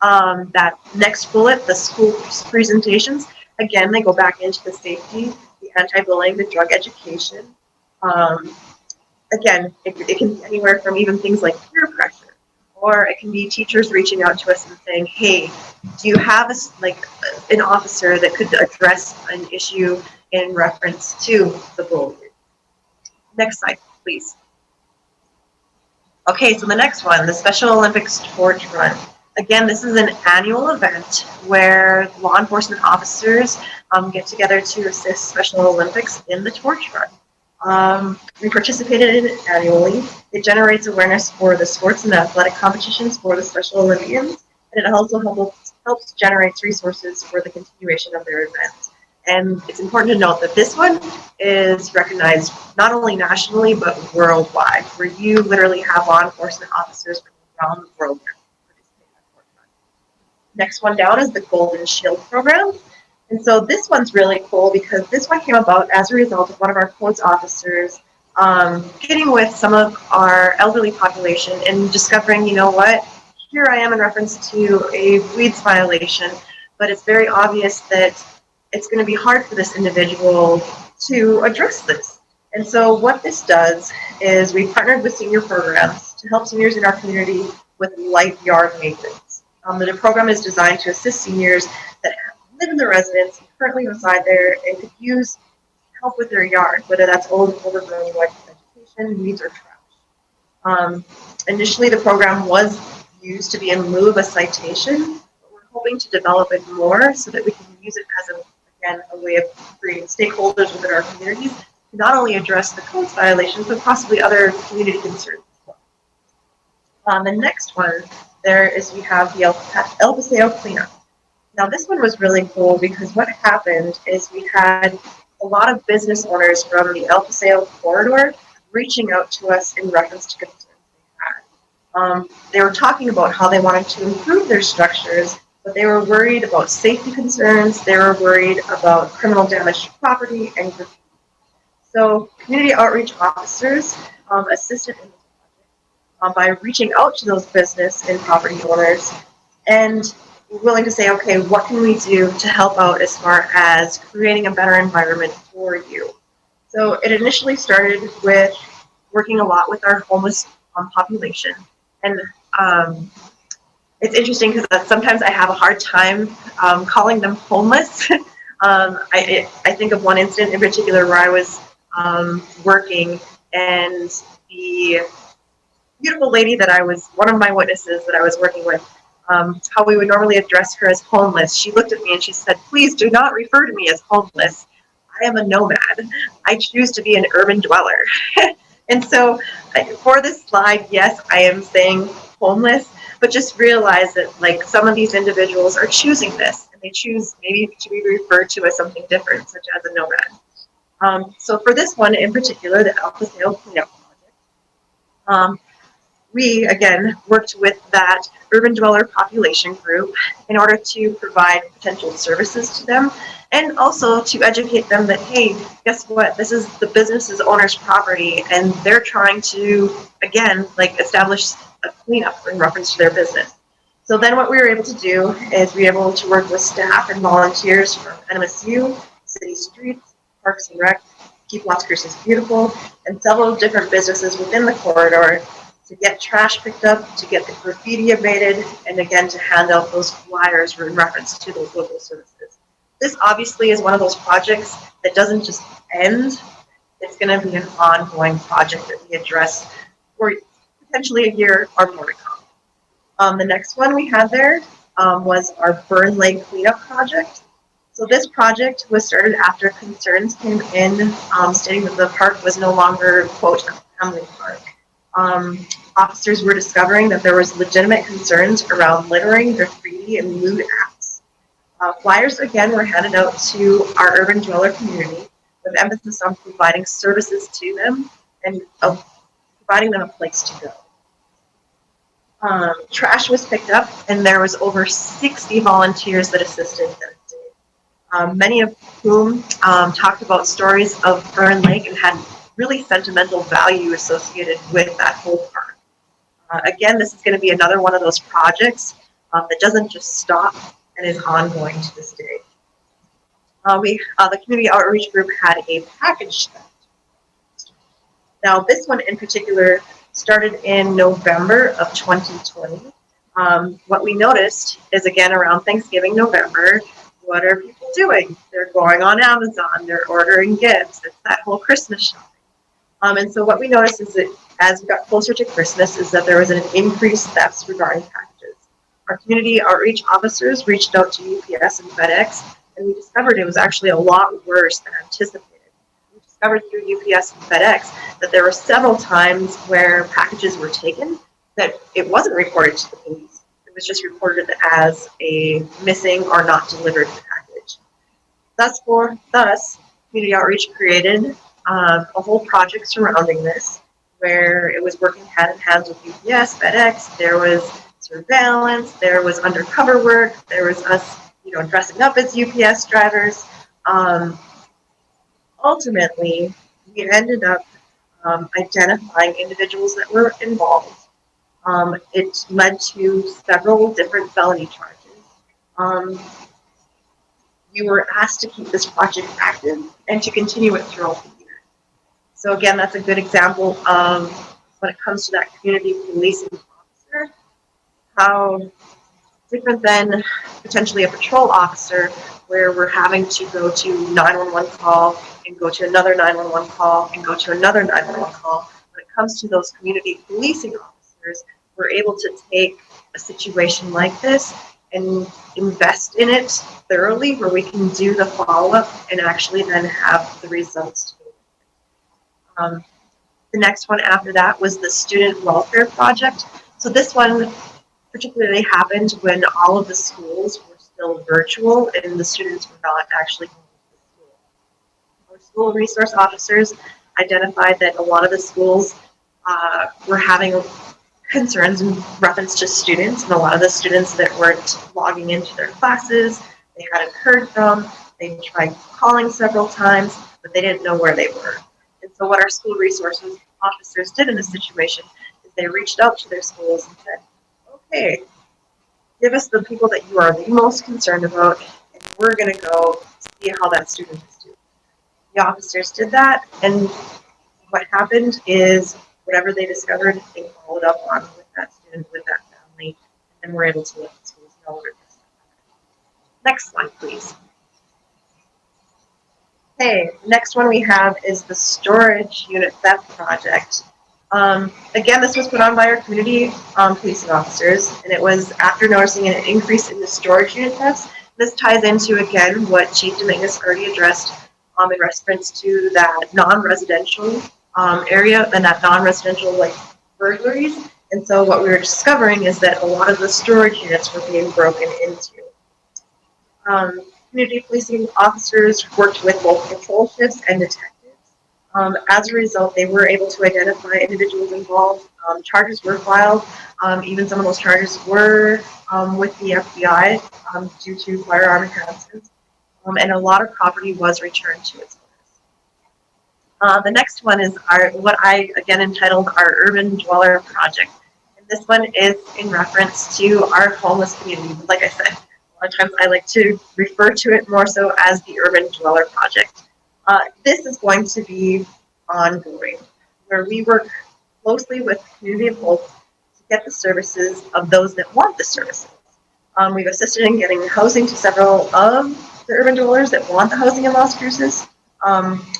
back. That next bullet, the school presentations, again, they go back into the safety, the anti-bullying, the drug education. Again, it can be anywhere from even things like peer pressure, or it can be teachers reaching out to us and saying, hey, do you have an officer that could address an issue in reference to the bullying? Next slide, please. Okay, so the next one, the Special Olympics Torch Run. Again, this is an annual event where law enforcement officers get together to assist Special Olympics in the Torch Run. We participated in it annually. It generates awareness for the sports and athletic competitions for the Special Olympians, and it also helps generate resources for the continuation of their events. And it's important to note that this one is recognized not only nationally, but worldwide, where you literally have law enforcement officers from around the world participating in the Torch Run. Next one down is the Golden Shield program. And so this one's really cool because this one came about as a result of one of our codes officers getting with some of our elderly population and discovering, you know what, here I am in reference to a weeds violation, but it's very obvious that it's going to be hard for this individual to address this. And so what this does is we partnered with senior programs to help seniors in our community with light yard maintenance. The program is designed to assist seniors that live in the residence, currently reside there, and could use help with their yard, whether that's overgrown vegetation, weeds, or trash. Initially, the program was used to be in lieu of a citation, but we're hoping to develop it more so that we can use it as a way of creating stakeholders within our communities to not only address the codes violations, but possibly other community concerns as well. The next one there is we have the El Paseo cleanup. Now this one was really cool because what happened is we had a lot of business owners from the El Paseo corridor reaching out to us in reference to concerns they They were talking about how they wanted to improve their structures, but they were worried about safety concerns. They were worried about criminal damage to property and graffiti. So community outreach officers assisted in this project by reaching out to those business and property owners and willing to say, okay, what can we do to help out as far as creating a better environment for you? So it initially started with working a lot with our homeless population. And it's interesting because sometimes I have a hard time calling them homeless. I think of one incident in particular where I was working, and the beautiful lady that I was, one of my witnesses that I was working with, how we would normally address her as homeless. She looked at me and she said, please do not refer to me as homeless. I am a nomad. I choose to be an urban dweller. And so for this slide, yes, I am saying homeless, but just realize that like some of these individuals are choosing this, and they choose maybe to be referred to as something different, such as a nomad. So for this one in particular, the Alpha Sale Cleanup Project, we again worked with that urban dweller population group in order to provide potential services to them, and also to educate them that, hey, guess what, this is the business's owner's property, and they're trying to, again, like establish a cleanup in reference to their business. So then what we were able to do is we were able to work with staff and volunteers from NMSU, City Streets, Parks and Rec, Keep Las Cruces Beautiful, and several different businesses within the corridor to get trash picked up, to get the graffiti abated, and again, to hand out those flyers in reference to those local services. This obviously is one of those projects that doesn't just end. It's going to be an ongoing project that we address for potentially a year or more to come. The next one we had there was our Burn Lake Cleanup Project. So this project was started after concerns came in stating that the park was no longer, quote, a family park. Officers were discovering that there was legitimate concerns around littering, graffiti, and lewd acts. Flyers again were handed out to our urban dweller community with emphasis on providing services to them and providing them a place to go. Trash was picked up, and there was over 60 volunteers that assisted that day. Many of whom talked about stories of Burn Lake and had really sentimental value associated with that whole park. Again, this is going to be another one of those projects that doesn't just stop and is ongoing to this day. The community outreach group had a package. Now, this one in particular started in November of 2020. What we noticed is, again, around Thanksgiving, November, what are people doing? They're going on Amazon, they're ordering gifts. It's that whole Christmas shopping. And so what we noticed is that as we got closer to Christmas is that there was an increased thefts regarding packages. Our community outreach officers reached out to UPS and FedEx, and we discovered it was actually a lot worse than anticipated. We discovered through UPS and FedEx that there were several times where packages were taken that it wasn't reported to the police. It was just reported as a missing or not delivered package. Thus, community outreach created a whole project surrounding this, where it was working hand in hand with UPS, FedEx. There was surveillance, there was undercover work, there was us, dressing up as UPS drivers. Ultimately, we ended up identifying individuals that were involved. It led to several different felony charges. We were asked to keep this project active and to continue it throughout the year. So again, that's a good example of when it comes to that community policing officer, how different than potentially a patrol officer where we're having to go to 911 call and go to another 911 call and go to another 911 call. When it comes to those community policing officers, we're able to take a situation like this and invest in it thoroughly where we can do the follow-up and actually then have the results. The next one after that was the student welfare project. So this one particularly happened when all of the schools were still virtual and the students were not actually going to the school. Our school resource officers identified that a lot of the schools were having concerns in reference to students, and a lot of the students that weren't logging into their classes, they hadn't heard from, they tried calling several times, but they didn't know where they were. And so what our school resources officers did in this situation is they reached out to their schools and said, okay, give us the people that you are the most concerned about, and we're going to go see how that student is doing. The officers did that, and what happened is whatever they discovered, they followed up on with that student, with that family, and were able to let the schools know where this is. Next slide, please. Okay, next one we have is the storage unit theft project. Again, this was put on by our community policing officers, and it was after noticing an increase in the storage unit thefts. This ties into, again, what Chief Dominguez already addressed in reference to that non-residential area and that non-residential like burglaries. And so what we were discovering is that a lot of the storage units were being broken into. Community policing officers worked with both patrol shifts and detectives. As a result, they were able to identify individuals involved. Charges were filed. Even some of those charges were with the FBI due to firearm enhancements. And a lot of property was returned to its owners. The next one is what I again entitled our Urban Dweller Project. And this one is in reference to our homeless community. Like I said, a lot of times I like to refer to it more so as the Urban Dweller Project. This is going to be ongoing, where we work closely with Community of Hope to get the services of those that want the services. We've assisted in getting housing to several of the urban dwellers that want the housing in Las Cruces.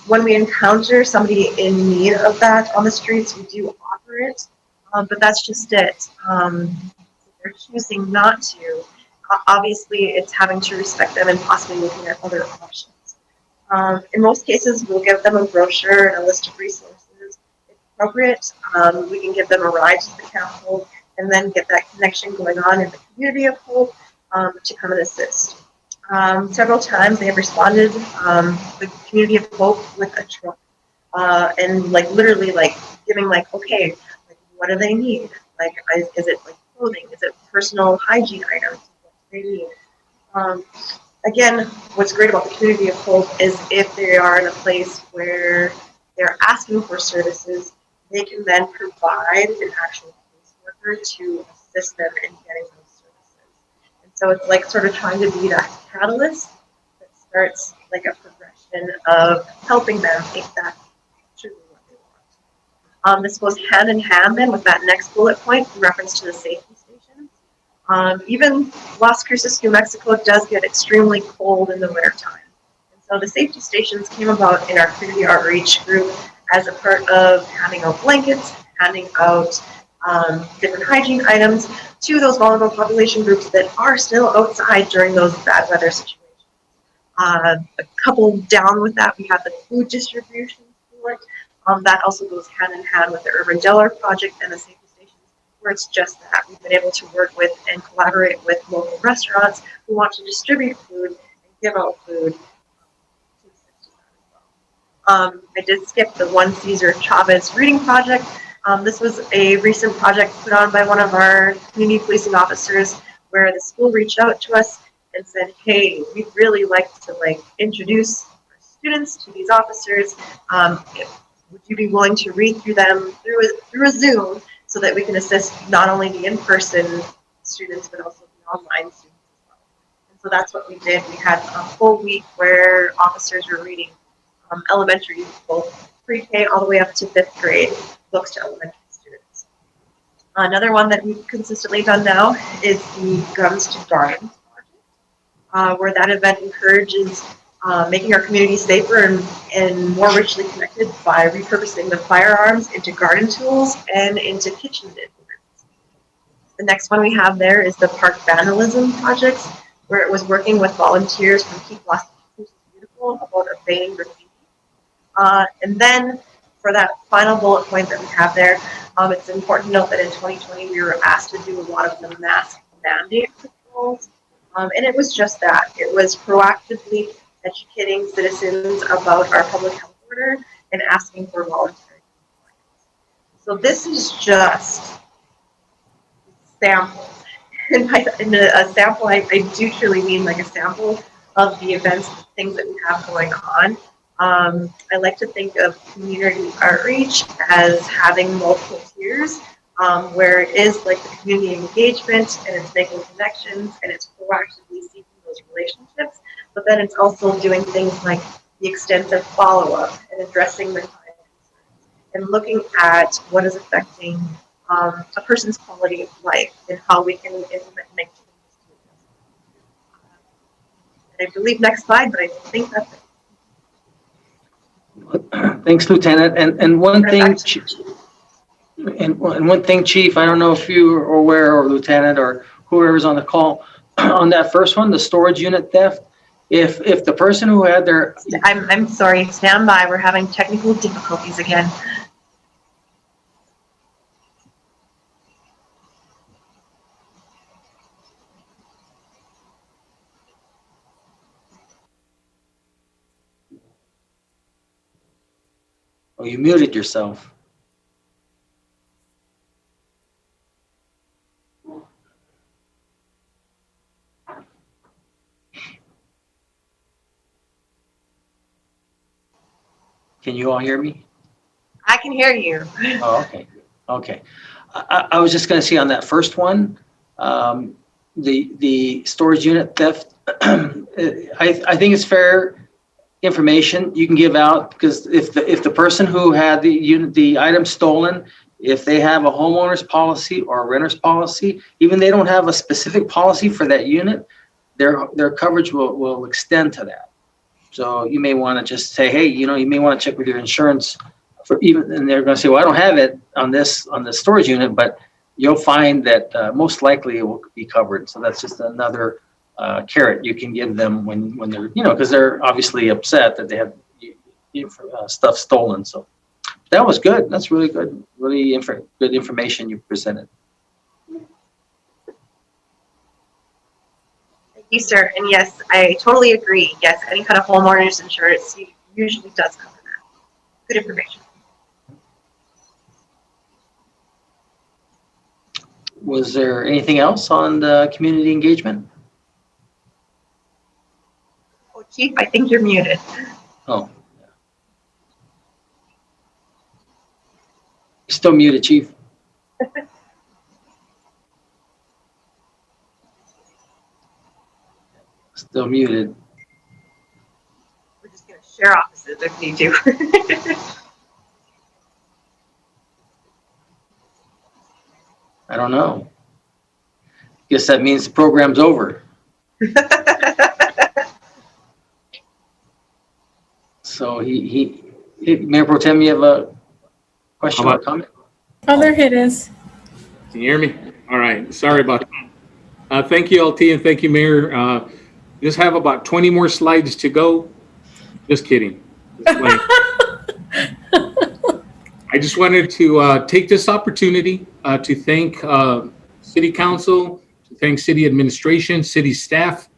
When we encounter somebody in need of that on the streets, we do offer it, but that's just it. If they're choosing not to, obviously it's having to respect them and possibly looking at other options. In most cases, we'll give them a brochure and a list of resources. If appropriate, we can give them a ride to the Capitol and then get that connection going on in the Community of Hope to come and assist. Several times they have responded, the Community of Hope, with a truck and like literally like giving like, okay, like, what do they need? Like, is it like clothing? Is it personal hygiene items? What do they need? Again, what's great about the Community of Hope is if they are in a place where they're asking for services, they can then provide an actual caseworker to assist them in getting those services. And so it's like sort of trying to be that catalyst that starts like a progression of helping them if that's truly what they want. This goes hand in hand then with that next bullet point in reference to the safety stations. Even Las Cruces, New Mexico does get extremely cold in the wintertime. And so the safety stations came about in our community outreach group as a part of handing out blankets, handing out different hygiene items to those vulnerable population groups that are still outside during those bad weather situations. A couple down with that, we have the food distribution support. That also goes hand in hand with the Urban Dweller Project and the safety stations, where it's just that. We've been able to work with and collaborate with local restaurants who want to distribute food and give out food. I did skip the One Cesar Chavez Reading Project. This was a recent project put on by one of our community policing officers where the school reached out to us and said, hey, we'd really like to introduce our students to these officers. Would you be willing to read through them through a Zoom so that we can assist not only the in-person students, but also the online students as well? And so that's what we did. We had a full week where officers were reading elementary, both pre-K all the way up to 5th grade, books to elementary students. Another one that we've consistently done now is the Guns to Gardens project, where that event encourages making our community safer and more richly connected by repurposing the firearms into garden tools and into kitchen implements. The next one we have there is the Park Vandalism Projects, where it was working with volunteers from Keep Las Cruces Beautiful about abating graffiti. And then for that final bullet point that we have there, it's important to note that in 2020 we were asked to do a lot of the mask mandate patrols. And it was just that. It was proactively educating citizens about our public health order and asking for voluntary compliance. So this is just samples. And by a sample, I do truly mean like a sample of the events, things that we have going on. I like to think of community outreach as having multiple tiers, where it is like the community engagement and it's making connections and it's proactively seeking those relationships, but then it's also doing things like the extensive follow-up and addressing the and looking at what is affecting a person's quality of life and how we can implement and make changes to it. And I believe next slide, but I think that's it. Thanks, Lieutenant. And one thing, one thing, Chief, I don't know if you are aware, or Lieutenant, or whoever's on the call, on that first one, the storage unit theft, if the person who had their... I'm sorry, stand by. We're having technical difficulties again. Oh, you muted yourself. Can you all hear me? I can hear you. Oh, okay. Okay. I was just going to say on that first one, the storage unit theft, I think it's fair information you can give out, because if the person who had the item stolen, if they have a homeowner's policy or a renter's policy, even they don't have a specific policy for that unit, their coverage will extend to that. So you may want to just say, hey, you may want to check with your insurance for even, and they're going to say, well, I don't have it on the storage unit, but you'll find that most likely it will be covered. So that's just another carrot you can give them when they're, because they're obviously upset that they have stuff stolen. So that was good. That's really good. Really good information you presented. Thank you, sir. And yes, I totally agree. Yes, any kind of homeowner's insurance usually does cover that. Good information. Was there anything else on the community engagement? Oh, Chief, I think you're muted. Oh. Still muted, Chief. Still muted. We're just going to share offices if need to. I don't know. Guess that means the program's over. So Mayor Pro Tem, you have a question or comment? Oh, there it is. Can you hear me? All right. Sorry about that. Thank you, LT, and thank you, Mayor. Just have about 20 more slides to go. Just kidding. I just wanted to take this opportunity to thank City Council, to thank City Administration, City staff.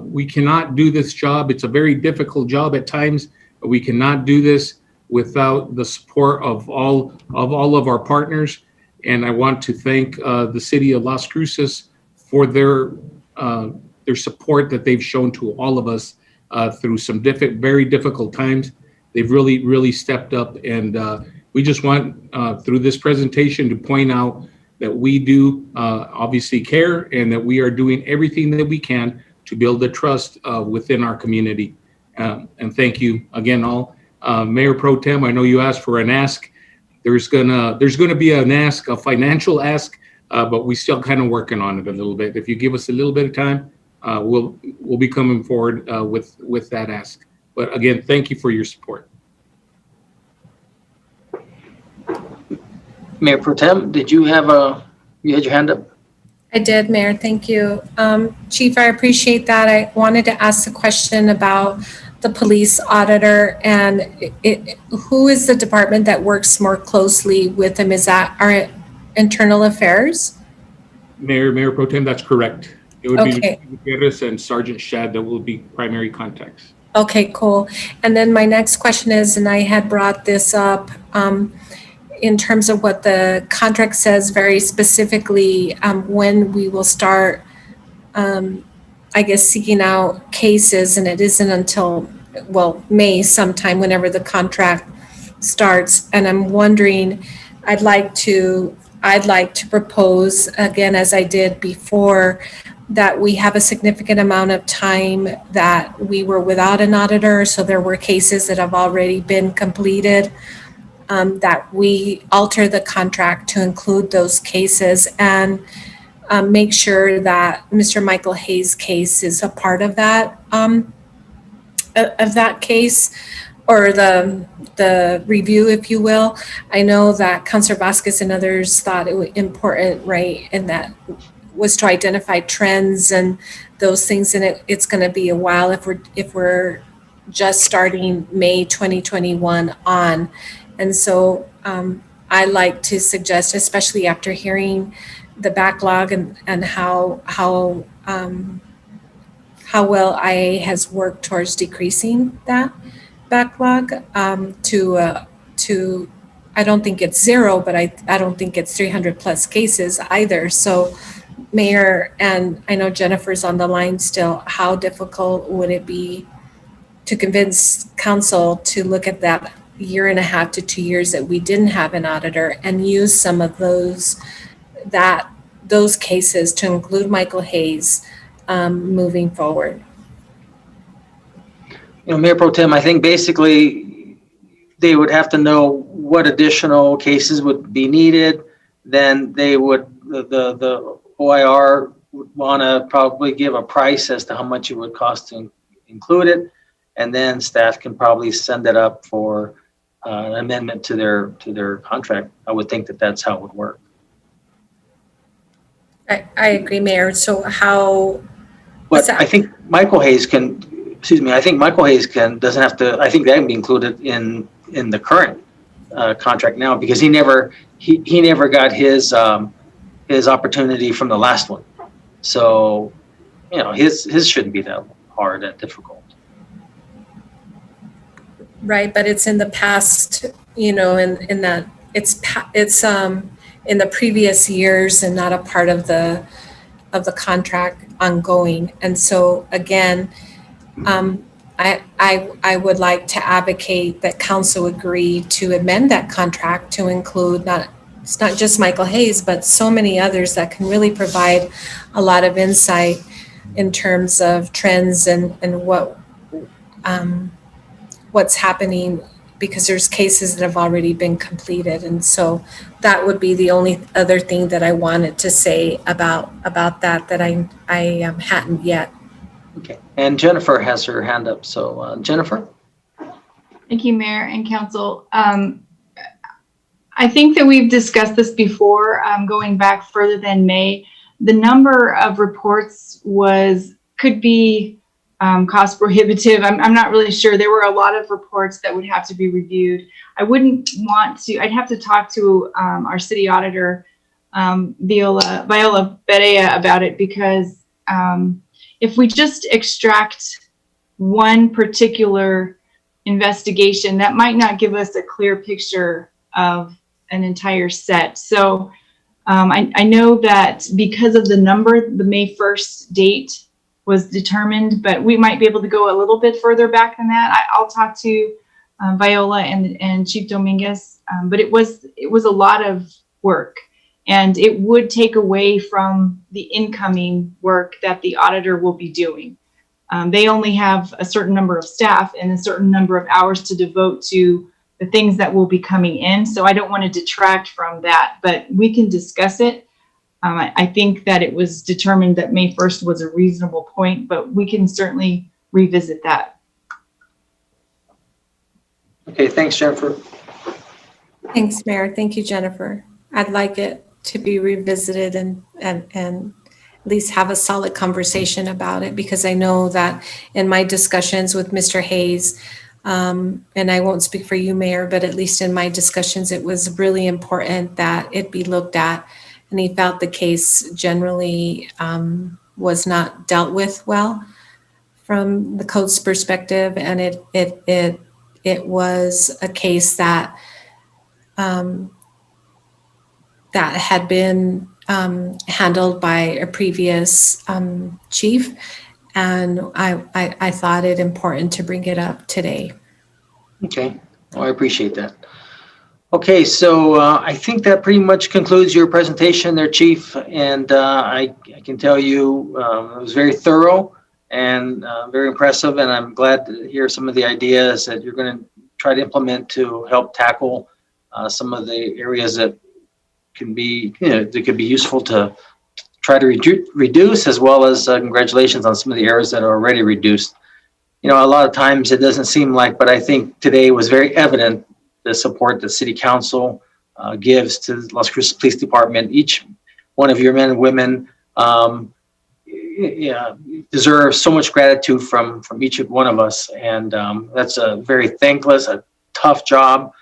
We cannot do this job. It's a very difficult job at times, but we cannot do this without the support of all of our partners. And I want to thank the City of Las Cruces for their support that they've shown to all of us through some very difficult times. They've really stepped up, and we just want through this presentation to point out that we do obviously care, and that we are doing everything that we can to build the trust within our community. And thank you again, all. Mayor Pro Tem, I know you asked for an ask. There's gonna be an ask, a financial ask, but we still kind of working on it a little bit. If you give us a little bit of time, we'll be coming forward with that ask. But again, thank you for your support. Mayor Pro Tem, did you have you had your hand up? I did, Mayor. Thank you. Chief, I appreciate that. I wanted to ask a question about the police auditor, and who is the department that works more closely with him? Is that our internal affairs? Mayor Pro Tem, that's correct. It would Okay. be Gutierrez and Sergeant Shad that will be primary contacts. Okay, cool. And then my next question is, and I had brought this up, in terms of what the contract says very specifically, when we will start, I guess, seeking out cases, and it isn't until, well, May sometime, whenever the contract starts. And I'm wondering, I'd like to propose, again, as I did before, that we have a significant amount of time that we were without an auditor. So there were cases that have already been completed, that we alter the contract to include those cases and make sure that Mr. Michael Hayes' case is a part of that case, or the review, if you will. I know that Councilor Vasquez and others thought it was important, right, and that was to identify trends and those things. And it's going to be a while if we're just starting May 2021 on. And so I like to suggest, especially after hearing the backlog and how well IA has worked towards decreasing that backlog to I don't think it's zero, but I don't think it's 300 plus cases either. So Mayor, and I know Jennifer's on the line still, how difficult would it be to convince council to look at that year and a half to 2 years that we didn't have an auditor and use some of those cases to include Michael Hayes moving forward? Mayor Pro Tem, I think basically they would have to know what additional cases would be needed. Then they would, the OIR would want to probably give a price as to how much it would cost to include it. And then staff can probably send it up for an amendment to their contract. I would think that that's how it would work. I agree, Mayor. So how? But I think Michael Hayes can, doesn't have to, I think that can be included in the current contract now, because he never got his opportunity from the last one. So, his shouldn't be that hard and difficult. Right, but it's in the past, in that it's in the previous years and not a part of the contract ongoing. And so again, I would like to advocate that council agree to amend that contract to include it's not just Michael Hayes, but so many others that can really provide a lot of insight in terms of trends and what's happening, because there's cases that have already been completed. And so that would be the only other thing that I wanted to say about that I hadn't yet. Okay, and Jennifer has her hand up. So Jennifer. Thank you, Mayor and Council. I think that we've discussed this before, going back further than May. The number of reports could be cost prohibitive. I'm not really sure. There were a lot of reports that would have to be reviewed. I'd have to talk to our city auditor, Viola Berea, about it, because if we just extract one particular investigation, that might not give us a clear picture of an entire set. So I know that because of the number, the May 1st date was determined, but we might be able to go a little bit further back than that. I'll talk to Viola and Chief Dominguez, but it was a lot of work, and it would take away from the incoming work that the auditor will be doing. They only have a certain number of staff and a certain number of hours to devote to the things that will be coming in. So I don't want to detract from that, but we can discuss it. I think that it was determined that May 1st was a reasonable point, but we can certainly revisit that. Okay, thanks, Jennifer. Thanks, Mayor. Thank you, Jennifer. I'd like it to be revisited and at least have a solid conversation about it, because I know that in my discussions with Mr. Hayes, and I won't speak for you, Mayor, but at least in my discussions, it was really important that it be looked at. And he felt the case generally was not dealt with well from the code's perspective, and it was a case that that had been handled by a previous chief, and I thought it important to bring it up today. Okay, well, I appreciate that. Okay, so I think that pretty much concludes your presentation there, Chief. And I can tell you it was very thorough and very impressive. And I'm glad to hear some of the ideas that you're going to try to implement to help tackle some of the areas that can be, that could be useful to try to reduce, as well as congratulations on some of the areas that are already reduced. A lot of times it doesn't seem like, but I think today was very evident the support that City Council gives to the Las Cruces Police Department. Each one of your men and women deserves so much gratitude from each one of us, and that's a very thankless, a tough job.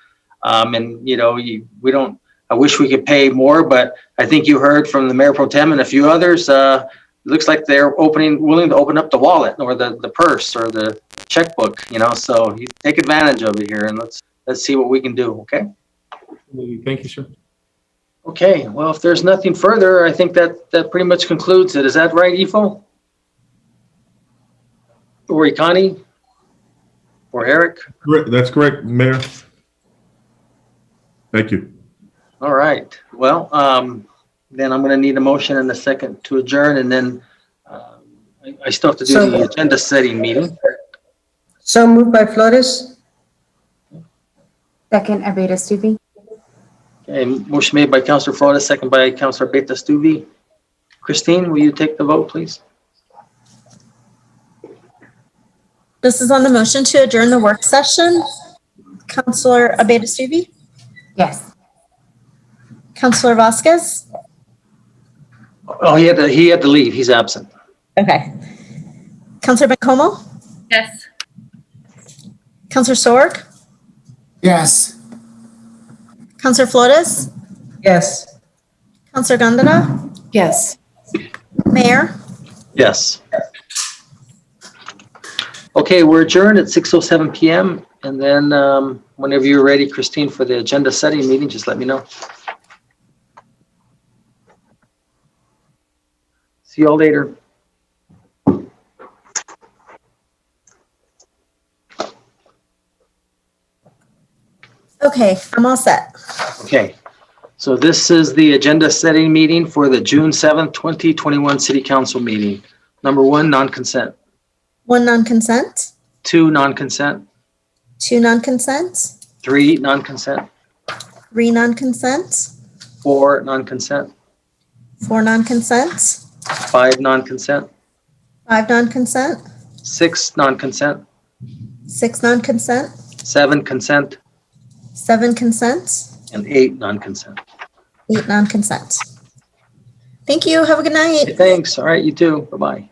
We don't. I wish we could pay more, but I think you heard from the Mayor Pro Tem and a few others. It looks like they're willing to open up the wallet or the purse or the checkbook. So you take advantage of it here, and let's see what we can do. Okay. Thank you, sir. Okay. Well, if there's nothing further, I think that pretty much concludes it. Is that right, Ifo? Or Ikani? Or Eric? Correct. That's correct, Mayor. Thank you. All right. Well, then I'm going to need a motion and a second to adjourn, and then I still have to do the agenda setting meeting. So moved by Flores. Second, Abeta Stuvi. Okay, motion made by Councilor Flores, second by Councilor Abeta Stuvi. Christine, will you take the vote, please? This is on the motion to adjourn the work session. Councilor Abeta Stuvi? Yes. Councilor Vasquez? Oh, he had to leave. He's absent. Okay. Councilor Bencomo? Yes. Councilor Sorg? Yes. Councilor Flores? Yes. Councilor Gondara? Yes. Mayor? Yes. Okay, we're adjourned at 6:07 p.m. And then whenever you're ready, Christine, for the agenda setting meeting, just let me know. See y'all later. Okay, I'm all set. Okay, so this is the agenda setting meeting for the June 7th, 2021 City Council meeting. Number 1, non-consent. 1 non-consent. 2, non-consent. 2 non-consent. 3, non-consent. 3 non-consent. 4, non-consent. 4 non-consent. 5, non-consent. 5 non-consent. 6, non-consent. 6 non-consent. 7, consent. 7 consent. And 8, non-consent. 8 non-consent. Thank you. Have a good night. Thanks. All right, you too. Bye-bye.